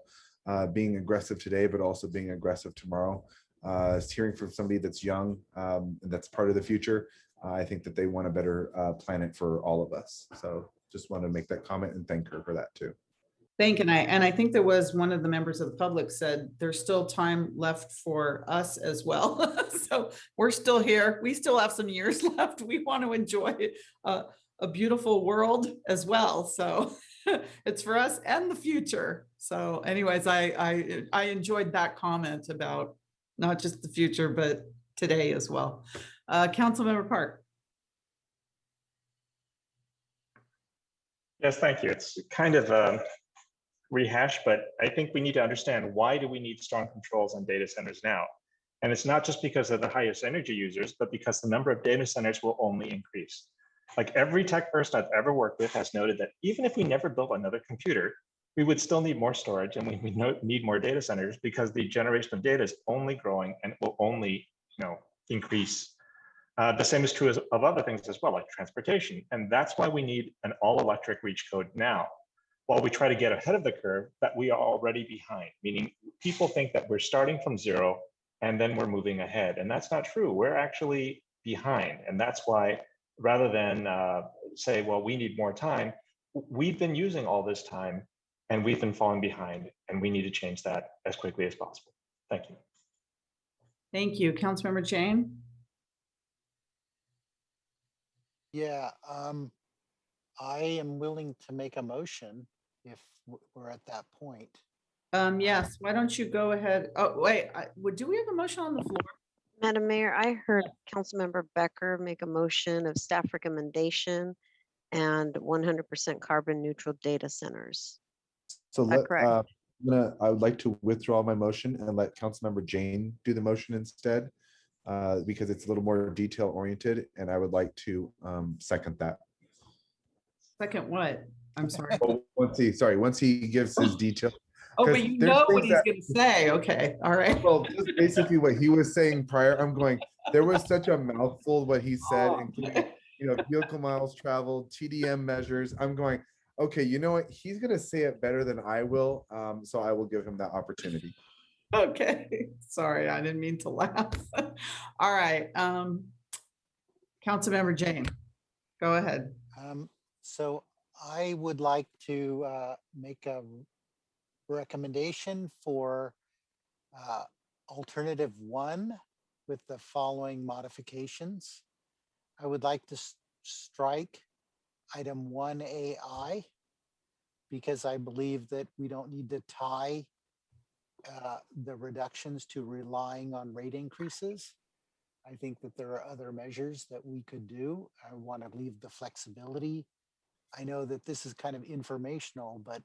[SPEAKER 18] being aggressive today, but also being aggressive tomorrow. Hearing from somebody that's young, that's part of the future, I think that they want a better planet for all of us. So just want to make that comment and thank her for that too.
[SPEAKER 1] And I think there was one of the members of the public said there's still time left for us as well. So we're still here. We still have some years left. We want to enjoy a beautiful world as well. So it's for us and the future. So anyways, I enjoyed that comment about not just the future, but today as well. Councilmember Park.
[SPEAKER 13] Yes, thank you. It's kind of a rehash, but I think we need to understand, why do we need strong controls on data centers now? And it's not just because of the highest energy users, but because the number of data centers will only increase. Like every tech person I've ever worked with has noted that even if we never built another computer, we would still need more storage and we need more data centers, because the generation of data is only growing and will only increase. The same is true of other things as well, like transportation. And that's why we need an all-electric reach code now, while we try to get ahead of the curve that we are already behind, meaning people think that we're starting from zero and then we're moving ahead. And that's not true. We're actually behind. And that's why, rather than say, well, we need more time, we've been using all this time and we've been falling behind, and we need to change that as quickly as possible. Thank you.
[SPEAKER 1] Thank you. Councilmember Jane.
[SPEAKER 17] Yeah, I am willing to make a motion if we're at that point.
[SPEAKER 1] Yes, why don't you go ahead? Oh, wait, do we have a motion on the floor?
[SPEAKER 2] Madam Mayor, I heard Councilmember Becker make a motion of staff recommendation and 100% carbon neutral data centers.
[SPEAKER 18] So
[SPEAKER 2] Correct.
[SPEAKER 18] I would like to withdraw my motion and let Councilmember Jane do the motion instead, because it's a little more detail oriented, and I would like to second that.
[SPEAKER 1] Second what? I'm sorry.
[SPEAKER 18] Well, once he gives his detail.
[SPEAKER 1] Oh, but you know what he's going to say. Okay. All right.
[SPEAKER 18] Well, just basically what he was saying prior, I'm going, there was such a mouthful what he said, including, vehicle miles traveled, TDM measures. I'm going, okay, you know what? He's going to say it better than I will. So I will give him that opportunity.
[SPEAKER 1] Okay. Sorry, I didn't mean to laugh. All right. Councilmember Jane, go ahead.
[SPEAKER 17] So I would like to make a recommendation for alternative 1 with the following modifications. I would like to strike item 1AI, because I believe that we don't need to tie the reductions to relying on rate increases. I think that there are other measures that we could do. I want to leave the flexibility. I know that this is kind of informational, but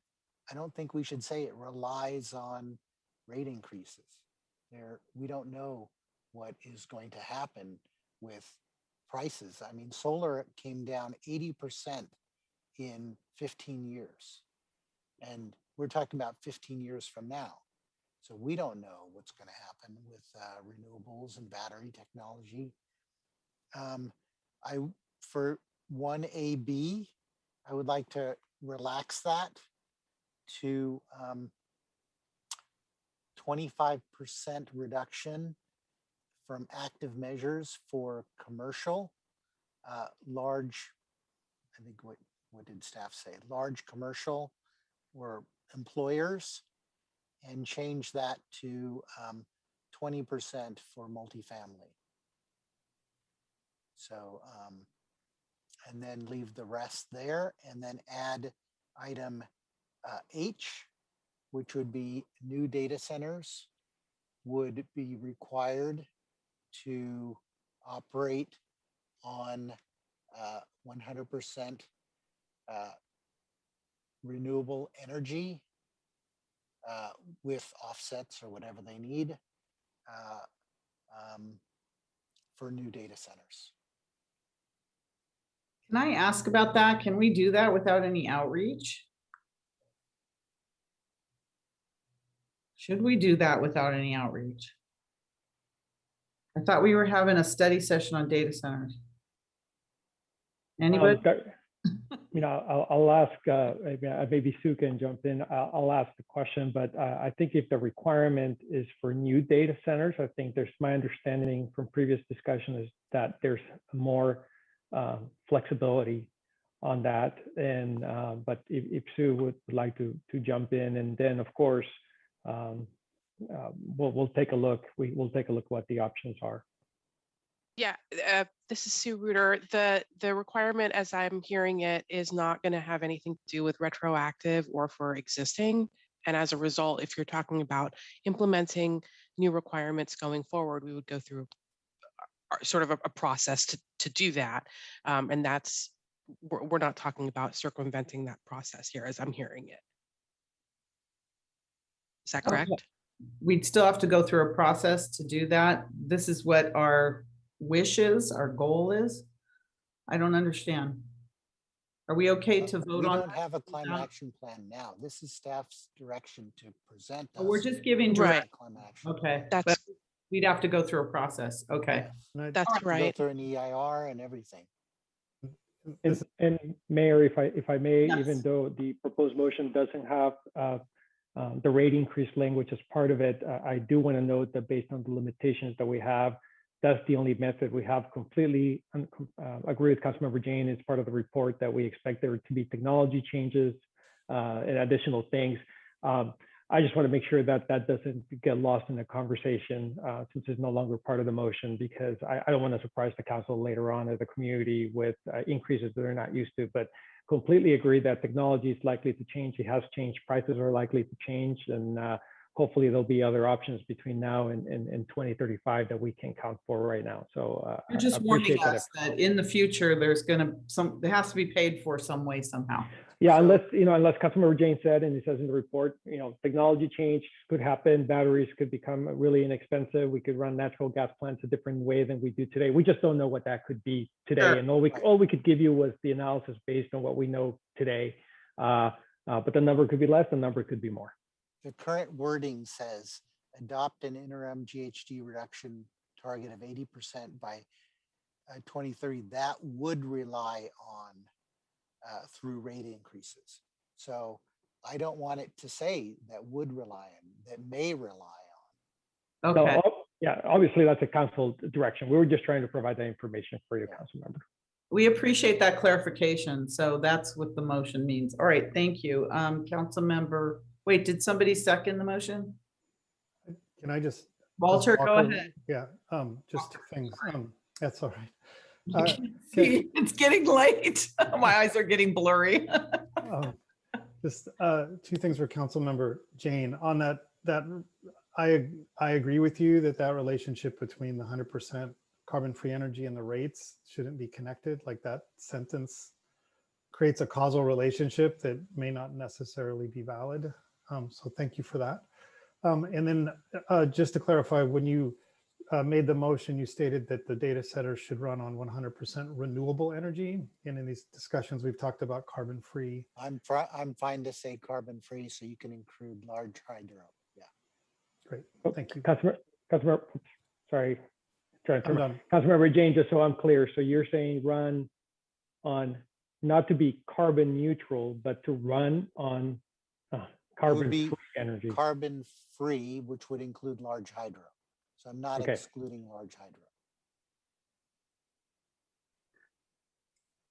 [SPEAKER 17] I don't think we should say it relies on rate increases. We don't know what is going to happen with prices. I mean, solar came down 80% in 15 years. And we're talking about 15 years from now. So we don't know what's going to happen with renewables and battery technology. For 1AB, I would like to relax that to 25% reduction from active measures for commercial, large, I think what did staff say? Large commercial or employers, and change that to 20% for multifamily. So, and then leave the rest there, and then add item H, which would be new data centers would be required to operate on 100% renewable energy with offsets or whatever they need for new data centers.
[SPEAKER 1] Can I ask about that? Can we do that without any outreach? Should we do that without any outreach? I thought we were having a study session on data centers. Anybody?
[SPEAKER 22] I'll ask, maybe Sue can jump in. I'll ask the question, but I think if the requirement is for new data centers, I think there's my understanding from previous discussion is that there's more flexibility on that. And but if Sue would like to jump in, and then of course we'll take a look. We'll take a look what the options are.
[SPEAKER 10] Yeah, this is Sue Reuter. The requirement, as I'm hearing it, is not going to have anything to do with retroactive or for existing. And as a result, if you're talking about implementing new requirements going forward, we would go through sort of a process to do that. And that's, we're not talking about circumventing that process here, as I'm hearing it. Is that correct?
[SPEAKER 1] Okay. We'd still have to go through a process to do that. This is what our wish is, our goal is. I don't understand. Are we okay to vote
[SPEAKER 17] we
[SPEAKER 1] on?
[SPEAKER 17] We don't have a climate action plan now. This is staff's direction to present.
[SPEAKER 1] We're just giving direct.
[SPEAKER 17] Climate action.
[SPEAKER 1] Okay,
[SPEAKER 10] that's.
[SPEAKER 1] But we'd have to go through a process. Okay,
[SPEAKER 10] that's right.
[SPEAKER 17] Go through an EIR and everything.
[SPEAKER 22] And Mayor, if I may,
[SPEAKER 1] yes.
[SPEAKER 22] Even though the proposed motion doesn't have the rate increase language as part of it, I do want to note that based on the limitations that we have, that's the only method we have. Completely agree with Councilmember Jane. It's part of the report that we expect there to be technology changes and additional things. I just want to make sure that that doesn't get lost in the conversation since it's no longer part of the motion, because I don't want to surprise the council later on or the community with increases that they're not used to. But completely agree that technology is likely to change. It has changed. Prices are likely to change, and hopefully there'll be other options between now and 2035 that we can count for right now. So
[SPEAKER 1] you're just warning us that in the future there's going to there has to be paid for some way somehow.
[SPEAKER 22] Yeah, so, unless Councilmember Jane said, and he says in the report, technology change could happen. Batteries could become really inexpensive. We could run natural gas plants a different way than we do today. We just don't know what that could be today. Sure. And all we could give you was the analysis based on what we know today. But the number could be less, the number could be more.
[SPEAKER 17] The current wording says adopt an interim GHG reduction target of 80% by 2030. That would rely on through rate increases. So I don't want it to say that would rely on, that may rely on.
[SPEAKER 1] Okay.
[SPEAKER 22] So, yeah, obviously that's a council direction. We were just trying to provide that information for you, council member.
[SPEAKER 1] We appreciate that clarification. So that's what the motion means. All right, thank you. Council member, wait, did somebody second the motion?
[SPEAKER 11] Can I just?
[SPEAKER 1] Walter, go ahead.
[SPEAKER 11] Yeah, just two things. That's all right.
[SPEAKER 1] See, it's getting late. My eyes are getting blurry.
[SPEAKER 11] Just two things for Council Member Jane on that. I agree with you that relationship between the 100% carbon-free energy and the rates shouldn't be connected. Like that sentence creates a causal relationship that may not necessarily be valid. So thank you for that. And then just to clarify, when you made the motion, you stated that the data center should run on 100% renewable energy. And in these discussions, we've talked about carbon-free.
[SPEAKER 17] I'm fine to say carbon-free, so you can include large hydro. Yeah.
[SPEAKER 11] Great. Thank you.
[SPEAKER 22] Councilmember, sorry. Councilmember Jane, just so I'm clear. So you're saying run on not to be carbon neutral, but to run on
[SPEAKER 17] It would
[SPEAKER 22] carbon-free
[SPEAKER 17] be
[SPEAKER 22] energy.
[SPEAKER 17] carbon free, which would include large hydro. So I'm not
[SPEAKER 22] Okay.
[SPEAKER 17] excluding large hydro.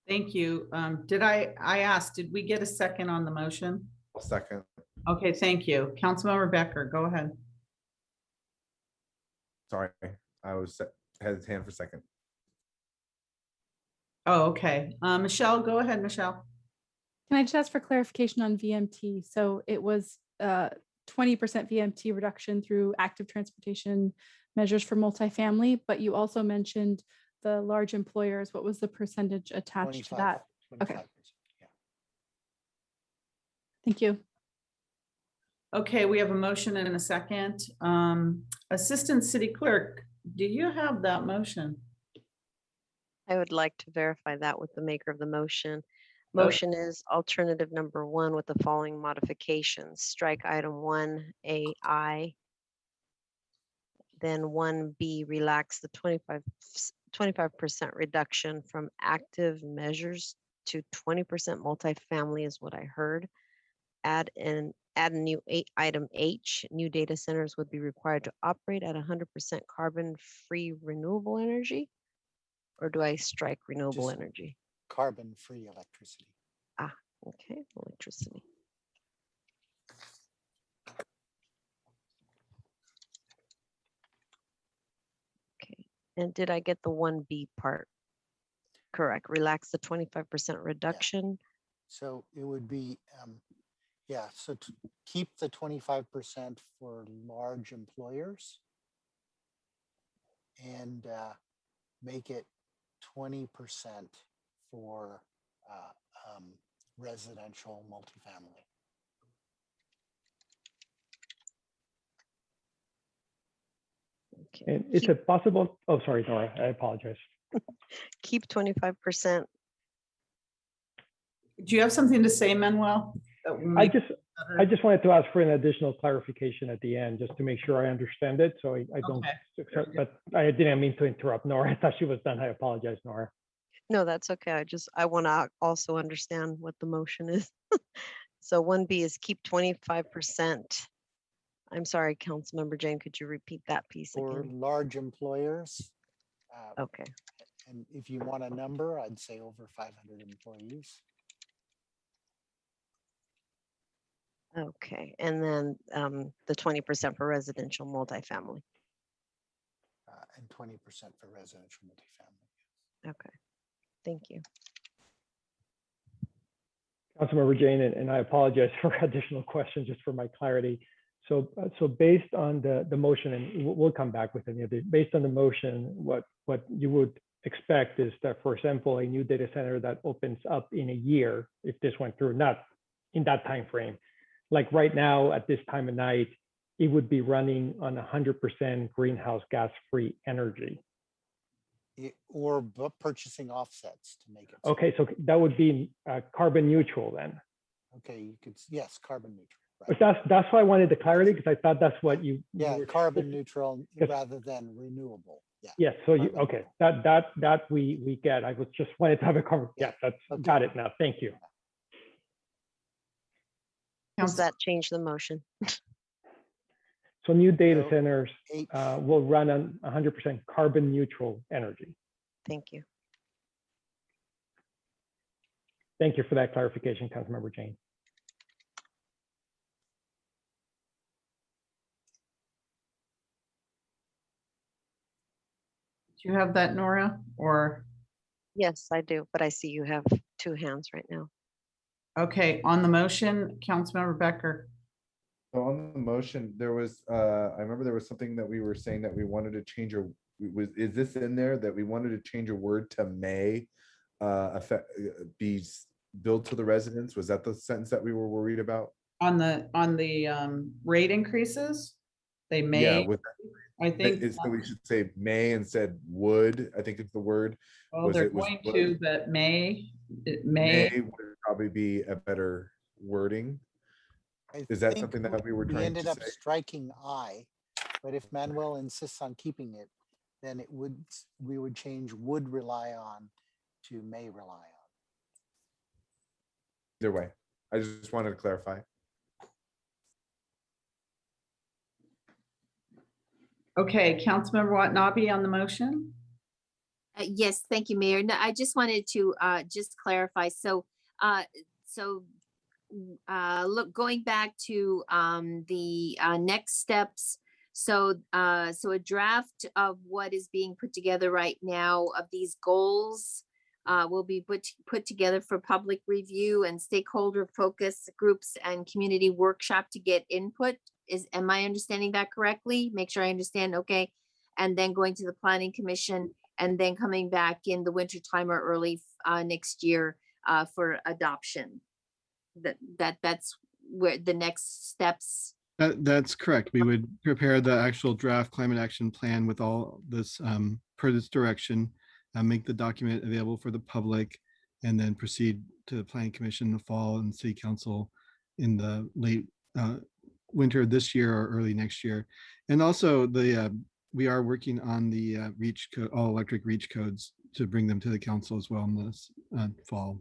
[SPEAKER 1] Thank you. I asked, did we get a second on the motion?
[SPEAKER 18] I'll second.
[SPEAKER 1] Okay, thank you. Councilmember Becker, go ahead.
[SPEAKER 18] Sorry, I was had his hand for a second.
[SPEAKER 1] Oh, okay. Michelle, go ahead, Michelle.
[SPEAKER 16] Can I just ask for clarification on VMT? So it was 20% VMT reduction through active transportation measures for multifamily, but you also mentioned the large employers. What was the percentage attached to that?
[SPEAKER 17] 25%.
[SPEAKER 16] Okay. Thank you.
[SPEAKER 1] Okay, we have a motion and a second. Assistant City Clerk, do you have that motion?
[SPEAKER 2] I would like to verify that with the maker of the motion. Motion is alternative number 1 with the following modifications. Strike item 1AI. Then 1B, relax the 25% reduction from active measures to 20% multifamily is what I heard. Add a new item H, new data centers would be required to operate at 100% carbon-free renewable energy? Or do I strike renewable
[SPEAKER 17] Just
[SPEAKER 2] energy?
[SPEAKER 17] Carbon free electricity.
[SPEAKER 2] Ah, okay, electricity. Okay, and did I get the 1B part correct? Relax the 25% reduction?
[SPEAKER 17] So it would be, yeah, so to keep the 25% for large employers and make it 20% for residential multifamily.
[SPEAKER 2] Okay.
[SPEAKER 22] And is it possible? Oh, sorry, Nora, I apologize.
[SPEAKER 2] Keep 25%.
[SPEAKER 1] Do you have something to say, Manuel? that will
[SPEAKER 22] I
[SPEAKER 1] make
[SPEAKER 22] just
[SPEAKER 1] it better?
[SPEAKER 22] I just wanted to ask for an additional clarification at the end, just to make sure I understand it. So I don't,
[SPEAKER 1] Okay.
[SPEAKER 22] but I didn't mean to interrupt Nora. I thought she was done. I apologize, Nora.
[SPEAKER 2] No, that's okay. I want to also understand what the motion is. So 1B is keep 25%. I'm sorry, Councilmember Jane, could you repeat that piece
[SPEAKER 17] For
[SPEAKER 2] again?
[SPEAKER 17] large employers.
[SPEAKER 2] Okay.
[SPEAKER 17] And if you want a number, I'd say over 500 employees.
[SPEAKER 2] Okay, and then the 20% for residential multifamily.
[SPEAKER 17] And 20% for residential multifamily.
[SPEAKER 2] Okay, thank you.
[SPEAKER 22] Councilmember Jane, and I apologize for additional questions just for my clarity. So based on the motion, and we'll come back with any of it, based on the motion, what you would expect is that, for example, a new data center that opens up in a year, if this went through, not in that time frame, like right now at this time of night, it would be running on 100% greenhouse gas free energy.
[SPEAKER 17] Or purchasing offsets to make it.
[SPEAKER 22] Okay, so that would be carbon neutral then.
[SPEAKER 17] Okay, you could, yes, carbon neutral.
[SPEAKER 22] But that's why I wanted the clarity, because I thought that's what you were,
[SPEAKER 17] carbon neutral rather than renewable. Yeah.
[SPEAKER 22] Yes, so you, okay, that we get. I was just wanted to have a conversation. Yeah, that's got it now. Thank you.
[SPEAKER 2] Does that change the motion?
[SPEAKER 22] So new data centers will run on 100% carbon neutral energy.
[SPEAKER 2] Thank you.
[SPEAKER 22] Thank you for that clarification, Councilmember Jane.
[SPEAKER 1] Do you have that, Nora, or?
[SPEAKER 2] Yes, I do, but I see you have 2 hands right now.
[SPEAKER 1] Okay, on the motion, Councilmember Becker.
[SPEAKER 18] So on the motion, there was, I remember there was something that we were saying that we wanted to change is this in there that we wanted to change a word to may be billed to the residents? Was that the sentence that we were worried about?
[SPEAKER 1] On the rate increases, they may.
[SPEAKER 18] Yeah,
[SPEAKER 1] I think
[SPEAKER 18] so we should say may instead would. I think it's the word.
[SPEAKER 1] Well, they're going to, but may
[SPEAKER 18] would probably be a better wording. Is that something that we were trying to say?
[SPEAKER 17] We ended up striking I, but if Manuel insists on keeping it, then we would change would rely on to may rely on.
[SPEAKER 18] either way. I just wanted to clarify.
[SPEAKER 1] Okay, Councilmember Watanabe on the motion.
[SPEAKER 15] Yes, thank you, Mayor. No, I just wanted to just clarify. So, look, going back to the next steps. So, so a draft of what is being put together right now of these goals will be put together for public review and stakeholder focus groups and community workshop to get input. Am I understanding that correctly? Make sure I understand. Okay. And then going to the Planning Commission and then coming back in the winter time or early next year for adoption. That's where the next steps.
[SPEAKER 14] That's correct. We would prepare the actual draft climate action plan with all this per this direction, make the document available for the public, and then proceed to the Planning Commission in the fall and City Council in the late winter this year or early next year. And also we are working on the REACH code, all electric REACH codes, to bring them to the council as well in this fall.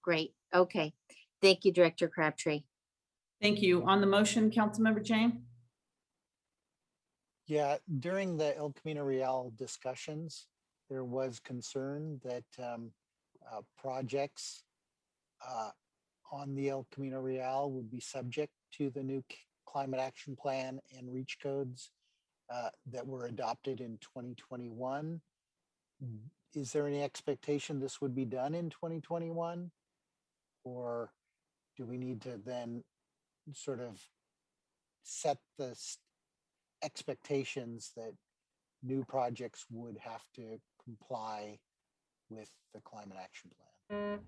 [SPEAKER 15] Great. Okay. Thank you, Director Crabtree.
[SPEAKER 1] Thank you. On the motion, Councilmember Jane?
[SPEAKER 17] Yeah, during the El Camino Real discussions, there was concern that projects on the El Camino Real would be subject to the new climate action plan and REACH codes that were adopted in 2021. Is there any expectation this would be done in 2021? Or do we need to then sort of set the expectations that new projects would have to comply with the climate action plan?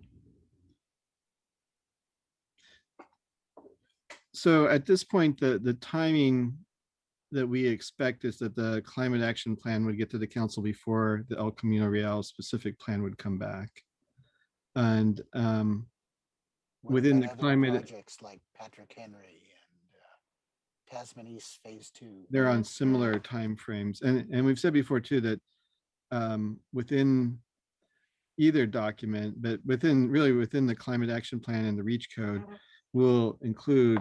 [SPEAKER 14] So at this point, the timing that we expect is that the climate action plan would get to the council before the El Camino Real specific plan would come back. And within the climate
[SPEAKER 17] projects like Patrick Henry and Tasman East Phase 2,
[SPEAKER 14] they're on similar timeframes. And we've said before too that within either document, but within the climate action plan and the REACH code will include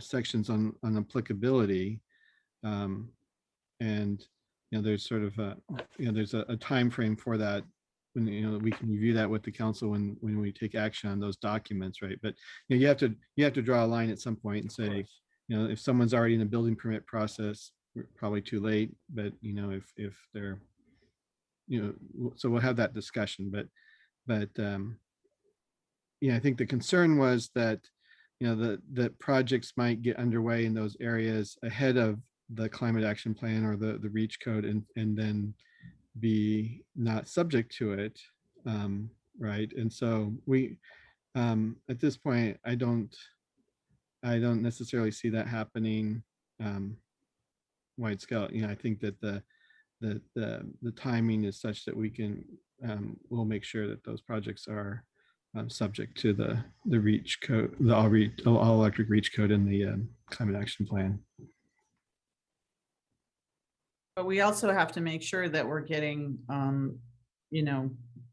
[SPEAKER 14] sections on applicability. And there's sort of there's a time frame for that when we can review that with the council when we take action on those documents, right? But you have to draw a line at some point and say, if someone's already in the building permit process, probably too late. But if they're so we'll have that discussion. But I think the concern was that that projects might get underway in those areas ahead of the climate action plan or the REACH code and then be not subject to it, right? And so we at this point I don't necessarily see that happening wide scale. I think that the timing is such that we can we'll make sure that those projects are subject to the REACH code, the all electric REACH code and the climate action plan.
[SPEAKER 1] But we also have to make sure that we're getting,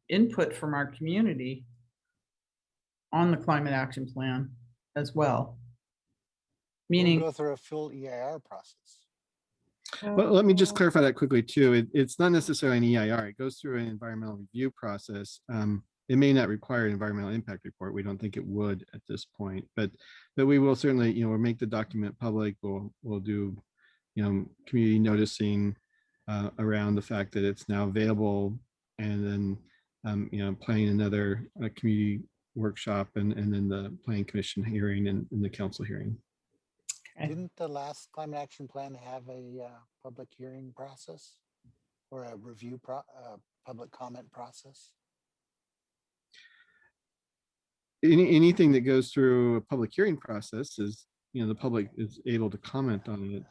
[SPEAKER 1] input from our community on the climate action plan as well. Meaning,
[SPEAKER 17] we'll go through a full EIR process.
[SPEAKER 14] Well, let me just clarify that quickly too. It's not necessarily an EIR. It goes through an environmental review process. It may not require an environmental impact report. We don't think it would at this point, but we will certainly, we'll make the document public. We'll do, community noticing around the fact that it's now available, and then, planning another community workshop and then the planning commission hearing and the council hearing.
[SPEAKER 1] Okay.
[SPEAKER 17] Didn't the last climate action plan have a public hearing process or a review public comment process?
[SPEAKER 14] Anything that goes through a public hearing process is, the public is able to comment on it.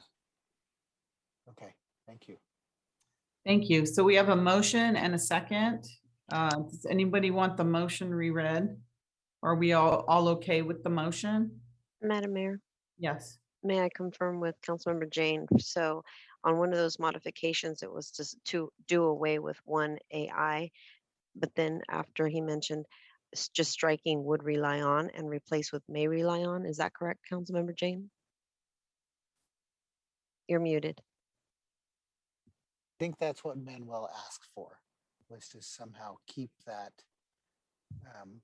[SPEAKER 17] Okay, thank you.
[SPEAKER 1] thank you. So we have a motion and a second. Does anybody want the motion reread? Are we all okay with the motion?
[SPEAKER 2] Madam Mayor,
[SPEAKER 1] Yes.
[SPEAKER 2] may I confirm with Councilmember Jane? So on one of those modifications, it was just to do away with one AI. But then after he mentioned just striking would rely on and replace with may rely on. Is that correct, Councilmember Jane? You're muted.
[SPEAKER 17] I think that's what Manuel asked for, was to somehow keep that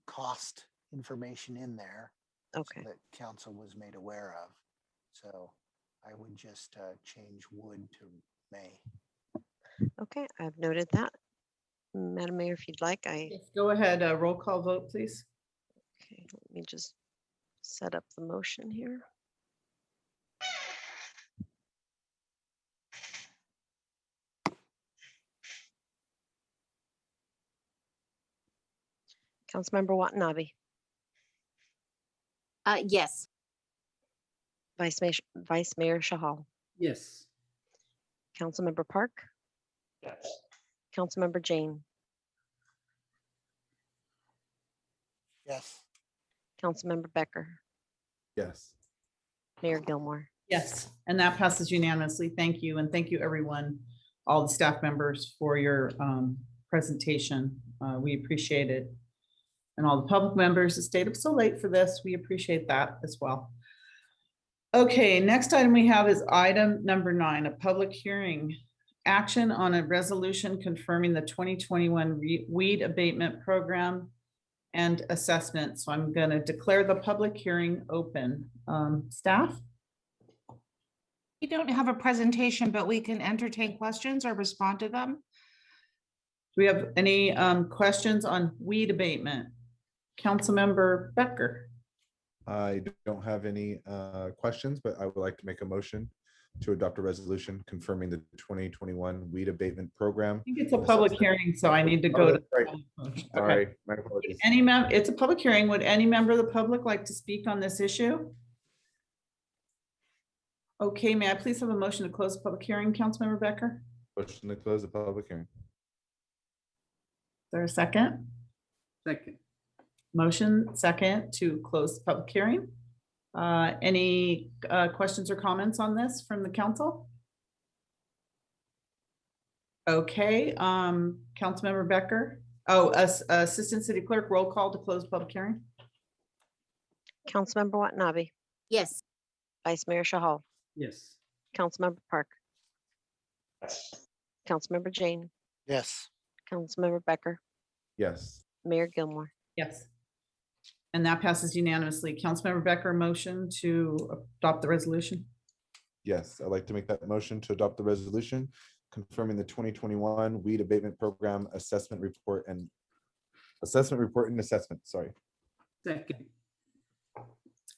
[SPEAKER 17] cost information in there.
[SPEAKER 2] Okay.
[SPEAKER 17] So that council was made aware of. So I would just change would to may.
[SPEAKER 2] Okay, I've noted that. Madam Mayor, if you'd like,
[SPEAKER 1] Go ahead, roll call vote, please.
[SPEAKER 2] Okay, let me just set up the motion here. Councilmember Watanabe,
[SPEAKER 15] Yes.
[SPEAKER 2] Vice Mayor Shahal,
[SPEAKER 9] Yes.
[SPEAKER 2] Councilmember Park,
[SPEAKER 13] Yes.
[SPEAKER 2] Councilmember Jane,
[SPEAKER 17] Yes.
[SPEAKER 2] Councilmember Becker,
[SPEAKER 18] Yes.
[SPEAKER 2] Mayor Gilmore.
[SPEAKER 1] Yes, and that passes unanimously. Thank you. And thank you, everyone, all the staff members for your presentation. We appreciate it. And all the public members that stayed up so late for this, we appreciate that as well. Okay, next item we have is item number 9, a public hearing. Action on a resolution confirming the 2021 weed abatement program and assessment. So I'm going to declare the public hearing open. Staff?
[SPEAKER 4] We don't have a presentation, but we can entertain questions or respond to them.
[SPEAKER 1] Do we have any questions on weed abatement? Councilmember Becker.
[SPEAKER 18] I don't have any questions, but I would like to make a motion to adopt a resolution confirming the 2021 weed abatement program.
[SPEAKER 1] I think it's a public hearing, so I need to go to.
[SPEAKER 18] Right.
[SPEAKER 1] Okay.
[SPEAKER 18] Sorry, my apologies.
[SPEAKER 1] It's a public hearing. Would any member of the public like to speak on this issue? Okay, may I please have a motion to close the public hearing, Councilmember Becker?
[SPEAKER 18] Motion to close the public hearing.
[SPEAKER 1] Is there a second?
[SPEAKER 9] Second.
[SPEAKER 1] Motion second to close the public hearing. Any questions or comments on this from the council? Okay, Councilmember Becker. Oh, Assistant City Clerk, roll call to close public hearing.
[SPEAKER 2] Councilmember Watanabe,
[SPEAKER 15] Yes.
[SPEAKER 2] Vice Mayor Shahal,
[SPEAKER 9] Yes.
[SPEAKER 2] Councilmember Park,
[SPEAKER 13] Yes.
[SPEAKER 2] Councilmember Jane,
[SPEAKER 17] Yes.
[SPEAKER 2] Councilmember Becker,
[SPEAKER 18] Yes.
[SPEAKER 2] Mayor Gilmore.
[SPEAKER 1] Yes. And that passes unanimously. Councilmember Becker, motion to adopt the resolution.
[SPEAKER 18] Yes, I'd like to make that motion to adopt the resolution confirming the 2021 weed abatement program assessment report and assessment. Sorry.
[SPEAKER 9] Second.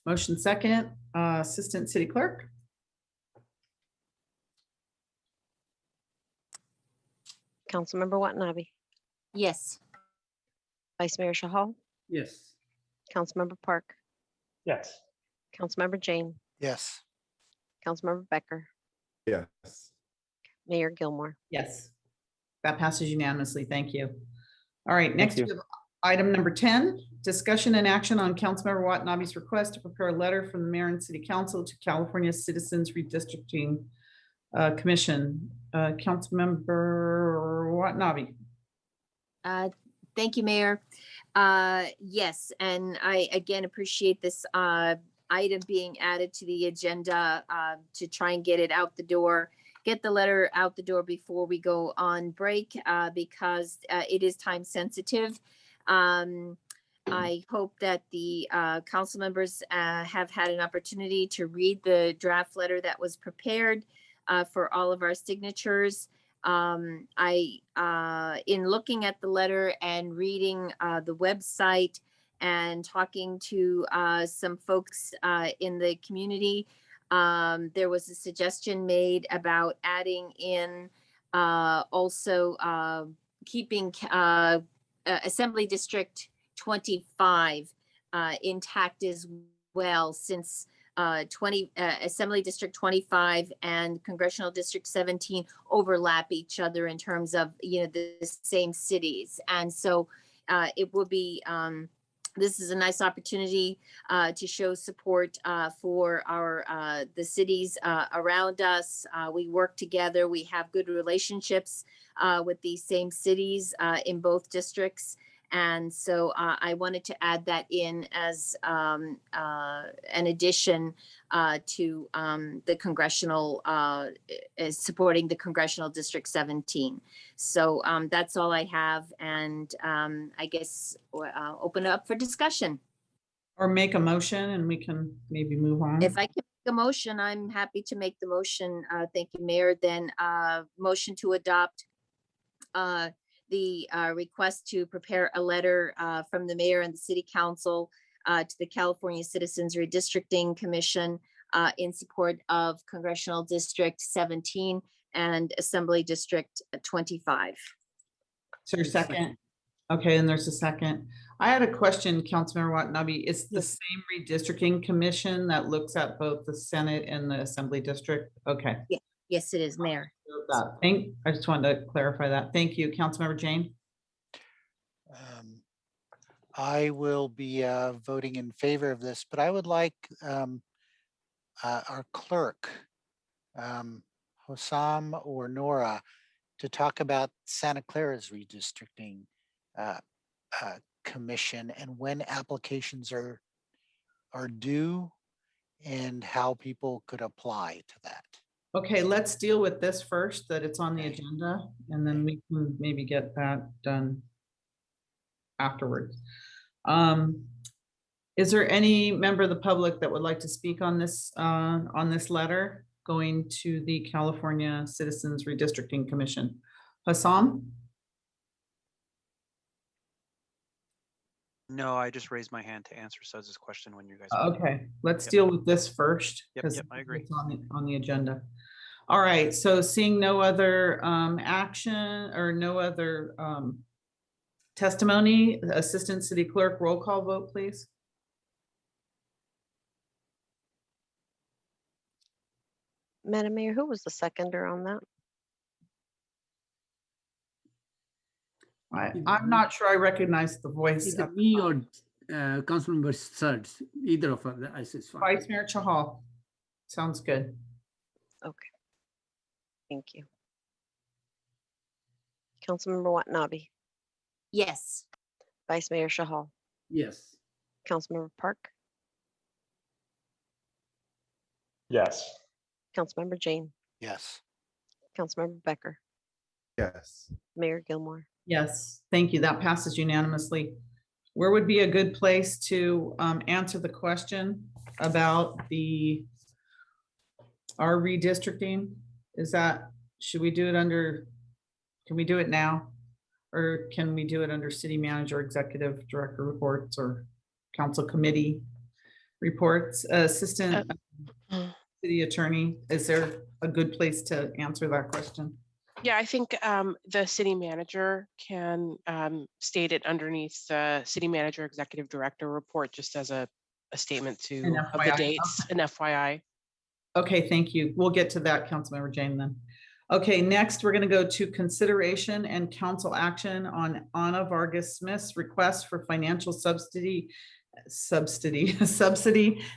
[SPEAKER 1] Motion second, Assistant City Clerk.
[SPEAKER 2] Councilmember Watanabe,
[SPEAKER 15] Yes.
[SPEAKER 2] Vice Mayor Shahal,
[SPEAKER 9] Yes.
[SPEAKER 2] Councilmember Park,
[SPEAKER 22] Yes.
[SPEAKER 2] Councilmember Jane,
[SPEAKER 17] Yes.
[SPEAKER 2] Councilmember Becker,
[SPEAKER 18] Yes.
[SPEAKER 2] Mayor Gilmore.
[SPEAKER 1] Yes. That passes unanimously. Thank you. All right, next
[SPEAKER 22] you.
[SPEAKER 1] we have item number 10, discussion and action on Councilmember Watanabe's request to prepare a letter from the mayor and city council to California Citizens Redistricting Commission. Councilmember Watanabe.
[SPEAKER 15] Thank you, Mayor. Yes, and I again appreciate this item being added to the agenda to try and get it out the door, get the letter out the door before we go on break because it is time sensitive. I hope that the council members have had an opportunity to read the draft letter that was prepared for all of our signatures. In looking at the letter and reading the website and talking to some folks in the community, there was a suggestion made about adding in also keeping Assembly District 25 intact as well, since Assembly District 25 and Congressional District 17 overlap each other in terms of, the same cities. And so it will be, this is a nice opportunity to show support for the cities around us. We work together. We have good relationships with these same cities in both districts. And so I wanted to add that in as an addition to the congressional, supporting the congressional District 17. So that's all I have. And I guess open it up for discussion.
[SPEAKER 1] Or make a motion and we can maybe move on.
[SPEAKER 15] If I can make a motion, I'm happy to make the motion. Thank you, Mayor. Then motion to adopt the request to prepare a letter from the mayor and the city council to the California Citizens Redistricting Commission in support of Congressional District 17 and Assembly District 25.
[SPEAKER 1] So your second. Okay, and there's a second. I had a question, Councilmember Watanabe. It's the same redistricting commission that looks at both the Senate and the Assembly District? Okay.
[SPEAKER 15] Yeah. Yes, it is, Mayor.
[SPEAKER 1] I just wanted to clarify that. Thank you, Councilmember Jane.
[SPEAKER 17] I will be voting in favor of this, but I would like our clerk, Hossam or Nora, to talk about Santa Clara's redistricting commission and when applications are due and how people could apply to that.
[SPEAKER 1] Okay, let's deal with this first, that it's on the agenda, and then we can maybe get that done afterwards. Is there any member of the public that would like to speak on this letter going to the California Citizens Redistricting Commission? Hassam?
[SPEAKER 5] No, I just raised my hand to answer Suz's question when you guys.
[SPEAKER 1] Okay, let's deal with this first.
[SPEAKER 5] Yep, I agree.
[SPEAKER 1] It's on the agenda. All right, so seeing no other action or no other testimony, Assistant City Clerk, roll call vote, please.
[SPEAKER 2] Madam Mayor, who was the seconder on that?
[SPEAKER 1] I'm not sure I recognize the voice.
[SPEAKER 9] Either me or Councilmember Surds, either of us, I say fine.
[SPEAKER 1] Vice Mayor Chahal. Sounds good.
[SPEAKER 2] Okay. Thank you. Councilmember Watanabe.
[SPEAKER 15] Yes.
[SPEAKER 2] Vice Mayor Chahal.
[SPEAKER 9] Yes.
[SPEAKER 2] Councilmember Park.
[SPEAKER 13] Yes.
[SPEAKER 2] Councilmember Jane.
[SPEAKER 17] Yes.
[SPEAKER 2] Councilmember Becker.
[SPEAKER 18] Yes.
[SPEAKER 2] Mayor Gilmore.
[SPEAKER 1] Yes, thank you. That passes unanimously. Where would be a good place to answer the question about our redistricting? Should we do it under, can we do it now? Or can we do it under city manager, executive director reports, or council committee reports? Assistant city attorney, is there a good place to answer that question?
[SPEAKER 10] Yeah, I think the city manager can state it underneath the city manager executive director report, just as a statement of the dates, an FYI.
[SPEAKER 1] Okay, thank you. We'll get to that, Councilmember Jane, then. Okay, next we're going to go to consideration and council action on Anna Vargas Smith's request for financial subsidy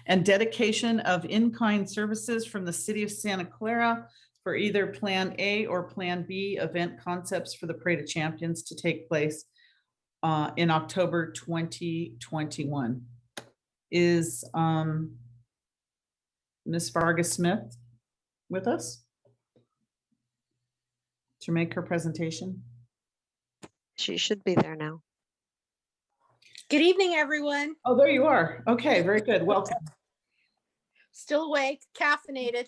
[SPEAKER 1] and dedication of in-kind services from the city of Santa Clara for either Plan A or Plan B event concepts for the Parade of Champions to take place in October 2021. Is Ms. Vargas Smith with us to make her presentation?
[SPEAKER 2] She should be there now.
[SPEAKER 6] Good evening, everyone.
[SPEAKER 1] Oh, there you are. Okay, very good. Welcome.
[SPEAKER 6] Still awake, caffeinated.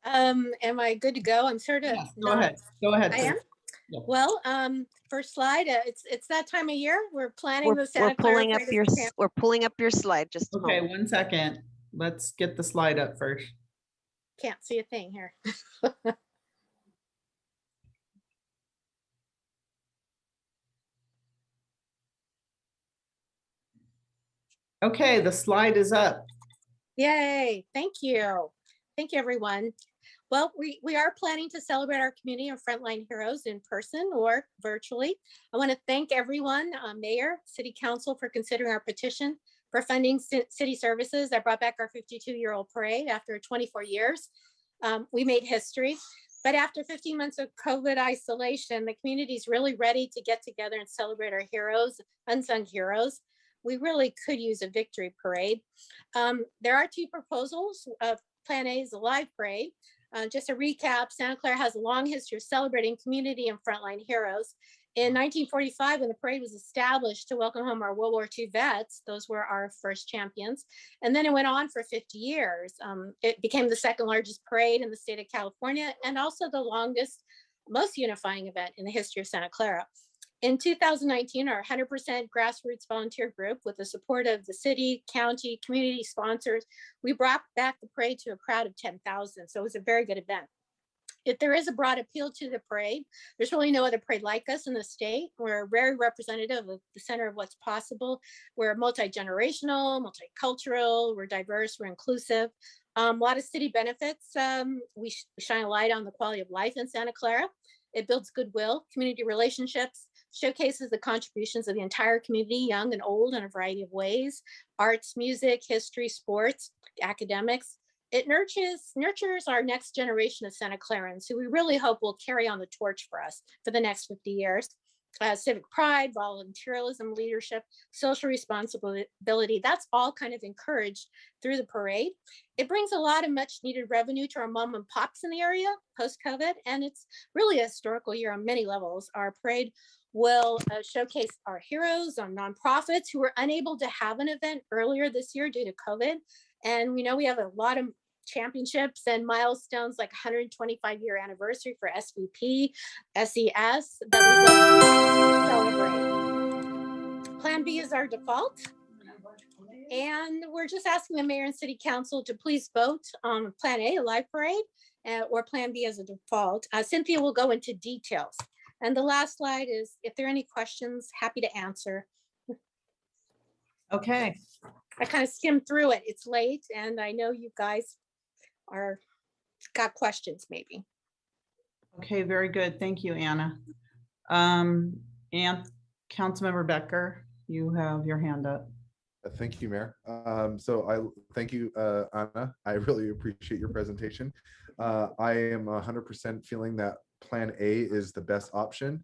[SPEAKER 6] Am I good to go? I'm sort of.
[SPEAKER 1] Yes, go ahead. Go ahead.
[SPEAKER 6] I am.
[SPEAKER 1] Yeah.
[SPEAKER 6] Well, first slide. It's that time of year. We're planning the Santa
[SPEAKER 2] We're
[SPEAKER 6] Clara
[SPEAKER 2] pulling up
[SPEAKER 6] Parade
[SPEAKER 2] your
[SPEAKER 6] of Champions.
[SPEAKER 2] we're pulling up your slide. Just a
[SPEAKER 1] Okay,
[SPEAKER 2] moment.
[SPEAKER 1] 1 second. Let's get the slide up first.
[SPEAKER 6] Can't see a thing here.
[SPEAKER 1] Okay, the slide is up.
[SPEAKER 6] Yay, thank you. Thank you, everyone. Well, we are planning to celebrate our community and frontline heroes in person or virtually. I want to thank everyone, Mayor, City Council, for considering our petition for funding city services that brought back our 52-year-old parade after 24 years. We made history. But after 15 months of COVID isolation, the community is really ready to get together and celebrate our heroes, unsung heroes. We really could use a victory parade. There are two proposals. Plan A is a live parade. Just a recap, Santa Clara has a long history of celebrating community and frontline heroes. In 1945, when the parade was established to welcome home our World War II vets, those were our first champions. And then it went on for 50 years. It became the second largest parade in the state of California and also the longest, most unifying event in the history of Santa Clara. In 2019, our 100% grassroots volunteer group, with the support of the city, county, community sponsors, we brought back the parade to a crowd of 10,000. So it was a very good event. If there is a broad appeal to the parade, there's really no other parade like us in the state. We're very representative of the center of what's possible. We're multi-generational, multicultural, we're diverse, we're inclusive. A lot of city benefits. We shine a light on the quality of life in Santa Clara. It builds goodwill, community relationships, showcases the contributions of the entire community, young and old, in a variety of ways: arts, music, history, sports, academics. It nurtures our next generation of Santa Clarans, who we really hope will carry on the torch for us for the next 50 years. Civic pride, volunteerism, leadership, social responsibility, that's all kind of encouraged through the parade. It brings a lot of much needed revenue to our mom and pops in the area post-COVID, and it's really a historical year on many levels. Our parade will showcase our heroes, our nonprofits who were unable to have an event earlier this year due to COVID. And we know we have a lot of championships and milestones, like 125-year anniversary for SVP, SES, that we will celebrate. Plan B is our default. And we're just asking the mayor and city council to please vote on Plan A, a live parade, or Plan B as a default. Cynthia will go into details. And the last slide is, if there are any questions, happy to answer.
[SPEAKER 1] Okay.
[SPEAKER 6] I kind of skimmed through it. It's late, and I know you guys got questions maybe.
[SPEAKER 1] Okay, very good. Thank you, Anna. And Councilmember Becker, you have your hand up.
[SPEAKER 18] Thank you, Mayor. So I thank you, Anna. I really appreciate your presentation. I am 100% feeling that Plan A is the best option.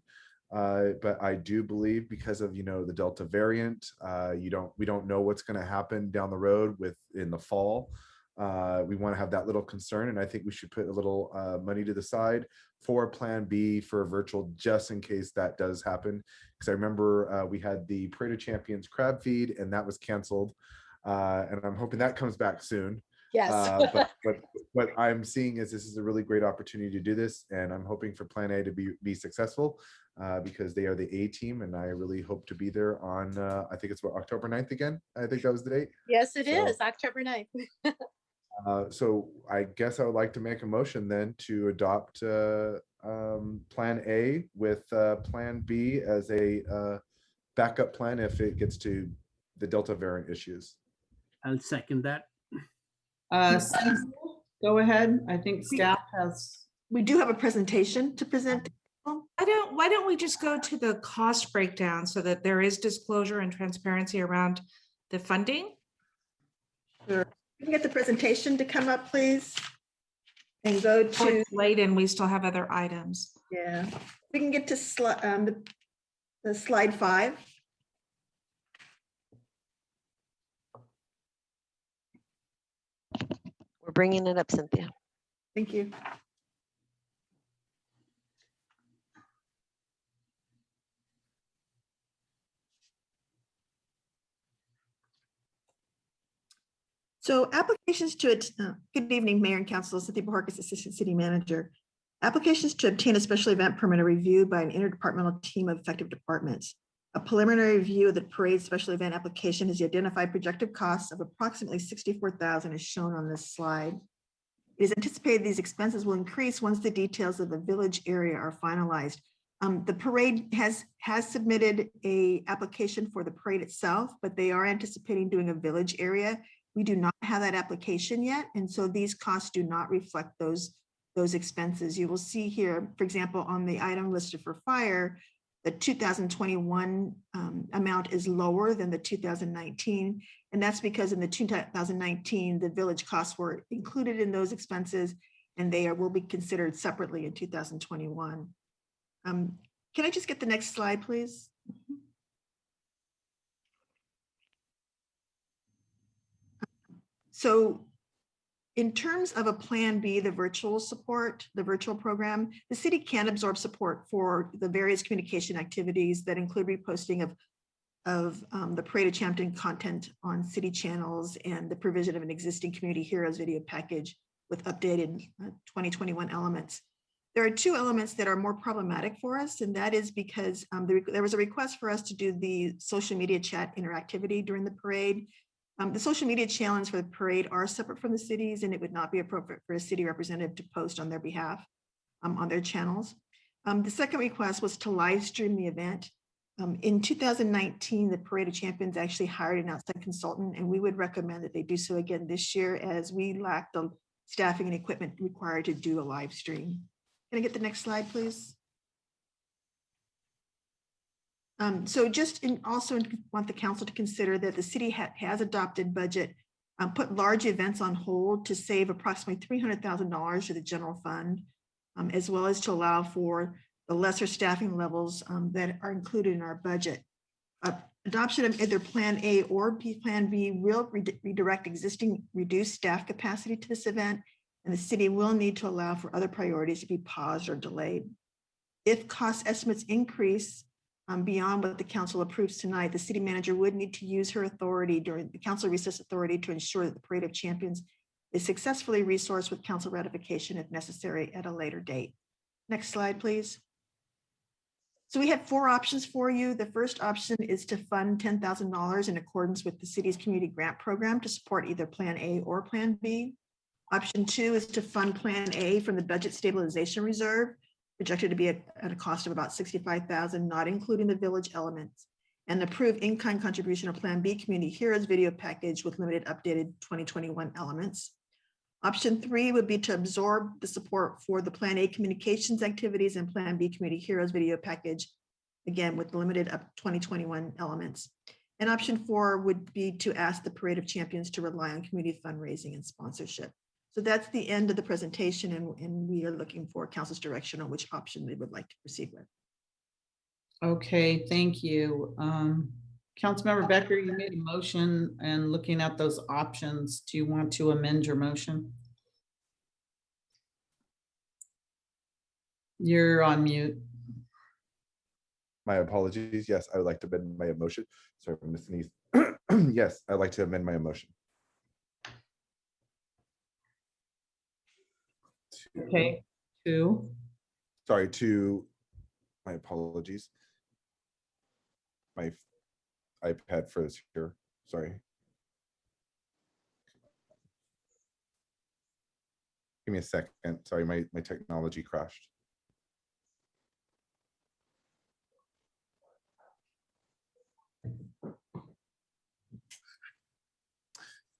[SPEAKER 18] But I do believe, because of the Delta variant, we don't know what's going to happen down the road in the fall. We want to have that little concern, and I think we should put a little money to the side for Plan B for virtual, just in case that does happen. Because I remember we had the Parade of Champions crab feed, and that was canceled, and I'm hoping that comes back soon.
[SPEAKER 6] Yes.
[SPEAKER 18] But what I'm seeing is this is a really great opportunity to do this, and I'm hoping for Plan A to be successful, because they are the A team, and I really hope to be there on I think it's October 9th again. I think that was the date.
[SPEAKER 6] Yes, it is October 9th.
[SPEAKER 18] So I guess I would like to make a motion then to adopt Plan A with Plan B as a backup plan if it gets to the Delta variant issues.
[SPEAKER 9] I'll second that.
[SPEAKER 1] Cynthia, go ahead. I think staff has.
[SPEAKER 3] We do have a presentation to present.
[SPEAKER 4] Why don't we just go to the cost breakdown so that there is disclosure and transparency around the funding?
[SPEAKER 3] Sure. You can get the presentation to come up, please. And go to.
[SPEAKER 4] Oh, it's late and we still have other items.
[SPEAKER 3] Yeah, we can get to the slide 5.
[SPEAKER 2] We're bringing it up, Cynthia.
[SPEAKER 3] Thank you. So applications to it. Good evening, Mayor and Council. Cynthia Bojorquez, Assistant City Manager. Applications to obtain a special event permit are reviewed by an interdepartmental team of effective departments. A preliminary review of the parade special event application has identified projected costs of approximately $64,000 as shown on this slide. It is anticipated these expenses will increase once the details of the village area are finalized. The parade has submitted a application for the parade itself, but they are anticipating doing a village area. We do not have that application yet, and so these costs do not reflect those expenses. You will see here, for example, on the item listed for fire, the 2021 amount is lower than the 2019, and that's because in the 2019, the village costs were included in those expenses, and will be considered separately in 2021. Can I just get the next slide, please? So in terms of a Plan B, the virtual support, the virtual program, the city can absorb support for the various communication activities that include reposting of the Parade of Champion content on city channels and the provision of an existing Community Heroes video package with updated 2021 elements. There are two elements that are more problematic for us, and that is because there was a request for us to do the social media chat interactivity during the parade. The social media channels for the parade are separate from the cities, and it would not be appropriate for a city representative to post on their behalf on their channels. The second request was to live stream the event. In 2019, the Parade of Champions actually hired an outside consultant, and we would recommend that they do so again this year as we lack the staffing and equipment required to do a live stream. Can I get the next slide, please? So just also want the council to consider that the city has adopted budget, put large events on hold to save approximately $300,000 to the general fund, as well as to allow for the lesser staffing levels that are included in our budget. Adoption of either Plan A or Plan B will redirect existing reduced staff capacity to this event, and the city will need to allow for other priorities to be paused or delayed. If cost estimates increase beyond what the council approves tonight, the city manager would need to use her authority during the council recess authority to ensure that the Parade of Champions is successfully resourced with council ratification if necessary at a later date. Next slide, please. So we have four options for you. The first option is to fund $10,000 in accordance with the city's community grant program to support either Plan A or Plan B. Option two is to fund Plan A from the budget stabilization reserve, projected to be at a cost of about $65,000, not including the village elements, and approve in-kind contribution of Plan B Community Heroes video package with limited updated 2021 elements. Option three would be to absorb the support for the Plan A communications activities and Plan B Community Heroes video package, again, with limited up 2021 elements. And option four would be to ask the Parade of Champions to rely on community fundraising and sponsorship. So that's the end of the presentation, and we are looking for council's direction on which option they would like to proceed with.
[SPEAKER 1] Okay, thank you. Councilmember Becker, you made a motion, and looking at those options, do you want to amend your motion? You're on mute.
[SPEAKER 18] My apologies. Yes, I would like to amend my motion. Sorry, Ms. Neese. Yes, I'd like to amend my motion.
[SPEAKER 1] Okay, two.
[SPEAKER 18] Sorry, my apologies. My iPad froze here. Sorry. Give me a second. Sorry, my technology crashed.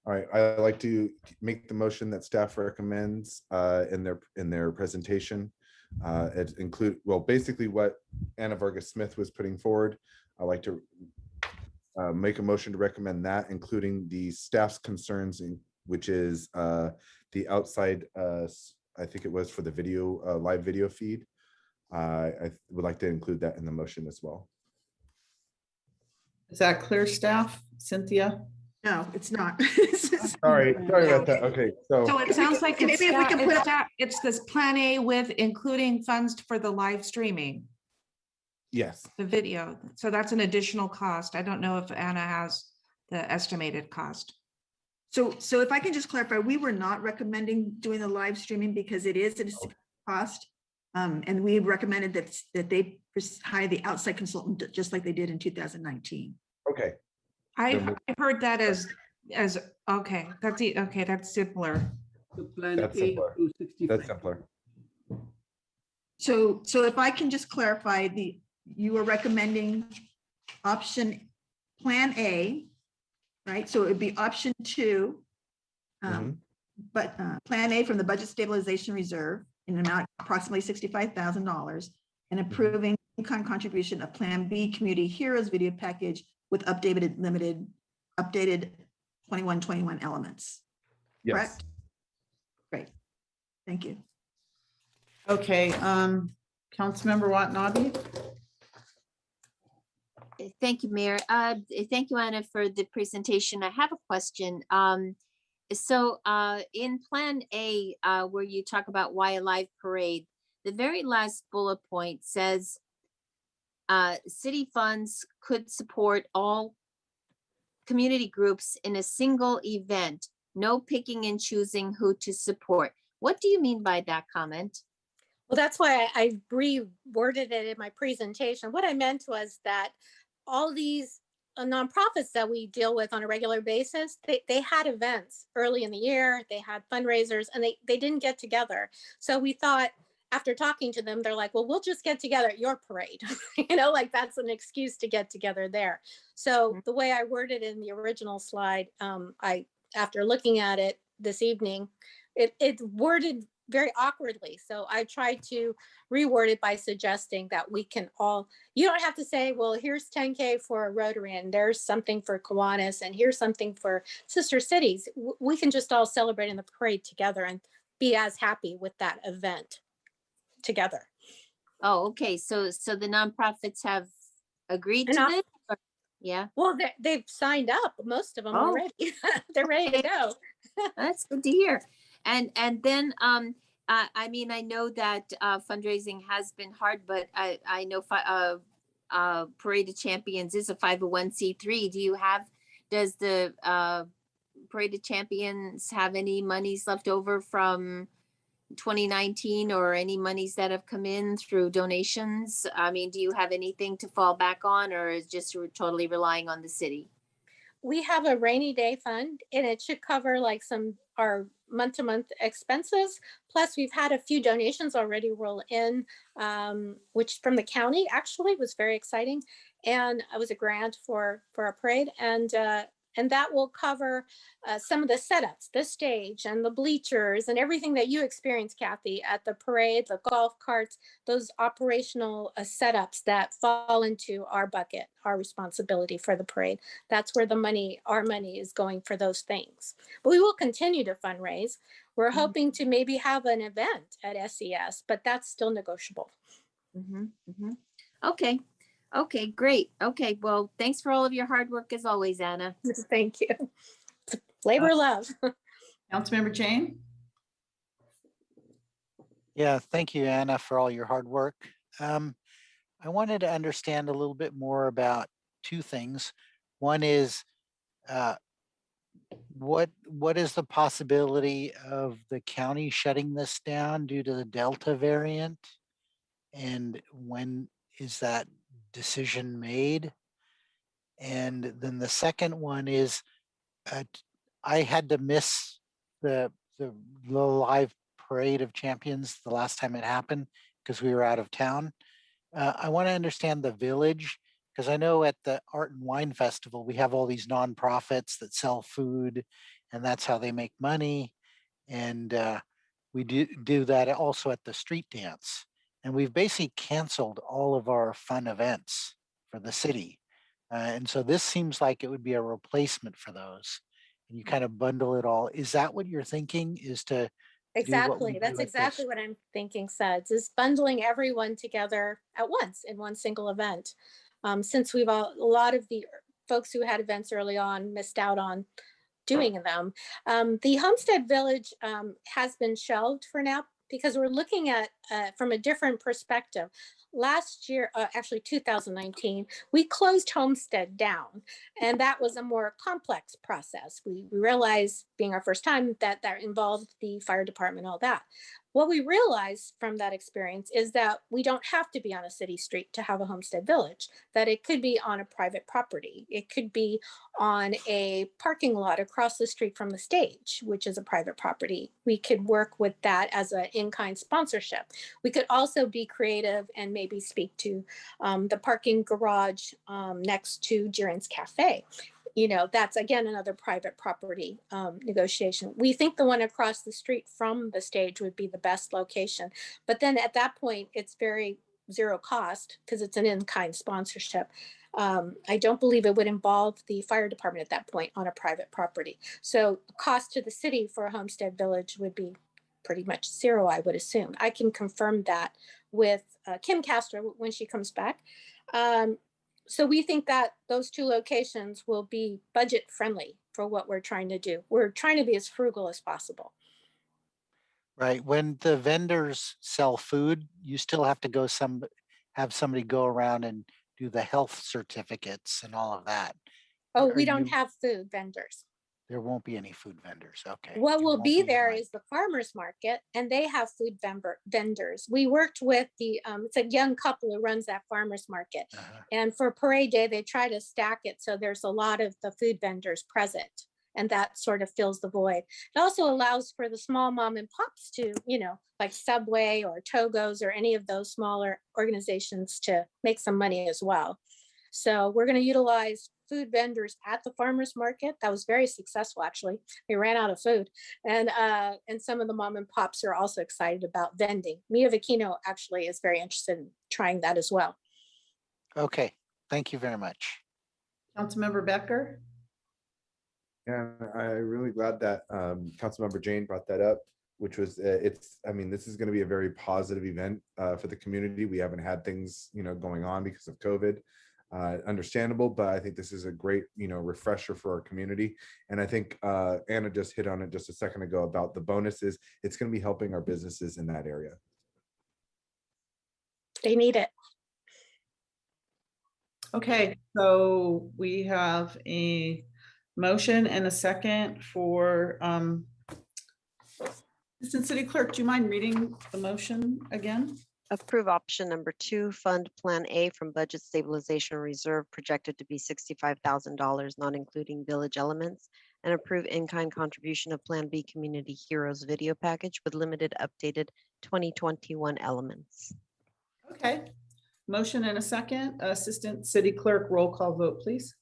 [SPEAKER 18] All right, I'd like to make the motion that staff recommends in their presentation. It include, well, basically what Anna Vargas Smith was putting forward. I'd like to make a motion to recommend that, including the staff's concerns, which is the outside, I think it was for the video, live video feed. I would like to include that in the motion as well.
[SPEAKER 1] Is that clear, staff? Cynthia?
[SPEAKER 3] No, it's not.
[SPEAKER 18] Sorry about that. Okay,
[SPEAKER 4] So it sounds like
[SPEAKER 3] Maybe
[SPEAKER 4] it's,
[SPEAKER 3] if we can put
[SPEAKER 4] it's this Plan A with including funds for the live streaming,
[SPEAKER 18] yes,
[SPEAKER 4] the video. So that's an additional cost. I don't know if Anna has the estimated cost.
[SPEAKER 3] So if I can just clarify, we were not recommending doing the live streaming because it is at a cost. And we recommended that they hire the outside consultant just like they did in 2019.
[SPEAKER 18] Okay.
[SPEAKER 4] I've heard that as okay. That's simpler.
[SPEAKER 18] That's simpler. That's simpler.
[SPEAKER 3] So if I can just clarify, you are recommending option Plan A, right? So it would be option two, but Plan A from the budget stabilization reserve in an amount of approximately $65,000, and approving in-kind contribution of Plan B Community Heroes video package with updated 21 elements.
[SPEAKER 18] Yes.
[SPEAKER 3] Correct? Great. Thank you.
[SPEAKER 1] Okay, Councilmember Watanabe.
[SPEAKER 15] Thank you, Mayor. Thank you, Anna, for the presentation. I have a question. In Plan A, where you talk about Why Alive Parade, the very last bullet point says city funds could support all community groups in a single event, no picking and choosing who to support. What do you mean by that comment?
[SPEAKER 6] Well, that's why I reworded it in my presentation. What I meant was that all these nonprofits that we deal with on a regular basis, they had events early in the year, they had fundraisers, and they didn't get together. So we thought, after talking to them, they're like, well, we'll just get together at your parade. Like that's an excuse to get together there. So the way I worded it in the original slide, after looking at it this evening, it's worded very awkwardly. So I tried to reword it by suggesting that we can all, you don't have to say, well, here's 10K for Rotary and there's something for Kiwanis and here's something for Sister Cities. We can just all celebrate in the parade together and be as happy with that event together.
[SPEAKER 15] Oh, okay. So the nonprofits have agreed to this? Or- Yeah.
[SPEAKER 6] Well, they've signed up, most of them already. They're ready to go.
[SPEAKER 15] That's good to hear. And then I mean, I know that fundraising has been hard, but I know Parade of Champions is a 501c3. Does the Parade of Champions have any monies left over from 2019 or any monies that have come in through donations? I mean, do you have anything to fall back on, or is just totally relying on the city?
[SPEAKER 6] We have a rainy day fund and it should cover like our month-to-month expenses. Plus we've had a few donations already roll in, which from the county actually was very exciting. And it was a grant for a parade, and that will cover some of the setups, the stage and the bleachers and everything that you experience, Kathy, at the parade, the golf carts, those operational setups that fall into our bucket, our responsibility for the parade. That's where our money is going for those things. But we will continue to fundraise. We're hoping to maybe have an event at SES, but that's still negotiable.
[SPEAKER 15] Okay. Okay, great. Okay, well, thanks for all of your hard work as always, Anna.
[SPEAKER 6] Thank you. Labor of love.
[SPEAKER 1] Councilmember Jane?
[SPEAKER 17] Yeah, thank you, Anna, for all your hard work. I wanted to understand a little bit more about two things. One is what is the possibility of the county shutting this down due to the Delta variant? And when is that decision made? And then the second one is I had to miss the live Parade of Champions the last time it happened because we were out of town. I want to understand the village, because I know at the Art and Wine Festival, we have all these nonprofits that sell food and that's how they make money. And we do that also at the street dance. And we've basically canceled all of our fun events for the city. And so this seems like it would be a replacement for those. And you kind of bundle it all. Is that what you're thinking, is to
[SPEAKER 6] Exactly. That's exactly what I'm thinking, Suds, is bundling everyone together at once in one single event. Since a lot of the folks who had events early on missed out on doing them. The Homestead Village has been shelved for now because we're looking at from a different perspective. Last year, actually 2019, we closed Homestead down, and that was a more complex process. We realized, being our first time, that involved the fire department, all that. What we realized from that experience is that we don't have to be on a city street to have a Homestead Village, that it could be on a private property. It could be on a parking lot across the street from the stage, which is a private property. We could work with that as an in-kind sponsorship. We could also be creative and maybe speak to the parking garage next to Jiren's Cafe. That's again another private property negotiation. We think the one across the street from the stage would be the best location. But then at that point, it's very zero cost because it's an in-kind sponsorship. I don't believe it would involve the fire department at that point on a private property. So cost to the city for a Homestead Village would be pretty much zero, I would assume. I can confirm that with Kim Castro when she comes back. So we think that those two locations will be budget friendly for what we're trying to do. We're trying to be as frugal as possible.
[SPEAKER 17] Right. When the vendors sell food, you still have to have somebody go around and do the health certificates and all of that.
[SPEAKER 6] Oh,
[SPEAKER 17] Are
[SPEAKER 6] we don't
[SPEAKER 17] you-
[SPEAKER 6] have food vendors.
[SPEAKER 17] There won't be any food vendors. Okay.
[SPEAKER 6] What
[SPEAKER 17] You
[SPEAKER 6] will
[SPEAKER 17] won't
[SPEAKER 6] be
[SPEAKER 17] in
[SPEAKER 6] there
[SPEAKER 17] line.
[SPEAKER 6] is the farmer's market, and they have food vendors. We worked with it's a young couple who runs that farmer's market. And for Parade Day, they try to stack it so there's a lot of the food vendors present, and that sort of fills the void. It also allows for the small mom and pops to, like Subway or Togo's or any of those smaller organizations to make some money as well. So we're going to utilize food vendors at the farmers market. That was very successful, actually. They ran out of food, and some of the mom and pops are also excited about vending. Mia Vicino actually is very interested in trying that as well.
[SPEAKER 17] Okay. Thank you very much.
[SPEAKER 1] Councilmember Becker?
[SPEAKER 12] Yeah, I'm really glad that Councilmember Jane brought that up, which was this is going to be a very positive event for the community. We haven't had things going on because of COVID. Understandable, but I think this is a great refresher for our community. And I think Anna just hit on it just a second ago about the bonuses. It's going to be helping our businesses in that area.
[SPEAKER 6] They need it.
[SPEAKER 1] Okay, so we have a motion and a second for Assistant City Clerk. Do you mind reading the motion again?
[SPEAKER 2] Approve option number 2, fund Plan A from Budget Stabilization Reserve projected to be $65,000, not including village elements, and approve in-kind contribution of Plan B Community Heroes video package with limited updated 2021 elements.
[SPEAKER 1] Okay, motion and a second. Assistant City Clerk, roll call vote, please.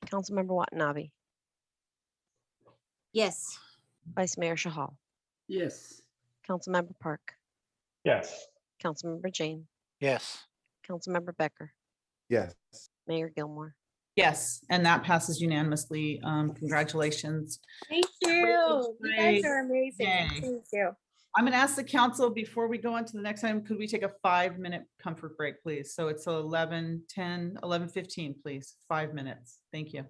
[SPEAKER 2] Councilmember Watanabe,
[SPEAKER 15] Yes.
[SPEAKER 2] Vice Mayor Shahal,
[SPEAKER 9] Yes.
[SPEAKER 2] Councilmember Park,
[SPEAKER 13] Yes.
[SPEAKER 2] Councilmember Jane,
[SPEAKER 17] Yes.
[SPEAKER 2] Councilmember Becker,
[SPEAKER 18] Yes.
[SPEAKER 2] Mayor Gilmore.
[SPEAKER 1] Yes, and that passes unanimously. Congratulations.
[SPEAKER 6] Thank you. You guys are amazing.
[SPEAKER 1] Yay.
[SPEAKER 6] Thank you.
[SPEAKER 1] I'm going to ask the council before we go on to the next item, could we take a 5-minute comfort break, please? So it's 11:10, 11:15, please. 5 minutes. Thank you.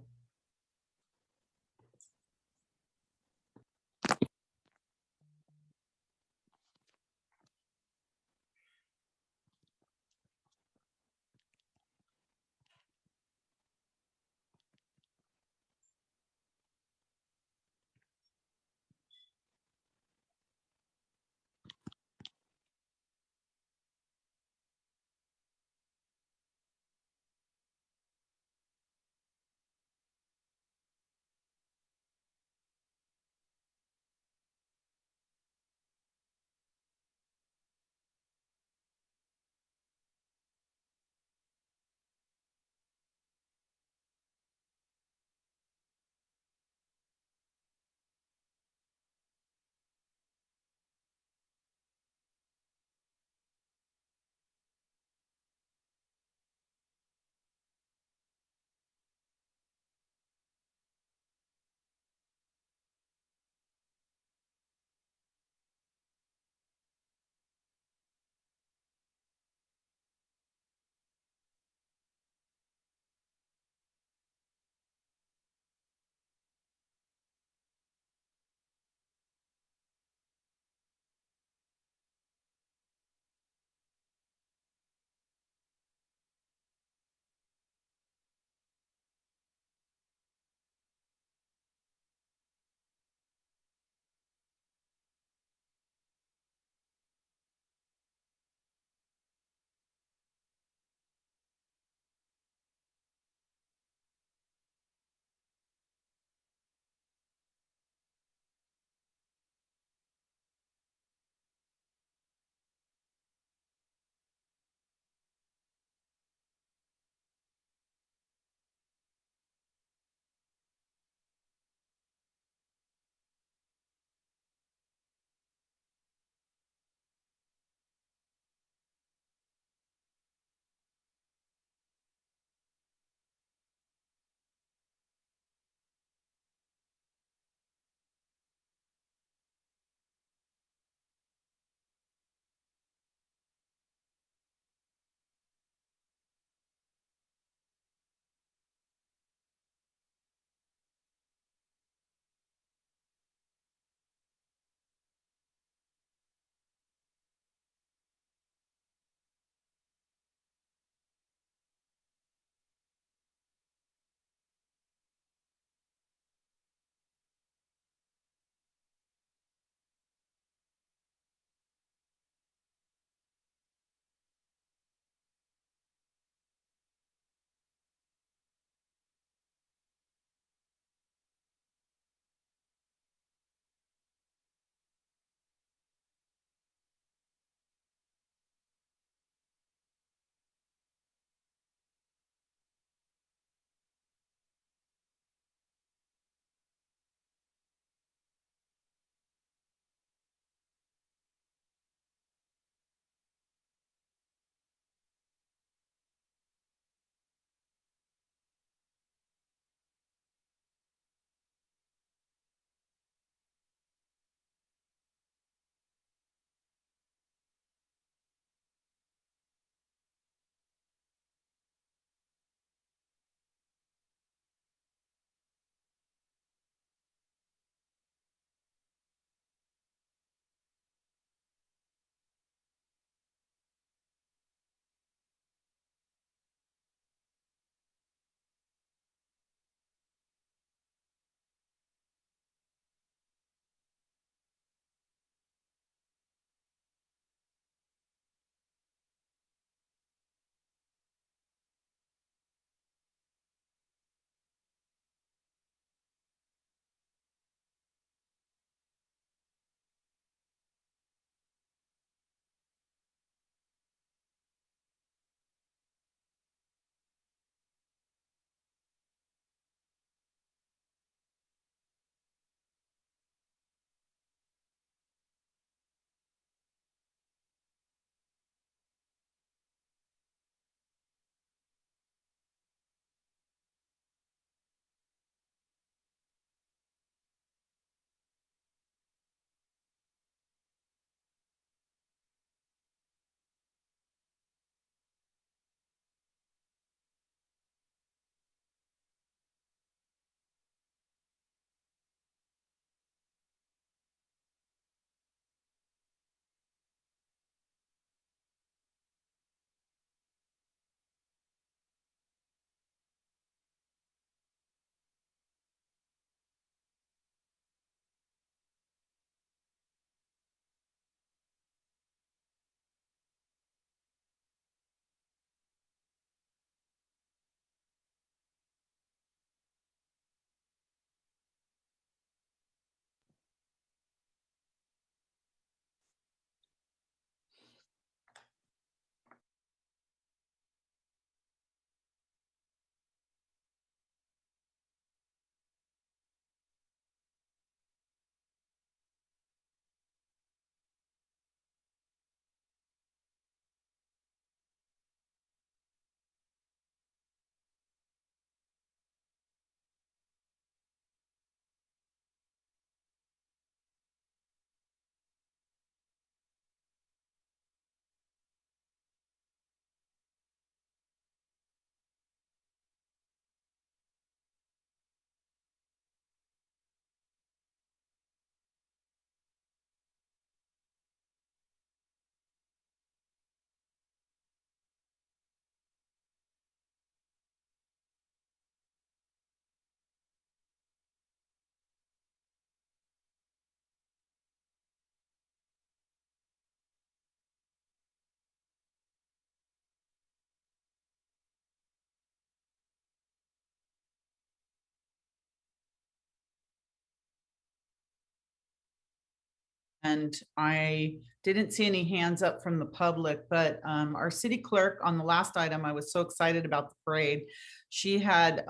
[SPEAKER 1] And I didn't see any hands up from the public, but our city clerk on the last item, I was so excited about the parade. She had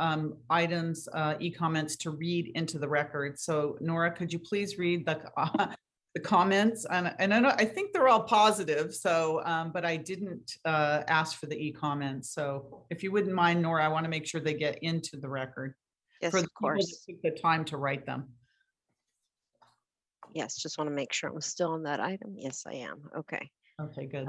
[SPEAKER 1] items, e-comments to read into the record. So Nora, could you please read the comments? And I know, I think they're all positive. So, but I didn't ask for the e-comments. So if you wouldn't mind, Nora, I want to make sure they get into the record.
[SPEAKER 2] Yes,
[SPEAKER 1] For the
[SPEAKER 2] of
[SPEAKER 1] people that
[SPEAKER 2] course.
[SPEAKER 1] took the time to write them.
[SPEAKER 2] Yes, just want to make sure I'm still on that item. Yes, I am. Okay.
[SPEAKER 1] Okay, good.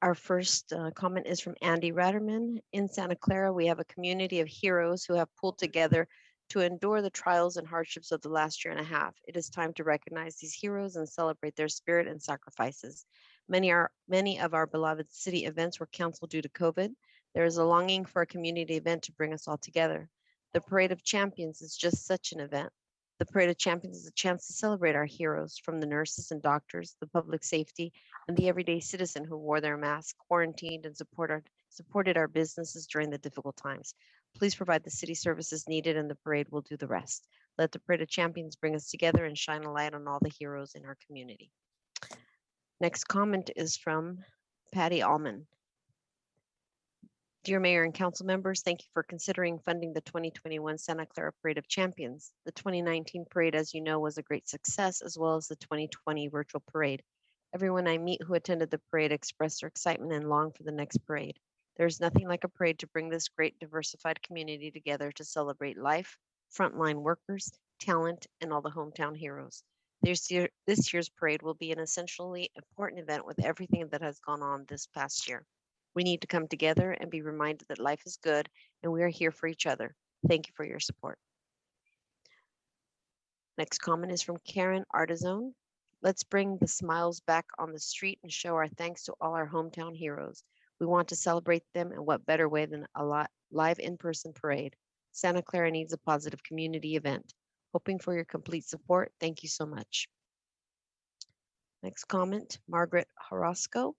[SPEAKER 2] Our first comment is from Andy Ratterman. In Santa Clara, we have a community of heroes who have pulled together to endure the trials and hardships of the last year and a half. It is time to recognize these heroes and celebrate their spirit and sacrifices. Many of our beloved city events were canceled due to COVID. There is a longing for a community event to bring us all together. The Parade of Champions is just such an event. The Parade of Champions is a chance to celebrate our heroes, from the nurses and doctors, the public safety, and the everyday citizen who wore their masks, quarantined, and supported our businesses during the difficult times. Please provide the city services needed, and the parade will do the rest. Let the Parade of Champions bring us together and shine a light on all the heroes in our community. Next comment is from Patty Allman. Dear Mayor and Council members, thank you for considering funding the 2021 Santa Clara Parade of Champions. The 2019 parade, as you know, was a great success, as well as the 2020 virtual parade. Everyone I meet who attended the parade expressed their excitement and long for the next parade. There is nothing like a parade to bring this great diversified community together to celebrate life, frontline workers, talent, and all the hometown heroes. This year's parade will be an essentially important event with everything that has gone on this past year. We need to come together and be reminded that life is good and we are here for each other. Thank you for your support. Next comment is from Karen Artizone. Let's bring the smiles back on the street and show our thanks to all our hometown heroes. We want to celebrate them, and what better way than a live in-person parade. Santa Clara needs a positive community event. Hoping for your complete support. Thank you so much. Next comment, Margaret Horosco.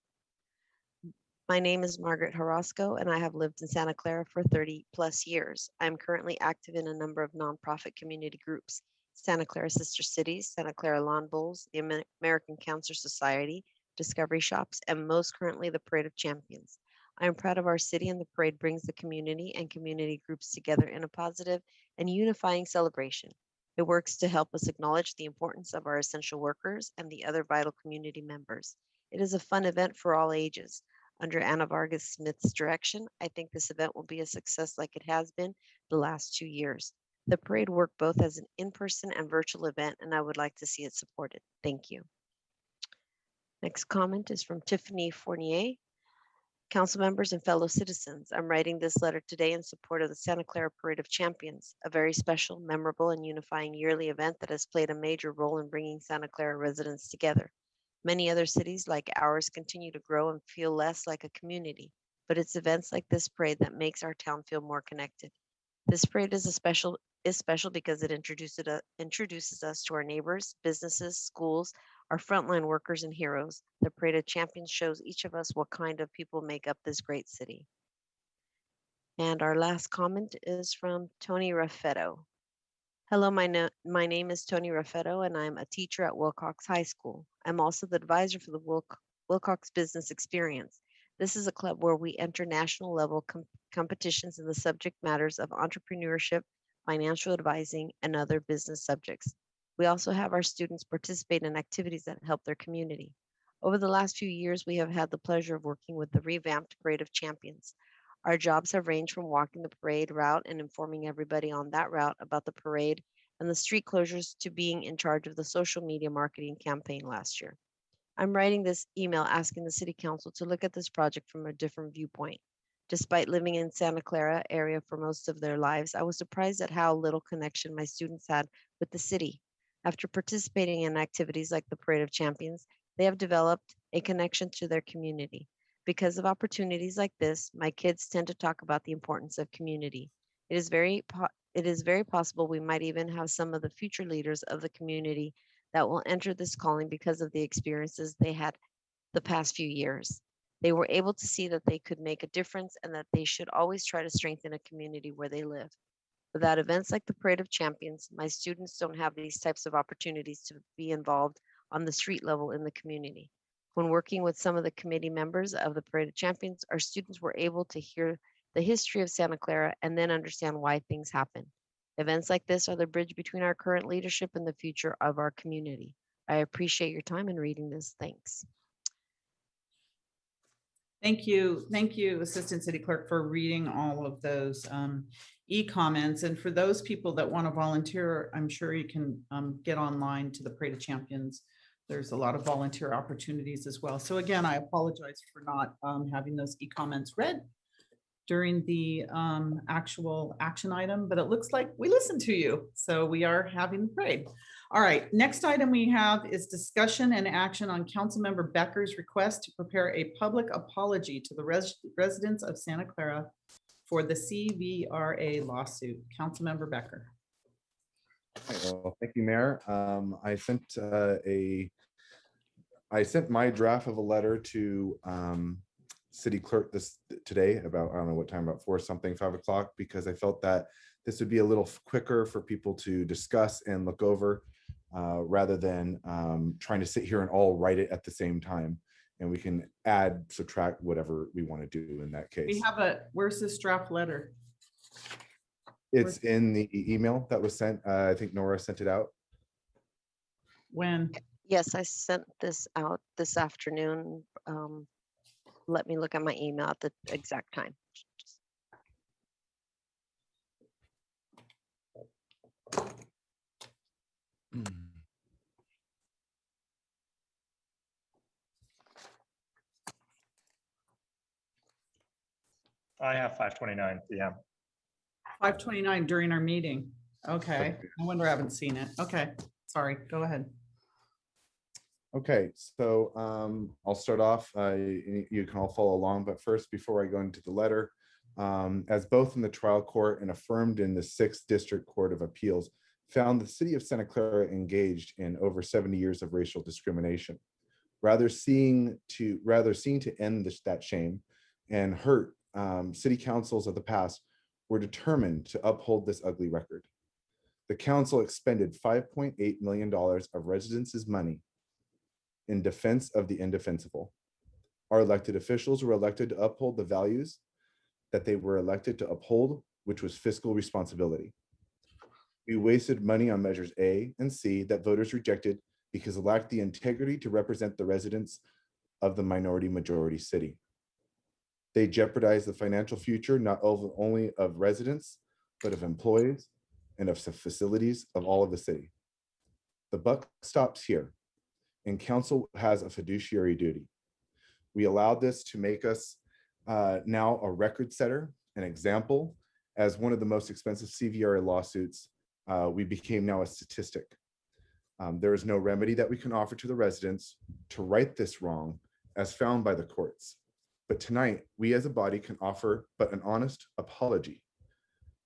[SPEAKER 2] My name is Margaret Horosco, and I have lived in Santa Clara for 30 plus years. I am currently active in a number of nonprofit community groups: Santa Clara Sister Cities, Santa Clara Lawn Bowls, the American Cancer Society, Discovery Shops, and most currently the Parade of Champions. I am proud of our city, and the parade brings the community and community groups together in a positive and unifying celebration. It works to help us acknowledge the importance of our essential workers and the other vital community members. It is a fun event for all ages. Under Anna Vargas Smith's direction, I think this event will be a success like it has been the last 2 years. The parade worked both as an in-person and virtual event, and I would like to see it supported. Thank you. Next comment is from Tiffany Fournier. Council members and fellow citizens, I'm writing this letter today in support of the Santa Clara Parade of Champions, a very special, memorable, and unifying yearly event that has played a major role in bringing Santa Clara residents together. Many other cities like ours continue to grow and feel less like a community, but it's events like this parade that makes our town feel more connected. This parade is special because it introduces us to our neighbors, businesses, schools, our frontline workers and heroes. The Parade of Champions shows each of us what kind of people make up this great city. And our last comment is from Tony Raffetto. Hello, my name is Tony Raffetto, and I'm a teacher at Wilcox High School. I'm also the advisor for the Wilcox Business Experience. This is a club where we enter national level competitions in the subject matters of entrepreneurship, financial advising, and other business subjects. We also have our students participate in activities that help their community. Over the last few years, we have had the pleasure of working with the revamped Parade of Champions. Our jobs have ranged from walking the parade route and informing everybody on that route about the parade and the street closures to being in charge of the social media marketing campaign last year. I'm writing this email asking the City Council to look at this project from a different viewpoint. Despite living in Santa Clara area for most of their lives, I was surprised at how little connection my students had with the city. After participating in activities like the Parade of Champions, they have developed a connection to their community. Because of opportunities like this, my kids tend to talk about the importance of community. It is very possible we might even have some of the future leaders of the community that will enter this calling because of the experiences they had the past few years. They were able to see that they could make a difference and that they should always try to strengthen a community where they live. Without events like the Parade of Champions, my students don't have these types of opportunities to be involved on the street level in the community. When working with some of the committee members of the Parade of Champions, our students were able to hear the history of Santa Clara and then understand why things happen. Events like this are the bridge between our current leadership and the future of our community. I appreciate your time in reading this. Thanks.
[SPEAKER 1] Thank you. Thank you, Assistant City Clerk, for reading all of those e-comments. And for those people that want to volunteer, I'm sure you can get online to the Parade of Champions. There's a lot of volunteer opportunities as well. So again, I apologize for not having those e-comments read during the actual action item, but it looks like we listened to you. So we are having the parade. All right, next item we have is discussion and action on Councilmember Becker's request to prepare a public apology to the residents of Santa Clara for the CVRA lawsuit. Councilmember Becker.
[SPEAKER 12] Well, thank you, Mayor. I sent my draft of a letter to City Clerk today about, I don't know what time, about 4 something, 5 o'clock, because I felt that this would be a little quicker for people to discuss and look over rather than trying to sit here and all write it at the same time. And we can add, subtract, whatever we want to do in that case.
[SPEAKER 1] We have where's this draft letter?
[SPEAKER 12] It's in the email that was sent. I think Nora sent it out.
[SPEAKER 1] When?
[SPEAKER 2] Yes, I sent this out this afternoon. Let me look at my email at the exact time.
[SPEAKER 13] I have 5:29 p.m.
[SPEAKER 1] 5:29 during our meeting. Okay, no wonder I haven't seen it. Okay, sorry, go ahead.
[SPEAKER 12] Okay, so I'll start off. You can all follow along, but first, before I go into the letter, as both in the trial court and affirmed in the 6th District Court of Appeals, found the city of Santa Clara engaged in over 70 years of racial discrimination. Rather seeing to end that shame and hurt, city councils of the past were determined to uphold this ugly record. The council expended $5.8 million of residents' money in defense of the indefensible. Our elected officials were elected to uphold the values that they were elected to uphold, which was fiscal responsibility. We wasted money on measures A and C that voters rejected because it lacked the integrity to represent the residents of the minority majority city. They jeopardized the financial future not only of residents, but of employees and of facilities of all of the city. The buck stops here, and council has a fiduciary duty. We allowed this to make us now a record setter, an example. As one of the most expensive CVRA lawsuits, we became now a statistic. There is no remedy that we can offer to the residents to right this wrong as found by the courts. But tonight, we as a body can offer but an honest apology.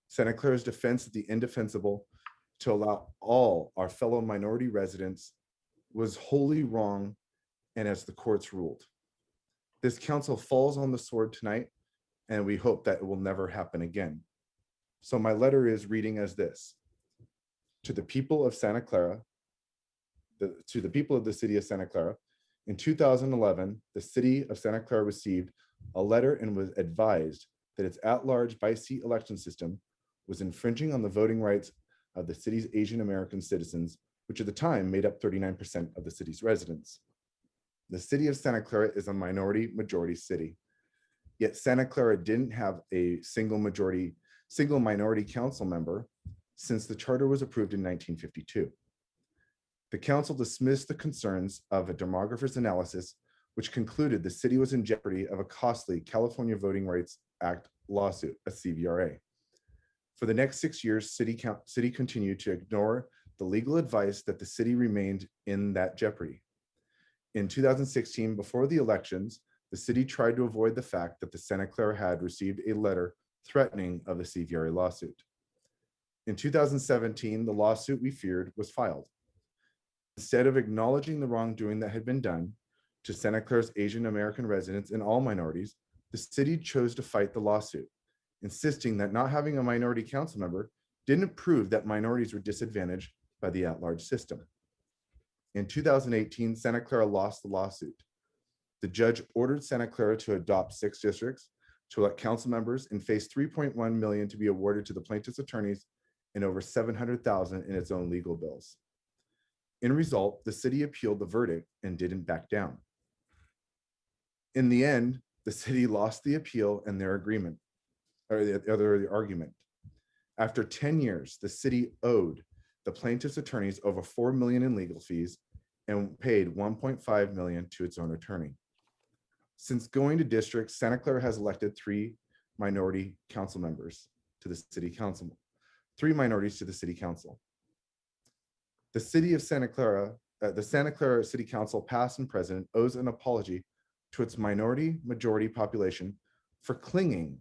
[SPEAKER 12] Santa Clara's defense of the indefensible to allow all our fellow minority residents was wholly wrong, and as the courts ruled. This council falls on the sword tonight, and we hope that it will never happen again. So my letter is reading as this: to the people of Santa Clara, to the people of the city of Santa Clara, in 2011, the city of Santa Clara received a letter and was advised that its at-large by-seat election system was infringing on the voting rights of the city's Asian American citizens, which at the time made up 39% of the city's residents. The city of Santa Clara is a minority majority city, yet Santa Clara didn't have a single minority council member since the charter was approved in 1952. The council dismissed the concerns of a demographer's analysis, which concluded the city was in jeopardy of a costly California Voting Rights Act lawsuit, a CVRA. For the next 6 years, city continued to ignore the legal advice that the city remained in that jeopardy. In 2016, before the elections, the city tried to avoid the fact that the Santa Clara had received a letter threatening of the CVRA lawsuit. In 2017, the lawsuit we feared was filed. Instead of acknowledging the wrongdoing that had been done to Santa Clara's Asian American residents and all minorities, the city chose to fight the lawsuit, insisting that not having a minority council member
[SPEAKER 18] didn't prove that minorities were disadvantaged by the at-large system. In 2018, Santa Clara lost the lawsuit. The judge ordered Santa Clara to adopt 6 districts, to elect council members, and face $3.1 million to be awarded to the plaintiff's attorneys and over $700,000 in its own legal bills. In result, the city appealed the verdict and didn't back down. In the end, the city lost the appeal and their agreement, or the other argument. After 10 years, the city owed the plaintiff's attorneys over $4 million in legal fees and paid $1.5 million to its own attorney. Since going to district, Santa Clara has elected 3 minority council members to the city council, 3 minorities to the city council. The city of Santa Clara, the Santa Clara City Council, past and present, owes an apology to its minority majority population for clinging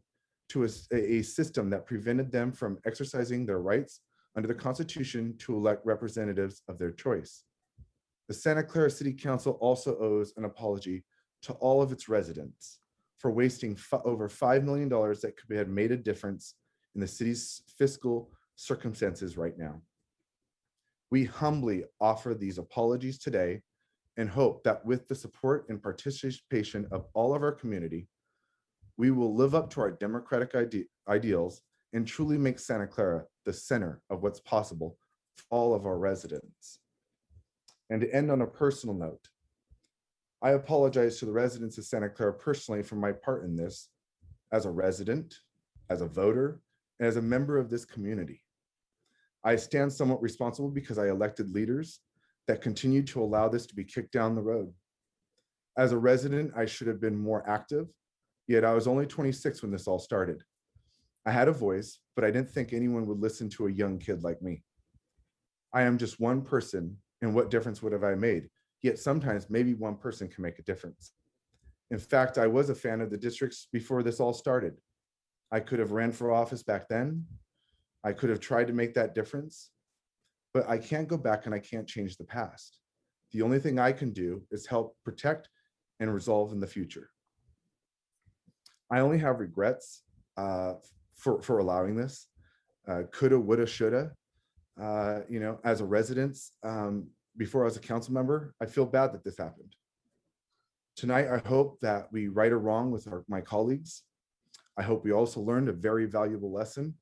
[SPEAKER 18] to a system that prevented them from exercising their rights under the Constitution to elect representatives of their choice. The Santa Clara City Council also owes an apology to all of its residents for wasting over $5 million that could have made a difference in the city's fiscal circumstances right now. We humbly offer these apologies today and hope that with the support and participation of all of our community, we will live up to our democratic ideals and truly make Santa Clara the center of what's possible for all of our residents. And to end on a personal note, I apologize to the residents of Santa Clara personally for my part in this, as a resident, as a voter, and as a member of this community. I stand somewhat responsible because I elected leaders that continue to allow this to be kicked down the road. As a resident, I should have been more active, yet I was only 26 when this all started. I had a voice, but I didn't think anyone would listen to a young kid like me. I am just one person, and what difference would have I made? Yet sometimes maybe one person can make a difference. In fact, I was a fan of the districts before this all started. I could have ran for office back then. I could have tried to make that difference, but I can't go back and I can't change the past. The only thing I can do is help protect and resolve in the future. I only have regrets for allowing this. Coulda, woulda, shoulda. As a resident, before I was a council member, I feel bad that this happened. Tonight, I hope that we right or wrong with my colleagues. I hope we also learned a very valuable lesson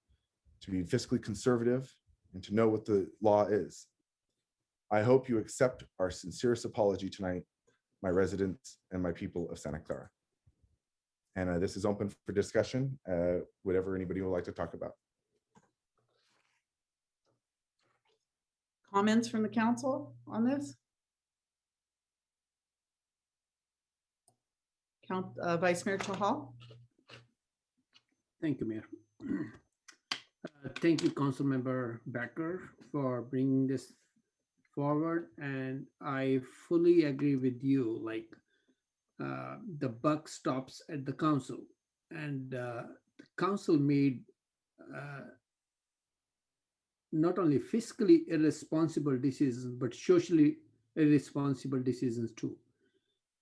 [SPEAKER 18] to be fiscally conservative and to know what the law is. I hope you accept our sincerest apology tonight, my residents and my people of Santa Clara. And this is open for discussion, whatever anybody would like to talk about.
[SPEAKER 1] Comments from the council on this? Vice Mayor Chahal.
[SPEAKER 9] Thank you, Mayor. Thank you, Councilmember Becker, for bringing this forward. And I fully agree with you, like the buck stops at the council, and the council made not only fiscally irresponsible decisions, but socially irresponsible decisions too.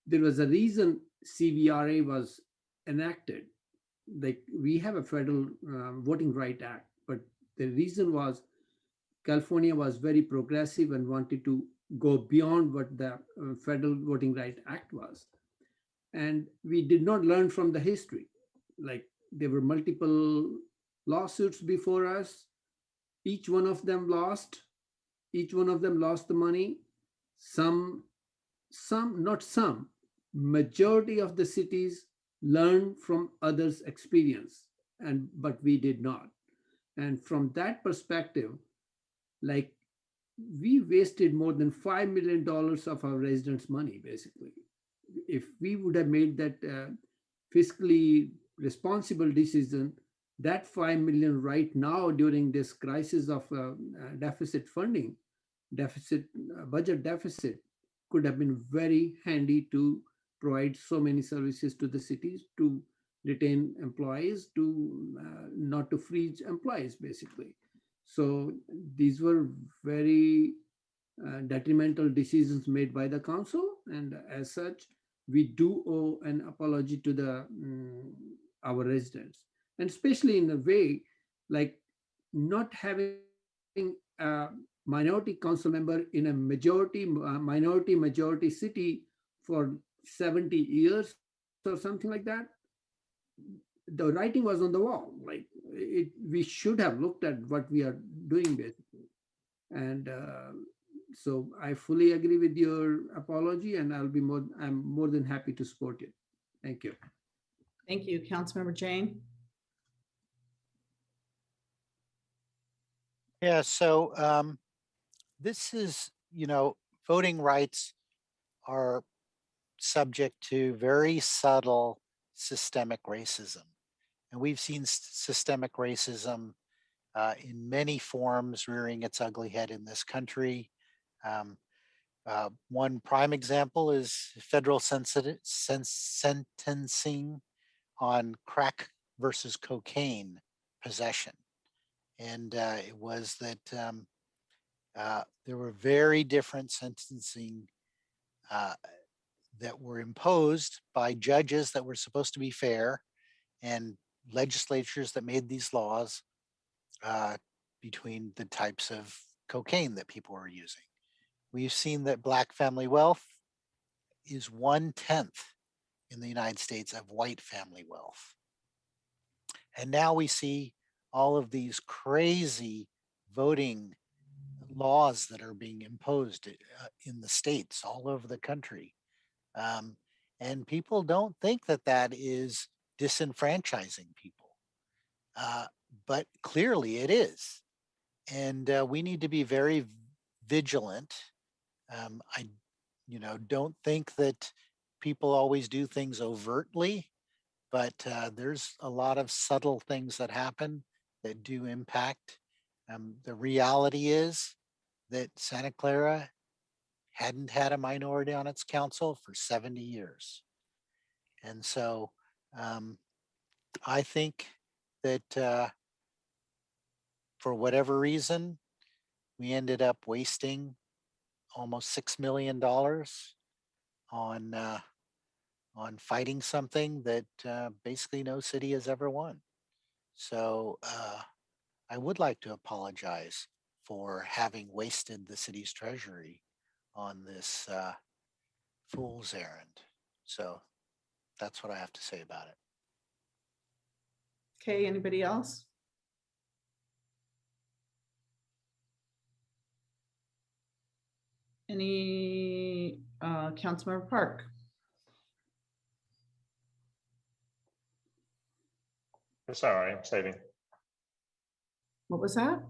[SPEAKER 9] There was a reason CVRA was enacted. Like, we have a federal Voting Right Act, but the reason was California was very progressive and wanted to go beyond what the Federal Voting Right Act was. And we did not learn from the history. Like, there were multiple lawsuits before us. Each one of them lost. Each one of them lost the money. Not some, majority of the cities learn from others' experience, but we did not. And from that perspective, like, we wasted more than $5 million of our residents' money, basically. If we would have made that fiscally responsible decision, that $5 million right now during this crisis of deficit funding, budget deficit, could have been very handy to provide so many services to the cities, to retain employees, to not to freeze employees, basically. So these were very detrimental decisions made by the council, and as such, we do owe an apology to our residents, and especially in a way, like, not having a minority council member in a majority city for 70 years or something like that. The writing was on the wall. Like we should have looked at what we are doing basically. And so I fully agree with your apology, and I'm more than happy to support it. Thank you.
[SPEAKER 1] Thank you, Councilmember Jane.
[SPEAKER 17] Yeah, so this is, voting rights are subject to very subtle systemic racism. And we've seen systemic racism in many forms rearing its ugly head in this country. One prime example is federal sentencing on crack versus cocaine possession. And it was that there were very different sentencing that were imposed by judges that were supposed to be fair and legislatures that made these laws between the types of cocaine that people were using. We've seen that Black family wealth is 1/10 in the United States of white family wealth. And now we see all of these crazy voting laws that are being imposed in the states all over the country. And people don't think that that is disenfranchising people. But clearly it is. And we need to be very vigilant. I don't think that people always do things overtly, but there's a lot of subtle things that happen that do impact. The reality is that Santa Clara hadn't had a minority on its council for 70 years. And so I think that for whatever reason, we ended up wasting almost $6 million on fighting something that basically no city has ever won. So I would like to apologize for having wasted the city's treasury on this fool's errand. So that's what I have to say about it.
[SPEAKER 1] Okay, anybody else? Any Councilmember Park?
[SPEAKER 13] Sorry, I'm saving.
[SPEAKER 1] What was that?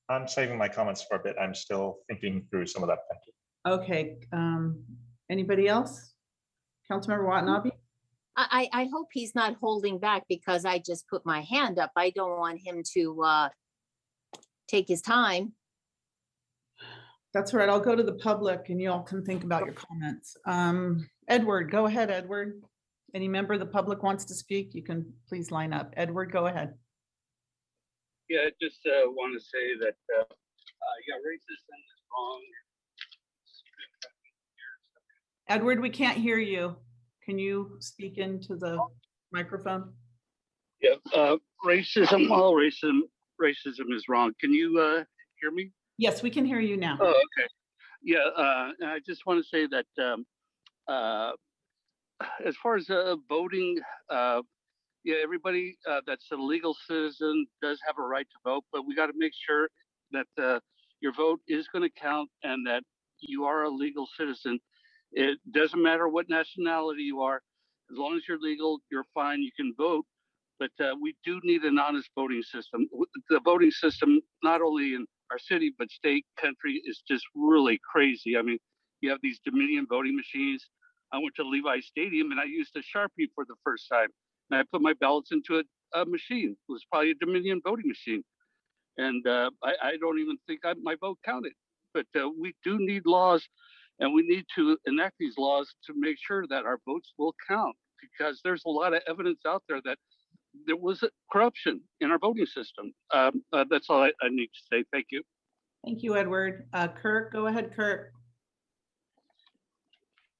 [SPEAKER 13] I'm saving my comments for a bit. I'm still thinking through some of that. Thank you.
[SPEAKER 1] Okay, anybody else? Councilmember Watanabe?
[SPEAKER 15] I hope he's not holding back because I just put my hand up. I don't want him to take his time.
[SPEAKER 1] That's right. I'll go to the public and you all can think about your comments. Edward, go ahead, Edward. Any member of the public wants to speak, you can please line up. Edward, go ahead.
[SPEAKER 19] Yeah, I just want to say that yeah, racism is wrong.
[SPEAKER 1] Edward, we can't hear you. Can you speak into the microphone?
[SPEAKER 19] Yeah, all racism is wrong. Can you hear me?
[SPEAKER 1] Yes, we can hear you now.
[SPEAKER 19] Oh, okay. Yeah, and I just want to say that as far as voting, yeah, everybody that's a legal citizen does have a right to vote, but we got to make sure that your vote is going to count and that you are a legal citizen. It doesn't matter what nationality you are. As long as you're legal, you're fine. You can vote. But we do need an honest voting system. The voting system, not only in our city, but state, country, is just really crazy. I mean, you have these Dominion voting machines. I went to Levi Stadium and I used a Sharpie for the first time. And I put my ballots into a machine. It was probably a Dominion voting machine. And I don't even think my vote counted. But we do need laws, and we need to enact these laws to make sure that our votes will count, because there's a lot of evidence out there that there was corruption in our voting system. That's all I need to say. Thank you.
[SPEAKER 1] Thank you, Edward. Kirk, go ahead, Kirk.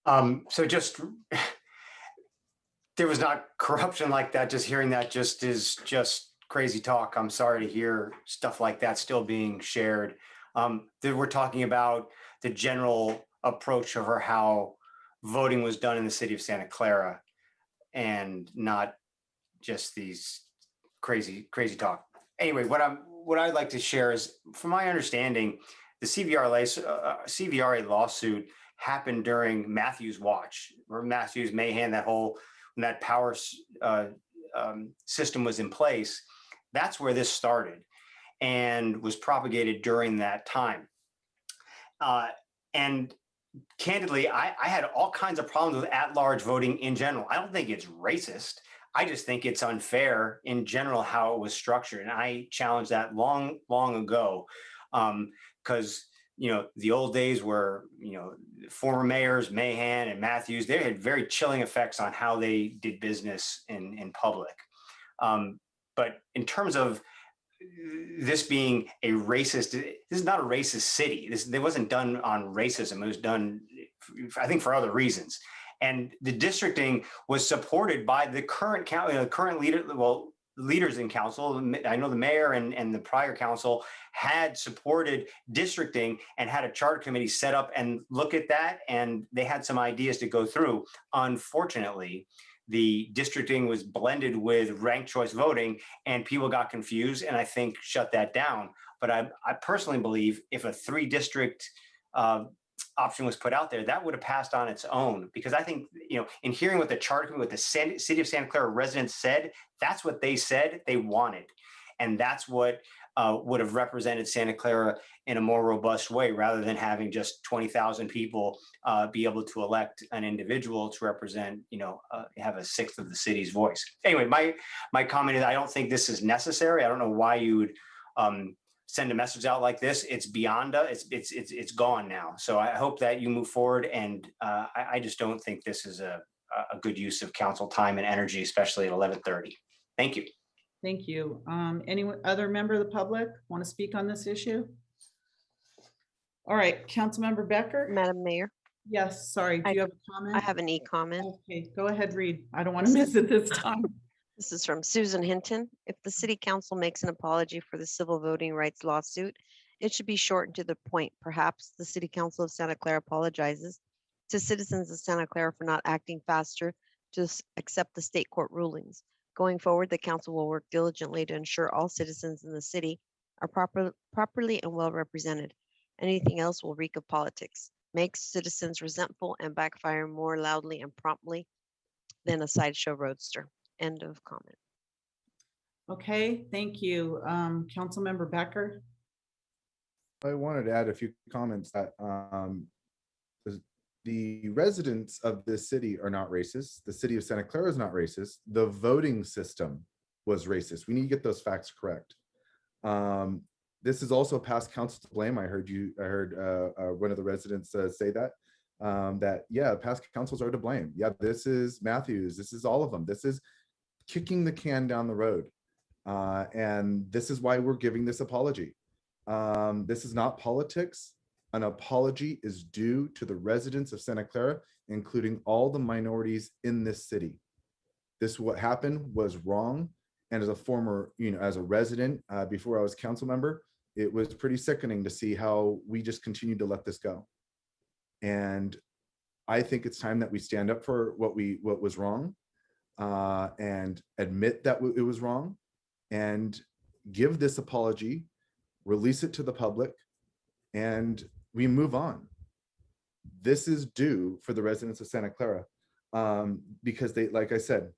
[SPEAKER 21] So just, there was not corruption like that. Just hearing that just is just
[SPEAKER 7] crazy talk. I'm sorry to hear stuff like that still being shared. That we're talking about the general approach of how voting was done in the city of Santa Clara, and not just these crazy talk. Anyway, what I'd like to share is, from my understanding, the CVRA lawsuit happened during Matthew's watch, or Matthew's Mahan, when that power system was in place. That's where this started and was propagated during that time. And candidly, I had all kinds of problems with at-large voting in general. I don't think it's racist. I just think it's unfair in general how it was structured. And I challenged that long ago, because the old days were, former mayors, Mahan and Matthews, they had very chilling effects on how they did business in public. But in terms of this being a racist, this is not a racist city. It wasn't done on racism. It was done, I think, for other reasons. And the districting was supported by the current leaders in council. I know the mayor and the prior council had supported districting and had a charter committee set up and look at that. And they had some ideas to go through. Unfortunately, the districting was blended with ranked choice voting, and people got confused, and I think shut that down. But I personally believe if a 3-district option was put out there, that would have passed on its own, because I think, in hearing what the charter committee, what the city of Santa Clara residents said, that's what they said they wanted. And that's what would have represented Santa Clara in a more robust way, rather than having just 20,000 people be able to elect an individual to represent, have a sixth of the city's voice. Anyway, my comment is, I don't think this is necessary. I don't know why you would send a message out like this. It's beyond it's gone now. So I hope that you move forward. And I just don't think this is a good use of council time and energy, especially at 11:30. Thank you.
[SPEAKER 1] Thank you. Any other member of the public want to speak on this issue? All right, Councilmember Becker.
[SPEAKER 2] Madam Mayor.
[SPEAKER 1] Yes, sorry. Do you have a comment?
[SPEAKER 2] I have an e-comment.
[SPEAKER 1] Okay, go ahead, Reed. I don't want to miss it this time.
[SPEAKER 2] This is from Susan Hinton. If the city council makes an apology for the civil voting rights lawsuit, it should be shortened to the point. Perhaps the city council of Santa Clara apologizes to citizens of Santa Clara for not acting faster to accept the state court rulings. Going forward, the council will work diligently to ensure all citizens in the city are properly and well represented. Anything else will reek of politics, makes citizens resentful, and backfire more loudly and promptly than a sideshow roadster. End of comment.
[SPEAKER 1] Okay, thank you. Councilmember Becker.
[SPEAKER 12] I wanted to add a few comments that the residents of this city are not racist. The city of Santa Clara is not racist. The voting system was racist. We need to get those facts correct. This is also past council to blame. I heard one of the residents say that, past councils are to blame. Yeah, this is Matthews. This is all of them. This is kicking the can down the road. And this is why we're giving this apology. This is not politics. An apology is due to the residents of Santa Clara, including all the minorities in this city. What happened was wrong. And as a former, as a resident, before I was council member, it was pretty sickening to see how we just continued to let this go. And I think it's time that we stand up for what was wrong, and admit that it was wrong, and give this apology, release it to the public, and we move on. This is due for the residents of Santa Clara, because they, like I said,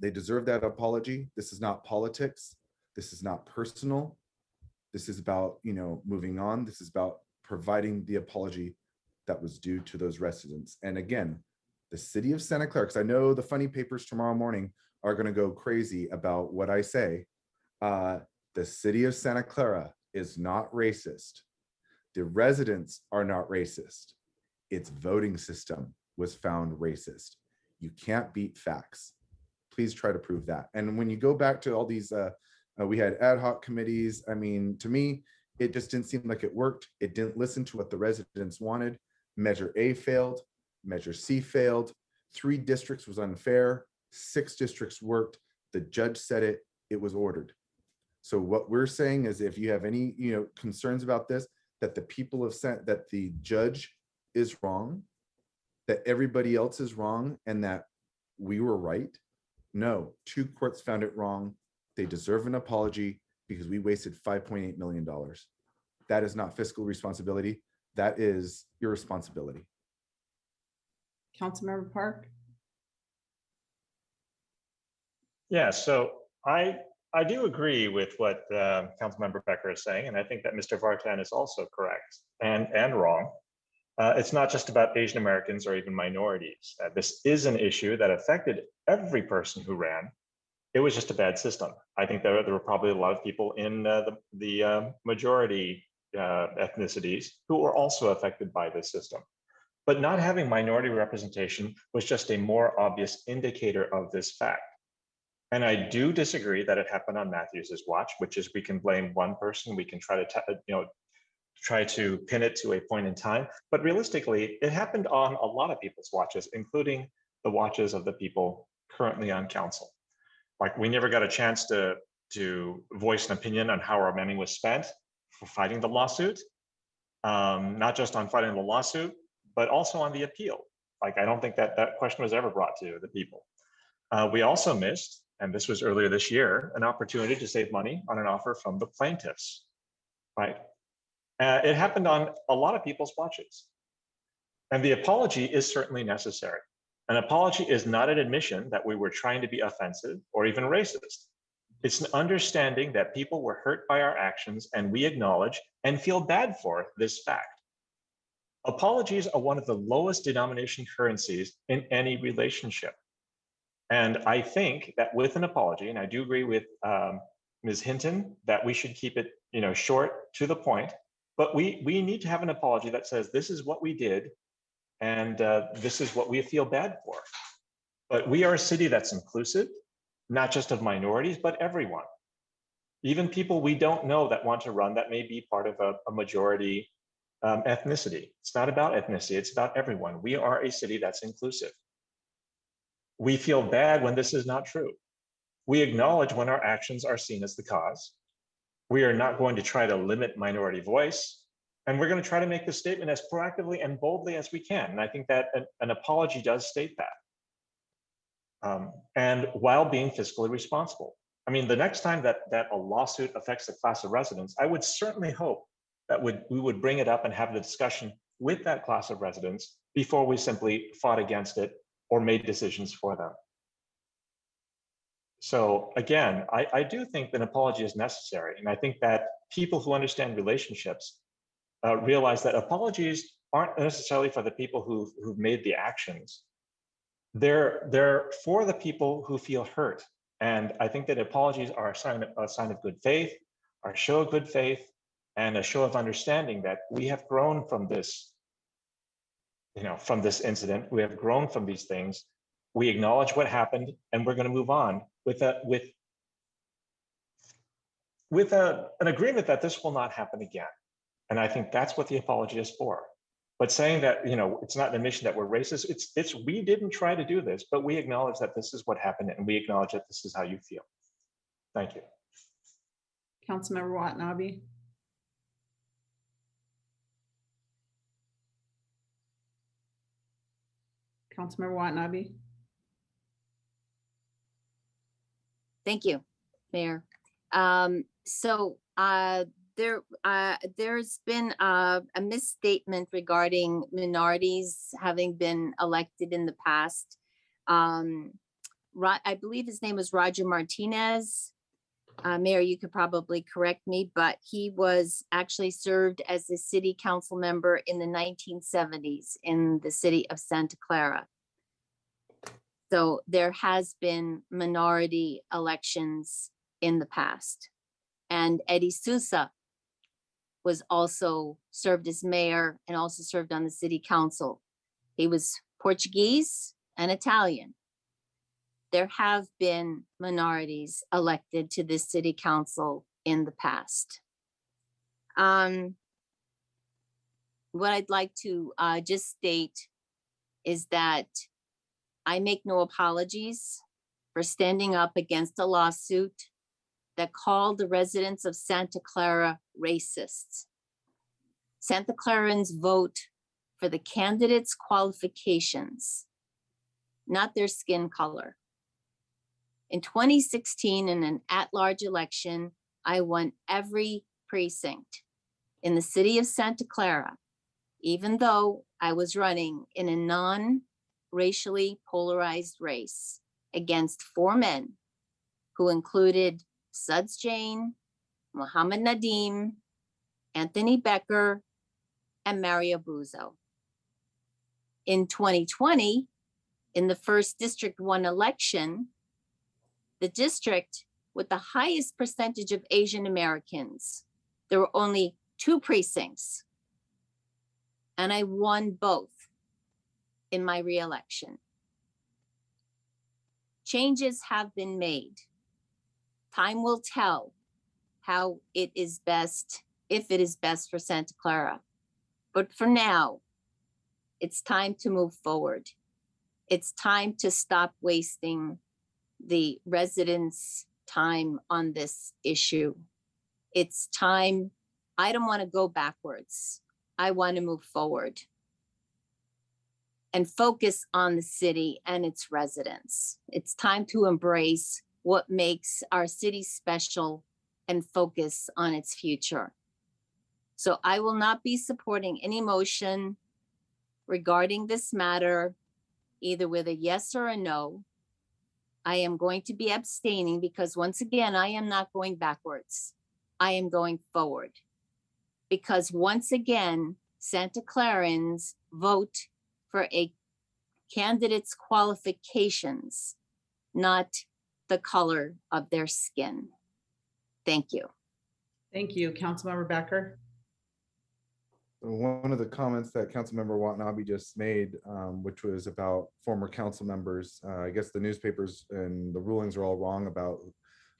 [SPEAKER 12] they deserve that apology. This is not politics. This is not personal. This is about, moving on. This is about providing the apology that was due to those residents. And again, the city of Santa Clara, because I know the funny papers tomorrow morning are going to go crazy about what I say. The city of Santa Clara is not racist. The residents are not racist. Its voting system was found racist. You can't beat facts. Please try to prove that. And when you go back to all these, we had ad hoc committees. I mean, to me, it just didn't seem like it worked. It didn't listen to what the residents wanted. Measure A failed. Measure C failed. 3 districts was unfair. 6 districts worked. The judge said it.
[SPEAKER 18] it was ordered. So what we're saying is if you have any, concerns about this, that the people have sent, that the judge is wrong, that everybody else is wrong, and that we were right. No, 2 courts found it wrong. They deserve an apology because we wasted $5.8 million. That is not fiscal responsibility. That is irresponsibility.
[SPEAKER 1] Councilmember Park.
[SPEAKER 13] Yeah, so I do agree with what Councilmember Becker is saying, and I think that Mr. Vartan is also correct and wrong. It's not just about Asian Americans or even minorities. This is an issue that affected every person who ran. It was just a bad system. I think there were probably a lot of people in the majority ethnicities who were also affected by this system. But not having minority representation was just a more obvious indicator of this fact. And I do disagree that it happened on Matthews's watch, which is we can blame one person, we can try to pin it to a point in time, but realistically, it happened on a lot of people's watches, including the watches of the people currently on council. Like, we never got a chance to voice an opinion on how our money was spent for fighting the lawsuit, not just on fighting the lawsuit, but also on the appeal. Like, I don't think that question was ever brought to the people. We also missed, and this was earlier this year, an opportunity to save money on an offer from the plaintiffs, right? It happened on a lot of people's watches. And the apology is certainly necessary. An apology is not an admission that we were trying to be offensive or even racist. It's an understanding that people were hurt by our actions and we acknowledge and feel bad for this fact. Apologies are one of the lowest denomination currencies in any relationship. And I think that with an apology, and I do agree with Ms. Hinton that we should keep it, short to the point, but we need to have an apology that says this is what we did and this is what we feel bad for. But we are a city that's inclusive, not just of minorities, but everyone. Even people we don't know that want to run that may be part of a majority ethnicity. It's not about ethnicity, it's about everyone. We are a city that's inclusive. We feel bad when this is not true. We acknowledge when our actions are seen as the cause. We are not going to try to limit minority voice, and we're going to try to make the statement as proactively and boldly as we can. And I think that an apology does state that. And while being fiscally responsible. I mean, the next time that a lawsuit affects the class of residents, I would certainly hope that we would bring it up and have the discussion with that class of residents before we simply fought against it or made decisions for them. So again, I do think an apology is necessary. And I think that people who understand relationships realize that apologies aren't necessarily for the people who've made the actions. They're for the people who feel hurt. And I think that apologies are a sign of good faith, are a show of good faith, and a show of understanding that we have grown from this, from this incident. We have grown from these things. We acknowledge what happened, and we're going to move on with an agreement that this will not happen again. And I think that's what the apology is for. But saying that, it's not an admission that we're racist, it's we didn't try to do this, but we acknowledge that this is what happened and we acknowledge that this is how you feel. Thank you.
[SPEAKER 1] Councilmember Watanabe. Councilmember Watanabe.
[SPEAKER 15] Thank you, Mayor. There's been a misstatement regarding minorities having been elected in the past. I believe his name was Roger Martinez. Mayor, you could probably correct me, but he was actually served as a city council member in the 1970s in the city of Santa Clara. So there has been minority elections in the past. And Eddie Sousa was also served as mayor and also served on the city council. He was Portuguese and Italian. There have been minorities elected to this city council in the past. What I'd like to just state is that I make no apologies for standing up against a lawsuit that called the residents of Santa Clara racists. Santa Clarans vote for the candidates' qualifications, not their skin color. In 2016, in an at-large election, I won every precinct in the city of Santa Clara, even though I was running in a non-racially polarized race against 4 men who included Suds Jane, Muhammad Nadim, Anthony Becker, and Mario Buzo. In 2020, in the first District 1 election, the district with the highest percentage of Asian Americans, there were only 2 precincts, and I won both in my reelection. Changes have been made. Time will tell how it is best, if it is best for Santa Clara. But for now, it's time to move forward. It's time to stop wasting the residents' time on this issue. It's time. I don't want to go backwards. I want to move forward and focus on the city and its residents. It's time to embrace what makes our city special and focus on its future. So I will not be supporting any motion regarding this matter, either with a yes or a no. I am going to be abstaining because once again, I am not going backwards. I am going forward. Because once again, Santa Clarans vote for a candidate's qualifications, not the color of their skin. Thank you.
[SPEAKER 1] Thank you, Councilmember Becker.
[SPEAKER 12] One of the comments that Councilmember Watanabe just made, which was about former council members, I guess the newspapers and the rulings are all wrong about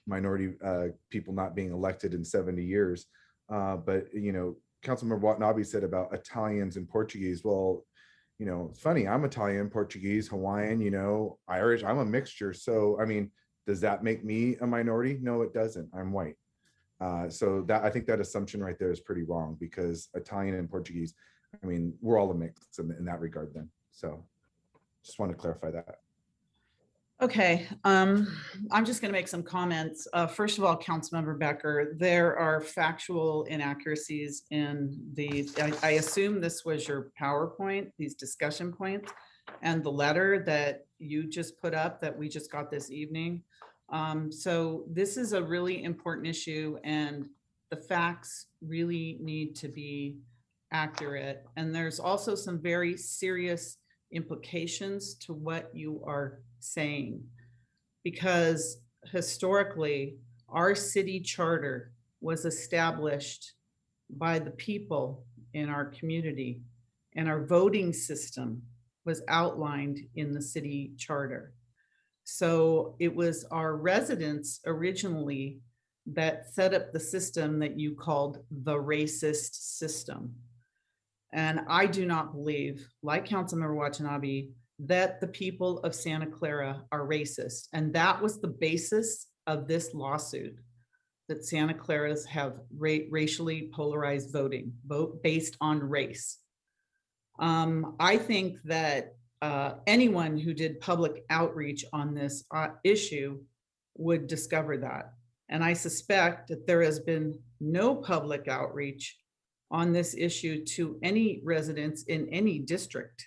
[SPEAKER 12] minority people not being elected in 70 years. But, you know, Councilmember Watanabe said about Italians and Portuguese. Well, you know, it's funny, I'm Italian, Portuguese, Hawaiian, you know, Irish, I'm a mixture. So, I mean, does that make me a minority? No, it doesn't. I'm white. So that, I think that assumption right there is pretty wrong, because Italian and Portuguese, I mean, we're all a mix in that regard then. So just want to clarify that.
[SPEAKER 1] Okay, I'm just going to make some comments. First of all, Councilmember Becker, there are factual inaccuracies in these. I assume this was your PowerPoint, these discussion points, and the letter that you just put up that we just got this evening. So this is a really important issue, and the facts really need to be accurate. And there's also some very serious implications to what you are saying, because historically our city charter was established by the people in our community, and our voting system was outlined in the city charter. So it was our residents originally that set up the system that you called the racist system. And I do not believe, like Councilmember Watanabe, that the people of Santa Clara are racist. And that was the basis of this lawsuit, that Santa Claras have racially polarized voting, vote based on race. I think that anyone who did public outreach on this issue would discover that. And I suspect that there has been no public outreach on this issue to any residents in any district.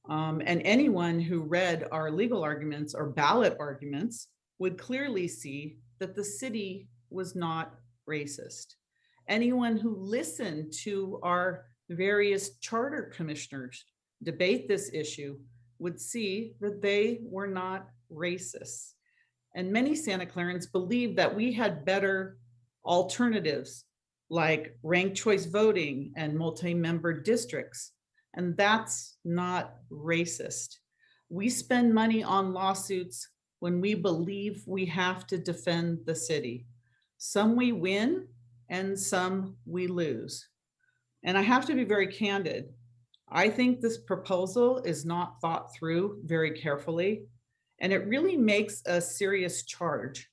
[SPEAKER 1] And anyone who read our legal arguments or ballot arguments would clearly see that the city was not racist. Anyone who listened to our various charter commissioners debate this issue would see that they were not racist. And many Santa Clarans believed that we had better alternatives like ranked choice voting and multi-member districts. And that's not racist. We spend money on lawsuits when we believe we have to defend the city. Some we win and some we lose. And I have to be very candid. I think this proposal is not thought through very carefully, and it really makes a serious charge.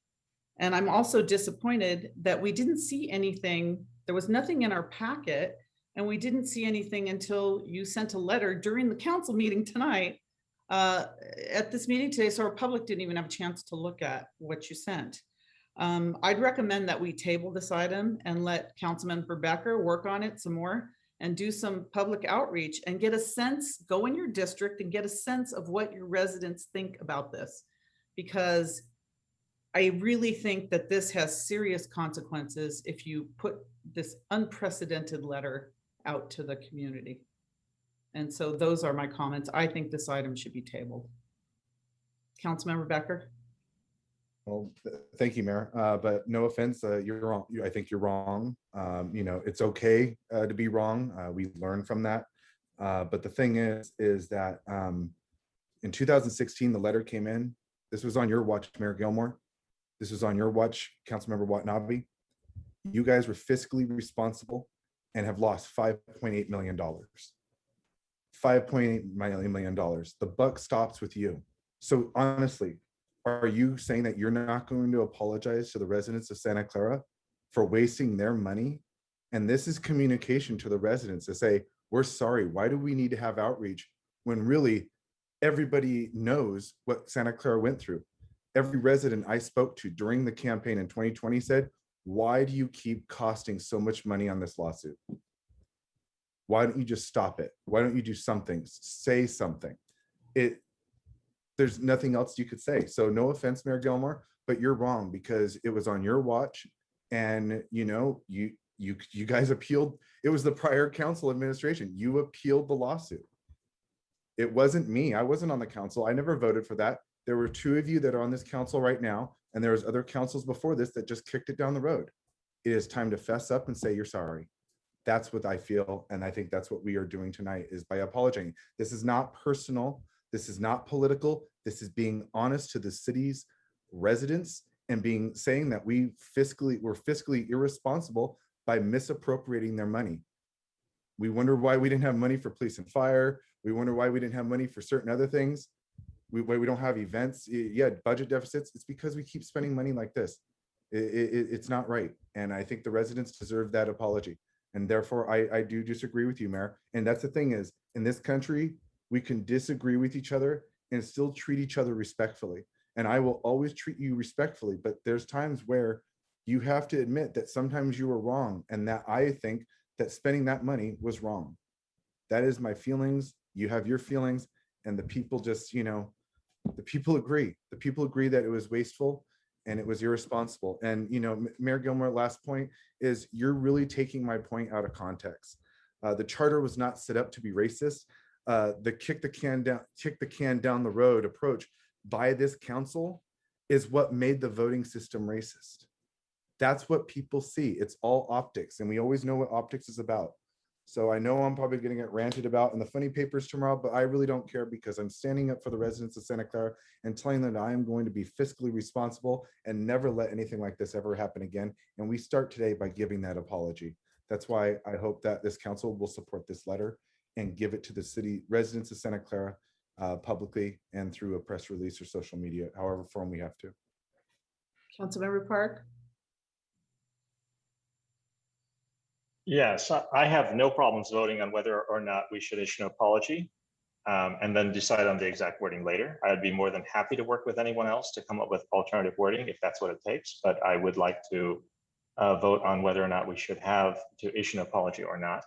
[SPEAKER 1] And I'm also disappointed that we didn't see anything. There was nothing in our packet, and we didn't see anything until you sent a letter during the council meeting tonight, at this meeting today. So our public didn't even have a chance to look at what you sent. I'd recommend that we table this item and let Councilmember Becker work on it some more and do some public outreach and get a sense, go in your district and get a sense of what your residents think about this. Because I really think that this has serious consequences if you put this unprecedented letter out to the community. And so those are my comments. I think this item should be tabled. Councilmember Becker.
[SPEAKER 12] Well, thank you, Mayor. But no offense, you're wrong. I think you're wrong. You know, it's okay to be wrong. We learn from that. But the thing is that in 2016, the letter came in. This was on your watch, Mayor Gilmore. This was on your watch, Councilmember Watanabe. You guys were fiscally responsible and have lost $5.8 million. $5.8 million. The buck stops with you. So honestly, are you saying that you're not going to apologize to the residents of Santa Clara for wasting their money? And this is communication to the residents to say, we're sorry. Why do we need to have outreach when really everybody knows what Santa Clara went through? Every resident I spoke to during the campaign in 2020 said, why do you keep costing so much money on this lawsuit? Why don't you just stop it? Why don't you do something? Say something. There's nothing else you could say. So no offense, Mayor Gilmore, but you're wrong because it was on your watch, and you know, you guys appealed. It was the prior council administration. You appealed the lawsuit. It wasn't me. I wasn't on the council. I never voted for that. There were two of you that are on this council right now, and there was other councils before this that just kicked it down the road. It is time to fess up and say you're sorry. That's what I feel, and I think that's what we are doing tonight is by apologizing. This is not personal. This is not political. This is being honest to the city's residents and saying that we're fiscally irresponsible by misappropriating their money. We wonder why we didn't have money for police and fire. We wonder why we didn't have money for certain other things. Why we don't have events. Yeah, budget deficits. It's because we keep spending money like this. It's not right. And I think the residents deserve that apology. And therefore, I do disagree with you, Mayor. And that's the thing is, in this country, we can disagree with each other and still treat each other respectfully. And I will always treat you respectfully, but there's times where you have to admit that sometimes you were wrong and that I think that spending that money was wrong. That is my feelings. You have your feelings, and the people just, you know, the people agree. The people agree that it was wasteful and it was irresponsible. And, you know, Mayor Gilmore, last point is you're really taking my point out of context. The charter was not set up to be racist. The kick the can down the road approach by this council is what made the voting system racist. That's what people see. It's all optics, and we always know what optics is about. So I know I'm probably going to get ranted about in the funny papers tomorrow, but I really don't care because I'm standing up for the residents of Santa Clara and telling them that I am going to be fiscally responsible and never let anything like this ever happen again. And we start today by giving that apology. That's why I hope that this council will support this letter and give it to the city residents of Santa Clara publicly and through a press release or social media, however form we have to.
[SPEAKER 1] Councilmember Park.
[SPEAKER 13] Yes, I have no problems voting on whether or not we should issue an apology and then decide on the exact wording later. I'd be more than happy to work with anyone else to come up with alternative wording if that's what it takes, but I would like to vote on whether or not we should have to issue an apology or not.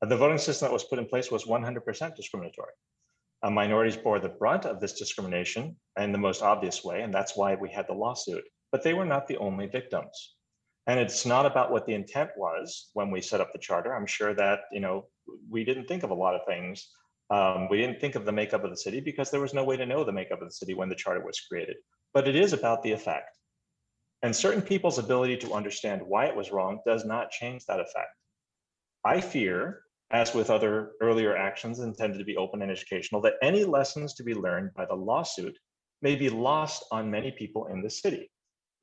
[SPEAKER 13] The voting system that was put in place was 100% discriminatory. Minorities bore the brunt of this discrimination in the most obvious way, and that's why we had the lawsuit. But they were not the only victims. And it's not about what the intent was when we set up the charter. I'm sure that, you know, we didn't think of a lot of things. We didn't think of the makeup of the city because there was no way to know the makeup of the city when the charter was created. But it is about the effect. And certain people's ability to understand why it was wrong does not change that effect. I fear, as with other earlier actions intended to be open and educational, that any lessons to be learned by the lawsuit may be lost on many people in the city.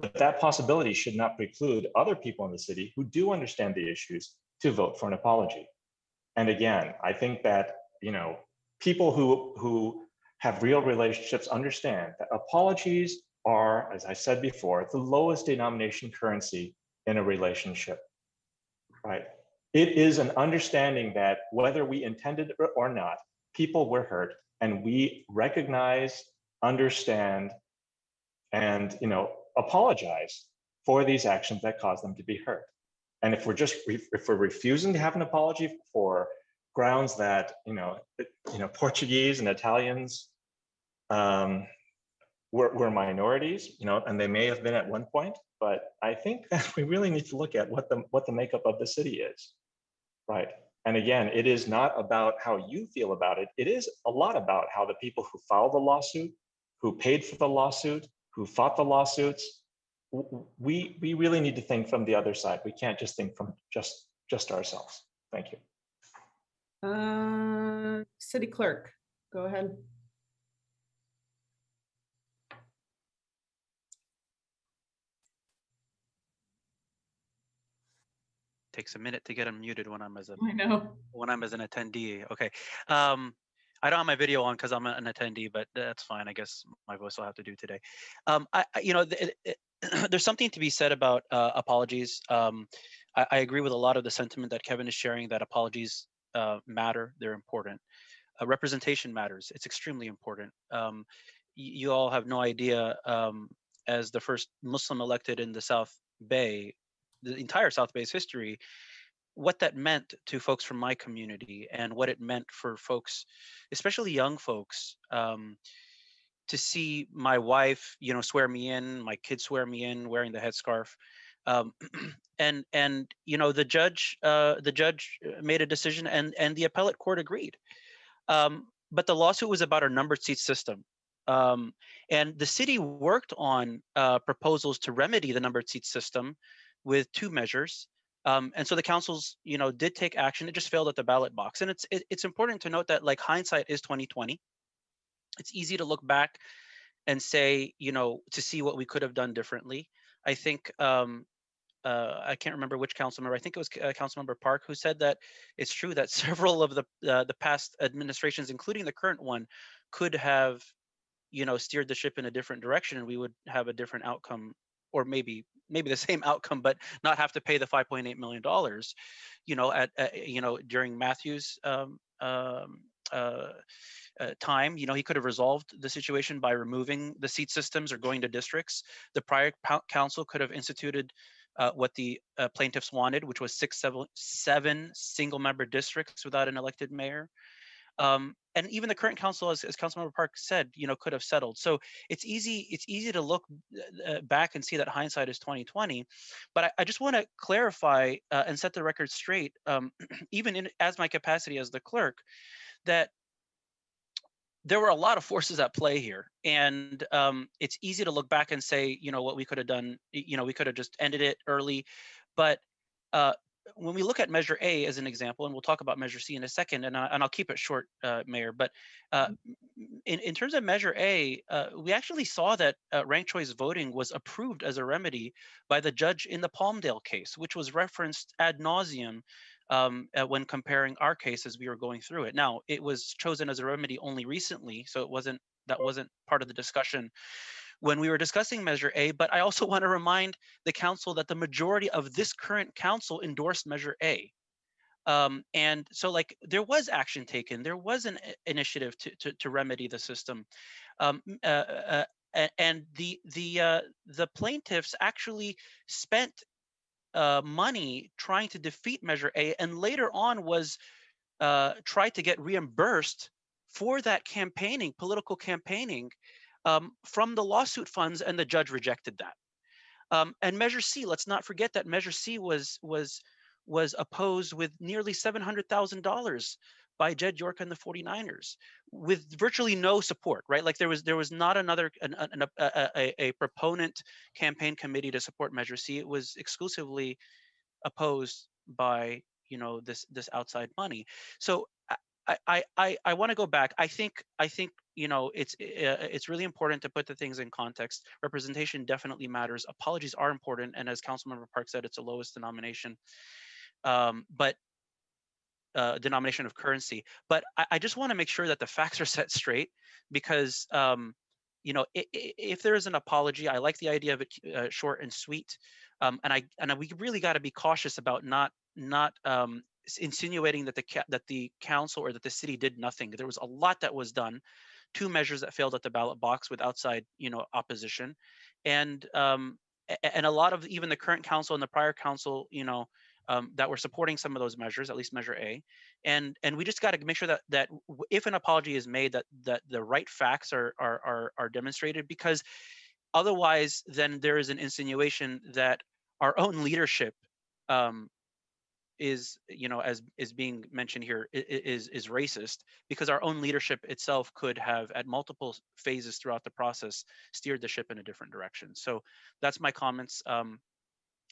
[SPEAKER 13] But that possibility should not preclude other people in the city who do understand the issues to vote for an apology. And again, I think that, you know, people who have real relationships understand that apologies are, as I said before, the lowest denomination currency in a relationship, right? It is an understanding that whether we intended it or not, people were hurt, and we recognize, understand, and apologize for these actions that caused them to be hurt. And if we're refusing to have an apology for grounds that Portuguese and Italians were minorities, and they may have been at one point, but I think that we really need to look at what the makeup of the city is, right? And again, it is not about how you feel about it. It is a lot about how the people who filed the lawsuit, who paid for the lawsuit, who fought the lawsuits. We really need to think from the other side. We can't just think from just ourselves. Thank you.
[SPEAKER 1] City Clerk, go ahead.
[SPEAKER 5] Takes a minute to get unmuted when I'm as a
[SPEAKER 1] I know.
[SPEAKER 5] when I'm as an attendee. Okay. I don't have my video on because I'm an attendee, but that's fine. I guess my voice will have to do today. There's something to be said about apologies. I agree with a lot of the sentiment that Kevin is sharing, that apologies matter. They're important. Representation matters. It's extremely important. You all have no idea, as the first Muslim elected in the South Bay, the entire South Bay's history, what that meant to folks from my community and what it meant for folks, especially young folks, to see my wife, swear me in, my kids swear me in, wearing the headscarf. And the judge made a decision, and the appellate court agreed. But the lawsuit was about our numbered seat system. And the city worked on proposals to remedy the numbered seat system with 2 measures. And so the councils, did take action. It just failed at the ballot box. And it's important to note that, like, hindsight is 2020. It's easy to look back and say, to see what we could have done differently. I think I can't remember which council member. I think it was Councilmember Park who said that it's true that several of the past administrations, including the current one, could have steered the ship in a different direction, and we would have a different outcome, or maybe the same outcome, but not have to pay the $5.8 million. During Matthew's time, he could have resolved the situation by removing the seat systems or going to districts. The prior council could have instituted what the plaintiffs wanted, which was 7 single-member districts without an elected mayor. And even the current council, as Councilmember Park said, could have settled. So it's easy to look back and see that hindsight is 2020. But I just want to clarify and set the record straight, even as my capacity as the clerk, that there were a lot of forces at play here, and it's easy to look back and say, what we could have done. We could have just ended it early, but when we look at Measure A as an example, and we'll talk about Measure C in a second, and I'll keep it short, Mayor. But in terms of Measure A, we actually saw that ranked choice voting was approved as a remedy by the judge in the Palmdale case, which was referenced ad nauseum when comparing our case as we were going through it. Now, it was chosen as a remedy only recently, so that wasn't part of the discussion when we were discussing Measure A. But I also want to remind the council that the majority of this current council endorsed Measure A. And so, there was action taken. There was an initiative to remedy the system. And the plaintiffs actually spent money trying to defeat Measure A, and later on was tried to get reimbursed for that political campaigning, from the lawsuit funds, and the judge rejected that. And Measure C, let's not forget that Measure C was opposed with nearly $700,000 by Jed York and the 49ers, with virtually no support, right? There was not a proponent campaign committee to support Measure C. It was exclusively opposed by this outside money. So I want to go back. I think it's really important to put the things in context. Representation definitely matters. Apologies are important, and as Councilmember Park said, it's the lowest denomination, denomination of currency. But I just want to make sure that the facts are set straight, because if there is an apology, I like the idea of it short and sweet. And we really got to be cautious about not insinuating that the council or that the city did nothing. There was a lot that was done. 2 measures that failed at the ballot box with outside, opposition, and a lot of even the current council and the prior council, that were supporting some of those measures, at least Measure A, and we just got to make sure that if an apology is made, that the right facts are demonstrated, because otherwise, then there is an insinuation that our own leadership is, as is being mentioned here, is racist, because our own leadership itself could have, at multiple phases throughout the process, steered the ship in a different direction. So that's my comments.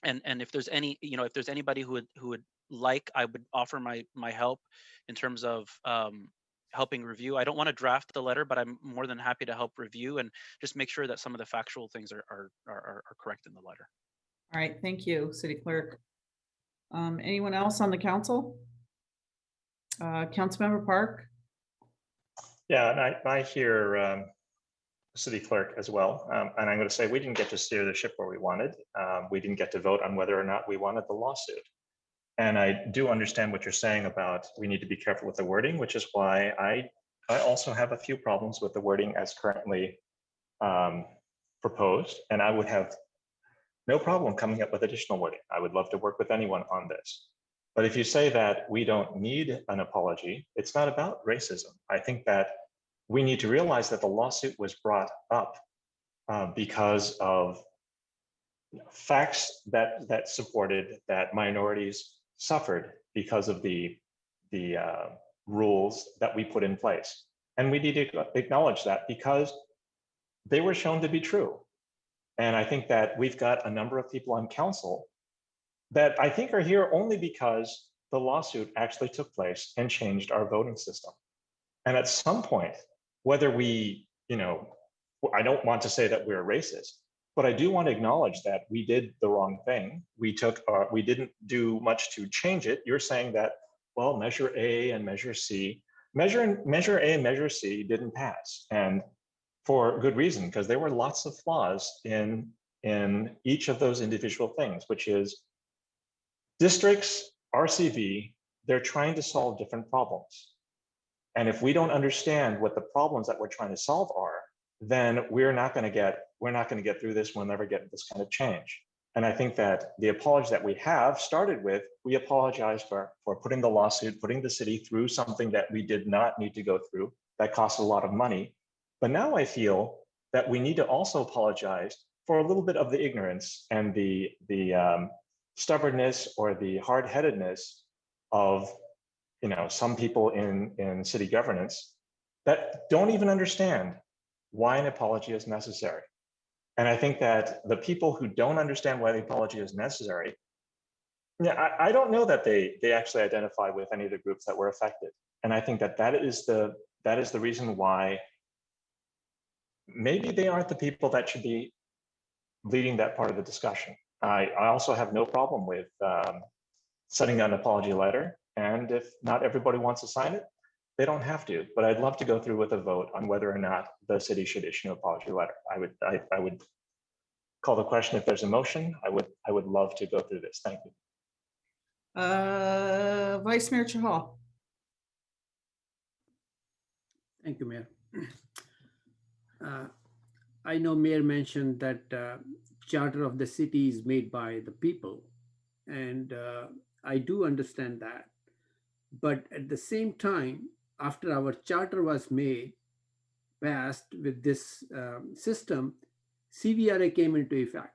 [SPEAKER 5] And if there's if there's anybody who would like, I would offer my help in terms of helping review. I don't want to draft the letter, but I'm more than happy to help review and just make sure that some of the factual things are correct in the letter.
[SPEAKER 1] All right, thank you, City Clerk. Anyone else on the council? Councilmember Park?
[SPEAKER 13] Yeah, and I hear City Clerk as well. And I'm going to say we didn't get to steer the ship where we wanted. We didn't get to vote on whether or not we wanted the lawsuit. And I do understand what you're saying about we need to be careful with the wording, which is why I also have a few problems with the wording as currently proposed. And I would have no problem coming up with additional wording. I would love to work with anyone on this. But if you say that we don't need an apology, it's not about racism. I think that we need to realize that the lawsuit was brought up because of facts that supported that minorities suffered because of the rules that we put in place. And we need to acknowledge that because they were shown to be true. And I think that we've got a number of people on council that I think are here only because the lawsuit actually took place and changed our voting system. And at some point, whether we, I don't want to say that we're racist, but I do want to acknowledge that we did the wrong thing. We didn't do much to change it. You're saying that, well, Measure A and Measure C, Measure A and Measure C didn't pass. And for good reason, because there were lots of flaws in each of those individual things, which is districts, RCV, they're trying to solve different problems. And if we don't understand what the problems that we're trying to solve are, then we're not going to get through this. We'll never get this kind of change. And I think that the apology that we have started with, we apologize for putting the lawsuit, putting the city through something that we did not need to go through, that cost a lot of money. But now I feel that we need to also apologize for a little bit of the ignorance and the stubbornness or the hard-headedness of some people in city governance that don't even understand why an apology is necessary. And I think that the people who don't understand why the apology is necessary, I don't know that they actually identify with any of the groups that were affected. And I think that is the reason why maybe they aren't the people that should be leading that part of the discussion. I also have no problem with sending an apology letter. And if not everybody wants to sign it, they don't have to. But I'd love to go through with a vote on whether or not the city should issue an apology letter. I would call the question if there's a motion. I would love to go through this. Thank you.
[SPEAKER 1] Vice Mayor Chahal.
[SPEAKER 9] Thank you, Mayor. I know Mayor mentioned that charter of the city is made by the people, and I do understand that. But at the same time, after our charter was passed with this system, CVRA came into effect,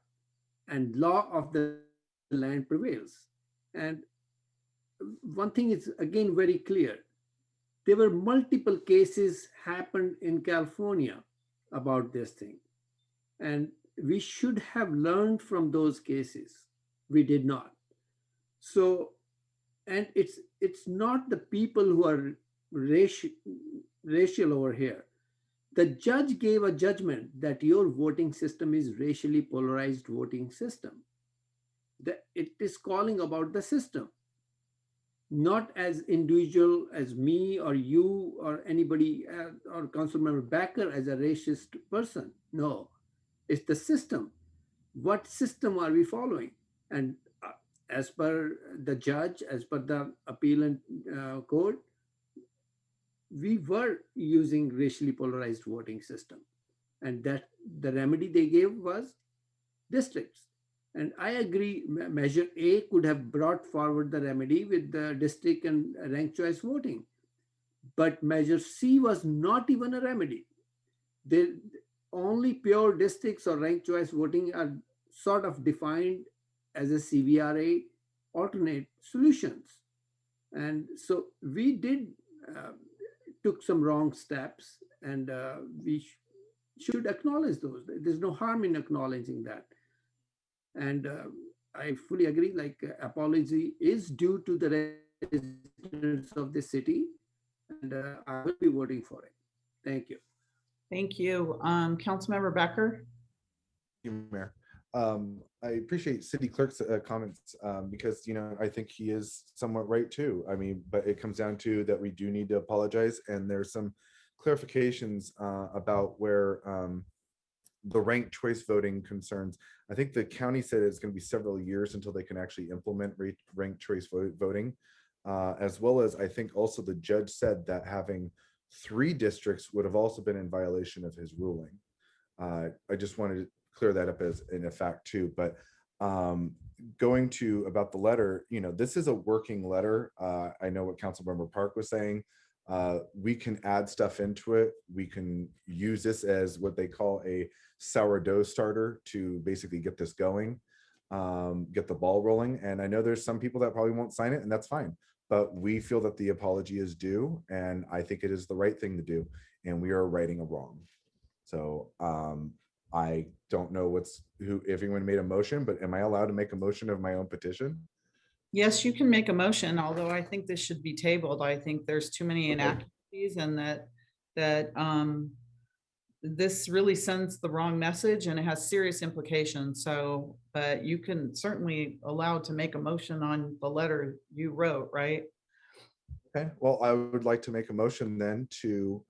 [SPEAKER 9] and law of the land prevails. And one thing is again very clear. There were multiple cases happened in California about this thing. And we should have learned from those cases. We did not. So, and it's not the people who are racial over here. The judge gave a judgment that your voting system is racially polarized voting system. That it is calling about the system, not as individual as me or you or anybody or Councilmember Backer as a racist person. No, it's the system. What system are we following? And as per the judge, as per the appellant code, we were using racially polarized voting system. And that the remedy they gave was districts. And I agree, measure A could have brought forward the remedy with the district and ranked choice voting. But measure C was not even a remedy. The only pure districts or ranked choice voting are sort of defined as a CVRA alternate solutions. And so we did took some wrong steps, and we should acknowledge those. There's no harm in acknowledging that. And I fully agree, like apology is due to the residents of the city, and I will be voting for it. Thank you.
[SPEAKER 1] Thank you. Councilmember Becker?
[SPEAKER 12] Thank you, Mayor. I appreciate City Clerk's comments because, I think he is somewhat right too. I mean, but it comes down to that we do need to apologize, and there's some clarifications about where the ranked choice voting concerns. I think the county said it's going to be several years until they can actually implement ranked choice voting, as well as I think also the judge said that having 3 districts would have also been in violation of his ruling. I just wanted to clear that up as in a fact too. But going to about the letter, this is a working letter. I know what Councilmember Park was saying. We can add stuff into it. We can use this as what they call a sourdough starter to basically get this going, get the ball rolling. And I know there's some people that probably won't sign it, and that's fine. But we feel that the apology is due, and I think it is the right thing to do. And we are righting a wrong. So I don't know if anyone made a motion, but am I allowed to make a motion of my own petition?
[SPEAKER 1] Yes, you can make a motion, although I think this should be tabled. I think there's too many inaccuracies, and that this really sends the wrong message, and it has serious implications. So, but you can certainly allow to make a motion on the letter you wrote, right?
[SPEAKER 12] Okay, well, I would like to make a motion then to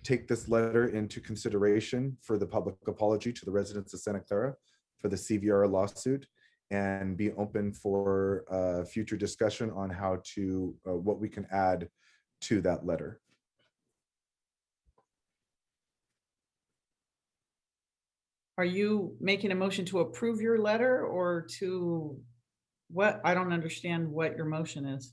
[SPEAKER 12] take this letter into consideration for the public apology to the residents of Santa Clara for the CVR lawsuit, and be open for future discussion on how to, what we can add to that letter.
[SPEAKER 1] Are you making a motion to approve your letter or to what? I don't understand what your motion is.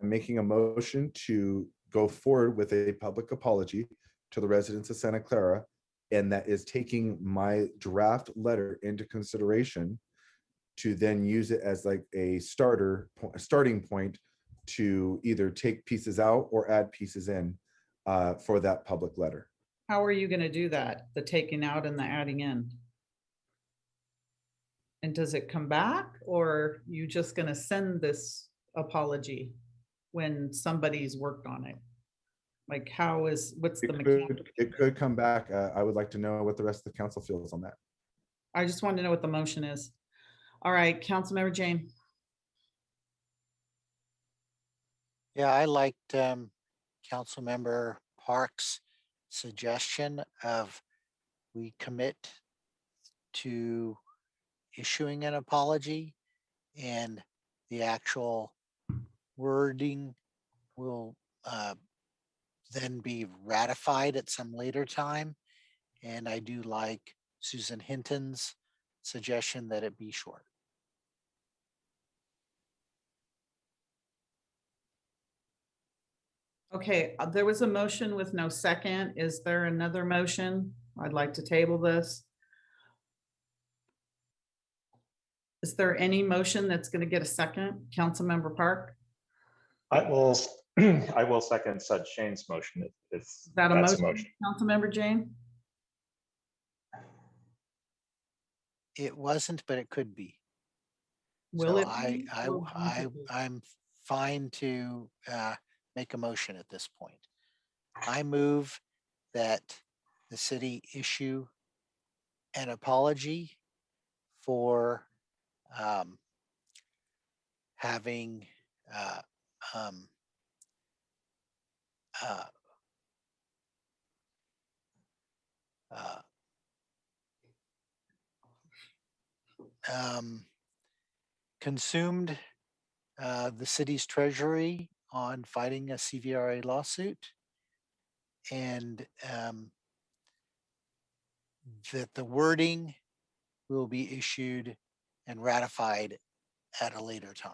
[SPEAKER 12] I'm making a motion to go forward with a public apology to the residents of Santa Clara, and that is taking my draft letter into consideration to then use it as like a starting point to either take pieces out or add pieces in for that public letter.
[SPEAKER 1] How are you going to do that? The taking out and the adding in? And does it come back, or you just going to send this apology when somebody's worked on it? Like what's the mechanic?
[SPEAKER 12] It could come back. I would like to know what the rest of the council feels on that.
[SPEAKER 1] I just want to know what the motion is. All right, Councilmember Jane.
[SPEAKER 17] Yeah, I liked Councilmember Park's suggestion of we commit to issuing an apology, and the actual wording will then be ratified at some later time. And I do like Susan Hinton's suggestion that it be short.
[SPEAKER 1] Okay, there was a motion with no second. Is there another motion? I'd like to table this. Is there any motion that's going to get a second? Councilmember Park?
[SPEAKER 13] I will second such Shane's motion if
[SPEAKER 1] That
[SPEAKER 13] that's
[SPEAKER 1] a motion, Councilmember Jane?
[SPEAKER 17] It wasn't, but it could be.
[SPEAKER 1] Will
[SPEAKER 17] so
[SPEAKER 1] it be, or won't it be?
[SPEAKER 17] I'm fine to make a motion at this point. I move that the city issue an apology for having um, uh, consumed the city's treasury on fighting a CVRA lawsuit, and that the wording will be issued and ratified at a later time.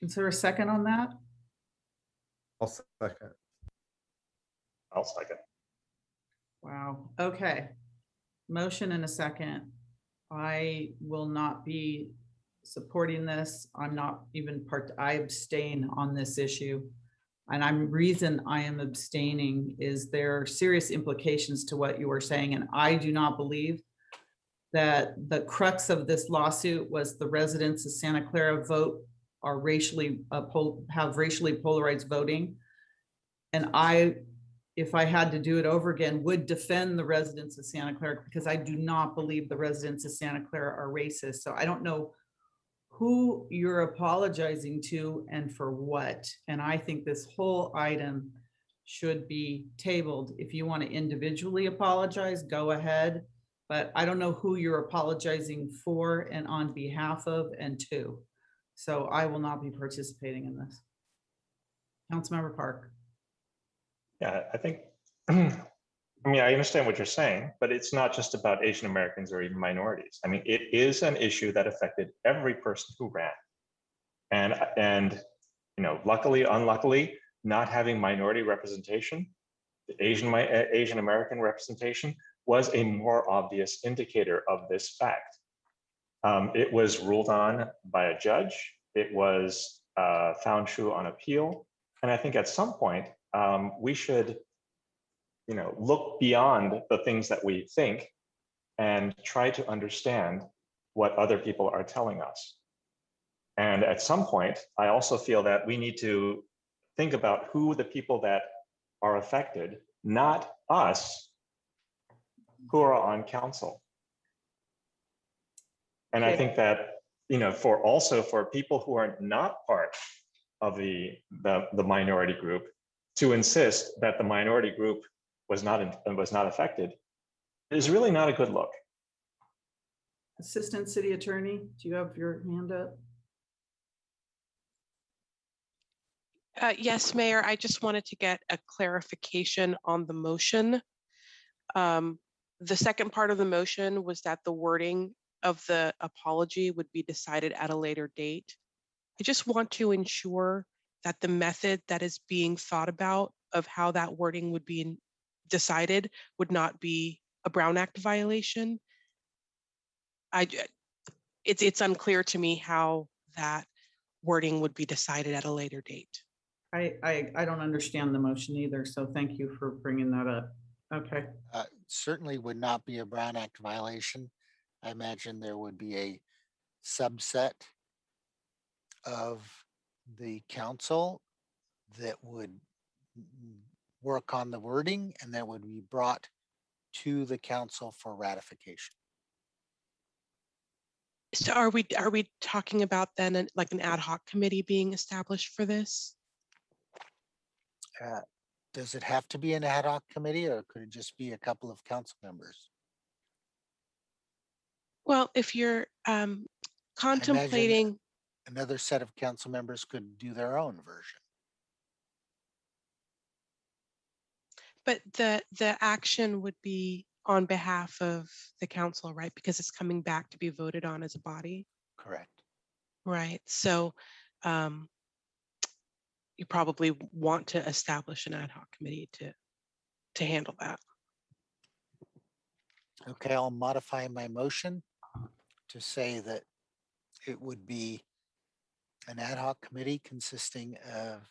[SPEAKER 1] Is there a second on that?
[SPEAKER 12] I'll second.
[SPEAKER 13] I'll second.
[SPEAKER 1] Wow, okay. Motion and a second. I will not be supporting this. I'm not even I abstain on this issue. And reason I am abstaining is there are serious implications to what you were saying. And I do not believe that the crux of this lawsuit was the residents of Santa Clara vote are racially have racially polarized voting. And if I had to do it over again, would defend the residents of Santa Clara, because I do not believe the residents of Santa Clara are racist. So I don't know who you're apologizing to and for what. And I think this whole item should be tabled. If you want to individually apologize, go ahead. But I don't know who you're apologizing for and on behalf of and to. So I will not be participating in this. Councilmember Park.
[SPEAKER 13] Yeah, I think, I mean, I understand what you're saying, but it's not just about Asian Americans or even minorities. I mean, it is an issue that affected every person who ran. And you know, luckily, unluckily, not having minority representation, the Asian American representation was a more obvious indicator of this fact. It was ruled on by a judge. It was found true on appeal. And I think at some point, we should, you know, look beyond the things that we think and try to understand what other people are telling us. And at some point, I also feel that we need to think about who the people that are affected, not us, who are on council. And I think that, you know, for people who are not part of the minority group, to insist that the minority group was not affected is really not a good look.
[SPEAKER 1] Assistant City Attorney, do you have your hand up?
[SPEAKER 10] Yes, Mayor, I just wanted to get a clarification on the motion. The second part of the motion was that the wording of the apology would be decided at a later date. I just want to ensure that the method that is being thought about of how that wording would be decided would not be a Brown Act violation. It's unclear to me how that wording would be decided at a later date.
[SPEAKER 1] I don't understand the motion either, so thank you for bringing that up. Okay.
[SPEAKER 17] Certainly would not be a Brown Act violation. I imagine there would be a subset of the council that would work on the wording and that would be brought to the council for ratification.
[SPEAKER 10] So are we talking about then like an ad hoc committee being established for this?
[SPEAKER 17] Does it have to be an ad hoc committee or could it just be a couple of council members?
[SPEAKER 10] Well, if you're contemplating,
[SPEAKER 17] another set of council members could do their own version.
[SPEAKER 10] but the action would be on behalf of the council, right? Because it's coming back to be voted on as a body.
[SPEAKER 17] Correct.
[SPEAKER 10] Right. So you probably want to establish an ad hoc committee to handle that.
[SPEAKER 17] Okay, I'll modify my motion to say that it would be an ad hoc committee consisting of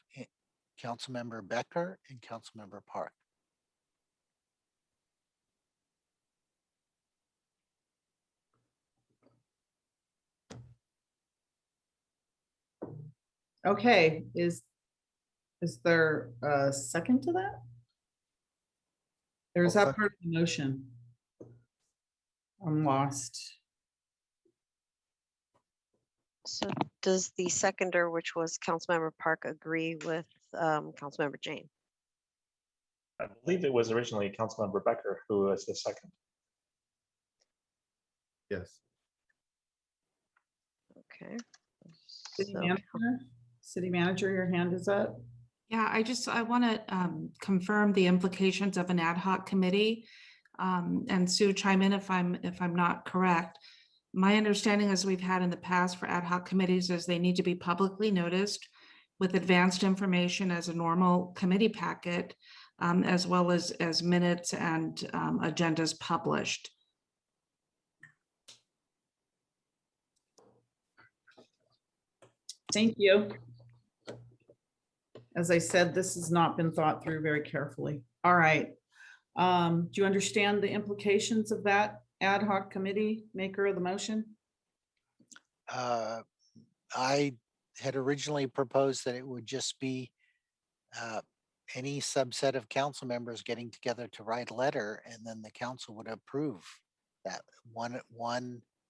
[SPEAKER 17] Councilmember Becker and Councilmember Park.
[SPEAKER 1] Okay, is there a second to that? There's that part of the motion. I'm lost.
[SPEAKER 2] So does the seconder, which was Councilmember Park, agree with Councilmember Jane?
[SPEAKER 13] I believe it was originally Councilmember Becker who was the second.
[SPEAKER 12] Yes.
[SPEAKER 2] Okay.
[SPEAKER 1] City
[SPEAKER 2] So-
[SPEAKER 1] manager, city manager, your hand is up.
[SPEAKER 4] Yeah, I want to confirm the implications of an ad hoc committee. And Sue, chime in if I'm not correct. My understanding, as we've had in the past for ad hoc committees, is they need to be publicly noticed with advanced information as a normal committee packet, as well as minutes and agendas published.
[SPEAKER 1] Thank you. As I said, this has not been thought through very carefully. All right. Do you understand the implications of that ad hoc committee, maker of the motion?
[SPEAKER 17] I had originally proposed that it would just be any subset of council members getting together to write a letter, and then the council would approve that one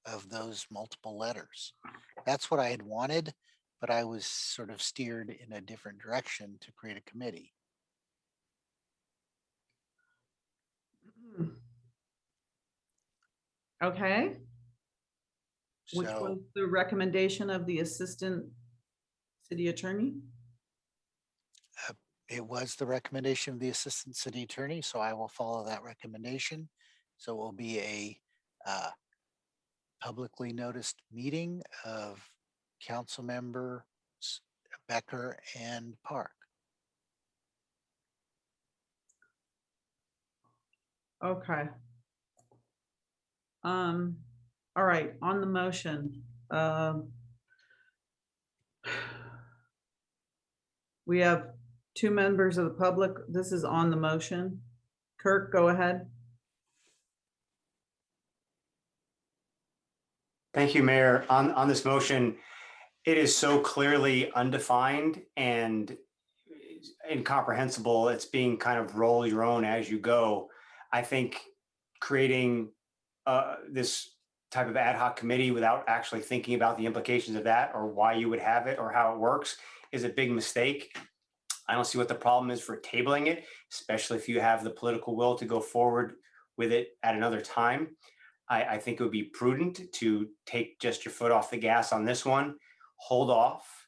[SPEAKER 17] of those multiple letters. That's what I had wanted, but I was sort of steered in a different direction to create a committee.
[SPEAKER 1] Okay. Which
[SPEAKER 17] So-
[SPEAKER 1] was the recommendation of the assistant city attorney?
[SPEAKER 17] It was the recommendation of the assistant city attorney, so I will follow that recommendation. So it will be a publicly noticed meeting of council members Becker and Park.
[SPEAKER 1] Okay. All right, on the motion. We have two members of the public. This is on the motion. Kirk, go ahead.
[SPEAKER 7] Thank you, Mayor. On this motion, it is so clearly undefined and incomprehensible. It's being kind of roll your own as you go. I think creating this type of ad hoc committee without actually thinking about the implications of that or why you would have it or how it works is a big mistake. I don't see what the problem is for tabling it, especially if you have the political will to go forward with it at another time. I think it would be prudent to take just your foot off the gas on this one, hold off,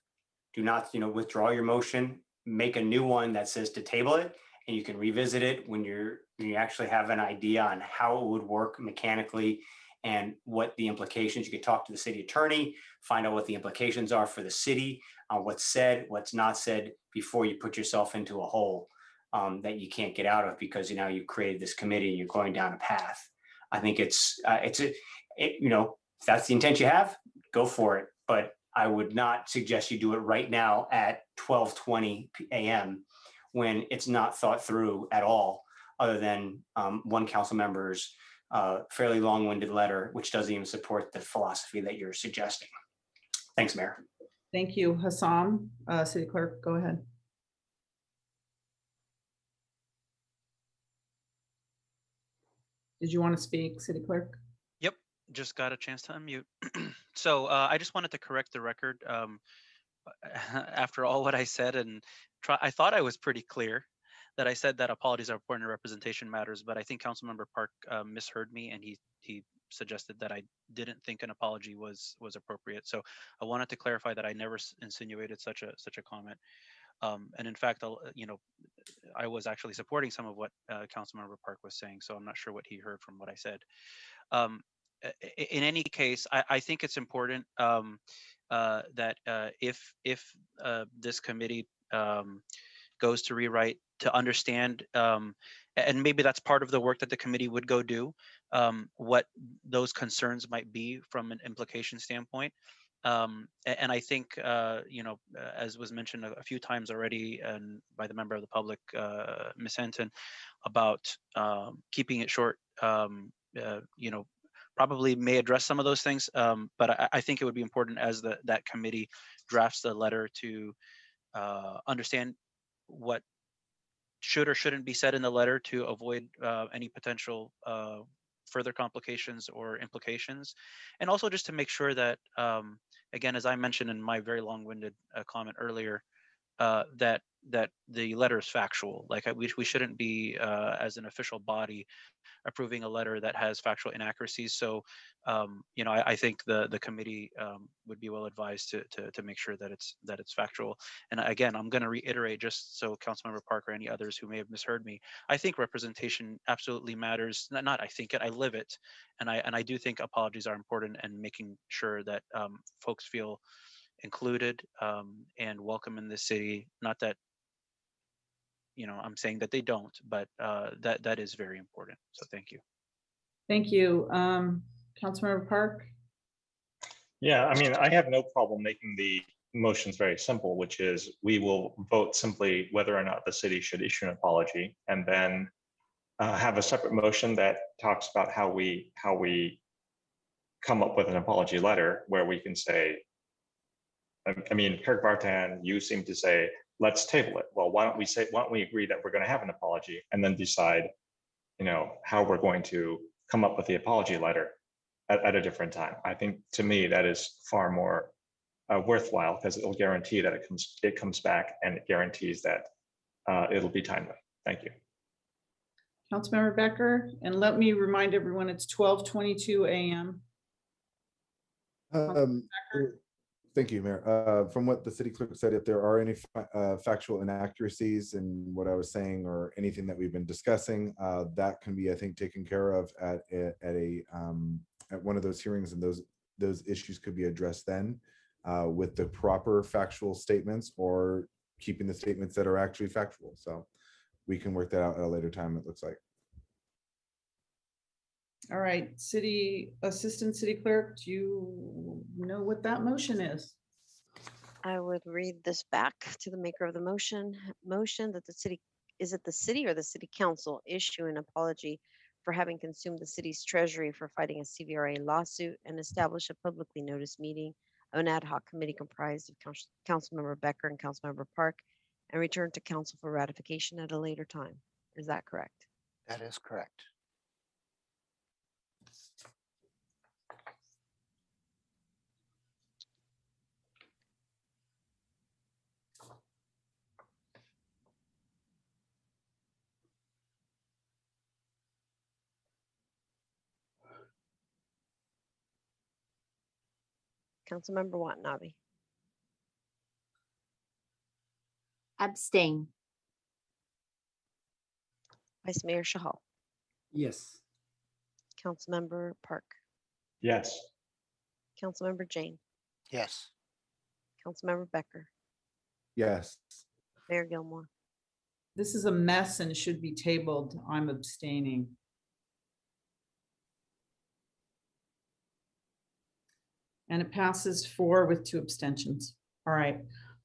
[SPEAKER 7] do not, withdraw your motion, make a new one that says to table it, and you can revisit it when you actually have an idea on how it would work mechanically and what the implications. You could talk to the city attorney, find out what the implications are for the city, what's said, what's not said, before you put yourself into a hole that you can't get out of because you created this committee and you're going down a path. I think if that's the intent you have, go for it. But I would not suggest you do it right now at 12:20 a.m. when it's not thought through at all, other than one council member's fairly long-winded letter, which doesn't even support the philosophy that you're suggesting. Thanks, Mayor.
[SPEAKER 1] Thank you, Hassam. City Clerk, go ahead. Did you want to speak, City Clerk?
[SPEAKER 5] Yep, just got a chance to unmute. So I just wanted to correct the record. After all what I said, and I thought I was pretty clear that I said that apologies are important and representation matters, but I think Councilmember Park misheard me, and he suggested that I didn't think an apology was appropriate. So I wanted to clarify that I never insinuated such a comment. And in fact, I was actually supporting some of what Councilmember Park was saying, so I'm not sure what he heard from what I said. In any case, I think it's important that if this committee goes to rewrite, to understand, and maybe that's part of the work that the committee would go do, what those concerns might be from an implication standpoint. And I think, as was mentioned a few times already, and by the member of the public, Ms. Henton, about keeping it short, probably may address some of those things. But I think it would be important as that committee drafts the letter to understand what should or shouldn't be said in the letter to avoid any potential further complications or implications. And also just to make sure that, again, as I mentioned in my very long-winded comment earlier, that the letter is factual. Like we shouldn't be, as an official body, approving a letter that has factual inaccuracies. So, I think the committee would be well advised to make sure that it's factual. And again, I'm going to reiterate, just so Councilmember Parker, any others who may have misheard me, I think representation absolutely matters. Not I think it, I live it, and I do think apologies are important, and making sure that folks feel included and welcome in this city. Not that I'm saying that they don't, but that is very important. So thank you.
[SPEAKER 1] Thank you. Councilmember Park?
[SPEAKER 13] Yeah, I mean, I have no problem making the motions very simple, which is we will vote simply whether or not the city should issue an apology, and then have a separate motion that talks about how we come up with an apology letter, where we can say, I mean, Kirk Vartan, you seem to say, let's table it. Well, why don't we agree that we're going to have an apology, and then decide, how we're going to come up with the apology letter at a different time. I think, to me, that is far more worthwhile, because it'll guarantee that it comes back, and it guarantees that it'll be timely. Thank you.
[SPEAKER 1] Councilmember Becker, and let me remind everyone, it's 12:22 a.m.
[SPEAKER 12] Thank you, Mayor. From what the city clerk said, if there are any factual inaccuracies in what I was saying or anything that we've been discussing, that can be, I think, taken care of at one of those hearings, and those issues could be addressed then with the proper factual statements, or keeping the statements that are actually factual. So we can work that out at a later time, it looks like.
[SPEAKER 1] All right, Assistant City Clerk, do you know what that motion is?
[SPEAKER 2] I would read this back to the maker of the motion. Motion that the city or the city council issue an apology for having consumed the city's treasury for fighting a CVRA lawsuit, and establish a publicly noticed meeting of an ad hoc committee comprised of Councilmember Becker and Councilmember Park, and return to council for ratification at a later time. Is that correct?
[SPEAKER 17] That is correct.
[SPEAKER 2] Councilmember Watanabe.
[SPEAKER 15] Abstain.
[SPEAKER 2] Vice Mayor Shahal.
[SPEAKER 9] Yes.
[SPEAKER 2] Councilmember Park.
[SPEAKER 13] Yes.
[SPEAKER 2] Councilmember Jane.
[SPEAKER 17] Yes.
[SPEAKER 2] Councilmember Becker.
[SPEAKER 12] Yes.
[SPEAKER 2] Mayor Gilmore.
[SPEAKER 1] This is a mess and should be tabled. I'm abstaining. And it passes 4 with 2 abstentions. All right.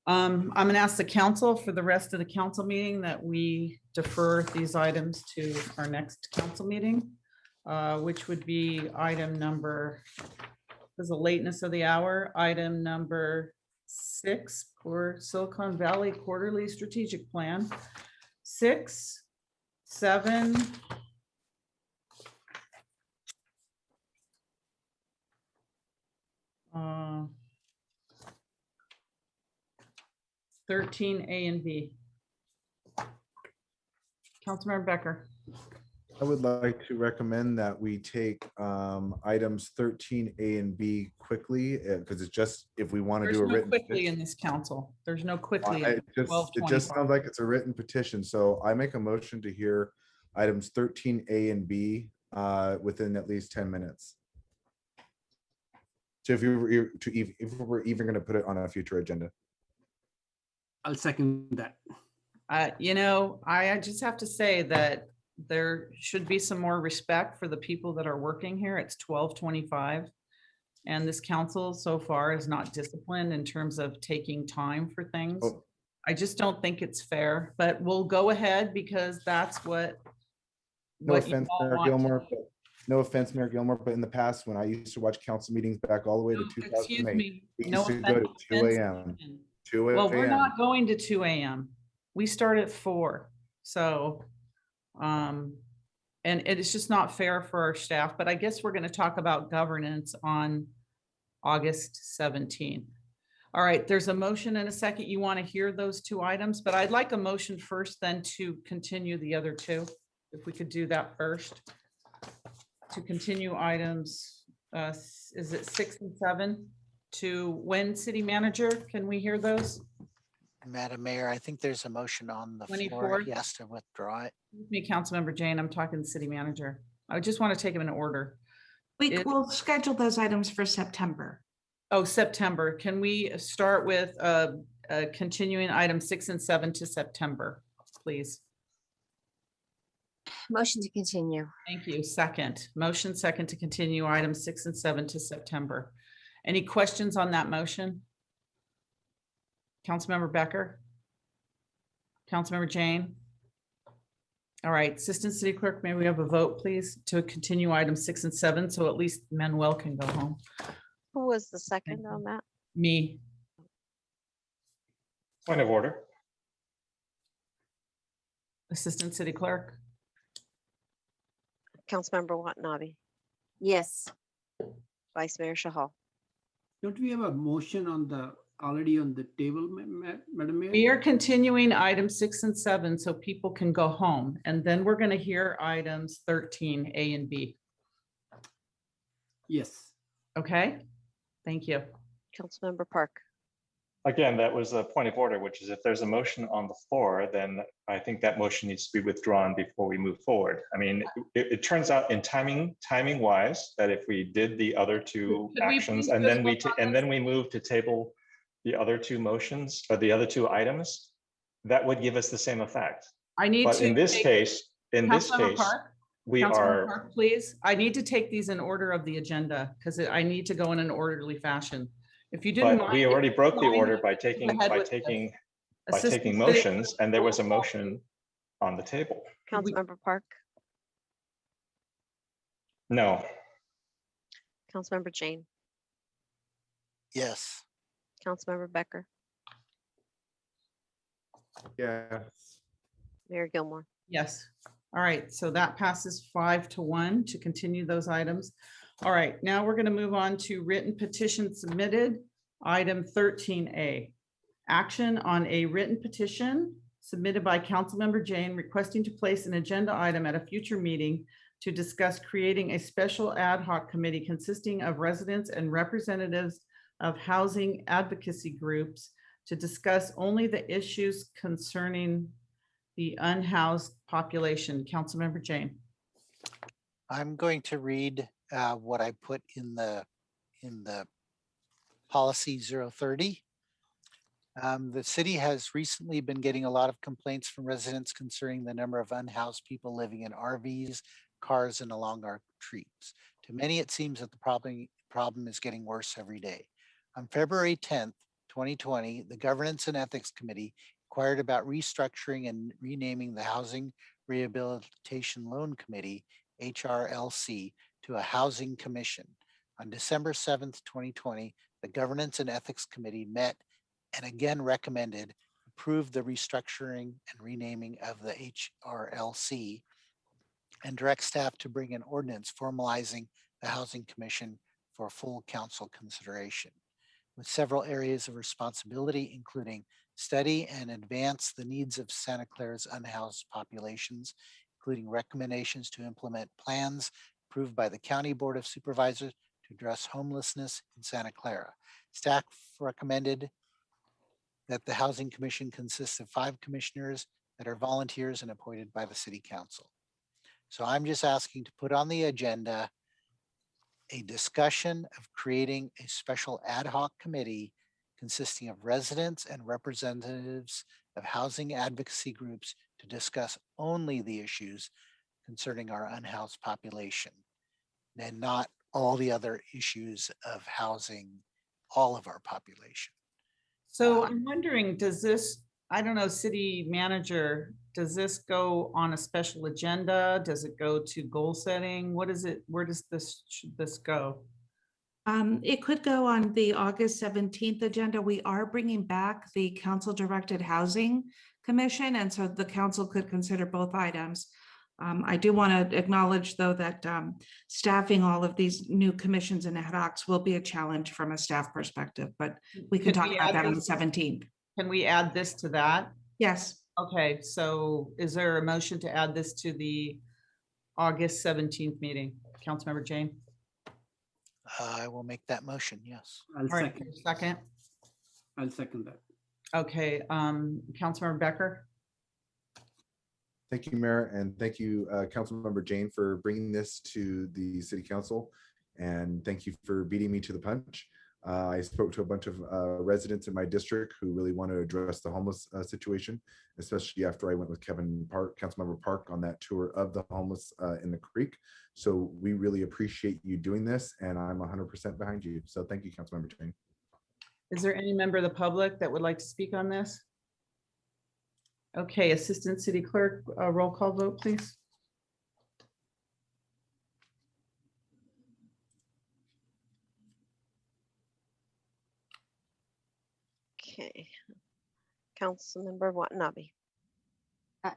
[SPEAKER 1] I'm going to ask the council for the rest of the council meeting that we defer these items to our next council meeting, which would be item number, because the lateness of the hour, item number 6 for Silicon Valley Quarterly Strategic Plan, 6, 7, 13, A and B. Councilmember Becker.
[SPEAKER 12] I would like to recommend that we take items 13, A and B quickly, because it's just, if we want to
[SPEAKER 1] There's
[SPEAKER 12] do a
[SPEAKER 1] no
[SPEAKER 12] written.
[SPEAKER 1] quickly in this council. There's no quickly. in
[SPEAKER 12] It just
[SPEAKER 1] 12:25.
[SPEAKER 12] sounds like it's a written petition, so I make a motion to hear items 13, A and B within at least 10 minutes. So if we're even going to put it on a future agenda.
[SPEAKER 9] I'll second that.
[SPEAKER 1] I just have to say that there should be some more respect for the people that are working here. It's 12:25. And this council so far is not disciplined in terms of taking time for things.
[SPEAKER 12] Oh.
[SPEAKER 1] I just don't think it's fair, but we'll go ahead because that's what.
[SPEAKER 12] No
[SPEAKER 1] you
[SPEAKER 12] offense,
[SPEAKER 1] all
[SPEAKER 12] Mayor
[SPEAKER 1] want to
[SPEAKER 12] Gilmore.
[SPEAKER 1] do.
[SPEAKER 12] No offense, Mayor Gilmore, but in the past, when I used to watch council meetings back all the way to
[SPEAKER 1] Excuse
[SPEAKER 12] 2008,
[SPEAKER 1] me.
[SPEAKER 12] we
[SPEAKER 1] No
[SPEAKER 12] used to go to
[SPEAKER 1] offense.
[SPEAKER 12] 2 a.m. 2
[SPEAKER 1] Well, we're
[SPEAKER 12] a.m.
[SPEAKER 1] not going to 2 a.m. We start at 4. So, and it is just not fair for our staff, but I guess we're going to talk about governance on August 17th. All right, there's a motion and a second. You want to hear those two items, but I'd like a motion first, then to continue the other two. If we could do that first. To continue items, is it 6 and 7 to when, city manager? Can we hear those?
[SPEAKER 17] Madam Mayor, I think there's a motion on the floor.
[SPEAKER 1] 24th?
[SPEAKER 17] He has to withdraw it.
[SPEAKER 1] Me, Councilmember Jane, I'm talking to city manager. I just want to take them in order.
[SPEAKER 4] We'll schedule those items for September.
[SPEAKER 1] Oh, September. Can we start with continuing item 6 and 7 to September, please?
[SPEAKER 15] Motion to continue.
[SPEAKER 1] Thank you. Second. Motion second to continue items 6 and 7 to September. Any questions on that motion? Councilmember Becker? Councilmember Jane? All right, Assistant City Clerk, may we have a vote, please, to continue items 6 and 7, so at least Manuel can go home.
[SPEAKER 2] Who was the second on that?
[SPEAKER 1] Me.
[SPEAKER 13] Point of order.
[SPEAKER 1] Assistant City Clerk?
[SPEAKER 2] Councilmember Watanabe,
[SPEAKER 15] Yes.
[SPEAKER 2] Vice Mayor Shahal.
[SPEAKER 9] Don't we have a motion on the, already on the table, Madam Mayor?
[SPEAKER 1] We are continuing items 6 and 7 so people can go home, and then we're going to hear items 13, A and B.
[SPEAKER 9] Yes.
[SPEAKER 1] Okay, thank you.
[SPEAKER 2] Councilmember Park.
[SPEAKER 13] Again, that was a point of order, which is if there's a motion on the floor, then I think that motion needs to be withdrawn before we move forward. I mean, it turns out in timing wise, that if we did the other two
[SPEAKER 1] Could we
[SPEAKER 13] actions
[SPEAKER 1] please
[SPEAKER 13] and
[SPEAKER 1] just
[SPEAKER 13] then we
[SPEAKER 1] vote on
[SPEAKER 13] and
[SPEAKER 1] this?
[SPEAKER 13] then we move to table the other two motions or the other two items, that would give us the same effect.
[SPEAKER 1] I need
[SPEAKER 13] But
[SPEAKER 1] to.
[SPEAKER 13] in this
[SPEAKER 1] take-
[SPEAKER 13] case,
[SPEAKER 1] Councilmember Park?
[SPEAKER 13] we
[SPEAKER 1] Councilmember
[SPEAKER 13] are.
[SPEAKER 1] Park, please, I need to take these in order of the agenda because I need to go in an orderly fashion. If you didn't
[SPEAKER 13] But
[SPEAKER 1] mind.
[SPEAKER 13] we already broke the
[SPEAKER 1] mind,
[SPEAKER 13] order by
[SPEAKER 1] go
[SPEAKER 13] taking
[SPEAKER 1] ahead with this. Assistant City
[SPEAKER 13] motions,
[SPEAKER 1] Clerk,
[SPEAKER 13] and there was a
[SPEAKER 1] roll call.
[SPEAKER 13] motion on the table.
[SPEAKER 2] Councilmember Park,
[SPEAKER 13] No,
[SPEAKER 2] Councilmember Jane,
[SPEAKER 17] Yes.
[SPEAKER 2] Councilmember Becker,
[SPEAKER 12] Yeah.
[SPEAKER 2] Mayor Gilmore.
[SPEAKER 1] Yes. All right, so that passes 5-1 to continue those items. All right, now we're going to move on to written petition submitted, item 13A. Action on a written petition submitted by Councilmember Jane requesting to place an agenda item at a future meeting to discuss creating a special ad hoc committee consisting of residents and representatives of housing advocacy groups to discuss only the issues concerning the unhoused population. Councilmember Jane.
[SPEAKER 17] I'm going to read what I put in the policy 030. The city has recently been getting a lot of complaints from residents concerning the number of unhoused people living in RVs, cars, and along our streets. To many, it seems that the problem is getting worse every day. On February 10th, 2020, the Governance and Ethics Committee inquired about restructuring and renaming the Housing Rehabilitation Loan Committee, HRLC, to a Housing Commission. On December 7th, 2020, the Governance and Ethics Committee met and again recommended approve the restructuring and renaming of the HRLC and direct staff to bring an ordinance formalizing the Housing Commission for full council consideration, with several areas of responsibility, including study and advance the needs of Santa Clara's unhoused populations, including recommendations to implement plans approved by the County Board of Supervisors to address homelessness in Santa Clara. Staff recommended that the Housing Commission consists of 5 commissioners that are volunteers and appointed by the City Council. So I'm just asking to put on the agenda a discussion of creating a special ad hoc committee consisting of residents and representatives of housing advocacy groups to discuss only the issues concerning our unhoused population and not all the other issues of housing all of our population.
[SPEAKER 1] So I'm wondering, does this, I don't know, city manager, does this go on a special agenda? Does it go to goal setting? What is it? Where does this, should this go?
[SPEAKER 4] It could go on the August 17th agenda. We are bringing back the council directed housing commission, and so the council could consider both items. I do want to acknowledge, though, that staffing all of these new commissions and ad hocs will be a challenge from a staff perspective, but we can talk about that on the 17th.
[SPEAKER 1] Can we add this to that?
[SPEAKER 4] Yes.
[SPEAKER 1] Okay, so is there a motion to add this to the August 17th meeting? Councilmember Jane?
[SPEAKER 17] I will make that motion, yes.
[SPEAKER 1] All right, second.
[SPEAKER 9] I'll second that.
[SPEAKER 1] Okay, Councilmember Becker?
[SPEAKER 12] Thank you, Mayor, and thank you, Councilmember Jane, for bringing this to the City Council. And thank you for beating me to the punch. I spoke to a bunch of residents in my district who really want to address the homeless situation, especially after I went with Kevin Park, Councilmember Park, on that tour of the homeless in the creek. So we really appreciate you doing this, and I'm 100% behind you. So thank you, Councilmember Jane.
[SPEAKER 1] Is there any member of the public that would like to speak on this? Okay, Assistant City Clerk, roll call vote, please.
[SPEAKER 2] Okay. Councilmember Watanabe,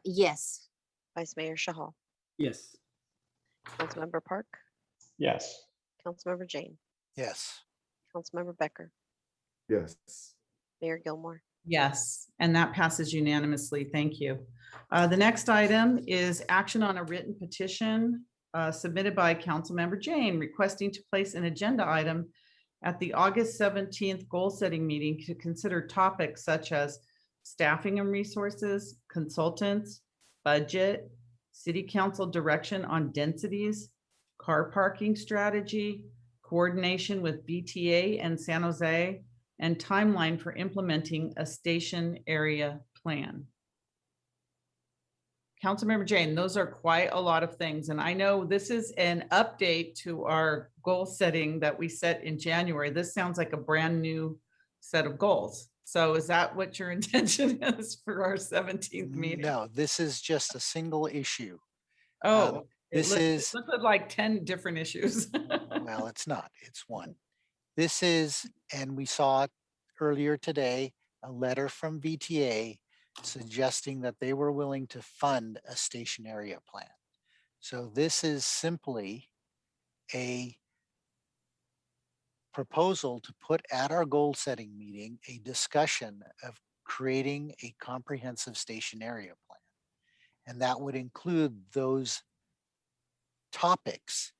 [SPEAKER 15] Yes.
[SPEAKER 2] Vice Mayor Shahal,
[SPEAKER 9] Yes.
[SPEAKER 2] Councilmember Park,
[SPEAKER 13] Yes.
[SPEAKER 2] Councilmember Jane,
[SPEAKER 17] Yes.
[SPEAKER 2] Councilmember Becker,
[SPEAKER 12] Yes.
[SPEAKER 2] Mayor Gilmore.
[SPEAKER 1] Yes, and that passes unanimously. Thank you. The next item is action on a written petition submitted by Councilmember Jane requesting to place an agenda item at the August 17th goal-setting meeting to consider topics such as staffing and resources, consultants, budget, city council direction on densities, car parking strategy, coordination with BTA and San Jose, and timeline for implementing a station area plan. Councilmember Jane, those are quite a lot of things. And I know this is an update to our goal setting that we set in January. This sounds like a brand new set of goals. So is that what your intention is for our 17th meeting?
[SPEAKER 17] No, this is just a single issue.
[SPEAKER 1] Oh,
[SPEAKER 17] this is
[SPEAKER 1] it looked like 10 different issues.
[SPEAKER 17] well, it's not, it's one. This is, and we saw it earlier today, a letter from VTA suggesting that they were willing to fund a station area plan. So this is simply a proposal to put at our goal setting meeting a discussion of creating a comprehensive station area plan. And that would include those topics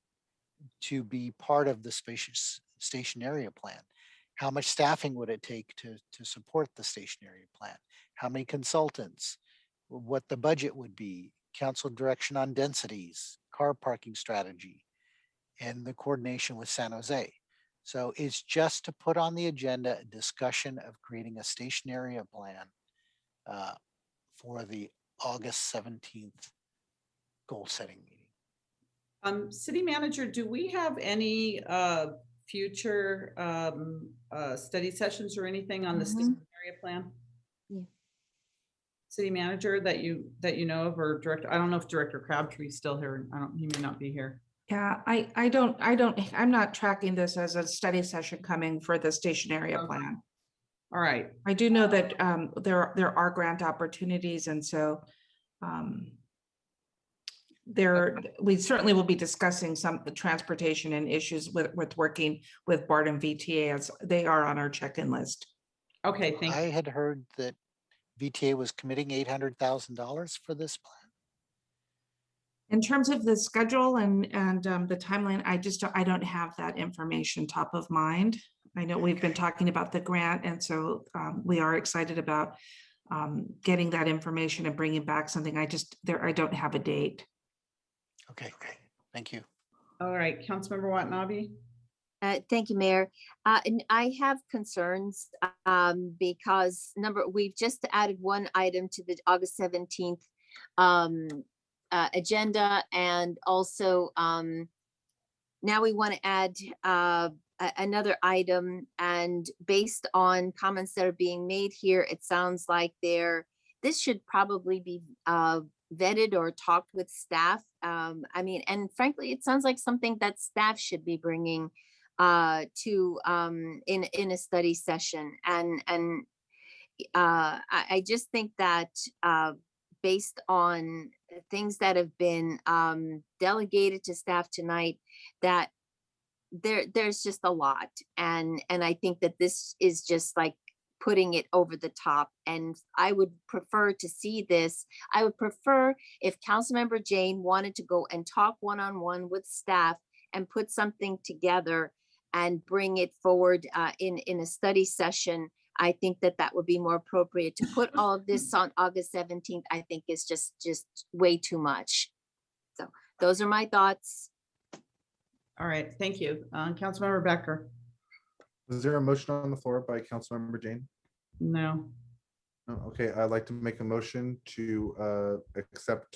[SPEAKER 17] to be part of the spacious station area plan. How much staffing would it take to support the station area plan? How many consultants? What the budget would be? Council direction on densities, car parking strategy, and the coordination with San Jose. So it's just to put on the agenda a discussion of creating a station area plan for the August 17th goal setting meeting.
[SPEAKER 1] City Manager, do we have any future study sessions or anything on the station area plan?
[SPEAKER 15] Yeah.
[SPEAKER 1] City Manager that you know of, or Director? I don't know if Director Crabtree's still here. He may not be here.
[SPEAKER 4] Yeah, I'm not tracking this as a study session coming for the station area plan.
[SPEAKER 1] All right.
[SPEAKER 4] I do know that there are grant opportunities, and so we certainly will be discussing some of the transportation and issues with working with BART and VTA, as they are on our check-in list.
[SPEAKER 1] Okay, thank you.
[SPEAKER 17] I had heard that VTA was committing $800,000 for this plan.
[SPEAKER 4] In terms of the schedule and the timeline, I don't have that information top of mind. I know we've been talking about the grant, and so we are excited about getting that information and bringing back something. I don't have a date.
[SPEAKER 17] Okay, thank you.
[SPEAKER 1] All right, Councilmember Watanabe.
[SPEAKER 15] Thank you, Mayor. And I have concerns because we've just added one item to the August 17th agenda, and also now we want to add another item, and based on comments that are being made here, it sounds like this should probably be vetted or talked with staff. I mean, and frankly, it sounds like something that staff should be bringing to in a study session. And I just think that based on things that have been delegated to staff tonight, that there's just a lot. And I think that this is just like putting it over the top. And I would prefer to see this. I would prefer if Councilmember Jane wanted to go and talk one-on-one with staff and put something together and bring it forward in a study session. I think that that would be more appropriate. To put all of this on August 17th, I think is just way too much. So those are my thoughts.
[SPEAKER 1] All right, thank you. Councilmember Becker.
[SPEAKER 12] Is there a motion on the floor by Councilmember Jane?
[SPEAKER 1] No.
[SPEAKER 12] No, okay, I'd like to make a motion to accept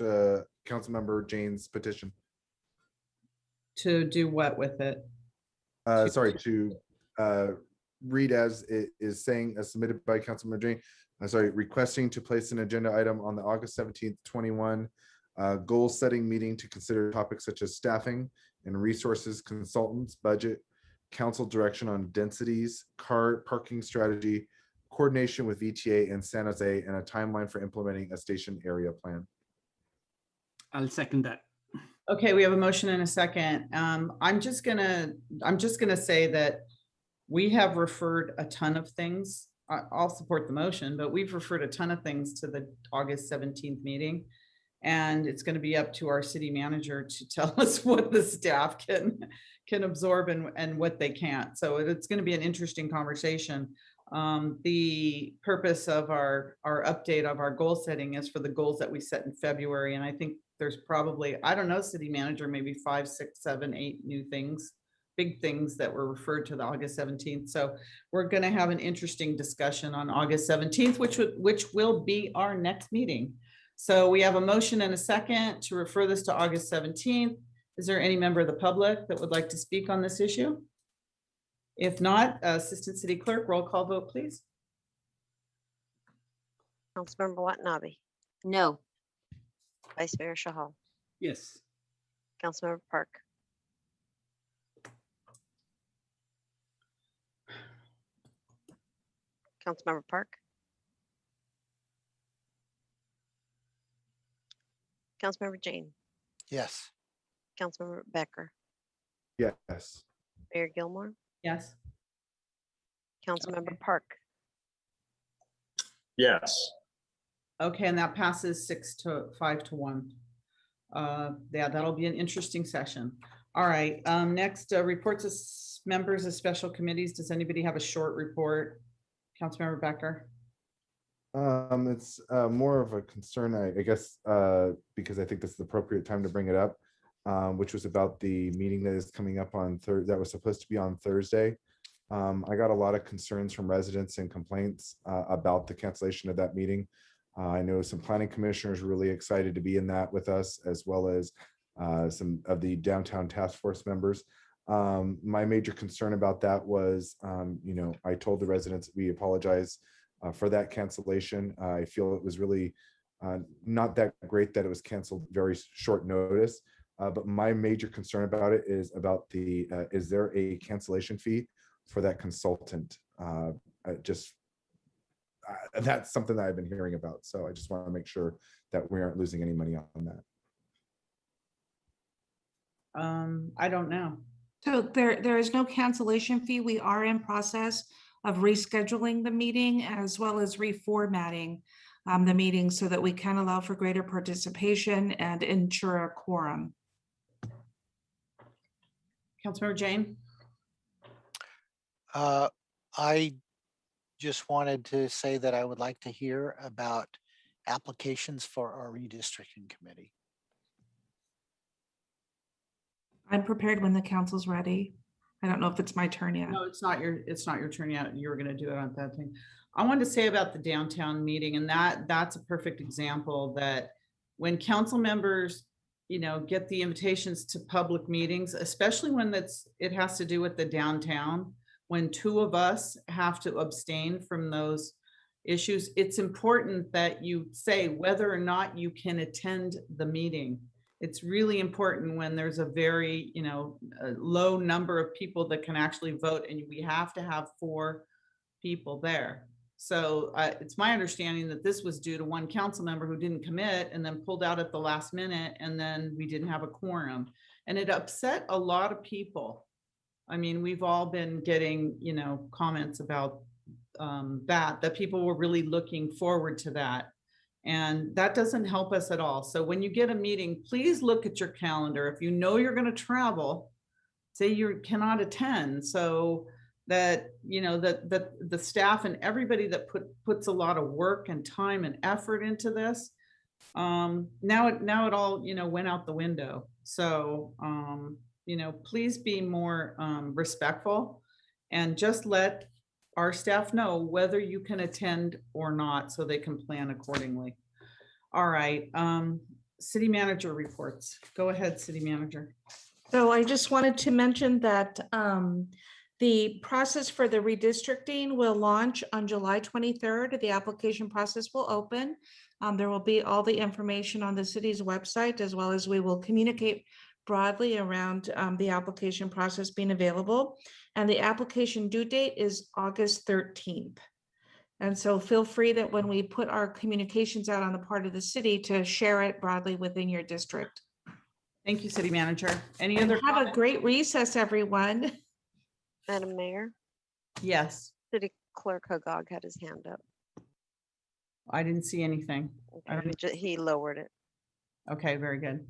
[SPEAKER 12] Councilmember Jane's petition.
[SPEAKER 1] To do what with it?
[SPEAKER 12] Sorry, to read as it is saying, as submitted by Councilmember Jane. Sorry, requesting to place an agenda item on the August 17th, 21 goal setting meeting to consider topics such as staffing and resources, consultants, budget, council direction on densities, car parking strategy, coordination with VTA and San Jose, and a timeline for implementing a station area plan.
[SPEAKER 9] I'll second that.
[SPEAKER 1] Okay, we have a motion and a second. I'm just gonna say that we have referred a ton of things. I'll support the motion, but we've referred a ton of things to the August 17th meeting. And it's going to be up to our city manager to tell us what the staff can absorb and what they can't. So it's going to be an interesting conversation. The purpose of our update of our goal setting is for the goals that we set in February. And I think there's probably, I don't know, city manager, maybe 5, 6, 7, 8 new things, big things that were referred to the August 17th. So we're going to have an interesting discussion on August 17th, which will be our next meeting. So we have a motion and a second to refer this to August 17th. Is there any member of the public that would like to speak on this issue? If not, Assistant City Clerk, roll call vote, please.
[SPEAKER 2] Councilmember Watanabe,
[SPEAKER 15] No.
[SPEAKER 2] Vice Mayor Shahal,
[SPEAKER 9] Yes.
[SPEAKER 2] Councilmember Park, Councilmember Park, Councilmember Jane,
[SPEAKER 17] Yes.
[SPEAKER 2] Councilmember Becker,
[SPEAKER 12] Yes.
[SPEAKER 2] Mayor Gilmore,
[SPEAKER 1] Yes.
[SPEAKER 2] Councilmember Park,
[SPEAKER 13] Yes.
[SPEAKER 1] Okay, and that passes 5 to 1. Yeah, that'll be an interesting session. All right, next, reports of members of special committees. Does anybody have a short report? Councilmember Becker.
[SPEAKER 12] It's more of a concern, I guess, because I think this is the appropriate time to bring it up, which was about the meeting that is coming up on Thursday, that was supposed to be on Thursday. I got a lot of concerns from residents and complaints about the cancellation of that meeting. I know some planning commissioners are really excited to be in that with us, as well as some of the downtown task force members. My major concern about that was, I told the residents we apologize for that cancellation. I feel it was really not that great that it was canceled very short notice. But my major concern about it is about is there a cancellation fee for that consultant? That's something that I've been hearing about. So I just want to make sure that we aren't losing any money on that.
[SPEAKER 1] I don't know.
[SPEAKER 4] So there is no cancellation fee. We are in process of rescheduling the meeting as well as reformatting the meeting so that we can allow for greater participation and ensure a quorum.
[SPEAKER 1] Councilmember Jane.
[SPEAKER 17] I just wanted to say that I would like to hear about applications for our redistricting committee.
[SPEAKER 4] I'm prepared when the council's ready. I don't know if it's my turn yet.
[SPEAKER 1] No, it's not your turn yet. You were going to do it on that thing. I wanted to say about the downtown meeting, and that's a perfect example that when council members, get the invitations to public meetings, especially when it has to do with the downtown, when 2 of us have to abstain from those issues, it's important that you say whether or not you can attend the meeting. It's really important when there's a very, a low number of people that can actually vote, and we have to have 4 people there. So it's my understanding that this was due to one council member who didn't commit and then pulled out at the last minute, and then we didn't have a quorum. And it upset a lot of people. I mean, we've all been getting, you know, comments about that people were really looking forward to that. And that doesn't help us at all. So when you get a meeting, please look at your calendar. If you know you're going to travel, say you cannot attend, so that, you know, that the staff and everybody that puts a lot of work and time and effort into this, now it all, you know, went out the window. So, you know, please be more respectful and just let our staff know whether you can attend or not, so they can plan accordingly. All right, city manager reports. Go ahead, city manager.
[SPEAKER 4] So I just wanted to mention that the process for the redistricting will launch on July 23rd. The application process will open. There will be all the information on the city's website, as well as we will communicate broadly around the application process being available. And the application due date is August 13th. And so feel free that when we put our communications out on the part of the city to share it broadly within your district.
[SPEAKER 1] Thank you, city manager. Any
[SPEAKER 4] And
[SPEAKER 1] other
[SPEAKER 4] have a
[SPEAKER 1] comments?
[SPEAKER 4] great recess, everyone.
[SPEAKER 2] Madam Mayor,
[SPEAKER 1] Yes,
[SPEAKER 2] City Clerk Hagog had his hand up.
[SPEAKER 1] I didn't see anything. I
[SPEAKER 2] Okay,
[SPEAKER 1] don't
[SPEAKER 2] he lowered it.
[SPEAKER 1] Okay, very good.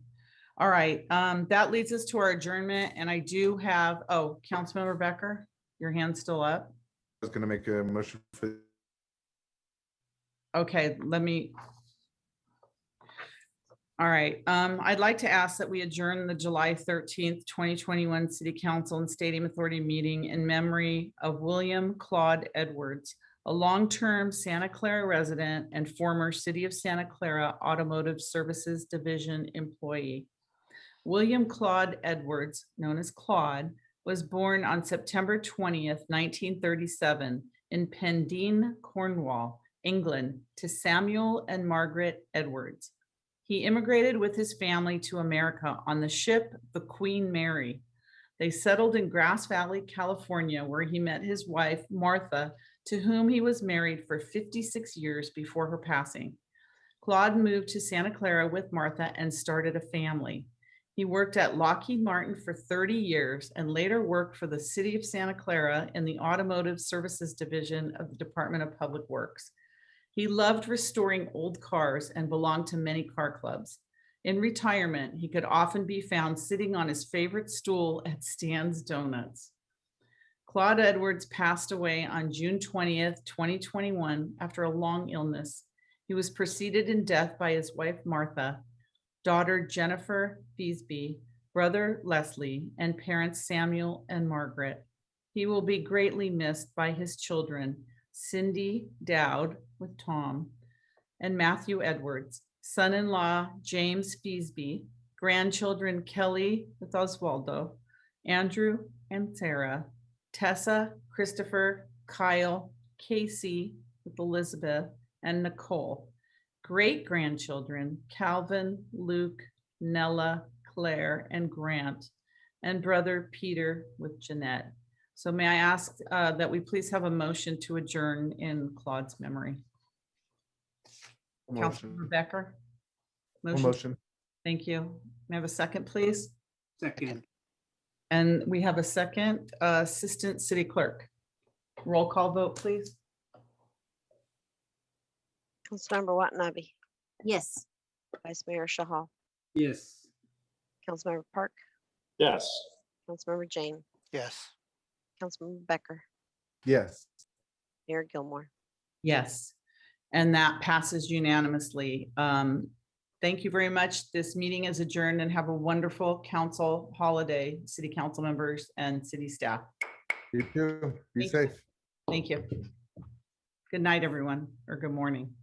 [SPEAKER 1] All right, that leads us to our adjournment, and I do have, oh, Councilmember Becker, your hand's still up.
[SPEAKER 12] I was going to make a motion for.
[SPEAKER 1] Okay, let me. All right, I'd like to ask that we adjourn the July 13th, 2021 City Council and Stadium Authority meeting in memory of William Claude Edwards, a long-term Santa Clara resident and former City of Santa Clara Automotive Services Division employee. William Claude Edwards, known as Claude, was born on September 20th, 1937 in Pendeen, Cornwall, England, to Samuel and Margaret Edwards. He immigrated with his family to America on the ship the Queen Mary. They settled in Grass Valley, California, where he met his wife, Martha, to whom he was married for 56 years before her passing. Claude moved to Santa Clara with Martha and started a family. He worked at Lockheed Martin for 30 years and later worked for the City of Santa Clara in the Automotive Services Division of the Department of Public Works. He loved restoring old cars and belonged to many car clubs. In retirement, he could often be found sitting on his favorite stool at Stan's Donuts. Claude Edwards passed away on June 20th, 2021, after a long illness. He was preceded in death by his wife, Martha, daughter Jennifer Feasby, brother Leslie, and parents Samuel and Margaret. He will be greatly missed by his children, Cindy Dowd with Tom, and Matthew Edwards, son-in-law James Feasby, grandchildren Kelly with Oswaldo, Andrew and Sarah, Tessa, Christopher, Kyle, Casey with Elizabeth, and Nicole. Great-grandchildren, Calvin, Luke, Nella, Claire, and Grant, and brother Peter with Jeanette. So may I ask that we please have a motion to adjourn in Claude's memory? Councilmember Becker?
[SPEAKER 12] Motion.
[SPEAKER 1] Thank you. May I have a second, please?
[SPEAKER 9] Second.
[SPEAKER 1] And we have a second, Assistant City Clerk. Roll call vote, please.
[SPEAKER 2] Councilmember Watanabe,
[SPEAKER 15] Yes.
[SPEAKER 2] Vice Mayor Shahal,
[SPEAKER 9] Yes.
[SPEAKER 2] Councilmember Park,
[SPEAKER 13] Yes.
[SPEAKER 2] Councilmember Jane,
[SPEAKER 17] Yes.
[SPEAKER 2] Councilmember Becker,
[SPEAKER 12] Yes.
[SPEAKER 2] Mayor Gilmore.
[SPEAKER 1] Yes, and that passes unanimously. Thank you very much. This meeting is adjourned, and have a wonderful council holiday, city council members and city staff.
[SPEAKER 12] You too. Be
[SPEAKER 1] Thank you.
[SPEAKER 12] safe.
[SPEAKER 1] Thank you. Good night, everyone, or good morning.